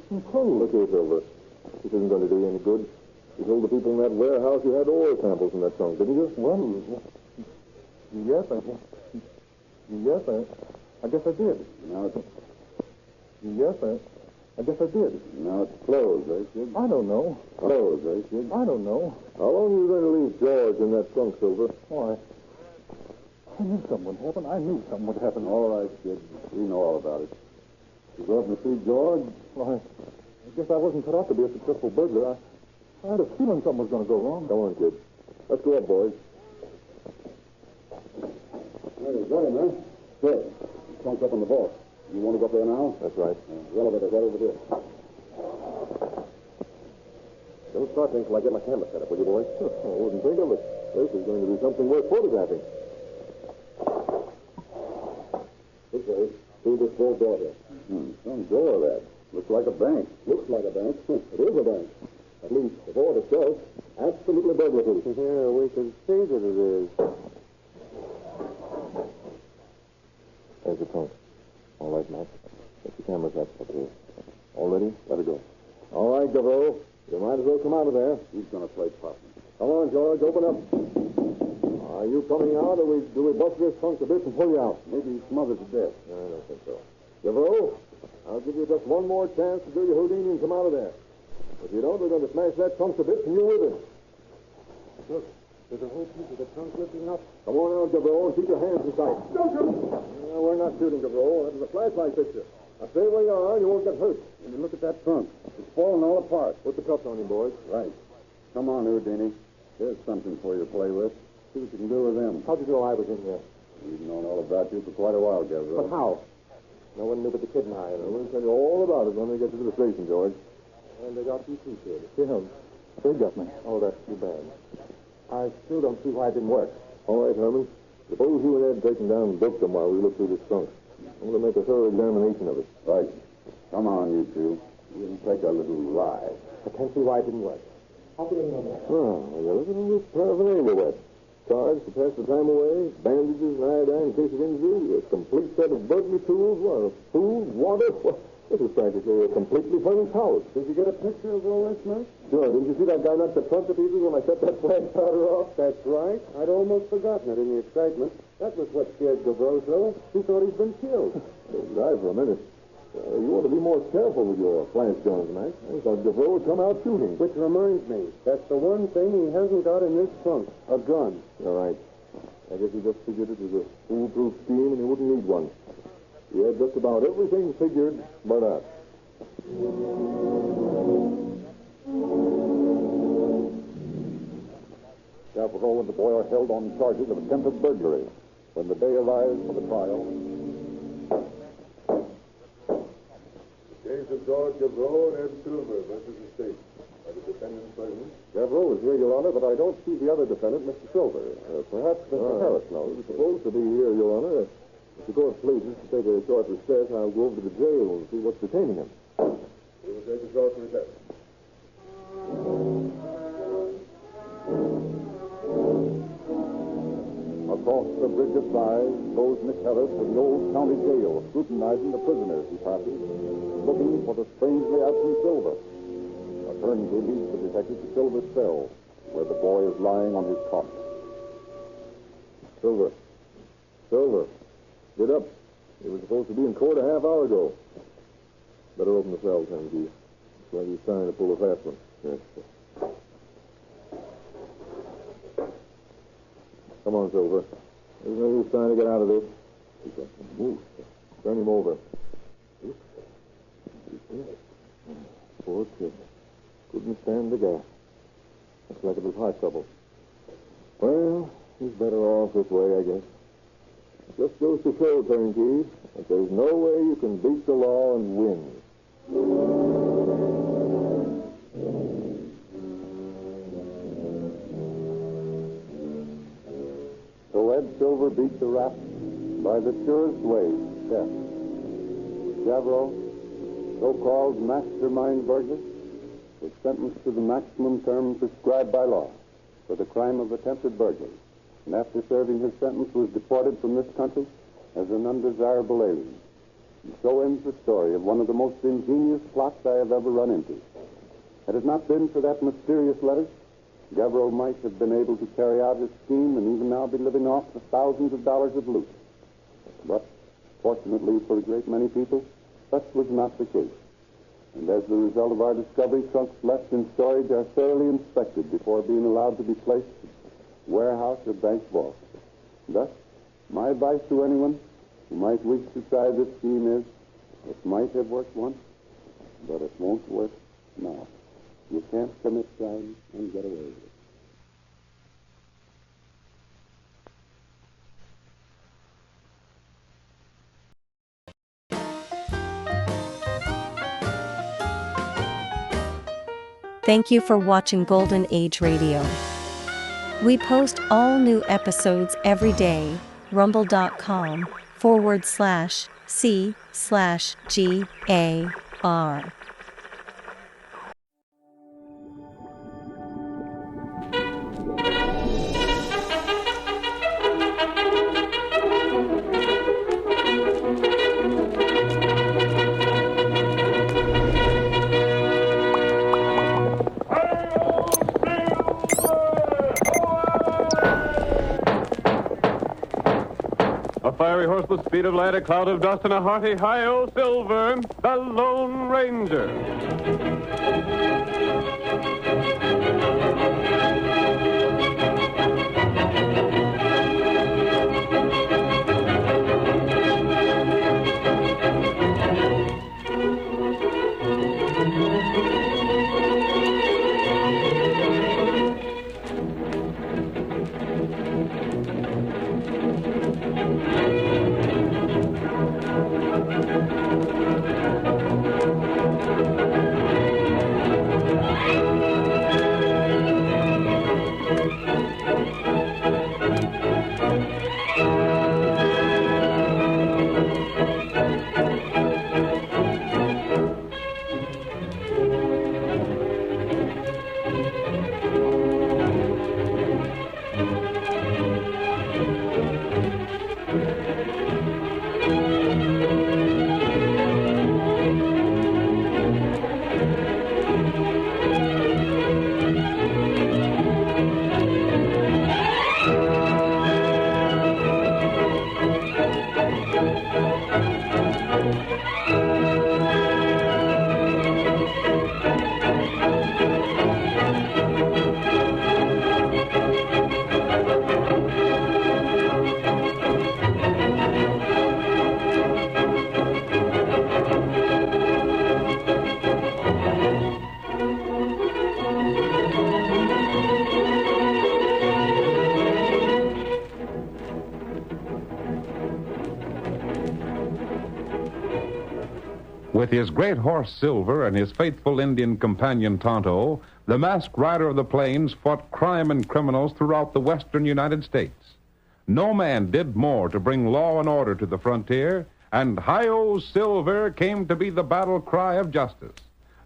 N: some clothes. Look here, Silver. This isn't going to do you any good. You told the people in that warehouse you had oil samples in that trunk, didn't you? Well, yes, I guess I did. Now it's... Yes, I guess I did. Now it's closed, eh, kid? I don't know. Closed, eh, kid? I don't know. How long are you going to leave George in that trunk, Silver? Why, I knew something would happen. I knew something would happen. All right, kid. We know all about it. You go up and see George? Why, I guess I wasn't cut out to be a successful burglar. I had a feeling something was going to go wrong. Come on, kid. Let's go up, boys. There you go, man. Good. Trunk's up on the vault. You want to go up there now? That's right. The elevator's right over there. Don't start things till I get my camera set up, will you, boys? I wouldn't think of it. This is going to be something worth photographing. This way. Through this full door here. Some door, that. Looks like a bank. Looks like a bank. It is a bank. At least, the board itself, absolutely burglary. Yeah, we can see that it is. There's the trunk. All right, Mac. Get the cameras up. Okay. All ready? Let it go. All right, Devereaux. You might as well come out of there. He's going to play possum. Come on, George. Open up. Are you coming out, or do we bust this trunk to bits and pull you out? Maybe he smothers to death. No, I don't think so. Devereaux, I'll give you just one more chance to do your Houdini and come out of there. If you don't, we're going to smash that trunk to bits and you with it. Look, there's a whole piece of the trunk lifting up. Come on out, Devereaux, and keep your hands in sight. Don't shoot! No, we're not shooting, Devereaux. That is a flashlight picture. Now, stay where you are, you won't get hurt. And look at that trunk. It's falling all apart. Put the cuffs on him, boys. Right. Come on, Houdini. Here's something for you to play with. See what you can do with them. How'd you know I was in here? We've known all about you for quite a while, Gabriel. But how? No one knew but the kid and I. And we'll tell you all about it when we get to the station, George. And they got you too, kid. Yeah, they got me. Oh, that's too bad. I still don't see why it didn't work. All right, Herman. Suppose you and Ed take them down and book them while we look through this trunk. I'm going to make a thorough examination of it. Right. Come on, you two. We'll take a little ride. I can't see why it didn't work. How could you know that? Oh, well, you're looking at this pair of an neighborhood. cards to pass the time away, bandages and iodine in case of injury, a complete set of burglary tools, food, water. This is practically a completely furnished house.
J: Did you get a picture of all this, Mac?
N: Sure. Didn't you see that guy knock the trunk to pieces when I set that flag powder off?
J: That's right. I'd almost forgotten it in the excitement. That was what scared Gavreau so. He thought he'd been killed.
N: Die for a minute. You ought to be more careful with your flash guns, Mac. I thought Gavreau would come out shooting.
J: Which reminds me, that's the one thing he hasn't got in this trunk, a gun.
N: All right. I guess he just figured it was a foolproof scheme and he wouldn't need one. He had just about everything figured but us.
M: Gavreau and the boy are held on charges of attempted burglary. When the day arrives for the trial,
N: Case of George Gavreau and Ed Silver versus the state. Are the defendants present? Gavreau is here, Your Honor, but I don't see the other defendant, Mr. Silver. Perhaps Mr. Harris knows. He's supposed to be here, Your Honor. If the court pleases to take a short recess, I'll go over to the jail and see what's detaining him. We will take a short recess.
M: across the bridge of sighs goes Miss Harris to the old county jail, scrutinizing the prisoners he passes, looking for the strangely absent Silver. A turnkey leads the detective to Silver's cell, where the boy is lying on his cot.
N: Silver. Silver. Get up. You were supposed to be in court a half hour ago. Better open the cell, turnkey. Well, you're trying to pull a fast one. Yes. Come on, Silver. There's no use trying to get out of this. Move. Turn him over. Poor kid. Couldn't stand the gas. Looks like it was heart trouble. Well, he's better off this way, I guess. Just goes to show, turnkey, that there's no way you can beat the law and win.
M: So Ed Silver beat the rap by the surest way, death. Gavreau, so-called mastermind burglar, was sentenced to the maximum term prescribed by law for the crime of attempted burglary, and after serving his sentence was deported from this country as an undesirable alien. And so ends the story of one of the most ingenious plots I have ever run into. Had it not been for that mysterious letter, Gavreau might have been able to carry out his scheme and even now be living off the thousands of dollars of loot. But, fortunately for a great many people, such was not the case. And as the result of our discovery, trunks left in storage are thoroughly inspected before being allowed to be placed in warehouse or bank vault. Thus, my advice to anyone who might wish to try this scheme is, it might have worked once, but it won't work now. You can't commit crime and get away with it.
B: Thank you for watching Golden Age Radio. We post all new episodes every day. rumble.com/c/GAR.
H: Fiery horse with speed of light, a cloud of dust, and a hearty hi-yo Silver, the Lone Ranger. With his great horse Silver and his faithful Indian companion Tonto, the masked rider of the plains fought crime and criminals throughout the western United States. No man did more to bring law and order to the frontier, and Hi-Yo Silver came to be the battle cry of justice.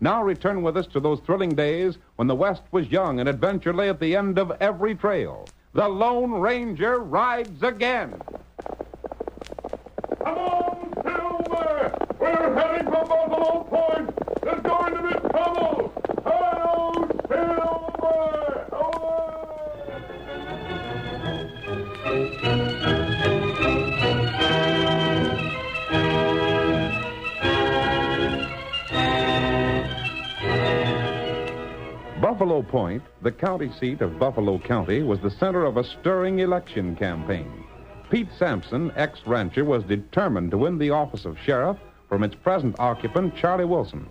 H: Now return with us to those thrilling days when the West was young and adventure lay at the end of every trail. The Lone Ranger rides again.
F: Come on, Silver! We're heading for Buffalo Point! There's going to be trouble! Hi-yo, Silver!
H: Buffalo Point, the county seat of Buffalo County, was the center of a stirring election campaign. Pete Sampson, ex-rancher, was determined to win the office of sheriff from its present occupant, Charlie Wilson.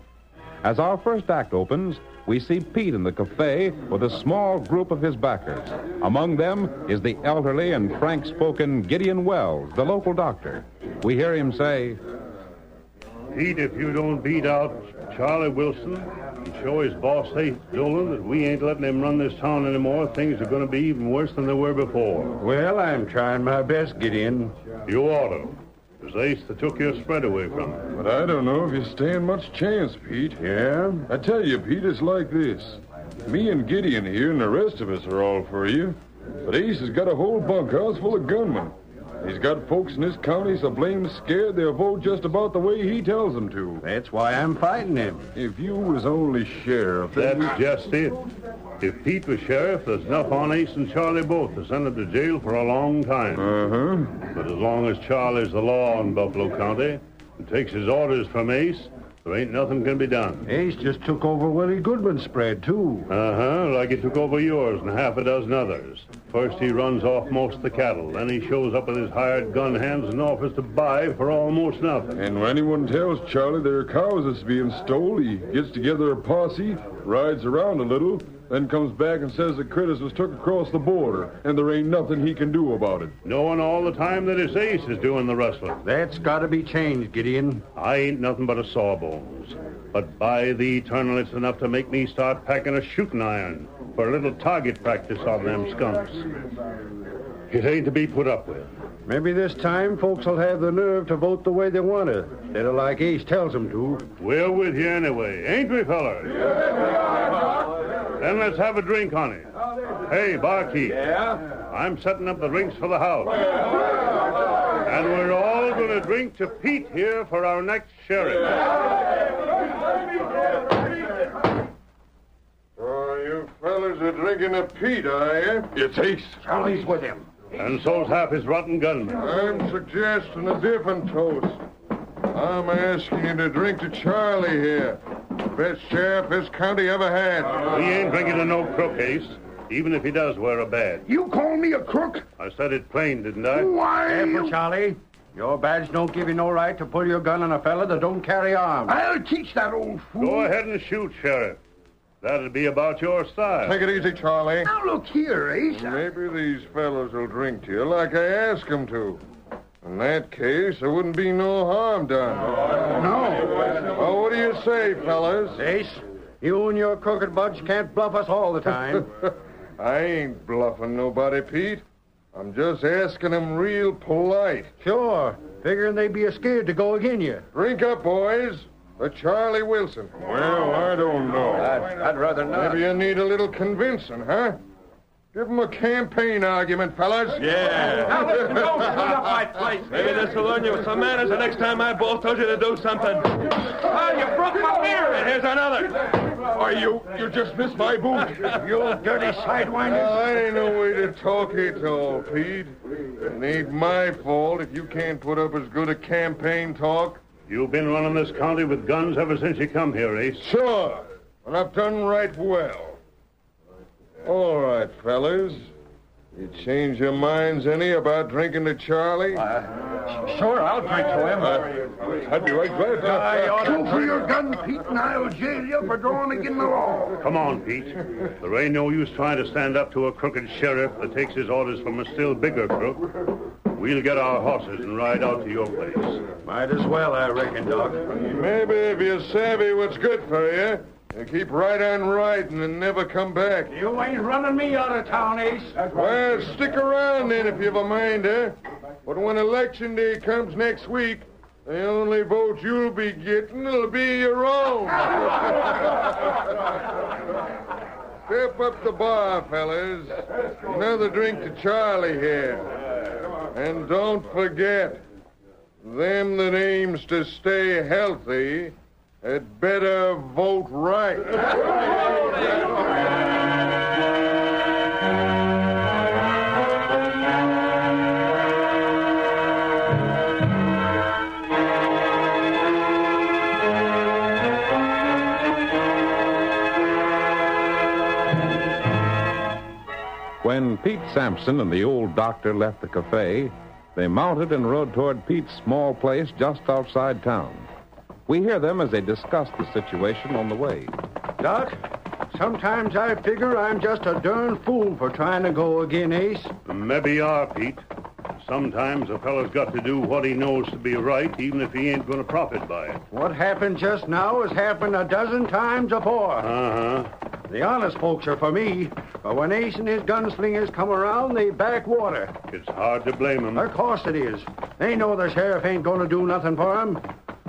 H: As our first act opens, we see Pete in the cafe with a small group of his backers. Among them is the elderly and frank-spoken Gideon Wells, the local doctor. We hear him say,
V: Pete, if you don't beat out Charlie Wilson and show his boss, Ace Dolan, that we ain't letting him run this town anymore, things are going to be even worse than they were before.
W: Well, I'm trying my best, Gideon.
V: You ought to. It was Ace that took your spread away from him.
F: But I don't know if you stand much chance, Pete.
W: Yeah?
F: I tell you, Pete, it's like this. Me and Gideon here and the rest of us are all for you. But Ace has got a whole bunkhouse full of gunmen. He's got folks in this county so blamed scared they'll vote just about the way he tells them to.
W: That's why I'm fighting him.
F: If you was only sheriff...
V: That's just it. If Pete was sheriff, there's enough on Ace and Charlie both to send them to jail for a long time.
F: Uh-huh.
V: But as long as Charlie's the law in Buffalo County and takes his orders from Ace, there ain't nothing can be done.
W: Ace just took over Willie Goodman's spread, too.
V: Uh-huh, like he took over yours and half a dozen others. First he runs off most of the cattle, then he shows up with his hired gun hands and offers to buy for almost nothing.
F: And when anyone tells Charlie their cows is being stole, he gets together a posse, rides around a little, then comes back and says the critters was took across the border, and there ain't nothing he can do about it.
V: Knowing all the time that his Ace is doing the rustling.
W: That's got to be changed, Gideon.
V: I ain't nothing but a sawbones. But by the eternal, it's enough to make me start packing a shooting iron for a little target practice on them skunks. It ain't to be put up with.
W: Maybe this time folks will have the nerve to vote the way they want to, instead of like Ace tells them to.
V: We're with you anyway, ain't we, fellas? Then let's have a drink on it. Hey, barkeep.
F: Yeah?
V: I'm setting up the drinks for the house. And we're all going to drink to Pete here for our next sheriff.
F: Oh, you fellas are drinking a Pete, are you? It's Ace.
W: Charlie's with him.
V: And so's half his rotten gunmen.
F: I'm suggesting a different toast. I'm asking you to drink to Charlie here. Best sheriff this county ever had.
V: He ain't drinking to no crook, Ace, even if he does wear a badge.
W: You call me a crook?
V: I said it plain, didn't I?
W: Why? Careful, Charlie. Your badge don't give you no right to pull your gun on a fella that don't carry arms. I'll teach that old fool.
V: Go ahead and shoot, Sheriff. That'll be about your style.
F: Take it easy, Charlie.
W: Now, look here, Ace.
F: Maybe these fellows will drink to you like I asked them to. In that case, there wouldn't be no harm done.
W: No.
F: Well, what do you say, fellas?
W: Ace, you and your crooked budge can't bluff us all the time.
F: I ain't bluffing nobody, Pete. I'm just asking them real polite.
W: Sure. Figuring they'd be scared to go agin you.
F: Drink up, boys. For Charlie Wilson. Well, I don't know.
W: I'd rather not.
F: Maybe you need a little convincing, huh? Give them a campaign argument, fellas.
X: Yeah.
W: Now, listen, don't clean up my place.
X: Maybe this will learn you some manners the next time my boss tells you to do something. Oh, you broke my mirror. And here's another.
F: Why, you just missed my boot.
W: You dirty sidewinder.
F: I ain't no way to talk it all, Pete. It ain't my fault if you can't put up as good a campaign talk.
V: You've been running this county with guns ever since you come here, Ace.
F: Sure, and I've done right well. All right, fellas. You change your minds any about drinking to Charlie?
W: Sure, I'll drink to him.
F: I'd be right glad to.
W: Show for your gun, Pete, and I'll jail you for drawing against the law.
V: Come on, Pete. There ain't no use trying to stand up to a crooked sheriff that takes his orders from a still bigger crook. We'll get our horses and ride out to your place.
W: Might as well, I reckon, Doc.
F: Maybe if you're savvy what's good for you, you keep right on riding and never come back.
W: You ain't running me out of town, Ace.
F: Well, stick around then if you've a mind, eh? But when election day comes next week, the only vote you'll be getting will be your own. Step up the bar, fellas. Another drink to Charlie here. And don't forget, them that aims to stay healthy had better vote right.
H: When Pete Sampson and the old doctor left the cafe, they mounted and rode toward Pete's small place just outside town. We hear them as they discuss the situation on the way.
W: Doc, sometimes I figure I'm just a darn fool for trying to go again, Ace.
V: Maybe you are, Pete. Sometimes a fella's got to do what he knows to be right, even if he ain't going to profit by it.
W: What happened just now has happened a dozen times before.
V: Uh-huh.
W: The honest folks are for me, but when Ace and his gunslingers come around, they back water.
V: It's hard to blame them.
W: Of course it is. They know the sheriff ain't going to do nothing for them.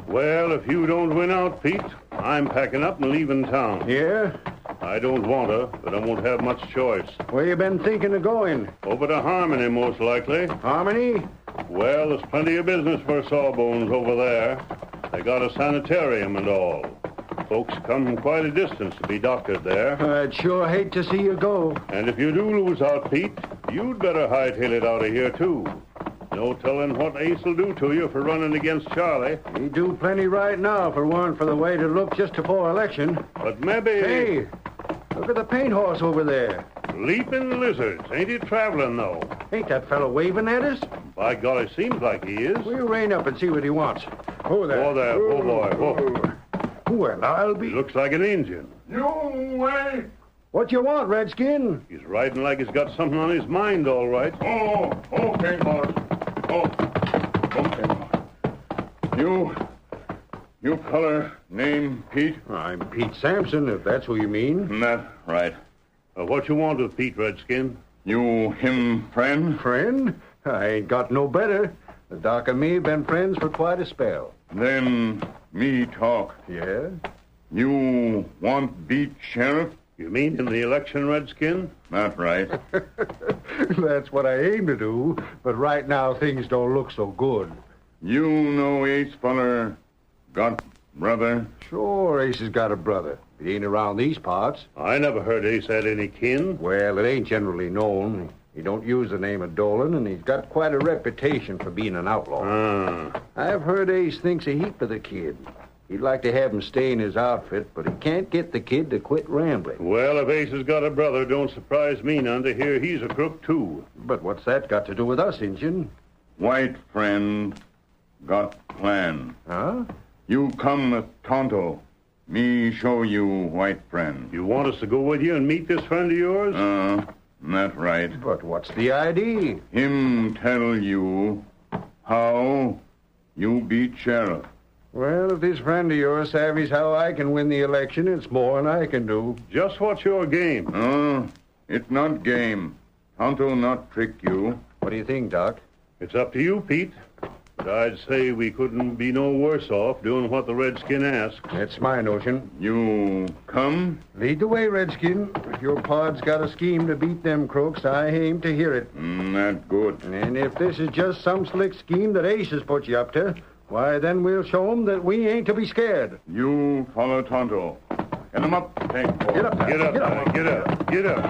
V: Well, if you don't win out, Pete, I'm packing up and leaving town.
W: Yeah?
V: I don't want to, but I won't have much choice.
W: Where you been thinking of going?
V: Over to Harmony, most likely.
W: Harmony?
V: Well, there's plenty of business for Sawbones over there. They got a sanitarium and all. Folks come quite a distance to be doctored there.
W: I'd sure hate to see you go.
V: And if you do lose out, Pete, you'd better hightail it out of here, too. No telling what Ace will do to you for running against Charlie.
W: He'd do plenty right now if it weren't for the way it looked just before election.
V: But maybe...
W: Hey, look at the paint horse over there.
V: Leaping lizards. Ain't he traveling, though?
W: Ain't that fellow waving at us?
V: By golly, seems like he is.
W: We'll rein up and see what he wants. Oh, there.
V: Oh, there. Oh, boy. Oh.
W: Well, I'll be...
V: He looks like an Indian.
F: You way!
W: What you want, Redskin?
V: He's riding like he's got something on his mind, all right.
F: Oh, okay, boss. Oh, okay. You feller name Pete?
W: I'm Pete Sampson, if that's who you mean.
F: That's right.
V: What you want with Pete, Redskin?
F: You him friend?
W: Friend? I ain't got no better. The doc and me been friends for quite a spell.
F: Then me talk.
W: Yeah?
F: You want beat sheriff?
V: You mean in the election, Redskin?
F: That's right.
W: That's what I aim to do, but right now things don't look so good.
F: You know Ace feller got brother?
W: Sure, Ace has got a brother. He ain't around these parts.
V: I never heard Ace had any kin.
W: Well, it ain't generally known. He don't use the name of Dolan, and he's got quite a reputation for being an outlaw. I've heard Ace thinks a heap of the kid. He'd like to have him stay in his outfit, but he can't get the kid to quit rambling.
V: Well, if Ace has got a brother, don't surprise me none to hear he's a crook, too.
W: But what's that got to do with us, Injun?
F: White friend got plan.
W: Huh?
F: You come with Tonto. Me show you white friend.
V: You want us to go with you and meet this friend of yours?
F: That's right.
W: But what's the idea?
F: Him tell you how you beat sheriff.
W: Well, if this friend of yours savvies how I can win the election, it's more than I can do.
V: Just what's your game?
F: It's not game. Tonto not trick you.
W: What do you think, Doc?
V: It's up to you, Pete. But I'd say we couldn't be no worse off doing what the Redskin asks.
W: That's my notion.
F: You come?
W: Lead the way, Redskin. If your pod's got a scheme to beat them crooks, I aim to hear it.
F: That's good.
W: And if this is just some slick scheme that Ace has put you up to, why, then we'll show 'em that we ain't to be scared.
F: You follow Tonto. Get him up. Hey,
W: get up,
V: get up, get up, get up, get up.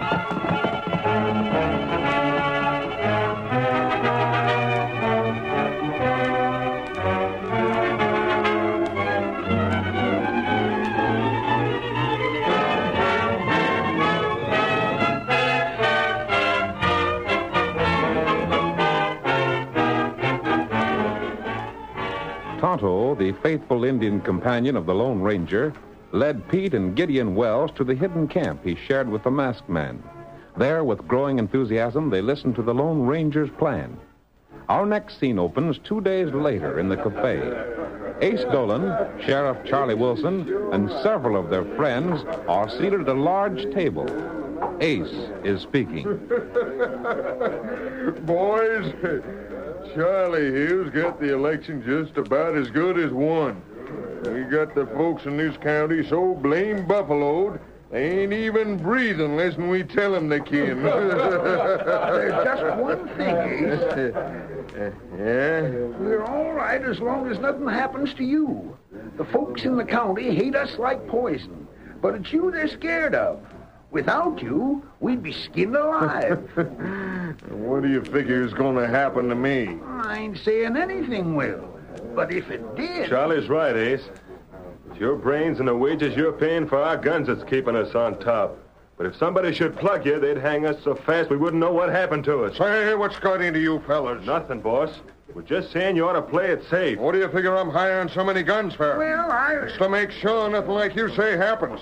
H: Tonto, the faithful Indian companion of the Lone Ranger, led Pete and Gideon Wells to the hidden camp he shared with the masked man. There, with growing enthusiasm, they listened to the Lone Ranger's plan. Our next scene opens 2 days later in the cafe. Ace Dolan, Sheriff Charlie Wilson, and several of their friends are seated at a large table. Ace is speaking.
F: Boys, Charlie here's got the election just about as good as won. We got the folks in this county so blame buffaloed, they ain't even breathing unless we tell them they can.
E: There's just one thing, Ace.
F: Yeah?
E: We're all right as long as nothing happens to you. The folks in the county hate us like poison, but it's you they're scared of. Without you, we'd be skinned alive.
F: What do you figure is going to happen to me?
E: I ain't saying anything will, but if it did...
X: Charlie's right, Ace. It's your brains and the wages you're paying for our guns that's keeping us on top. But if somebody should plug you, they'd hang us so fast we wouldn't know what happened to us.
F: Say, what's got into you fellas?
X: Nothing, boss. We're just saying you ought to play it safe.
F: What do you figure I'm hiring so many guns for?
E: Well,
F: It's to make sure nothing like you say happens.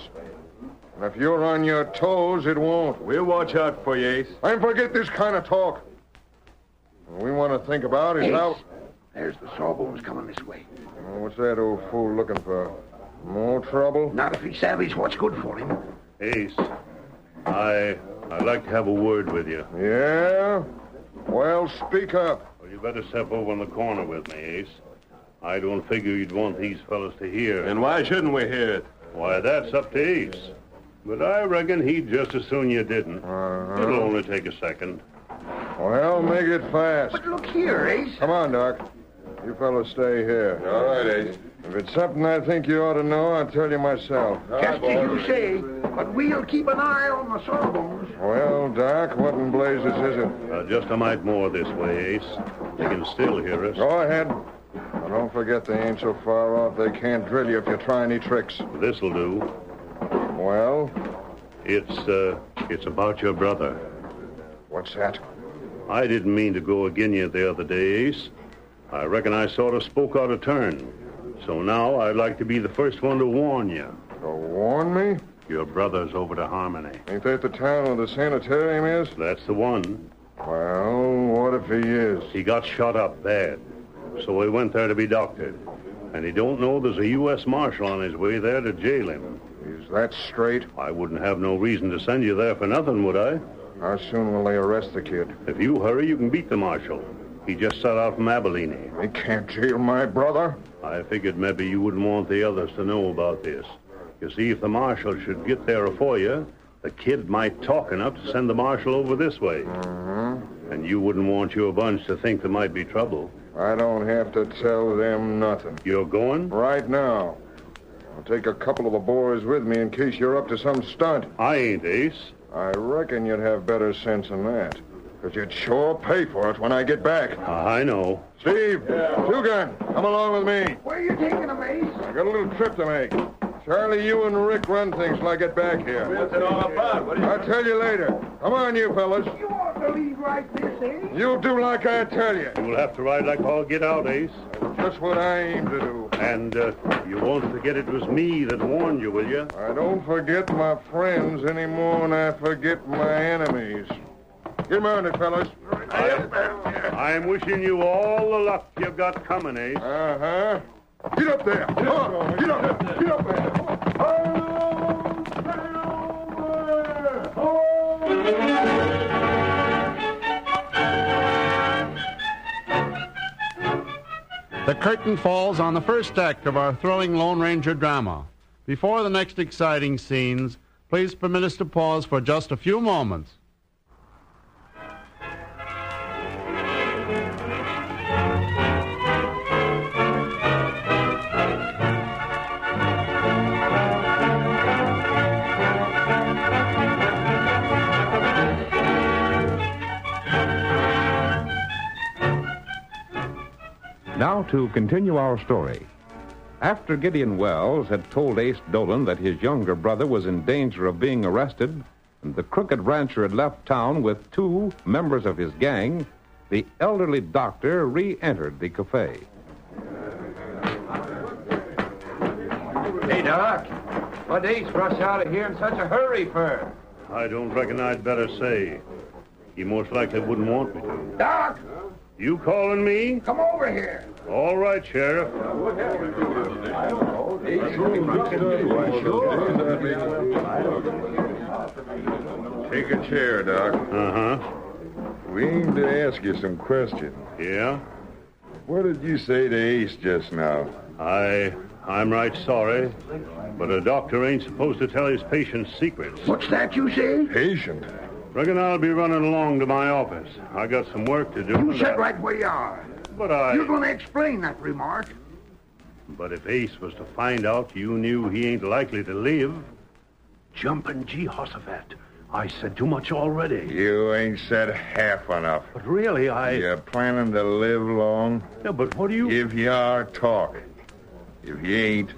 F: And if you're on your toes, it won't.
X: We'll watch out for you, Ace.
F: And forget this kind of talk. What we want to think about is
E: Ace,
F: how...
E: There's the Sawbones coming this way.
F: What's that old fool looking for? More trouble?
E: Not if he savvies what's good for him.
V: Ace, I'd like to have a word with you.
F: Yeah? Well, speak up.
V: Well, you better step over in the corner with me, Ace. I don't figure you'd want these fellas to hear.
X: And why shouldn't we hear it?
V: Why, that's up to Ace. But I reckon he'd just as soon you didn't. It'll only take a second.
F: Well, make it fast.
E: But look here, Ace.
F: Come on, Doc. You fellows stay here.
X: All right, Ace.
F: If it's something I think you ought to know, I'll tell you myself.
E: Just as you say, but we'll keep an eye on the Sawbones.
F: Well, Doc, what in blazes is it?
V: Just a mite more this way, Ace. They can still hear us.
F: Go ahead. Now, don't forget they ain't so far off they can't drill you if you try any tricks.
V: This'll do.
F: Well?
V: It's about your brother.
F: What's that?
V: I didn't mean to go agin you the other day, Ace. I reckon I sort of spoke out of turn. So now I'd like to be the first one to warn you.
F: To warn me?
V: Your brother's over to Harmony.
F: Ain't that the town where the sanitarium is?
V: That's the one.
F: Well, what if he is?
V: He got shot up bad. So he went there to be doctored. And he don't know there's a U.S. Marshal on his way there to jail him.
F: Is that straight?
V: I wouldn't have no reason to send you there for nothing, would I?
F: How soon will they arrest the kid?
V: If you hurry, you can beat the Marshal. He just set out from Abilene.
F: They can't jail my brother.
V: I figured maybe you wouldn't want the others to know about this. You see, if the Marshal should get there afore you, the kid might talk enough to send the Marshal over this way. And you wouldn't want your bunch to think there might be trouble.
F: I don't have to tell them nothing.
V: You're going?
F: Right now. I'll take a couple of the boys with me in case you're up to some stunt.
V: I ain't, Ace.
F: I reckon you'd have better sense than that. Because you'd sure pay for it when I get back.
V: I know.
F: Steve, Two-Gun, come along with me.
E: Where are you taking them, Ace?
F: I got a little trip to make. Charlie, you and Rick run things till I get back here.
X: What's it all about?
F: I'll tell you later. Come on, you fellas.
E: You ought to lead right this, Ace.
F: You do like I tell you.
V: You'll have to ride like all get out, Ace.
F: Just what I aim to do.
V: And you won't forget it was me that warned you, will you?
F: I don't forget my friends any more than I forget my enemies. Get mounted, fellas.
V: I'm wishing you all the luck you've got coming, Ace.
F: Uh-huh. Get up there. Come on. Get up. Get up there.
G: The curtain falls on the first act of our thrilling Lone Ranger drama. Before the next exciting scenes, please permit us to pause for just a few moments.
H: Now to continue our story. After Gideon Wells had told Ace Dolan that his younger brother was in danger of being arrested, and the crooked rancher had left town with 2 members of his gang, the elderly doctor re-entered the cafe.
W: Hey, Doc. What Ace rush out of here in such a hurry for?
V: I don't reckon I'd better say. He most likely wouldn't want me to.
E: Doc,
V: You calling me?
E: Come over here.
V: All right, Sheriff.
F: Take a chair, Doc.
V: Uh-huh.
F: We aim to ask you some questions.
V: Yeah?
F: What did you say to Ace just now?
V: I'm right sorry, but a doctor ain't supposed to tell his patients secrets.
E: What's that you say?
F: Patient?
V: Reckon I'll be running along to my office. I got some work to do.
E: You sit right where you are.
V: But
E: You're going to explain that remark.
V: But if Ace was to find out you knew he ain't likely to live...
E: Jumping Jehoshaphat. I said too much already.
F: You ain't said half enough.
V: But really,
F: You planning to live long?
V: Yeah, but what do you...
F: If you are, talk. If you ain't,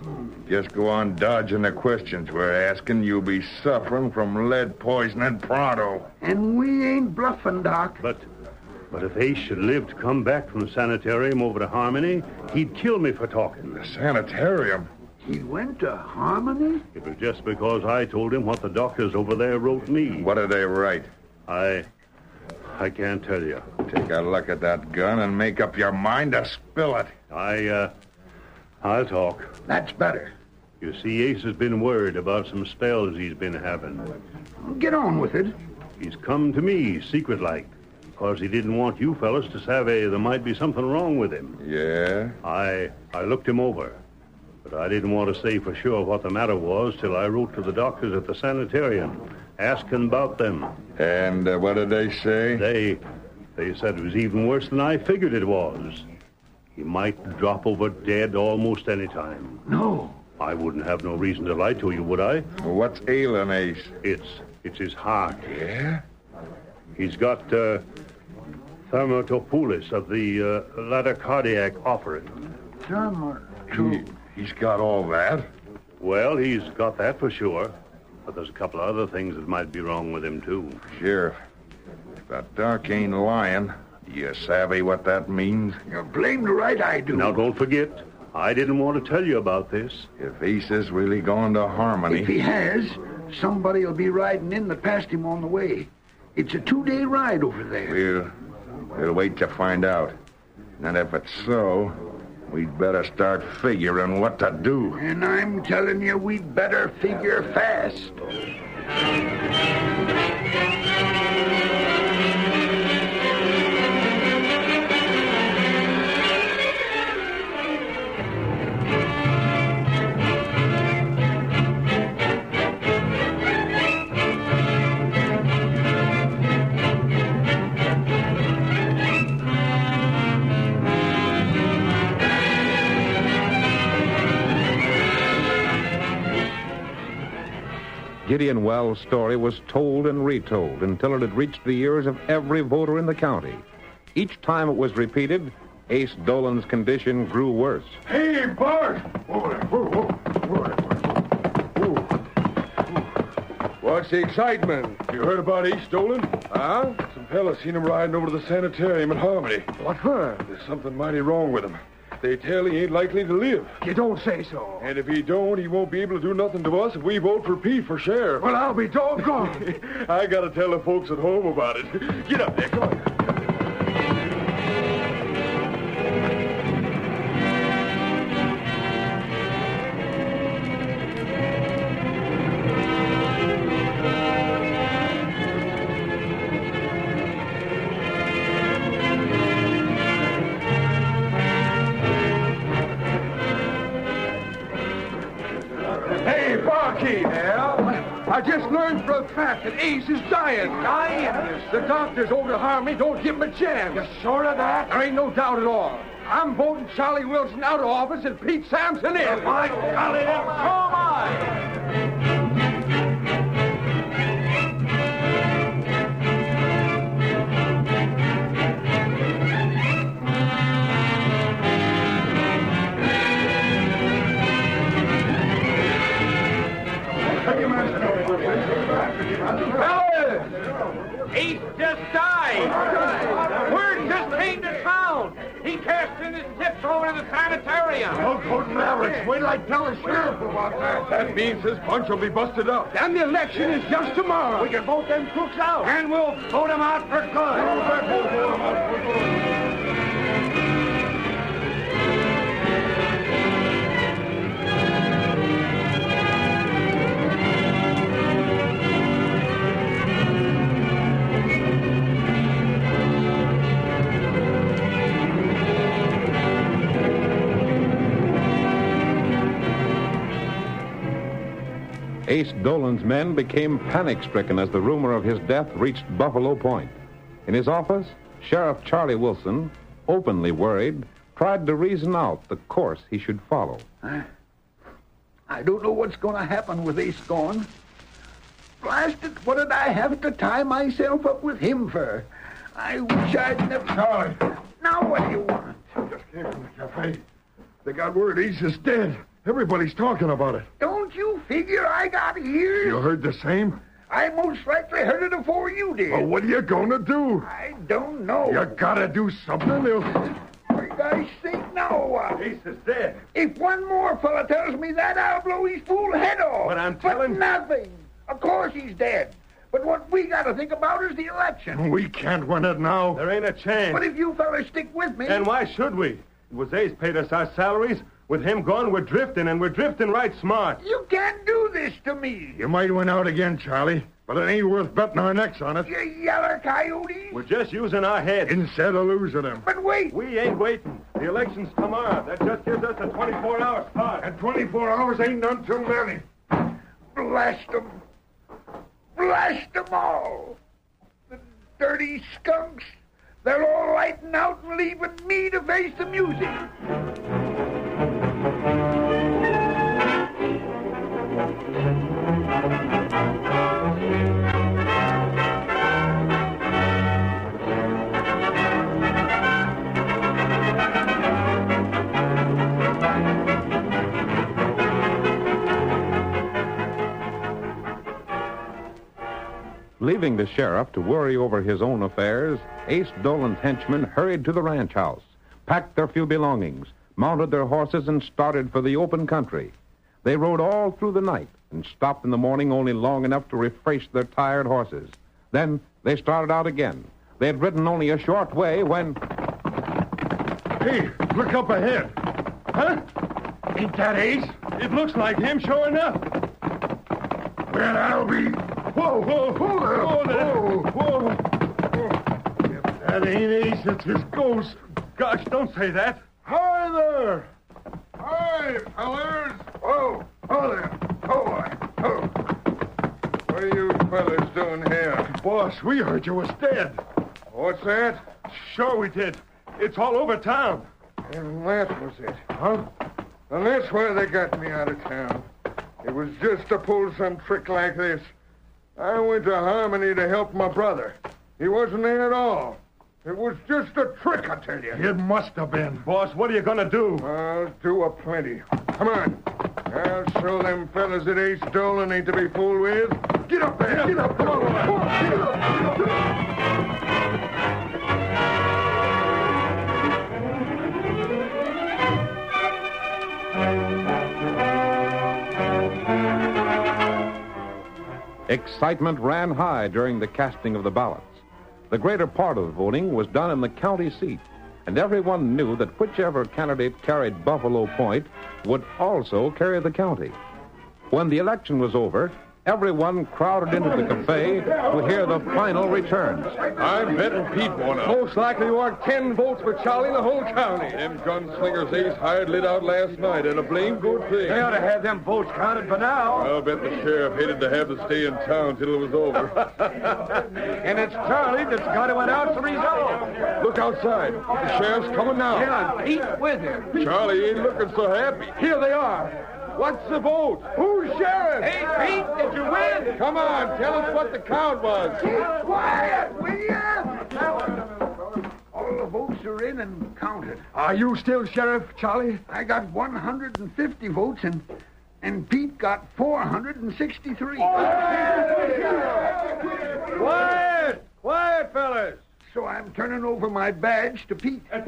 F: just go on dodging the questions we're asking. You'll be suffering from lead poisoning pronto.
E: And we ain't bluffing, Doc.
V: But if Ace should live to come back from the sanitarium over to Harmony, he'd kill me for talking.
F: The sanitarium?
E: He went to Harmony?
V: It was just because I told him what the doctors over there wrote me.
F: What did they write?
V: I can't tell you.
F: Take a look at that gun and make up your mind to spill it.
V: I'll talk.
E: That's better.
V: You see, Ace has been worried about some spells he's been having.
E: Get on with it.
V: He's come to me, secret-like, because he didn't want you fellas to savvy there might be something wrong with him.
F: Yeah?
V: I looked him over, but I didn't want to say for sure what the matter was till I wrote to the doctors at the sanitarium, asking about them.
F: And what did they say?
V: They said it was even worse than I figured it was. He might drop over dead almost any time.
E: No.
V: I wouldn't have no reason to lie to you, would I?
F: Well, what's ailing Ace?
V: It's his heart.
F: Yeah?
V: He's got thermatopolis of the ladder cardiac offering.
F: He's got all that?
V: Well, he's got that for sure. But there's a couple of other things that might be wrong with him, too.
F: Sheriff, if that doc ain't lying, do you savvy what that means?
E: You're blamed right I do.
V: Now, don't forget, I didn't want to tell you about this.
F: If Ace is really gone to Harmony...
E: If he has, somebody will be riding in that passed him on the way. It's a 2-day ride over there.
F: We'll wait to find out. And if it's so, we'd better start figuring what to do.
E: And I'm telling you, we'd better figure fast.
H: Gideon Wells' story was told and retold until it had reached the ears of every voter in the county. Each time it was repeated, Ace Dolan's condition grew worse.
F: Hey, Bart! What's the excitement? You heard about Ace Dolan?
H: Huh?
F: Some fellas seen him riding over to the sanitarium at Harmony.
H: What for?
F: There's something mighty wrong with him. They tell he ain't likely to live.
E: You don't say so.
F: And if he don't, he won't be able to do nothing to us if we vote for Pete for sheriff.
E: Well, I'll be doggone.
F: I gotta tell the folks at home about it. Get up there, come on.
E: I just learned for a fact that Ace is dying. Dying? The doctors over at Harmony don't give him a chance. You're sure of that? There ain't no doubt at all. I'm voting Charlie Wilson out of office and Pete Sampson in. My golly, so am I.
J: Fellas! Ace just died! Word just came to town! He cashed in his tips over to the sanitarium!
F: Good Mavericks, wait till I tell the sheriff about that. That means this bunch will be busted up.
E: And the election is just tomorrow.
J: We can vote them crooks out! And we'll vote them out for good!
H: Ace Dolan's men became panic-stricken as the rumor of his death reached Buffalo Point. In his office, Sheriff Charlie Wilson, openly worried, tried to reason out the course he should follow.
D: I don't know what's going to happen with Ace gone. Blasted, what did I have to tie myself up with him for? I wish I'd never...
E: Charlie.
D: Now what do you want?
E: Just came from the cafe. They got word Ace is dead. Everybody's talking about it.
D: Don't you figure I got ears?
E: You heard the same?
D: I most likely heard it before you did.
E: Well, what are you going to do?
D: I don't know.
E: You got to do something.
D: For God's sake, now what?
X: Ace is dead.
D: If one more fella tells me that, I'll blow his fool head off.
X: But I'm telling...
D: nothing. Of course he's dead. But what we got to think about is the election.
E: We can't win it now.
X: There ain't a chance.
D: But if you fellas stick with me...
X: And why should we? It was Ace paid us our salaries. With him gone, we're drifting, and we're drifting right smart.
D: You can't do this to me.
E: You might win out again, Charlie, but it ain't worth betting our necks on it.
D: You yeller coyotes.
X: We're just using our heads.
E: Instead of losing them.
D: But wait.
X: We ain't waiting. The election's tomorrow. That just gives us a 24-hour start.
E: And 24 hours ain't none too many.
D: Blast them. Blast them all. The dirty skunks. They're all lighting out and leaving me to face the music.
H: Leaving the sheriff to worry over his own affairs, Ace Dolan's henchmen hurried to the ranch house, packed their few belongings, mounted their horses, and started for the open country. They rode all through the night and stopped in the morning only long enough to refresh their tired horses. Then they started out again. They had ridden only a short way when...
E: Hey, look up ahead.
X: Huh?
E: Ain't that Ace?
X: It looks like him, sure enough.
E: Well, that'll be... Whoa, whoa, whoa there. Whoa. If that ain't Ace, it's his ghost.
X: Gosh, don't say that.
E: Hi there. Hi, fellers.
D: Oh there. Oh.
E: What are you fellas doing here? Boss, we heard you was dead. What's that?
X: Sure we did. It's all over town.
E: And that was it, huh? And that's why they got me out of town. It was just to pull some trick like this. I went to Harmony to help my brother. He wasn't there at all. It was just a trick, I tell you.
X: It must have been. Boss, what are you going to do?
E: I'll do a plenty. Come on. I'll show them fellas that Ace Dolan ain't to be fooled with. Get up there. Get up. Come on. Get up.
H: Excitement ran high during the casting of the ballots. The greater part of the voting was done in the county seat, and everyone knew that whichever candidate carried Buffalo Point would also carry the county. When the election was over, everyone crowded into the cafe to hear the final returns.
F: I'm betting Pete won out.
E: Most likely you want 10 votes for Charlie in the whole county.
F: Them gunslingers Ace hired lit out last night, and a blame good thing.
D: They ought to have them votes counted by now.
F: I'll bet the sheriff hated to have to stay in town till it was over.
D: And it's Charlie that's got to announce the result.
E: Look outside. The sheriff's coming now.
D: Yeah, and Pete with him.
F: Charlie ain't looking so happy.
E: Here they are. What's the vote? Who's sheriff?
D: Hey, Pete, did you win?
E: Come on, tell us what the count was.
D: Keep quiet, will ya? All the votes are in and counted.
E: Are you still sheriff, Charlie?
D: I got 150 votes, and Pete got 463.
E: Quiet! Quiet, fellas!
D: So I'm turning over my badge to Pete.
E: And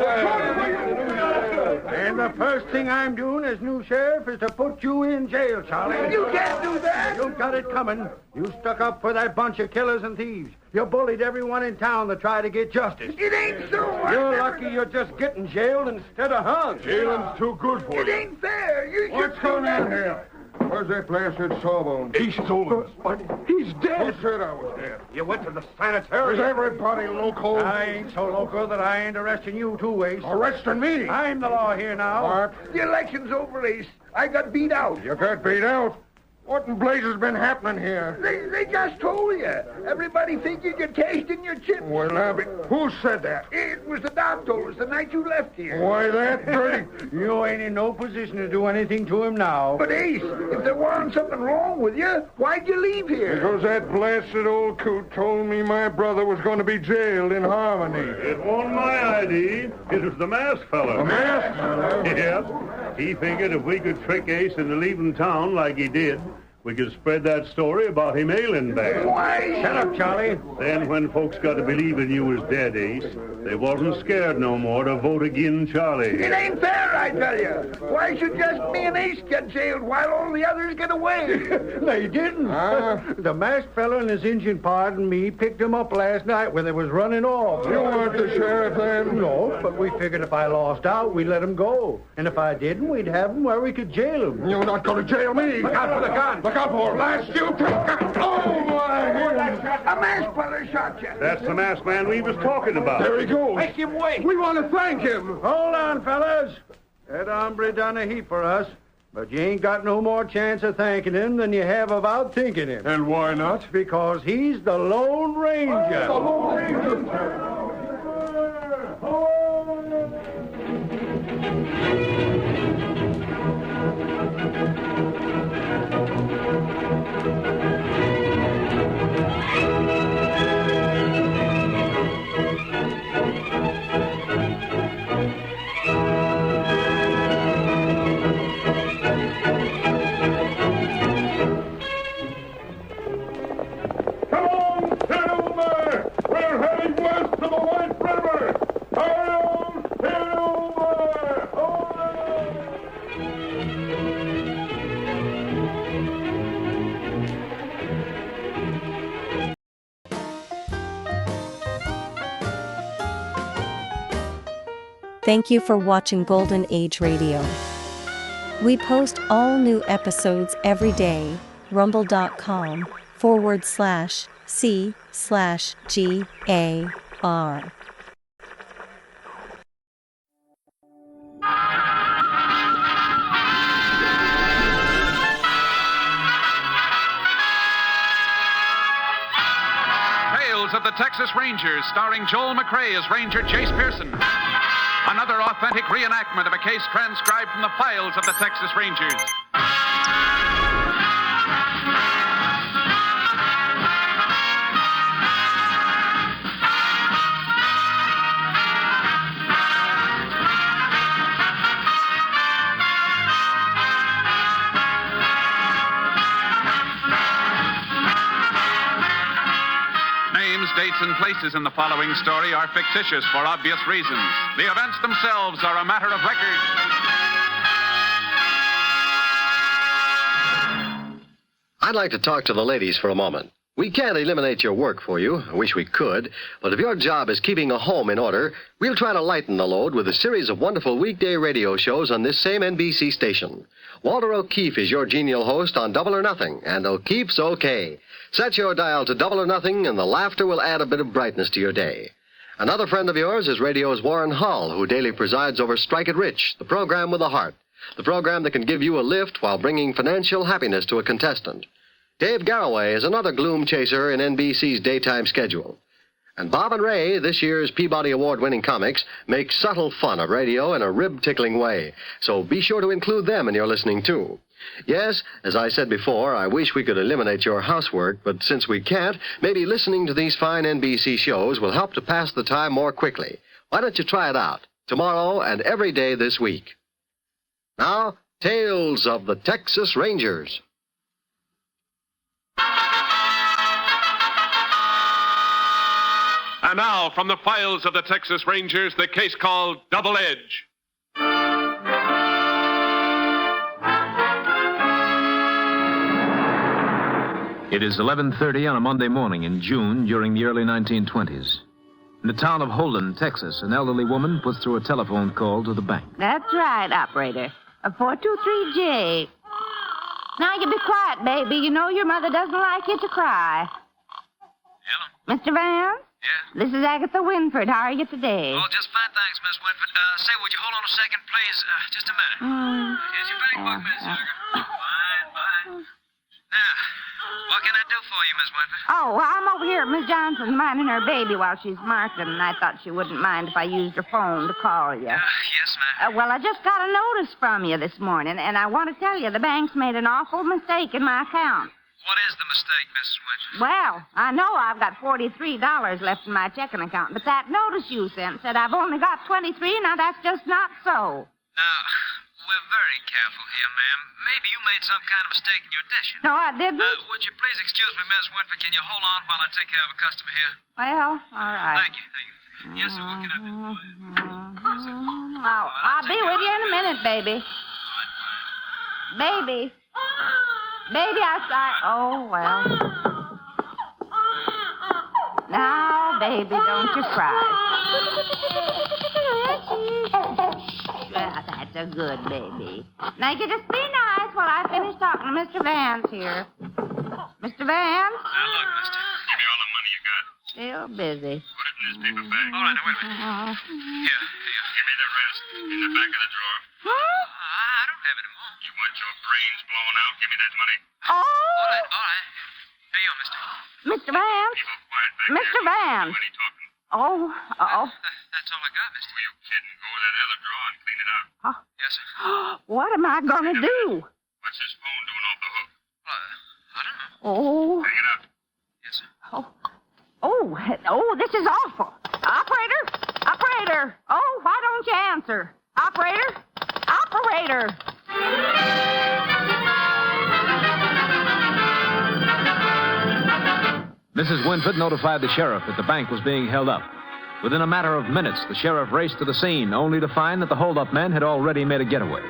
E: the first thing I'm doing as new sheriff is to put you in jail, Charlie.
D: You can't do that.
E: You got it coming. You stuck up for that bunch of killers and thieves. You bullied everyone in town to try to get justice.
D: It ain't so.
E: You're lucky you're just getting jailed instead of hung.
F: Jailing's too good for
D: It
F: you.
D: ain't fair. You
E: What's going on here?
C: Where's that blasted Sawbones?
E: Ace Dolan. But he's dead.
C: Who said I was dead?
E: You went to the sanitarium.
C: Is everybody loco?
E: I ain't so loco that I ain't arresting you too, Ace.
C: Arresting me?
E: I'm the law here now.
C: What?
D: The election's over, Ace. I got beat out.
C: You got beat out?
E: What in blazes been happening here?
D: They just told you. Everybody figured you're tasting your chips.
E: Well, Abby, who said that?
D: It was the doc told us the night you left here.
E: Why, that dirty...
W: You ain't in no position to do anything to him now.
D: But Ace, if there wasn't something wrong with you, why'd you leave here?
E: Because that blasted old coot told me my brother was going to be jailed in Harmony.
V: It wasn't my idea. It was the masked fellow.
E: The masked fellow?
V: Yep. He figured if we could trick Ace into leaving town like he did, we could spread that story about him ailing bad.
D: Why?
W: Shut up, Charlie.
V: Then when folks got to believing you was dead, Ace, they wasn't scared no more to vote again Charlie.
D: It ain't fair, I tell you. Why should just me and Ace get jailed while all the others get away?
W: They didn't. The masked fellow and his Indian pard and me picked him up last night when they was running off.
E: You weren't the sheriff then?
W: No, but we figured if I lost out, we'd let him go. And if I didn't, we'd have him where we could jail him.
E: You're not going to jail me.
W: Look out for the gun.
E: Look out for him. Last you took. Oh, my.
D: A masked fella shot you.
V: That's the masked man we was talking about.
E: There he goes.
W: Make him wait.
E: We want to thank him.
W: Hold on, fellas. That hombre done a heap for us, but you ain't got no more chance of thanking him than you have of outthinking him.
E: And why not?
W: Because he's the Lone Ranger.
E: The Lone Ranger.
B: Thank you for watching Golden Age Radio. We post all new episodes every day. rumble.com/C/GAR.
I: Tales of the Texas Rangers, starring Joel McRae as Ranger Jace Pearson. Another authentic reenactment of a case transcribed from the files of the Texas Rangers. Names, dates, and places in the following story are fictitious for obvious reasons. The events themselves are a matter of record.
L: I'd like to talk to the ladies for a moment. We can't eliminate your work for you. I wish we could. But if your job is keeping a home in order, we'll try to lighten the load with a series of wonderful weekday radio shows on this same NBC station. Walter O'Keefe is your genial host on Double or Nothing, and O'Keefe's okay. Set your dial to Double or Nothing, and the laughter will add a bit of brightness to your day. Another friend of yours is radio's Warren Hull, who daily presides over Strike It Rich, the program with a heart, the program that can give you a lift while bringing financial happiness to a contestant. Dave Garroway is another gloom chaser in NBC's daytime schedule. And Bob and Ray, this year's Peabody Award-winning comics, make subtle fun of radio in a rib-tickling way, so be sure to include them in your listening, too. Yes, as I said before, I wish we could eliminate your housework, but since we can't, maybe listening to these fine NBC shows will help to pass the time more quickly. Why don't you try it out, tomorrow and every day this week? Now, Tales of the Texas Rangers.
I: And now, from the files of the Texas Rangers, the case called Double Edge.
R: It is 11:30 on a Monday morning in June during the early 1920s. In the town of Holden, Texas, an elderly woman puts through a telephone call to the bank.
S: That's right, operator. A 423J. Now you be quiet, baby. You know your mother doesn't like you to cry.
Y: Hello?
S: Mr. Vance?
Y: Yeah?
S: This is Agatha Winford. How are you today?
Y: Oh, just fine, thanks, Miss Winford. Say, would you hold on a second, please? Just a minute. Here's your bank book, Miss Agatha. Fine, fine. What can I do for you, Miss Winford?
S: Oh, well, I'm over here at Miss Johnson's minding her baby while she's marketing, and I thought she wouldn't mind if I used her phone to call you.
Y: Yes, ma'am.
S: Well, I just got a notice from you this morning, and I want to tell you the bank's made an awful mistake in my account.
Y: What is the mistake, Mrs. Winford?
S: Well, I know I've got $43 left in my checking account, but that notice you sent said I've only got 23. Now, that's just not so.
Y: Now, we're very careful here, ma'am. Maybe you made some kind of mistake in your addition.
S: No, I didn't.
Y: Would you please excuse me, Miss Winford? Can you hold on while I take care of a customer here?
S: Well, all right.
Y: Thank you. Yes, sir. What can I do?
S: I'll be with you in a minute, baby. Baby. Baby, oh, well. Now, baby, don't you cry. Well, that's a good baby. Now, you just be nice while I finish talking to Mr. Vance here. Mr. Vance?
Y: Now, look, mister. Give me all the money you got.
S: Still busy.
Y: Put it in this paper bag. All right, now, wait a minute. Here. Give me the rest. In the back of the drawer. I don't have any more. You want your brains blown out? Give me that money.
S: Oh!
Y: All right. Here you are, mister.
S: Mr. Vance? Mr. Vance? Oh.
Y: That's all I got, mister. Were you kidding? Go over that other drawer and clean it out.
S: Huh?
Y: Yes, sir.
S: What am I going to do?
Y: What's this phone doing off the hook? I don't know.
S: Oh.
Y: Hang it up. Yes, sir.
S: Oh, this is awful. Operator. Oh, why don't you answer? Operator.
R: Mrs. Winford notified the sheriff that the bank was being held up. Within a matter of minutes, the sheriff raced to the scene, only to find that the hold-up men had already made a getaway.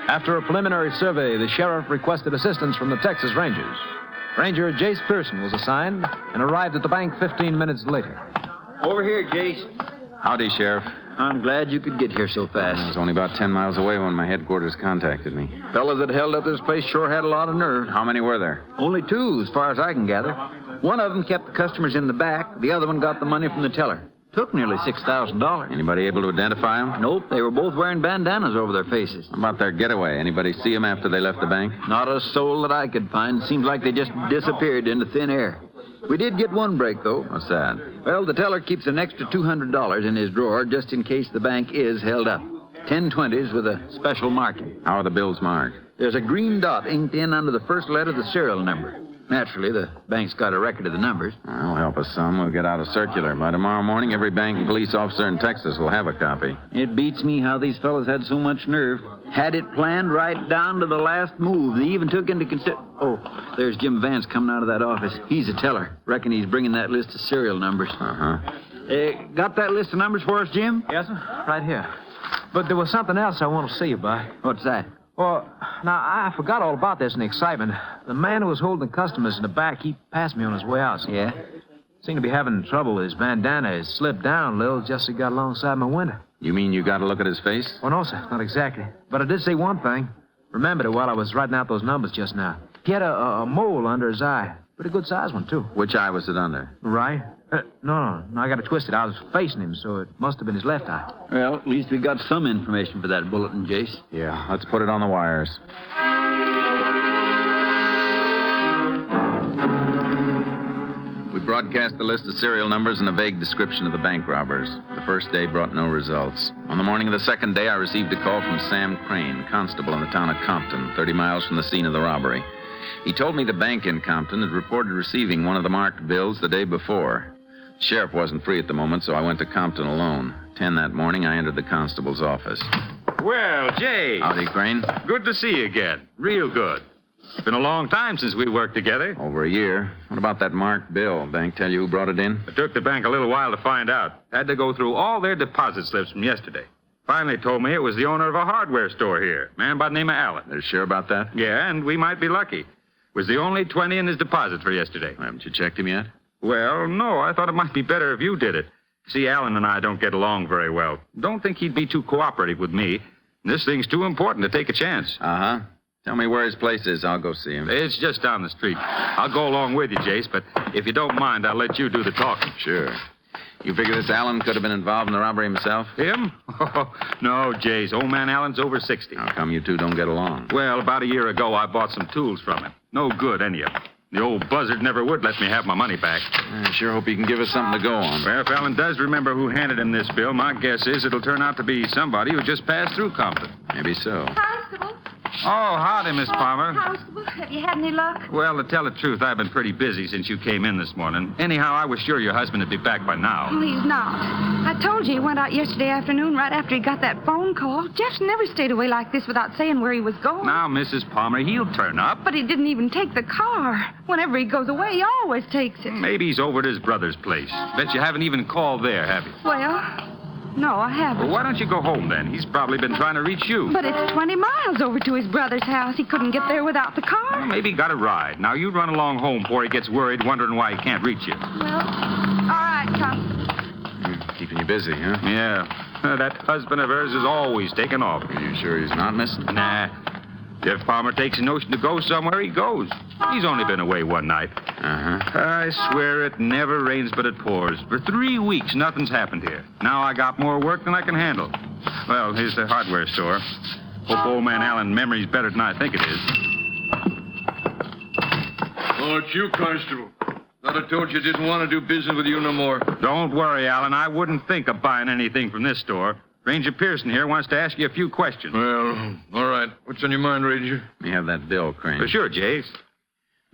R: After a preliminary survey, the sheriff requested assistance from the Texas Rangers. Ranger Jace Pearson was assigned and arrived at the bank 15 minutes later.
A: Over here, Jace.
K: Howdy, Sheriff.
A: I'm glad you could get here so fast.
K: I was only about 10 miles away when my headquarters contacted me.
A: Fellas that held up this place sure had a lot of nerve.
K: How many were there?
A: Only two, as far as I can gather. One of them kept the customers in the back. The other one got the money from the teller. Took nearly $6,000.
K: Anybody able to identify them?
A: Nope, they were both wearing bandanas over their faces.
K: How about their getaway? Anybody see them after they left the bank?
A: Not a soul that I could find. Seems like they just disappeared into thin air. We did get one break, though.
K: What's that?
A: Well, the teller keeps an extra $200 in his drawer just in case the bank is held up. 1020s with a special marking.
K: How are the bills marked?
A: There's a green dot inked in under the first letter of the serial number. Naturally, the bank's got a record of the numbers.
K: That'll help us some. We'll get out a circular. By tomorrow morning, every bank and police officer in Texas will have a copy.
A: It beats me how these fellas had so much nerve. Had it planned right down to the last move. They even took into consideration... Oh, there's Jim Vance coming out of that office. He's a teller. Reckon he's bringing that list of serial numbers. Got that list of numbers for us, Jim?
R: Yes, sir. Right here. But there was something else I want to see you by.
A: What's that?
R: Well, now, I forgot all about this in the excitement. The man who was holding the customers in the back, he passed me on his way out.
A: Yeah?
R: Seemed to be having trouble with his bandana. It slipped down a little just as he got alongside my window.
K: You mean you got a look at his face?
R: Well, no, sir. Not exactly. But I did see one thing. Remembered it while I was writing out those numbers just now. He had a mole under his eye. Pretty good-sized one, too.
K: Which eye was it under?
R: Right. No, I got it twisted. I was facing him, so it must have been his left eye.
A: Well, at least we got some information for that bulletin, Jace.
K: Yeah, let's put it on the wires. We broadcast the list of serial numbers and a vague description of the bank robbers. The first day brought no results. On the morning of the second day, I received a call from Sam Crane, constable in the town of Compton, 30 miles from the scene of the robbery. He told me the bank in Compton had reported receiving one of the marked bills the day before. The sheriff wasn't free at the moment, so I went to Compton alone. 10 that morning, I entered the constable's office.
O: Well, Jay.
K: Howdy, Crane.
O: Good to see you again. Real good. It's been a long time since we worked together.
K: Over a year. What about that marked bill? Bank tell you who brought it in?
O: It took the bank a little while to find out. Had to go through all their deposit slips from yesterday. Finally told me it was the owner of a hardware store here, a man by the name of Allen.
K: They're sure about that?
O: Yeah, and we might be lucky. Was the only 20 in his deposit for yesterday.
K: Haven't you checked him yet?
O: Well, no. I thought it might be better if you did it. See, Allen and I don't get along very well. Don't think he'd be too cooperative with me. This thing's too important to take a chance.
K: Uh-huh. Tell me where his place is. I'll go see him.
O: It's just down the street. I'll go along with you, Jace, but if you don't mind, I'll let you do the talking.
K: Sure. You figure this Allen could have been involved in the robbery himself?
O: Him? Oh, no, Jace. Old man Allen's over 60.
K: How come you two don't get along?
O: Well, about a year ago, I bought some tools from him. No good, any of them. The old buzzard never would let me have my money back.
K: I sure hope he can give us something to go on.
O: Well, if Allen does remember who handed him this bill, my guess is it'll turn out to be somebody who just passed through Compton.
K: Maybe so.
S: Constable.
O: Oh, howdy, Miss Palmer.
S: Constable, have you had any luck?
O: Well, to tell the truth, I've been pretty busy since you came in this morning. Anyhow, I was sure your husband would be back by now.
N: Well, he's not. I told you he went out yesterday afternoon right after he got that phone call. Jeff's never stayed away like this without saying where he was going.
O: Now, Mrs. Palmer, he'll turn up.
N: But he didn't even take the car. Whenever he goes away, he always takes it.
O: Maybe he's over at his brother's place. Bet you haven't even called there, have you?
N: Well, no, I haven't.
O: Well, why don't you go home then? He's probably been trying to reach you.
N: But it's 20 miles over to his brother's house. He couldn't get there without the car.
O: Well, maybe he got a ride. Now, you run along home before he gets worried, wondering why he can't reach you.
N: Well, all right, Constable.
K: Keeping you busy, huh?
O: Yeah. That husband of hers is always taking off.
K: Are you sure he's not missing?
O: Nah. Jeff Palmer takes a notion to go somewhere, he goes. He's only been away one night.
K: Uh-huh.
O: I swear it never rains but it pours. For 3 weeks, nothing's happened here. Now I got more work than I can handle. Well, here's the hardware store. Hope old man Allen's memory's better than I think it is.
E: Oh, it's you, Constable. Thought I told you I didn't want to do business with you no more.
O: Don't worry, Allen. I wouldn't think of buying anything from this store. Ranger Pearson here wants to ask you a few questions.
E: Well, all right. What's on your mind, Ranger?
K: Let me have that bill, Crane.
O: Sure, Jace.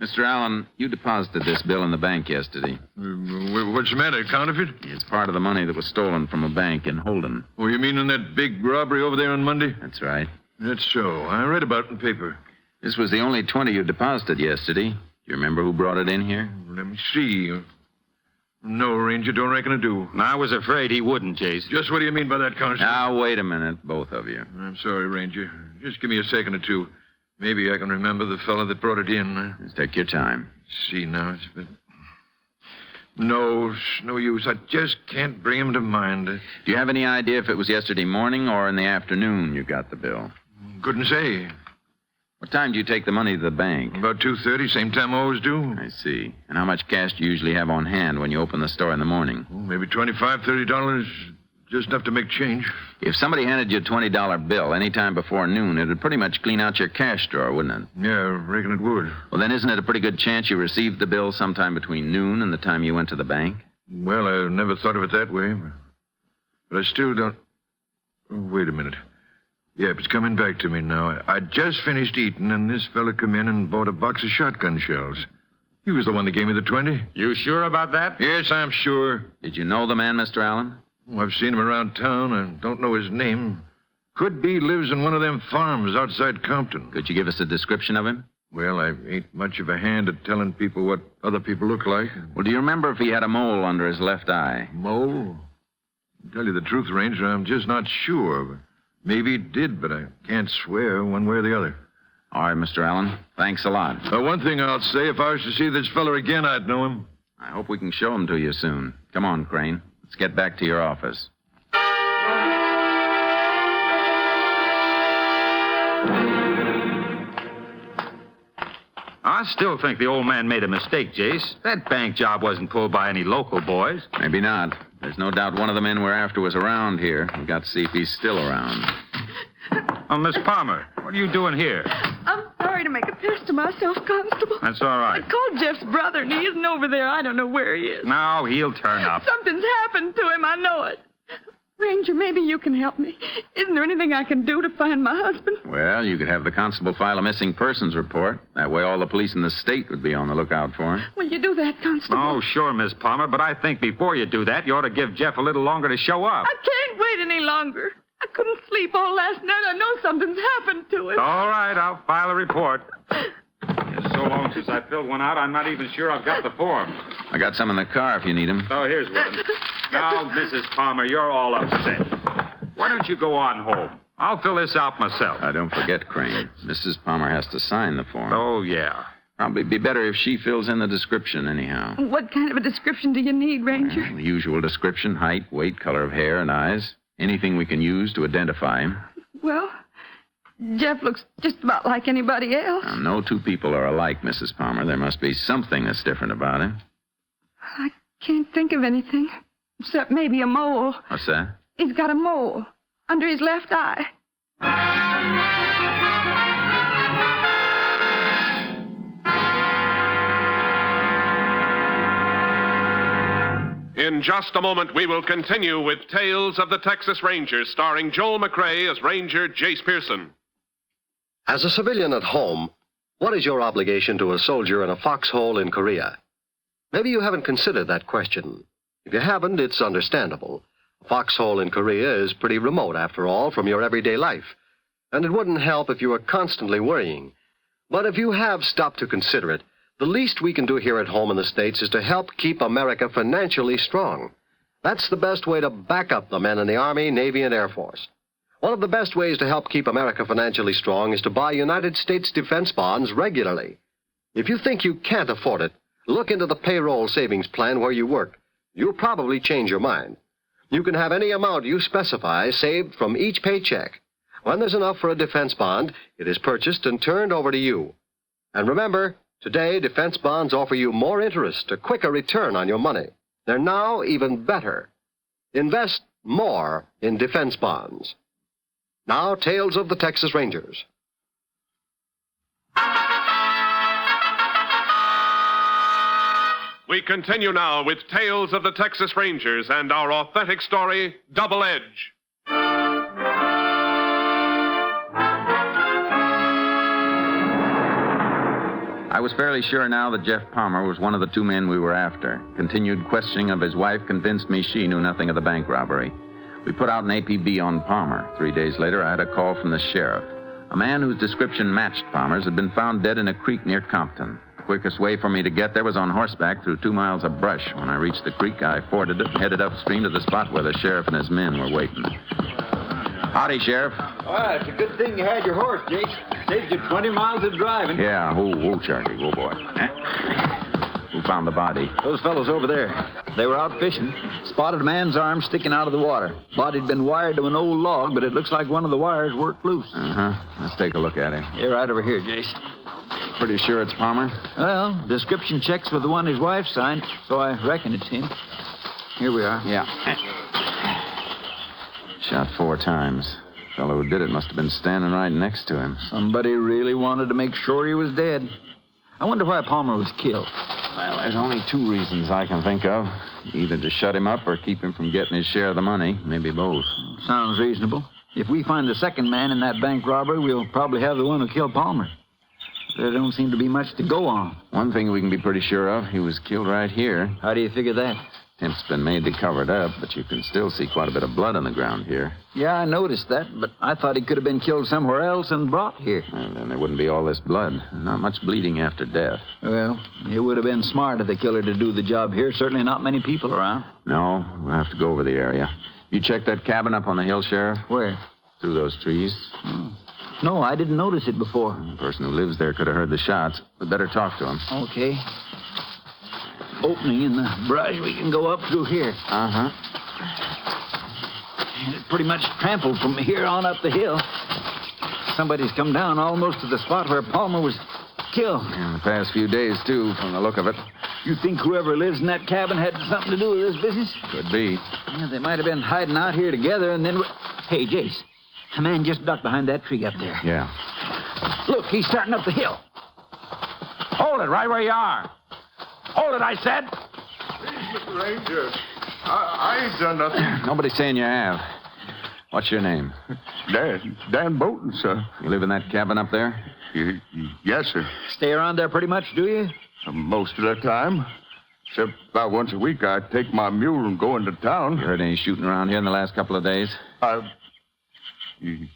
K: Mr. Allen, you deposited this bill in the bank yesterday.
E: What's the matter, counterfeit?
K: It's part of the money that was stolen from a bank in Holden.
E: Oh, you mean in that big robbery over there on Monday?
K: That's right.
E: That's so. I read about it in the paper.
K: This was the only 20 you deposited yesterday. Do you remember who brought it in here?
E: Let me see. No, Ranger, don't reckon I do.
O: I was afraid he wouldn't, Jace.
E: Just what do you mean by that, Constable?
K: Now, wait a minute, both of you.
E: I'm sorry, Ranger. Just give me a second or two. Maybe I can remember the fellow that brought it in.
K: Just take your time.
E: See, now, it's been... No, it's no use. I just can't bring him to mind.
K: Do you have any idea if it was yesterday morning or in the afternoon you got the bill?
E: Couldn't say.
K: What time do you take the money to the bank?
E: About 2:30, same time I always do.
K: I see. And how much cash do you usually have on hand when you open the store in the morning?
E: Oh, maybe $25, $30. Just enough to make change.
K: If somebody handed you a $20 bill any time before noon, it would pretty much clean out your cash drawer, wouldn't it?
E: Yeah, I reckon it would.
K: Well, then isn't it a pretty good chance you received the bill sometime between noon and the time you went to the bank?
E: Well, I never thought of it that way. But I still don't... Oh, wait a minute. Yep, it's coming back to me now. I just finished eating, and this fella come in and bought a box of shotgun shells. He was the one that gave me the 20.
O: You sure about that?
E: Yes, I'm sure.
K: Did you know the man, Mr. Allen?
E: Oh, I've seen him around town. I don't know his name. Could be lives in one of them farms outside Compton.
K: Could you give us a description of him?
E: Well, I ain't much of a hand at telling people what other people look like.
K: Well, do you remember if he had a mole under his left eye?
E: Mole? To tell you the truth, Ranger, I'm just not sure. Maybe he did, but I can't swear one way or the other.
K: All right, Mr. Allen. Thanks a lot.
E: One thing I'll say, if I was to see this fella again, I'd know him.
K: I hope we can show him to you soon. Come on, Crane. Let's get back to your office.
O: I still think the old man made a mistake, Jace. That bank job wasn't pulled by any local boys.
K: Maybe not. There's no doubt one of the men we're after was around here. We've got to see if he's still around.
O: Oh, Miss Palmer, what are you doing here?
N: I'm sorry to make a pest to myself, Constable.
O: That's all right.
N: I called Jeff's brother, and he isn't over there. I don't know where he is.
O: No, he'll turn up.
N: Something's happened to him. I know it. Ranger, maybe you can help me. Isn't there anything I can do to find my husband?
K: Well, you could have the constable file a missing persons report. That way all the police in the state would be on the lookout for him.
N: Will you do that, Constable?
O: Oh, sure, Miss Palmer, but I think before you do that, you ought to give Jeff a little longer to show up.
N: I can't wait any longer. I couldn't sleep all last night. I know something's happened to him.
O: All right, I'll file a report. It's so long since I filled one out, I'm not even sure I've got the form.
K: I got some in the car if you need them.
O: Oh, here's one. Now, Mrs. Palmer, you're all upset. Why don't you go on home? I'll fill this out myself.
K: Don't forget, Crane. Mrs. Palmer has to sign the form.
O: Oh, yeah.
K: Probably be better if she fills in the description anyhow.
N: What kind of a description do you need, Ranger?
K: Well, the usual description: height, weight, color of hair, and eyes. Anything we can use to identify him.
N: Well, Jeff looks just about like anybody else.
K: Now, no two people are alike, Mrs. Palmer. There must be something that's different about him.
N: I can't think of anything, except maybe a mole.
K: What's that?
N: He's got a mole under his left eye.
M: In just a moment, we will continue with Tales of the Texas Rangers, starring Joel McRae as Ranger Jace Pearson.
L: As a civilian at home, what is your obligation to a soldier in a foxhole in Korea? Maybe you haven't considered that question. If you haven't, it's understandable. A foxhole in Korea is pretty remote, after all, from your everyday life. And it wouldn't help if you were constantly worrying. But if you have stopped to consider it, the least we can do here at home in the States is to help keep America financially strong. That's the best way to back up the men in the Army, Navy, and Air Force. One of the best ways to help keep America financially strong is to buy United States defense bonds regularly. If you think you can't afford it, look into the payroll savings plan where you work. You'll probably change your mind. You can have any amount you specify saved from each paycheck. When there's enough for a defense bond, it is purchased and turned over to you. And remember, today, defense bonds offer you more interest, a quicker return on your money. They're now even better. Invest more in defense bonds. Now, Tales of the Texas Rangers.
M: We continue now with Tales of the Texas Rangers and our authentic story, Double Edge.
K: I was fairly sure now that Jeff Palmer was one of the two men we were after. Continued questioning of his wife convinced me she knew nothing of the bank robbery. We put out an APB on Palmer. 3 days later, I had a call from the sheriff. A man whose description matched Palmer's had been found dead in a creek near Compton. The quickest way for me to get there was on horseback through 2 miles of brush. When I reached the creek, I forded it and headed upstream to the spot where the sheriff and his men were waiting. Howdy, Sheriff.
P: Well, it's a good thing you had your horse, Jake. Saved you 20 miles of driving.
K: Yeah, whoa, Charlie, whoa, boy. Who found the body?
A: Those fellows over there. They were out fishing. Spotted a man's arm sticking out of the water. Body'd been wired to an old log, but it looks like one of the wires worked loose.
K: Uh-huh. Let's take a look at him.
A: Yeah, right over here, Jace.
K: Pretty sure it's Palmer?
A: Well, description checks with the one his wife signed, so I reckon it's him. Here we are.
K: Yeah. Shot 4 times. The fellow who did it must have been standing right next to him.
A: Somebody really wanted to make sure he was dead. I wonder why Palmer was killed.
K: Well, there's only 2 reasons I can think of. Either to shut him up or keep him from getting his share of the money. Maybe both.
A: Sounds reasonable. If we find the second man in that bank robbery, we'll probably have the one who killed Palmer. There don't seem to be much to go on.
K: One thing we can be pretty sure of, he was killed right here.
A: How do you figure that?
K: Attempt's been made to cover it up, but you can still see quite a bit of blood on the ground here.
A: Yeah, I noticed that, but I thought he could have been killed somewhere else and brought here.
K: And then there wouldn't be all this blood. Not much bleeding after death.
A: Well, it would have been smart of the killer to do the job here. Certainly not many people around.
K: No, we'll have to go over the area. You checked that cabin up on the hill, Sheriff?
A: Where?
K: Through those trees.
A: No, I didn't notice it before.
K: The person who lives there could have heard the shots. We'd better talk to him.
A: Okay. Opening in the brush. We can go up through here.
K: Uh-huh.
A: It's pretty much trampled from here on up the hill. Somebody's come down almost to the spot where Palmer was killed.
K: In the past few days, too, from the look of it.
A: You think whoever lives in that cabin had something to do with this business?
K: Could be.
A: Yeah, they might have been hiding out here together and then... Hey, Jace, a man just ducked behind that tree up there.
K: Yeah.
A: Look, he's starting up the hill.
E: Hold it right where you are. Hold it, I said.
X: Mr. Ranger, I ain't done nothing.
K: Nobody's saying you have. What's your name?
X: Dan Bolton, sir.
K: You live in that cabin up there?
X: Yes, sir.
A: Stay around there pretty much, do you?
X: Most of the time. Except about once a week, I take my mule and go into town.
K: You heard any shooting around here in the last couple of days?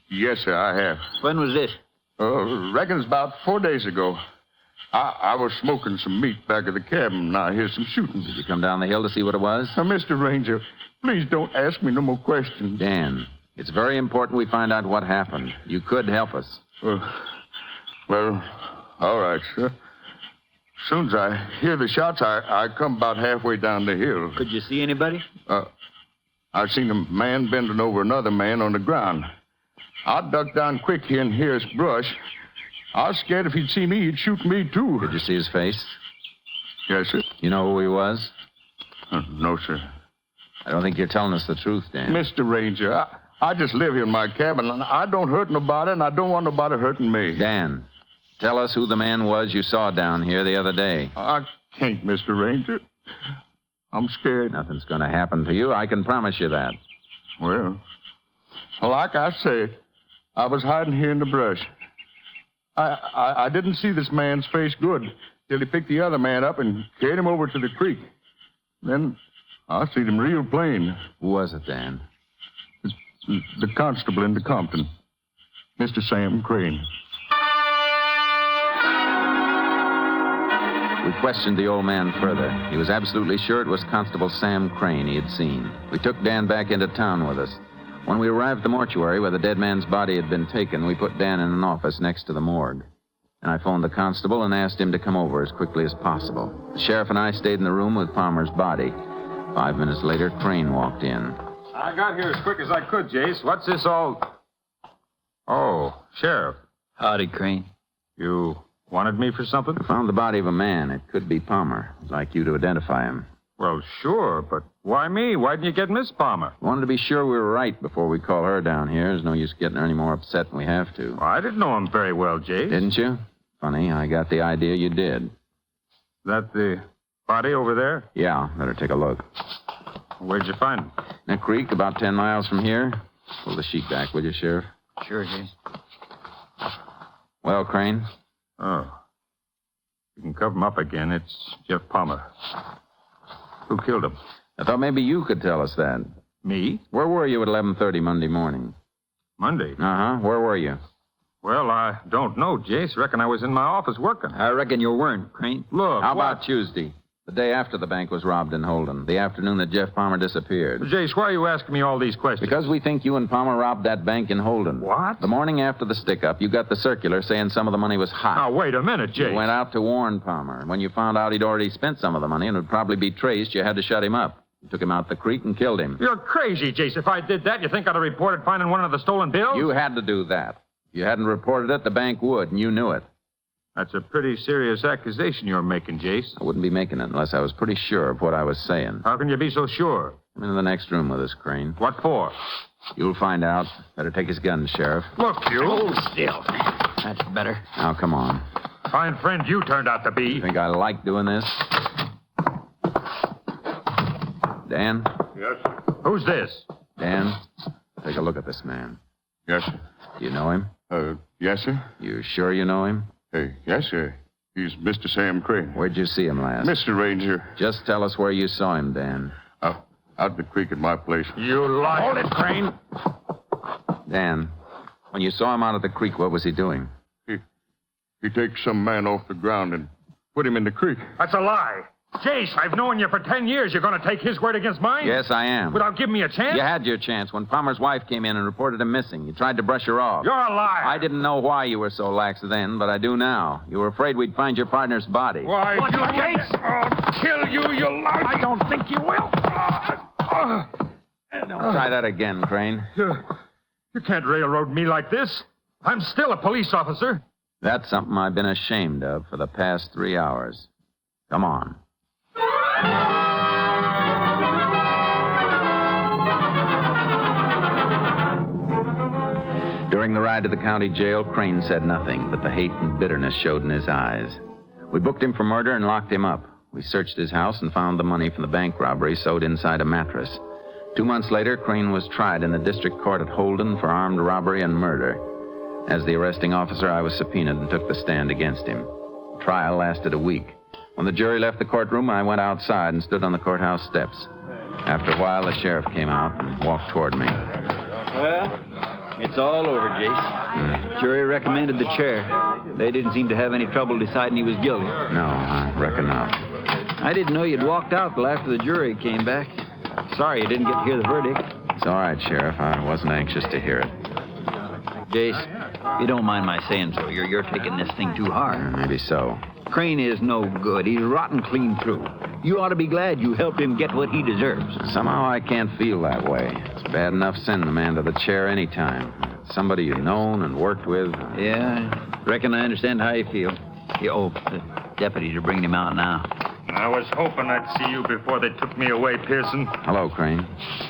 X: Yes, sir, I have.
A: When was this?
X: Reckon it's about 4 days ago. I was smoking some meat back at the cabin, and I hear some shooting.
K: Did you come down the hill to see what it was?
X: Mr. Ranger, please don't ask me no more questions.
K: Dan, it's very important we find out what happened. You could help us.
X: Well, all right, sir. As soon as I hear the shots, I come about halfway down the hill.
A: Could you see anybody?
X: I seen a man bending over another man on the ground. I ducked down quick here in here's brush. I was scared if he'd see me, he'd shoot me, too.
K: Did you see his face?
X: Yes, sir.
K: You know who he was?
X: No, sir.
K: I don't think you're telling us the truth, Dan.
X: Mr. Ranger, I just live here in my cabin, and I don't hurt nobody, and I don't want nobody hurting me.
K: Dan, tell us who the man was you saw down here the other day.
X: I can't, Mr. Ranger.
G: I'm scared.
K: Nothing's going to happen to you. I can promise you that.
G: Well, like I said, I was hiding here in the brush. I didn't see this man's face good till he picked the other man up and carried him over to the creek. Then I seen him real plain.
K: Who was it, Dan?
G: The constable in the Compton, Mr. Sam Crane.
K: We questioned the old man further. He was absolutely sure it was Constable Sam Crane he had seen. We took Dan back into town with us. When we arrived at the mortuary where the dead man's body had been taken, we put Dan in an office next to the morgue. And I phoned the constable and asked him to come over as quickly as possible. The sheriff and I stayed in the room with Palmer's body. 5 minutes later, Crane walked in.
O: I got here as quick as I could, Jace. What's this all... Oh, Sheriff.
A: Howdy, Crane.
O: You wanted me for something?
K: I found the body of a man. It could be Palmer. I'd like you to identify him.
O: Well, sure, but why me? Why didn't you get Miss Palmer?
K: Wanted to be sure we were right before we call her down here. There's no use getting her any more upset than we have to.
O: Well, I didn't know him very well, Jace.
K: Didn't you? Funny, I got the idea you did.
O: That the body over there?
K: Yeah, better take a look.
O: Where'd you find him?
K: In a creek about 10 miles from here. Pull the sheet back, will you, Sheriff?
A: Sure, Jace.
K: Well, Crane?
O: Oh. You can cover him up again. It's Jeff Palmer. Who killed him?
K: I thought maybe you could tell us that.
O: Me?
K: Where were you at 11:30 Monday morning?
O: Monday?
K: Uh-huh. Where were you?
O: Well, I don't know, Jace. Reckon I was in my office working.
A: I reckon you weren't, Crane.
O: Look,
K: How about Tuesday? The day after the bank was robbed in Holden. The afternoon that Jeff Palmer disappeared.
O: Jace, why are you asking me all these questions?
K: Because we think you and Palmer robbed that bank in Holden.
O: What?
K: The morning after the stick-up, you got the circular saying some of the money was hot.
O: Now, wait a minute, Jace.
K: You went out to warn Palmer. And when you found out he'd already spent some of the money and would probably be traced, you had to shut him up. You took him out the creek and killed him.
O: You're crazy, Jace. If I did that, you think I'd have reported finding one of the stolen bills?
K: You had to do that. If you hadn't reported it, the bank would, and you knew it.
O: That's a pretty serious accusation you're making, Jace.
K: I wouldn't be making it unless I was pretty sure of what I was saying.
O: How can you be so sure?
K: Come into the next room with us, Crane.
O: What for?
K: You'll find out. Better take his gun, Sheriff.
O: Look, you.
A: Hold still. That's better.
K: Now, come on.
O: Fine friend you turned out to be.
K: You think I like doing this? Dan?
V: Yes, sir.
O: Who's this?
K: Dan, take a look at this man.
G: Yes, sir.
K: Do you know him?
G: Yes, sir.
K: You sure you know him?
G: Yes, sir. He's Mr. Sam Crane.
K: Where'd you see him last?
G: Mr. Ranger.
K: Just tell us where you saw him, Dan.
G: Out the creek at my place.
O: You lie.
K: Hold it, Crane. Dan, when you saw him out at the creek, what was he doing?
G: He takes some man off the ground and put him in the creek.
O: That's a lie. Jace, I've known you for 10 years. You're going to take his word against mine?
K: Yes, I am.
O: Without giving me a chance?
K: You had your chance when Palmer's wife came in and reported him missing. You tried to brush her off.
O: You're a liar.
K: I didn't know why you were so lax then, but I do now. You were afraid we'd find your partner's body.
O: Why, you Jace? I'll kill you, you lout. I don't think you will.
K: Don't try that again, Crane.
O: You can't railroad me like this. I'm still a police officer.
K: That's something I've been ashamed of for the past 3 hours. Come on. During the ride to the county jail, Crane said nothing, but the hate and bitterness showed in his eyes. We booked him for murder and locked him up. We searched his house and found the money from the bank robbery sewed inside a mattress. 2 months later, Crane was tried in the district court at Holden for armed robbery and murder. As the arresting officer, I was subpoenaed and took the stand against him. The trial lasted a week. When the jury left the courtroom, I went outside and stood on the courthouse steps. After a while, the sheriff came out and walked toward me.
A: Well, it's all over, Jace. Jury recommended the chair. They didn't seem to have any trouble deciding he was guilty.
K: No, I reckon not.
A: I didn't know you'd walked out till after the jury came back. Sorry you didn't get to hear the verdict.
K: It's all right, Sheriff. I wasn't anxious to hear it.
A: Jace, if you don't mind my saying so, you're taking this thing too hard.
K: Maybe so.
A: Crane is no good. He's rotten clean through. You ought to be glad you helped him get what he deserves.
K: Somehow I can't feel that way. It's bad enough sending a man to the chair any time. Somebody you've known and worked with.
A: Yeah, reckon I understand how you feel. The deputies are bringing him out now.
O: I was hoping I'd see you before they took me away, Pearson.
K: Hello, Crane.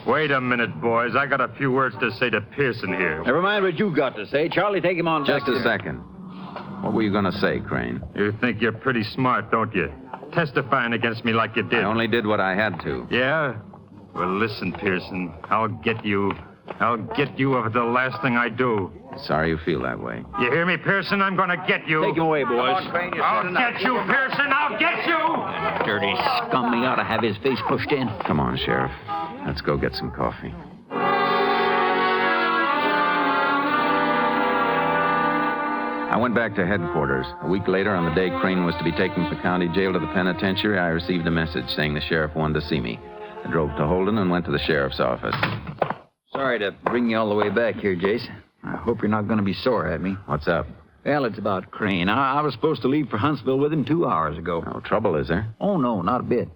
O: Wait a minute, boys. I got a few words to say to Pearson here.
A: Never mind what you got to say. Charlie, take him on
K: Just
A: back
K: a second. What were you going to say, Crane?
O: You think you're pretty smart, don't you? testifying against me like you did.
K: I only did what I had to.
O: Yeah? Well, listen, Pearson. I'll get you. I'll get you over the last thing I do.
K: Sorry you feel that way.
O: You hear me, Pearson? I'm going to get you.
A: Take him away, boys.
O: I'll get you, Pearson. I'll get you.
A: Dirty scum. He ought to have his face pushed in.
K: Come on, Sheriff. Let's go get some coffee. I went back to headquarters. A week later, on the day Crane was to be taken from the county jail to the penitentiary, I received a message saying the sheriff wanted to see me. I drove to Holden and went to the sheriff's office.
A: Sorry to bring you all the way back here, Jace. I hope you're not going to be sore at me.
K: What's up?
A: Well, it's about Crane. I was supposed to leave for Huntsville with him 2 hours ago.
K: No trouble, is there?
A: Oh, no, not a bit.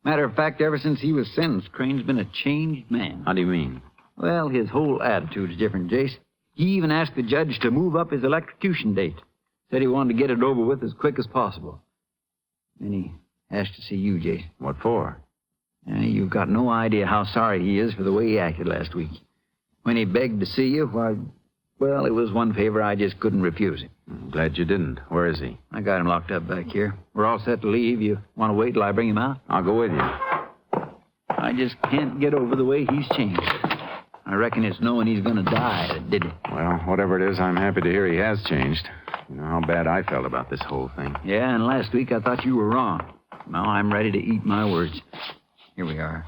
A: Matter of fact, ever since he was sentenced, Crane's been a changed man.
K: How do you mean?
A: Well, his whole attitude's different, Jace. He even asked the judge to move up his electrocution date. Said he wanted to get it over with as quick as possible. Then he asked to see you, Jace.
K: What for?
A: You've got no idea how sorry he is for the way he acted last week. When he begged to see you, why, well, it was one favor I just couldn't refuse him.
K: I'm glad you didn't. Where is he?
A: I got him locked up back here. We're all set to leave. You want to wait till I bring him out?
K: I'll go with you.
A: I just can't get over the way he's changed. I reckon it's knowing he's going to die that did it.
K: Well, whatever it is, I'm happy to hear he has changed. You know how bad I felt about this whole thing.
A: Yeah, and last week I thought you were wrong. Now I'm ready to eat my words. Here we are.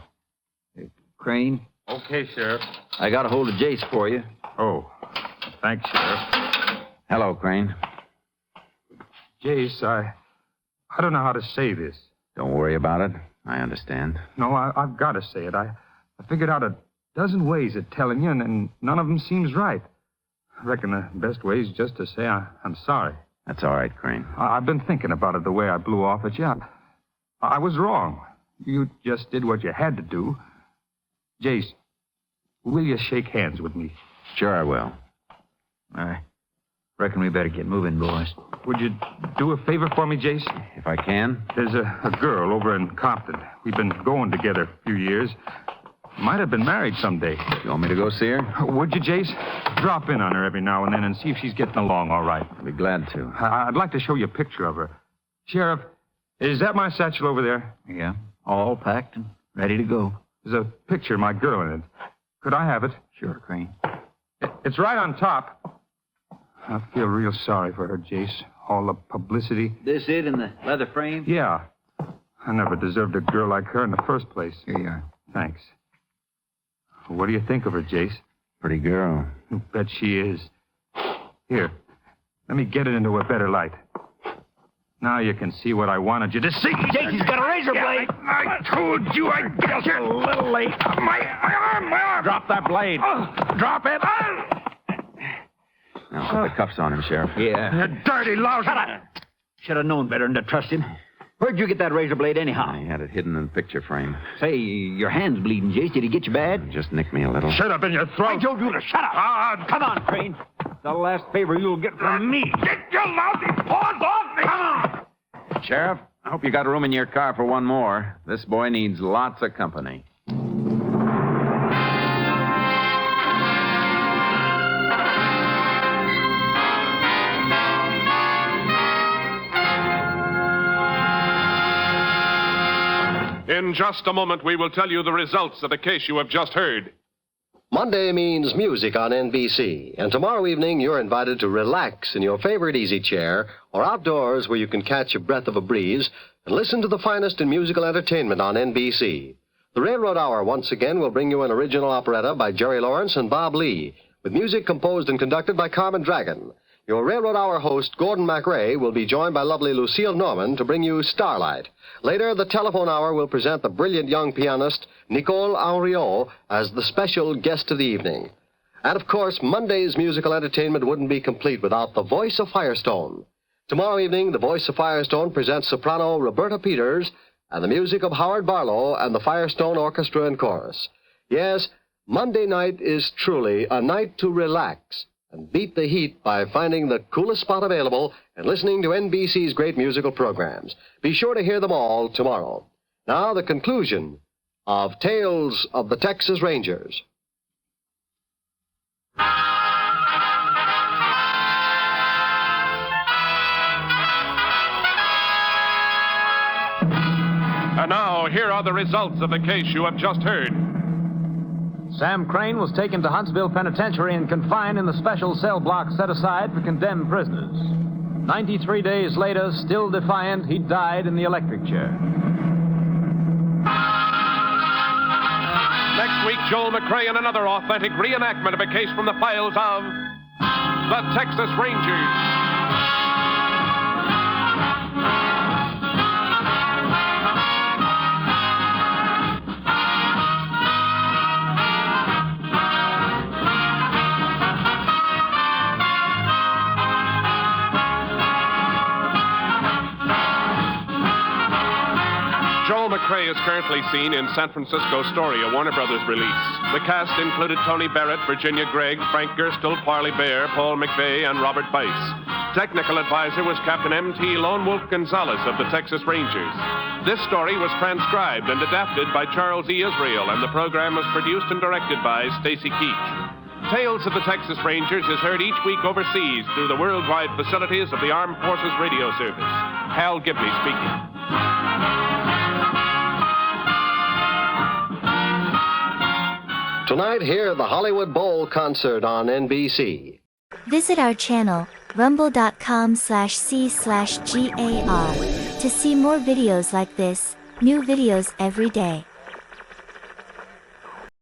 A: Crane?
O: Okay, Sheriff.
A: I got a hold of Jace for you.
O: Oh, thanks, Sheriff.
K: Hello, Crane.
O: Jace, I don't know how to say this.
K: Don't worry about it. I understand.
O: No, I've got to say it. I figured out a dozen ways of telling you, and none of them seems right. I reckon the best way is just to say I'm sorry.
K: That's all right, Crane.
O: I've been thinking about it the way I blew off at you. I was wrong. You just did what you had to do. Jace, will you shake hands with me?
K: Sure I will.
A: I reckon we better get moving, boys.
O: Would you do a favor for me, Jace?
K: If I can.
O: There's a girl over in Compton. We've been going together a few years. Might have been married someday.
K: You want me to go see her?
O: Would you, Jace? Drop in on her every now and then and see if she's getting along all right.
K: I'd be glad to.
O: I'd like to show you a picture of her. Sheriff, is that my satchel over there?
A: Yeah, all packed and ready to go.
O: There's a picture of my girl in it. Could I have it?
A: Sure, Crane.
O: It's right on top. I feel real sorry for her, Jace. All the publicity.
A: This it in the leather frame?
O: Yeah. I never deserved a girl like her in the first place.
A: Here you are.
O: Thanks. What do you think of her, Jace?
K: Pretty girl.
O: You bet she is. Here, let me get it into a better light. Now you can see what I wanted you to see.
A: Jace, he's got a razor blade.
E: I told you I'd get you.
O: A little late.
E: My arm.
O: Drop that blade.
E: Drop it.
K: Now put the cuffs on him, Sheriff.
A: Yeah.
E: You dirty louse.
A: Shut up. Should have known better than to trust him. Where'd you get that razor blade anyhow?
K: I had it hidden in the picture frame.
A: Say, your hand's bleeding, Jace. Did he get you bad?
K: Just nicked me a little.
E: Shut up in your throat.
A: I told you to shut up. Come on, Crane. The last favor you'll get from me.
E: Get your lousy paws off me. Come on.
K: Sheriff, I hope you got room in your car for one more. This boy needs lots of company.
M: In just a moment, we will tell you the results of the case you have just heard.
L: Monday means music on NBC, and tomorrow evening you're invited to relax in your favorite easy chair or outdoors where you can catch a breath of a breeze and listen to the finest in musical entertainment on NBC. The Railroad Hour once again will bring you an original operetta by Jerry Lawrence and Bob Lee, with music composed and conducted by Carmen Dragon. Your Railroad Hour host, Gordon MacRae, will be joined by lovely Lucille Norman to bring you Starlight. Later, the Telephone Hour will present the brilliant young pianist, Nicole Henriot, as the special guest of the evening. And, of course, Monday's musical entertainment wouldn't be complete without the Voice of Firestone. Tomorrow evening, the Voice of Firestone presents soprano Roberta Peters and the music of Howard Barlow and the Firestone Orchestra and Chorus. Yes, Monday night is truly a night to relax and beat the heat by finding the coolest spot available and listening to NBC's great musical programs. Be sure to hear them all tomorrow. Now, the conclusion of Tales of the Texas Rangers.
M: here are the results of the case you have just heard.
R: Sam Crane was taken to Huntsville Penitentiary and confined in the special cell block set aside for condemned prisoners. 93 days later, still defiant, he died in the electric chair.
M: Next week, Joel McCrea in another authentic reenactment of a case from the files of the Texas Rangers. Joel McCrea is currently seen in San Francisco Story, a Warner Brothers release. The cast included Tony Barrett, Virginia Gregg, Frank Gerstle, Parley Bear, Paul McVeigh, and Robert Bice. Technical advisor was Captain M.T. Lone Wolf Gonzalez of the Texas Rangers. This story was transcribed and adapted by Charles E. Israel, and the program was produced and directed by Stacy Keach. Tales of the Texas Rangers is heard each week overseas through the worldwide facilities of the Armed Forces Radio Service. Hal Gibney speaking.
L: Tonight, hear the Hollywood Bowl concert on NBC.
H: Visit our channel, rumble.com/c/GAR, to see more videos like this, new videos every day.